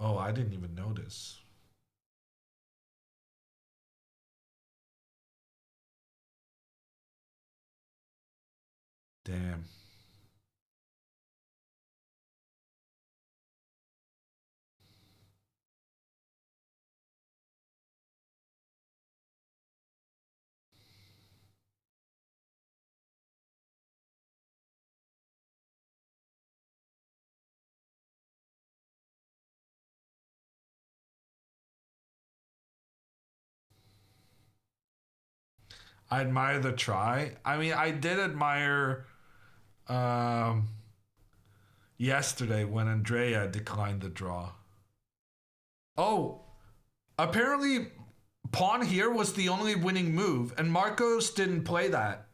Oh, I didn't even notice. Damn. I admire the try. I mean, I did admire yesterday when Andrea declined the draw. Oh, apparently pawn here was the only winning move, and Marcos didn't play that.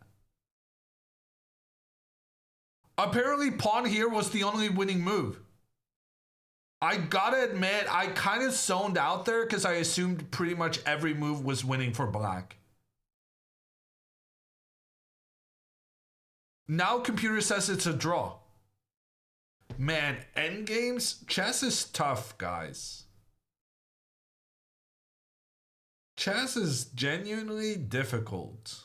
Apparently pawn here was the only winning move. I gotta admit, I kind of zoned out there because I assumed pretty much every move was winning for black. Now computer says it's a draw. Man, endgames, chess is tough, guys. Chess is genuinely difficult.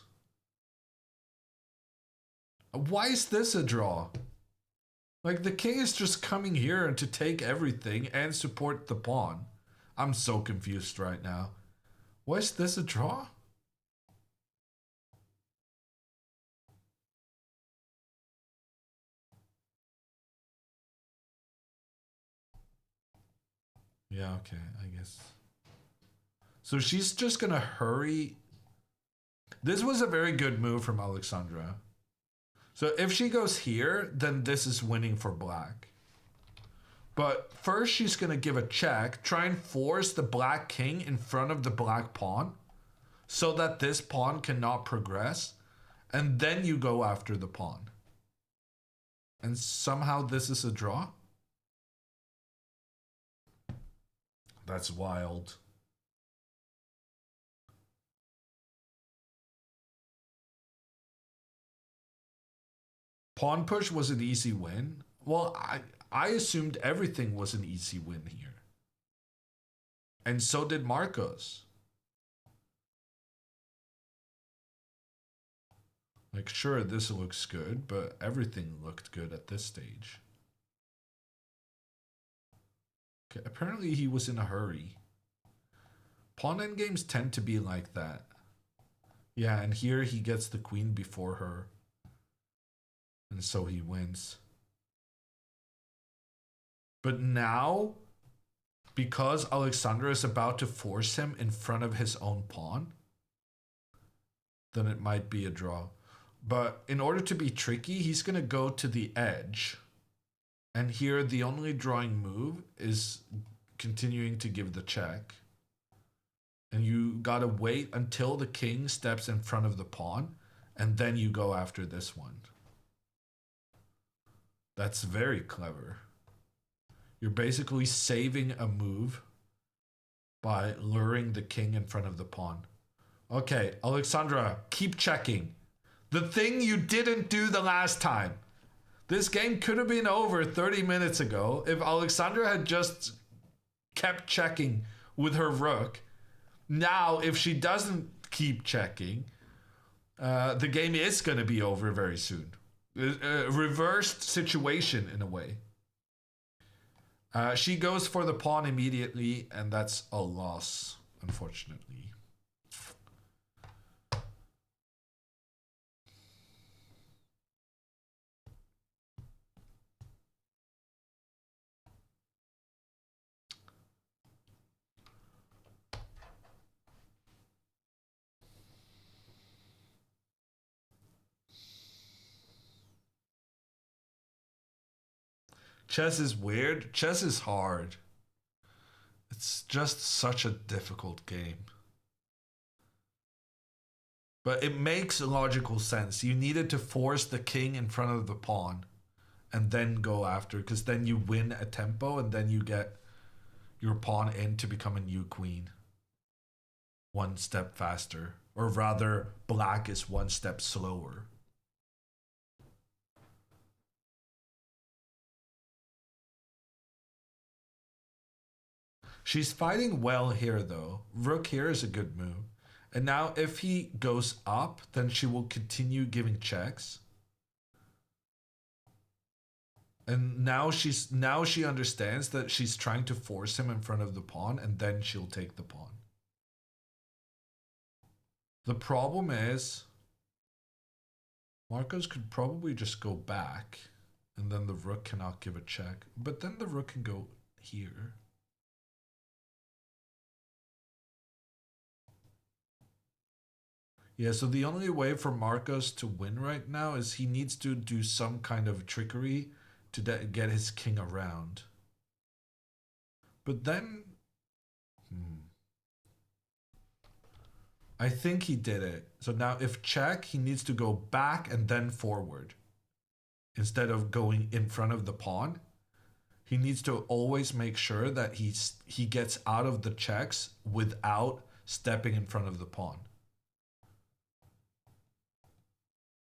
Why is this a draw? Like, the king is just coming here to take everything and support the pawn. I'm so confused right now. Why is this a draw? Yeah, okay, I guess. So she's just gonna hurry. This was a very good move from Alexandra. So if she goes here, then this is winning for black. But first she's gonna give a check, try and force the black king in front of the black pawn so that this pawn cannot progress. And then you go after the pawn. And somehow this is a draw? That's wild. Pawn push was an easy win. Well, I assumed everything was an easy win here. And so did Marcos. Like, sure, this looks good, but everything looked good at this stage. Okay, apparently he was in a hurry. Pawn endgames tend to be like that. Yeah, and here he gets the queen before her. And so he wins. But now, because Alexandra is about to force him in front of his own pawn, then it might be a draw. But in order to be tricky, he's going to go to the edge. And here, the only drawing move is continuing to give the check. And you got to wait until the king steps in front of the pawn, and then you go after this one. That's very clever. You're basically saving a move by luring the king in front of the pawn. Okay, Alexandra, keep checking. The thing you didn't do the last time. This game could have been over 30 minutes ago if Alexandra had just kept checking with her rook. Now, if she doesn't keep checking, the game is going to be over very soon. Reversed situation in a way. She goes for the pawn immediately, and that's a loss, unfortunately. Chess is weird. Chess is hard. It's just such a difficult game. But it makes logical sense. You needed to force the king in front of the pawn and then go after, because then you win a tempo and then you get your pawn in to become a new queen. One step faster. Or rather, black is one step slower. She's fighting well here, though. Rook here is a good move. And now if he goes up, then she will continue giving checks. And now she understands that she's trying to force him in front of the pawn, and then she'll take the pawn. The problem is, Marcos could probably just go back, and then the rook cannot give a check. But then the rook can go here. Yeah, so the only way for Marcos to win right now is he needs to do some kind of trickery to get his king around. But then... I think he did it. So now if check, he needs to go back and then forward. Instead of going in front of the pawn. He needs to always make sure that he gets out of the checks without stepping in front of the pawn.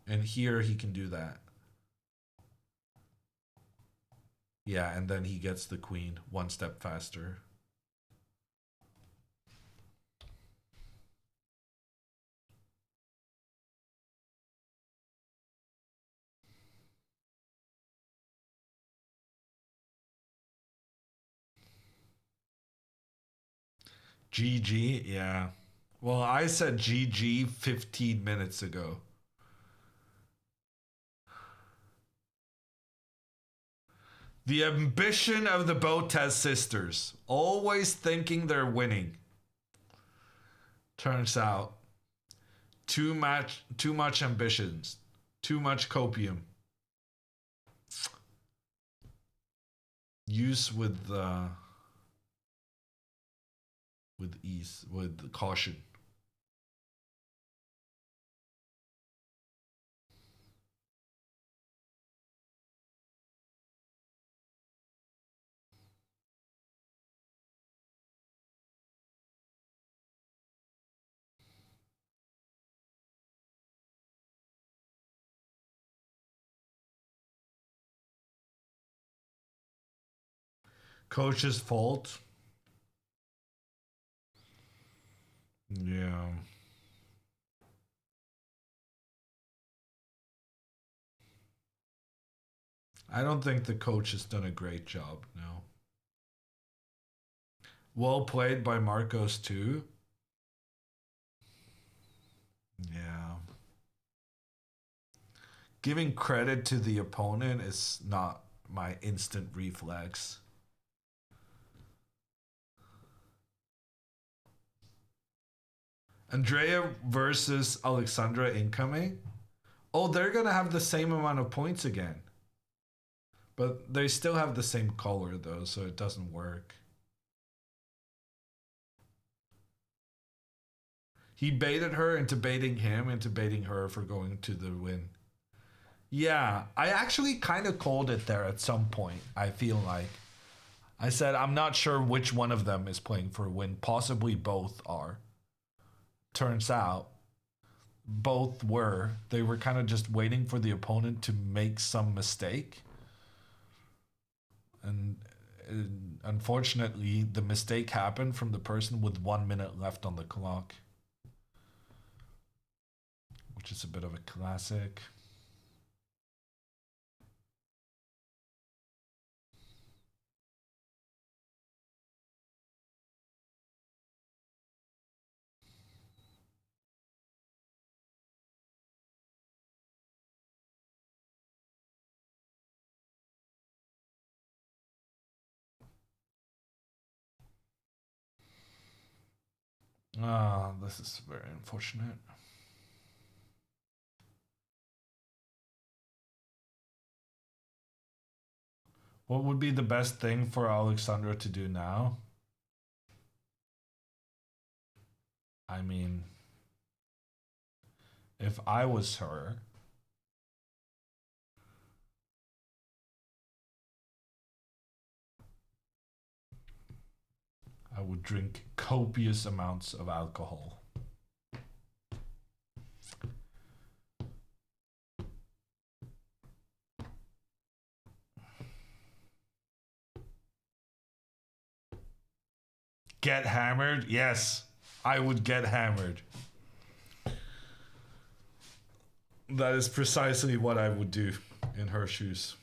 And here he can do that. Yeah, and then he gets the queen one step faster. GG, yeah. Well, I said GG 15 minutes ago. The ambition of the Botez sisters, always thinking they're winning. Turns out, too much ambitions, too much copium. Use with ease, with caution. Coach's fault. Yeah. I don't think the coach has done a great job, no. Well played by Marcos too. Yeah. Giving credit to the opponent is not my instant reflex. Andrea versus Alexandra incoming. Oh, they're gonna have the same amount of points again. But they still have the same color though, so it doesn't work. He baited her into baiting him into baiting her for going to the win. Yeah, I actually kind of called it there at some point, I feel like. I said, I'm not sure which one of them is playing for a win. Possibly both are. Turns out, both were. They were kind of just waiting for the opponent to make some mistake. And unfortunately, the mistake happened from the person with 1 minute left on the clock. Which is a bit of a classic. Ah, this is very unfortunate. What would be the best thing for Alexandra to do now? I mean, if I was her, I would drink copious amounts of alcohol. Get hammered? Yes, I would get hammered. That is precisely what I would do in her shoes.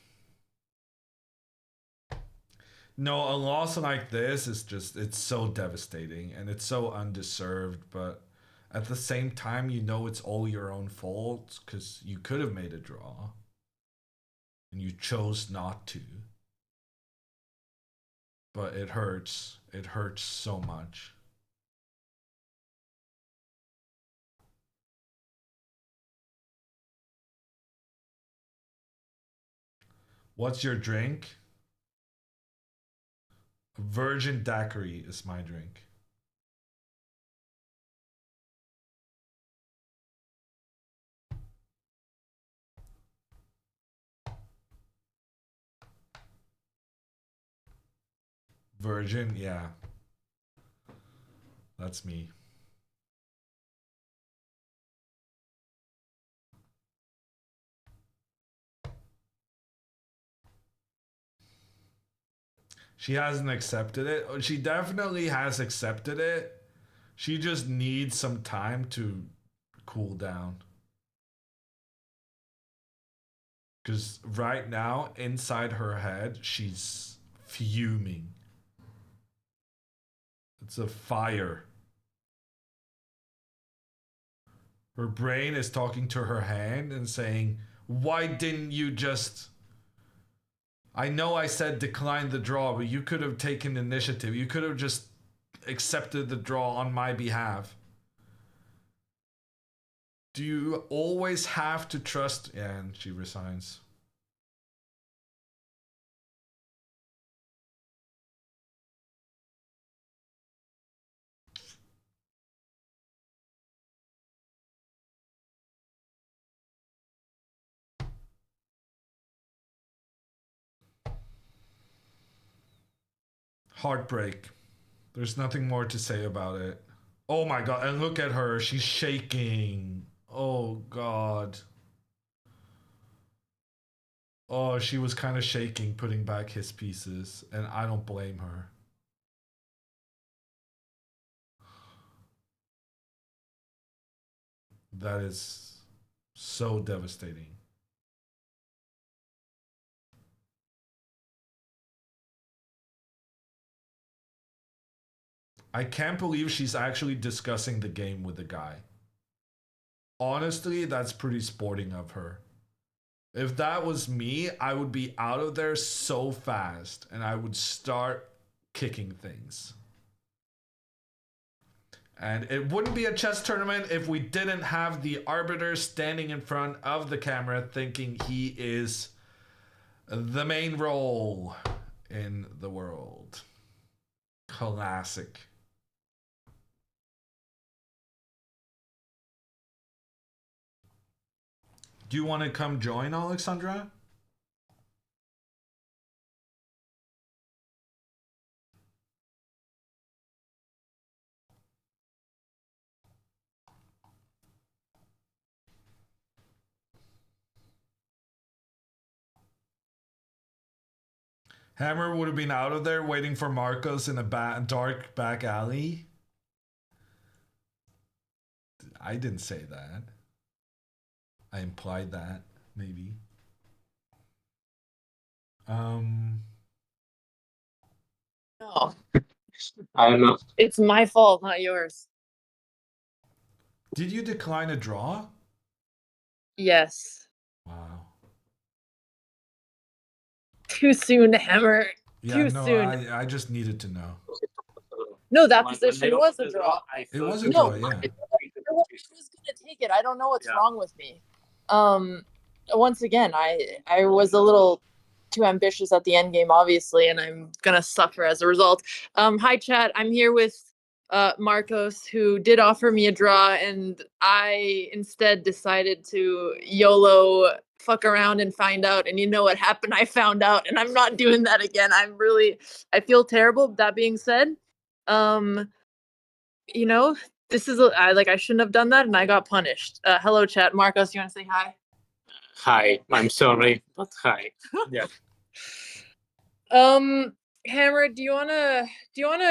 No, a loss like this is just, it's so devastating and it's so undeserved, but at the same time, you know it's all your own fault because you could have made a draw and you chose not to. But it hurts. It hurts so much. What's your drink? Virgin daiquiri is my drink. Virgin, yeah. That's me. She hasn't accepted it. She definitely has accepted it. She just needs some time to cool down. Because right now, inside her head, she's fuming. It's a fire. Her brain is talking to her hand and saying, why didn't you just... I know I said decline the draw, but you could have taken initiative. You could have just accepted the draw on my behalf. Do you always have to trust... Yeah, and she resigns. Heartbreak. There's nothing more to say about it. Oh my god, and look at her. She's shaking. Oh god. Oh, she was kind of shaking putting back his pieces, and I don't blame her. That is so devastating. I can't believe she's actually discussing the game with the guy. Honestly, that's pretty sporting of her. If that was me, I would be out of there so fast and I would start kicking things. And it wouldn't be a chess tournament if we didn't have the arbiter standing in front of the camera thinking he is the main role in the world. Classic. Do you want to come join, Alexandra? Hammer would have been out of there waiting for Marcos in a dark back alley. I didn't say that. I implied that, maybe. No. I don't know. It's my fault, not yours. Did you decline a draw? Yes. Wow. Too soon, Hammer. Yeah, Too no, soon. I just needed to know. No, that position was a draw. It was a draw, yeah. I was gonna take it. I don't know what's wrong with me. Once again, I was a little too ambitious at the end game, obviously, and I'm gonna suffer as a result. Hi chat, I'm here with Marcos, who did offer me a draw, and I instead decided to YOLO fuck around and find out, and you know what happened? I found out, and I'm not doing that again. I feel terrible. That being said, you know, this is I shouldn't have done that, and I got punished. Hello chat, Marcos, you want to say hi? Hi, I'm sorry, but hi. Yeah. Hammer, do you wanna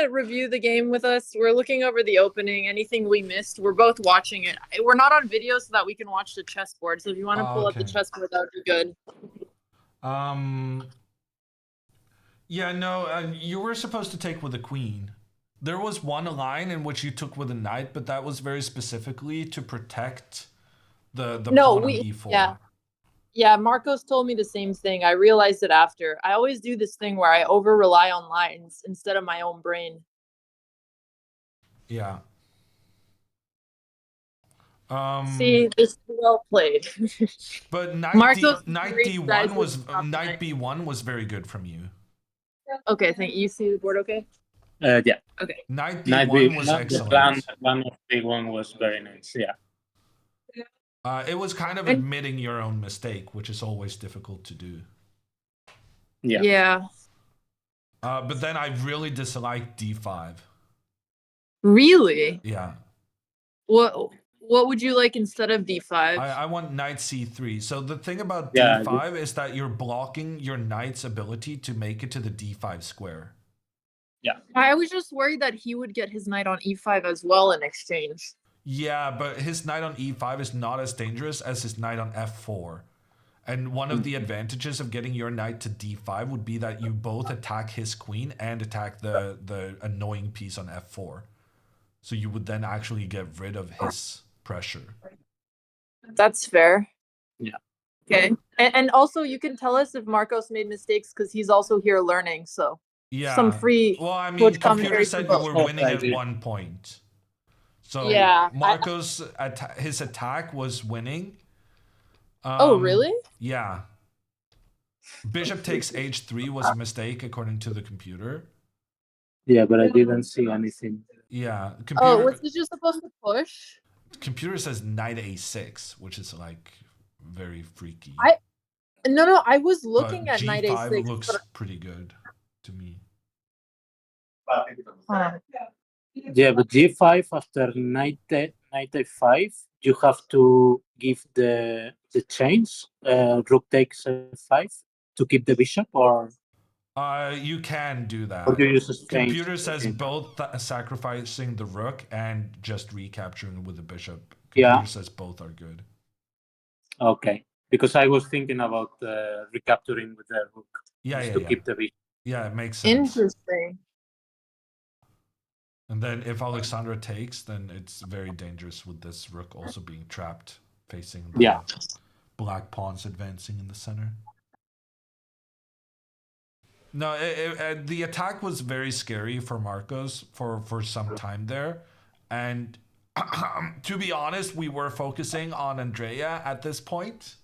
review the game with us? We're looking over the opening. Anything we missed? We're both watching it. We're not on video so that we can watch the chessboard. So if you want to pull up the chessboard, that would be good. Yeah, no, you were supposed to take with a queen. There was one line in which you took with a knight, but that was very specifically to protect the pawn on e4. Yeah, Marcos told me the same thing. I realized it after. I always do this thing where I over-rely on lines instead of my own brain. Yeah. See, this is well played. But knight Marcos D1 was knight B1 was very good from you. Okay, thank you. You see the board okay? Yeah. Okay. Knight D1 was excellent. The plan of B1 was very nice. Yeah. It was kind of admitting your own mistake, which is always difficult to do. Yeah. Yeah. But then I really disliked D5. Really? Yeah. What would you like instead of D5? I want knight C3. So the thing about Yeah, D5 is that you're blocking your knight's ability to make it to the D5 square. Yeah. I was just worried that he would get his knight on E5 as well in exchange. Yeah, but his knight on E5 is not as dangerous as his knight on F4. And one of the advantages of getting your knight to D5 would be that you both attack his queen and attack the annoying piece on F4. So you would then actually get rid of his pressure. That's fair. Yeah. Okay. And also, you can tell us if Marcos made mistakes because he's also here learning. So Yeah. some free. Well, I mean, coach computer commentary said from you were both. winning at 1 point. So Yeah, Marcos, his attack was winning. Oh, really? Yeah. Bishop takes H3 was a mistake according to the computer. Yeah, but I didn't see anything. Yeah. Oh, was he just supposed to push? Computer says knight A6, which is like very freaky. No, I was looking But at knight G5 A6. looks but- pretty good to me. Huh. Yeah, but G5 after knight A5, you have to give the change. Rook takes F5 to keep the bishop, or You can do that. Or do you use a strange Computer says thing? both sacrificing the rook and just recapturing with the bishop. Yeah. Computer says both are good. Okay, because I was thinking about recapturing with the rook. Yeah, just yeah, to yeah. keep the bishop. Yeah, it makes sense. Interesting. And then if Alexandra takes, then it's very dangerous with this rook also being trapped, facing the black pawns advancing in the center. No, the attack was very scary for Marcos for some time there. And to be honest, we were focusing on Andrea at this point.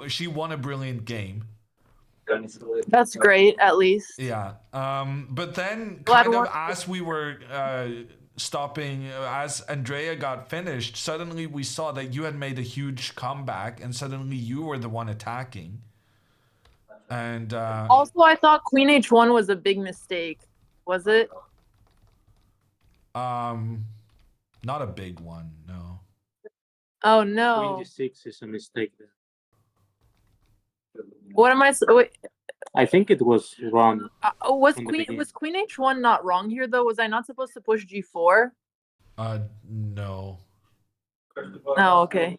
She won a brilliant game. That's great, at least. Yeah. But then Glad kind of one- as we were stopping, as Andrea got finished, suddenly we saw that you had made a huge comeback and suddenly you were the one attacking. And Also, I thought Queen H1 was a big mistake. Was it? not a big one, no. Oh no. Queen G6 is a mistake there. What am I? Wait, I think it was wrong. was from the Queen beginning. was Queen H1 not wrong here though? Was I not supposed to push G4? No. Oh, okay.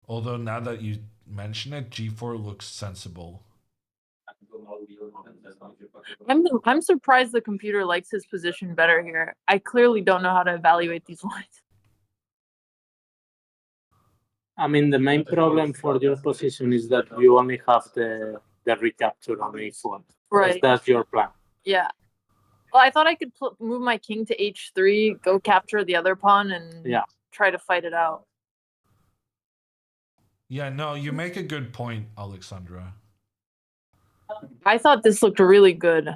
Although now that you mention it, G4 looks sensible. I'm surprised the computer likes his position better here. I clearly don't know how to evaluate these lines. I mean, the main problem for your position is that you only have the recapture on A4. Right. That's your plan. Yeah. Well, I thought I could move my king to H3, go capture the other pawn, and try to fight it out. Yeah, no, you make a good point, Alexandra. I thought this looked really good.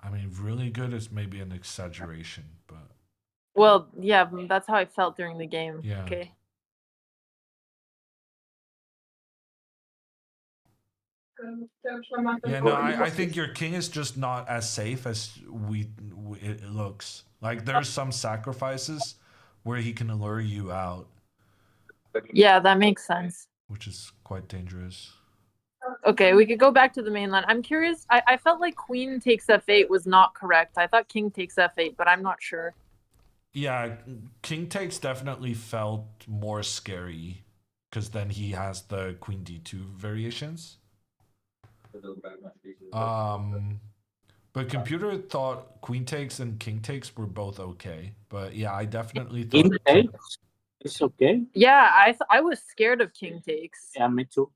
I mean, really good is maybe an exaggeration, but Well, yeah, that's how I felt during the game. Yeah. Okay. yeah, no, I think your king is just not as safe as it looks. Like there's some sacrifices where he can lure you out, Yeah, that makes sense. which is quite dangerous. Okay, we could go back to the main line. I'm curious. I felt like queen takes f8 was not correct. I thought king takes f8, but I'm not sure. Yeah, king takes definitely felt more scary because then he has the queen d2 variations. But computer thought queen takes and king takes were both okay. But yeah, I definitely thought King takes? It's okay. Yeah, I was scared of king takes. Yeah, me too.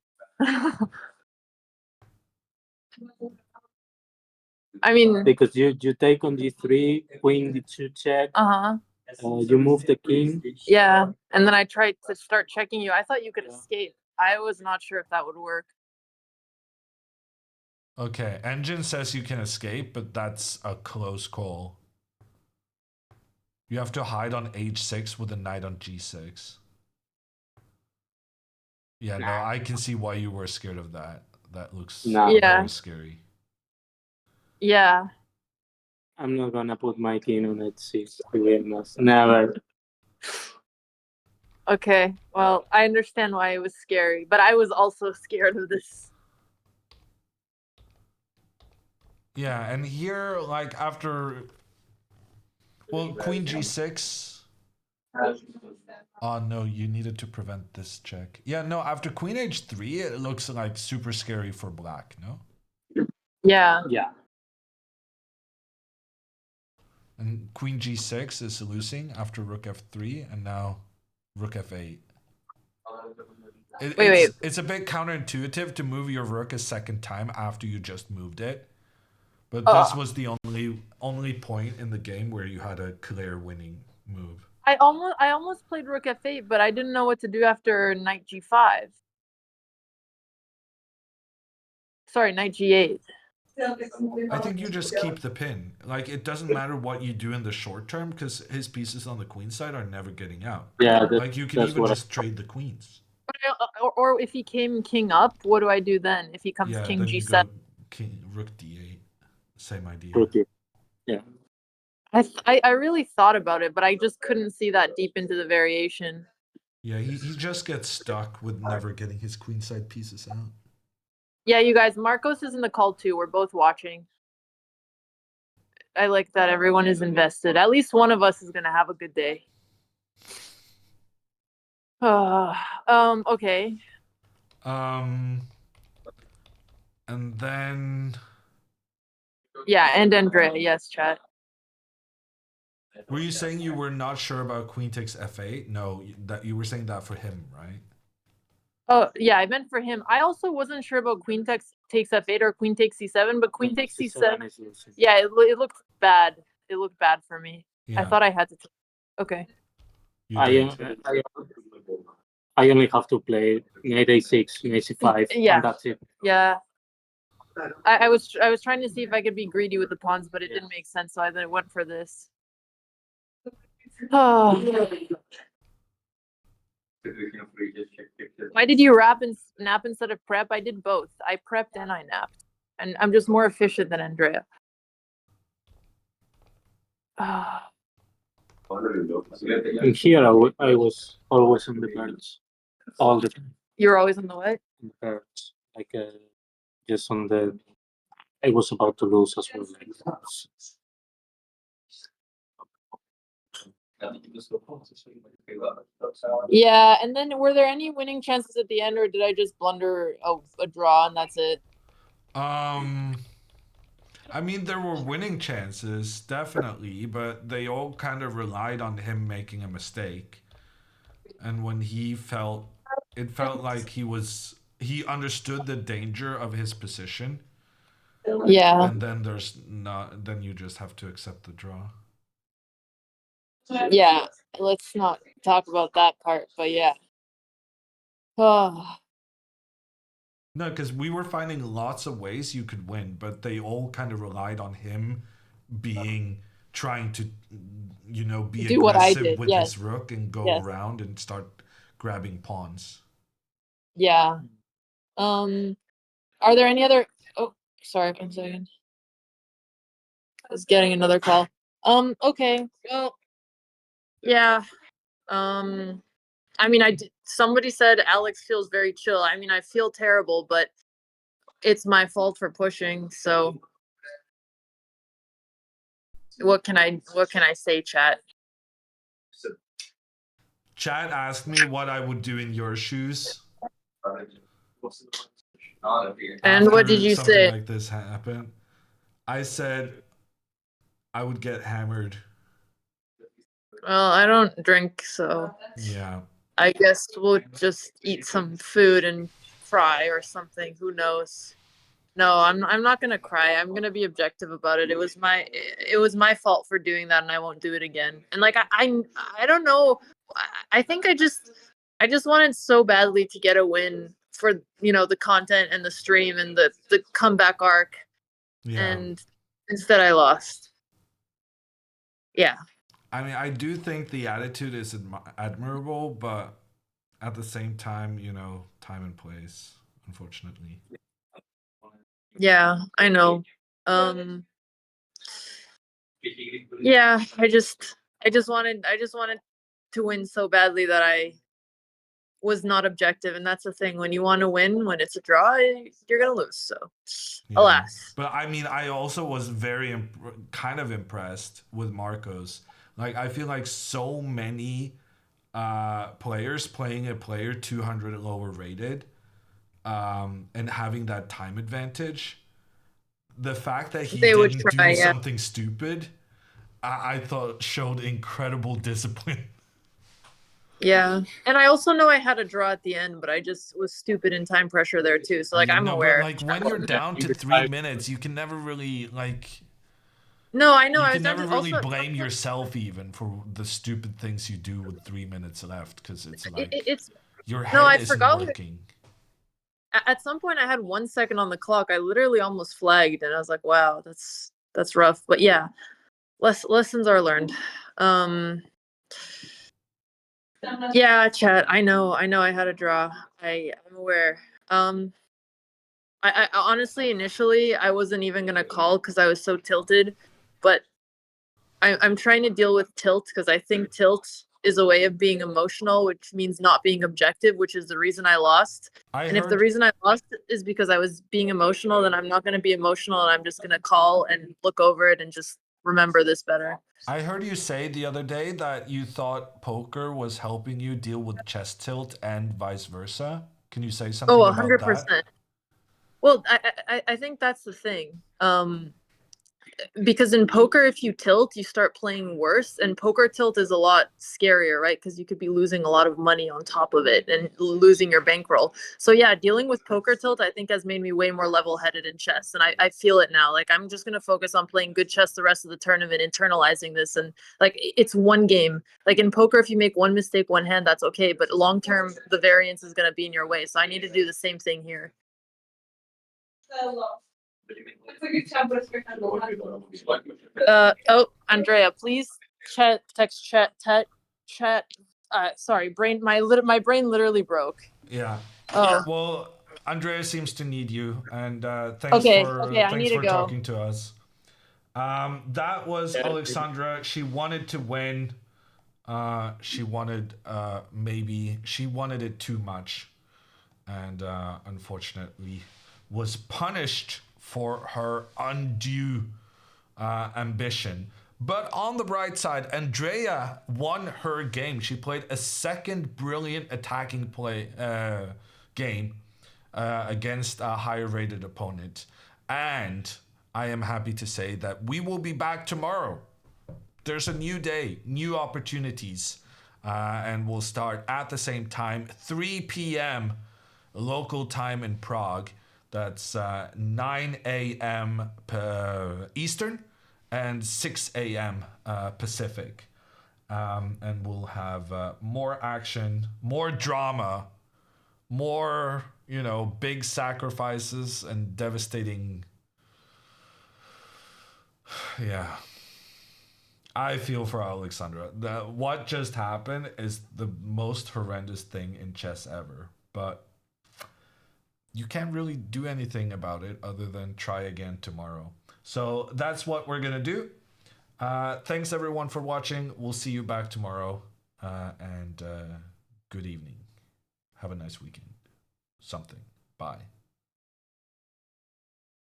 I mean, Because you take on D3, queen D2 check. uh-huh. You move the king. Yeah, and then I tried to start checking you. I thought you could escape. I was not sure if that would work. Okay, Engine says you can escape, but that's a close call. You have to hide on h6 with a knight on g6. Yeah, no, I can see why you were scared of that. That looks very scary. Yeah. I'm not gonna put my king on h6. To be honest. Never. Okay, well, I understand why it was scary, but I was also scared of this. Yeah, and here, like, after... Well, queen g6... Oh, no, you needed to prevent this check. Yeah, no, after queen h3, it looks, like, super scary for black, no? Yeah. Yeah. And queen g6 is losing after rook f3, and now rook f8. It's a bit counterintuitive to move your rook a second time after you just moved it. But this was the only point in the game where you had a clear winning move. I almost played rook f8, but I didn't know what to do after knight g5. Sorry, knight g8. I think you just keep the pin. Like, it doesn't matter what you do in the short term, because his pieces on the queen side are never getting out. Yeah, like, you can even just trade the queens. Or if he came king up, what do I do then? If he comes king then g7? You go rook d8. Same idea. Yeah. I really thought about it, but I just couldn't see that deep into the variation. Yeah, he just gets stuck with never getting his queenside pieces out. Yeah, you guys, Marcos is in the call too. We're both watching. I like that everyone is invested. At least one of us is gonna have a good day. Okay. And then... Yeah, and Andrea, yes, chat. Were you saying you were not sure about queen takes f8? No, that you were saying that for him, right? Oh, yeah, I meant for him. I also wasn't sure about queen takes f8 or queen takes c7, but queen takes c7. Yeah, it looked bad. It looked bad for me. Yeah. I thought I had to. Okay. I only have to play knight a6, knight c5, and that's it. Yeah. I was trying to see if I could be greedy with the pawns, but it didn't make sense, so I then went for this. Oh. Why did you wrap and nap instead of prep? I did both. I prepped and I napped. And I'm just more efficient than Andrea. And here I was always on the birds. All the time. You're always on the what? Birds. Like just on the... I was about to lose as well. Yeah, and then were there any winning chances at the end, or did I just blunder a draw and that's it? I mean, there were winning chances, definitely, but they all kind of relied on him making a mistake. And when it felt like he understood the danger of his position. Yeah. And then then you just have to accept the draw. Yeah, let's not talk about that part, but yeah. Oh. No, because we were finding lots of ways you could win, but they all kind of relied on him trying to, be do aggressive with his rook and go around and start grabbing pawns. Yeah. Are there any other... Oh, sorry, 1 second. I was getting another call. Okay. Well, yeah. I mean, somebody said Alex feels very chill. I mean, I feel terrible, but it's my fault for pushing, so what can I say, chat? Chat asked me what I would do in your shoes. And what did you something say? Like this happened. I said I would get hammered. Well, I don't drink, so yeah. I guess we'll just eat some food and fry or something. Who knows? No, I'm not gonna cry. I'm gonna be objective about it. It was my fault for doing that, and I won't do it again. And like I don't know. I think I just wanted so badly to get a win for the content and the stream and the comeback arc, and instead I lost. Yeah. I mean, I do think the attitude is admirable, but at the same time, time and place, unfortunately. Yeah, I know. Yeah, I just wanted to win so badly that I was not objective, and that's the thing. When you want to win, when it's a draw, you're gonna lose. So, alas. But I mean, I also was very kind of impressed with Marcos. Like, I feel like so many players playing a player 200 lower rated, and having that time advantage. The fact that he didn't do something stupid, I thought showed incredible discipline. Yeah, and I also know I had a draw at the end, but I just was stupid in time pressure there too. So like I'm aware. But, like, when you're down to 3 minutes, you can never really like. No, I know. You can never really blame yourself even for the stupid things you do with 3 minutes left, because it's like your head isn't working. At some point, I had 1 second on the clock. I literally almost flagged, and I was like, "Wow, that's rough." But yeah, lessons are learned. Yeah, chat. I know. I had a draw. I'm aware. I honestly, initially, I wasn't even gonna call because I was so tilted, but I'm trying to deal with tilt because I think tilt is a way of being emotional, which means not being objective, which is the reason I lost. If the reason I lost is because I was being emotional, then I'm not going to be emotional, and I'm just going to call and look over it and just remember this better. I heard you say the other day that you thought poker was helping you deal with chess tilt and vice versa. Can you say something about 100%. That? Well, I think that's the thing. Because in poker, if you tilt, you start playing worse, and poker tilt is a lot scarier, right? Because you could be losing a lot of money on top of it and losing your bankroll. So yeah, dealing with poker tilt, I think, has made me way more level-headed in chess, and I feel it now. Like, I'm just gonna focus on playing good chess the rest of the tournament, internalizing this, and like, it's one game. Like in poker, if you make one mistake one hand, that's okay, but long-term, the variance is gonna be in your way. So I need to do the same thing here. Andrea, please text chat. Sorry, my brain literally broke. Yeah. Well, Andrea seems to need you, and thanks for talking to us. That was Alexandra. She wanted to win. She wanted it too much, and unfortunately was punished for her undue ambition. But on the bright side, Andrea won her game. She played a second brilliant attacking game against a higher rated opponent. And I am happy to say that we will be back tomorrow. There's a new day, new opportunities, and we'll start at the same time, 3 p.m. local time in Prague. That's 9 a.m. Eastern and 6 a.m. Pacific. And we'll have more action, more drama, more, big sacrifices and devastating. Yeah. I feel for Alexandra. What just happened is the most horrendous thing in chess ever. But you can't really do anything about it other than try again tomorrow. So that's what we're going to do. Thanks everyone for watching. We'll see you back tomorrow. And good evening. Have a nice weekend. Bye.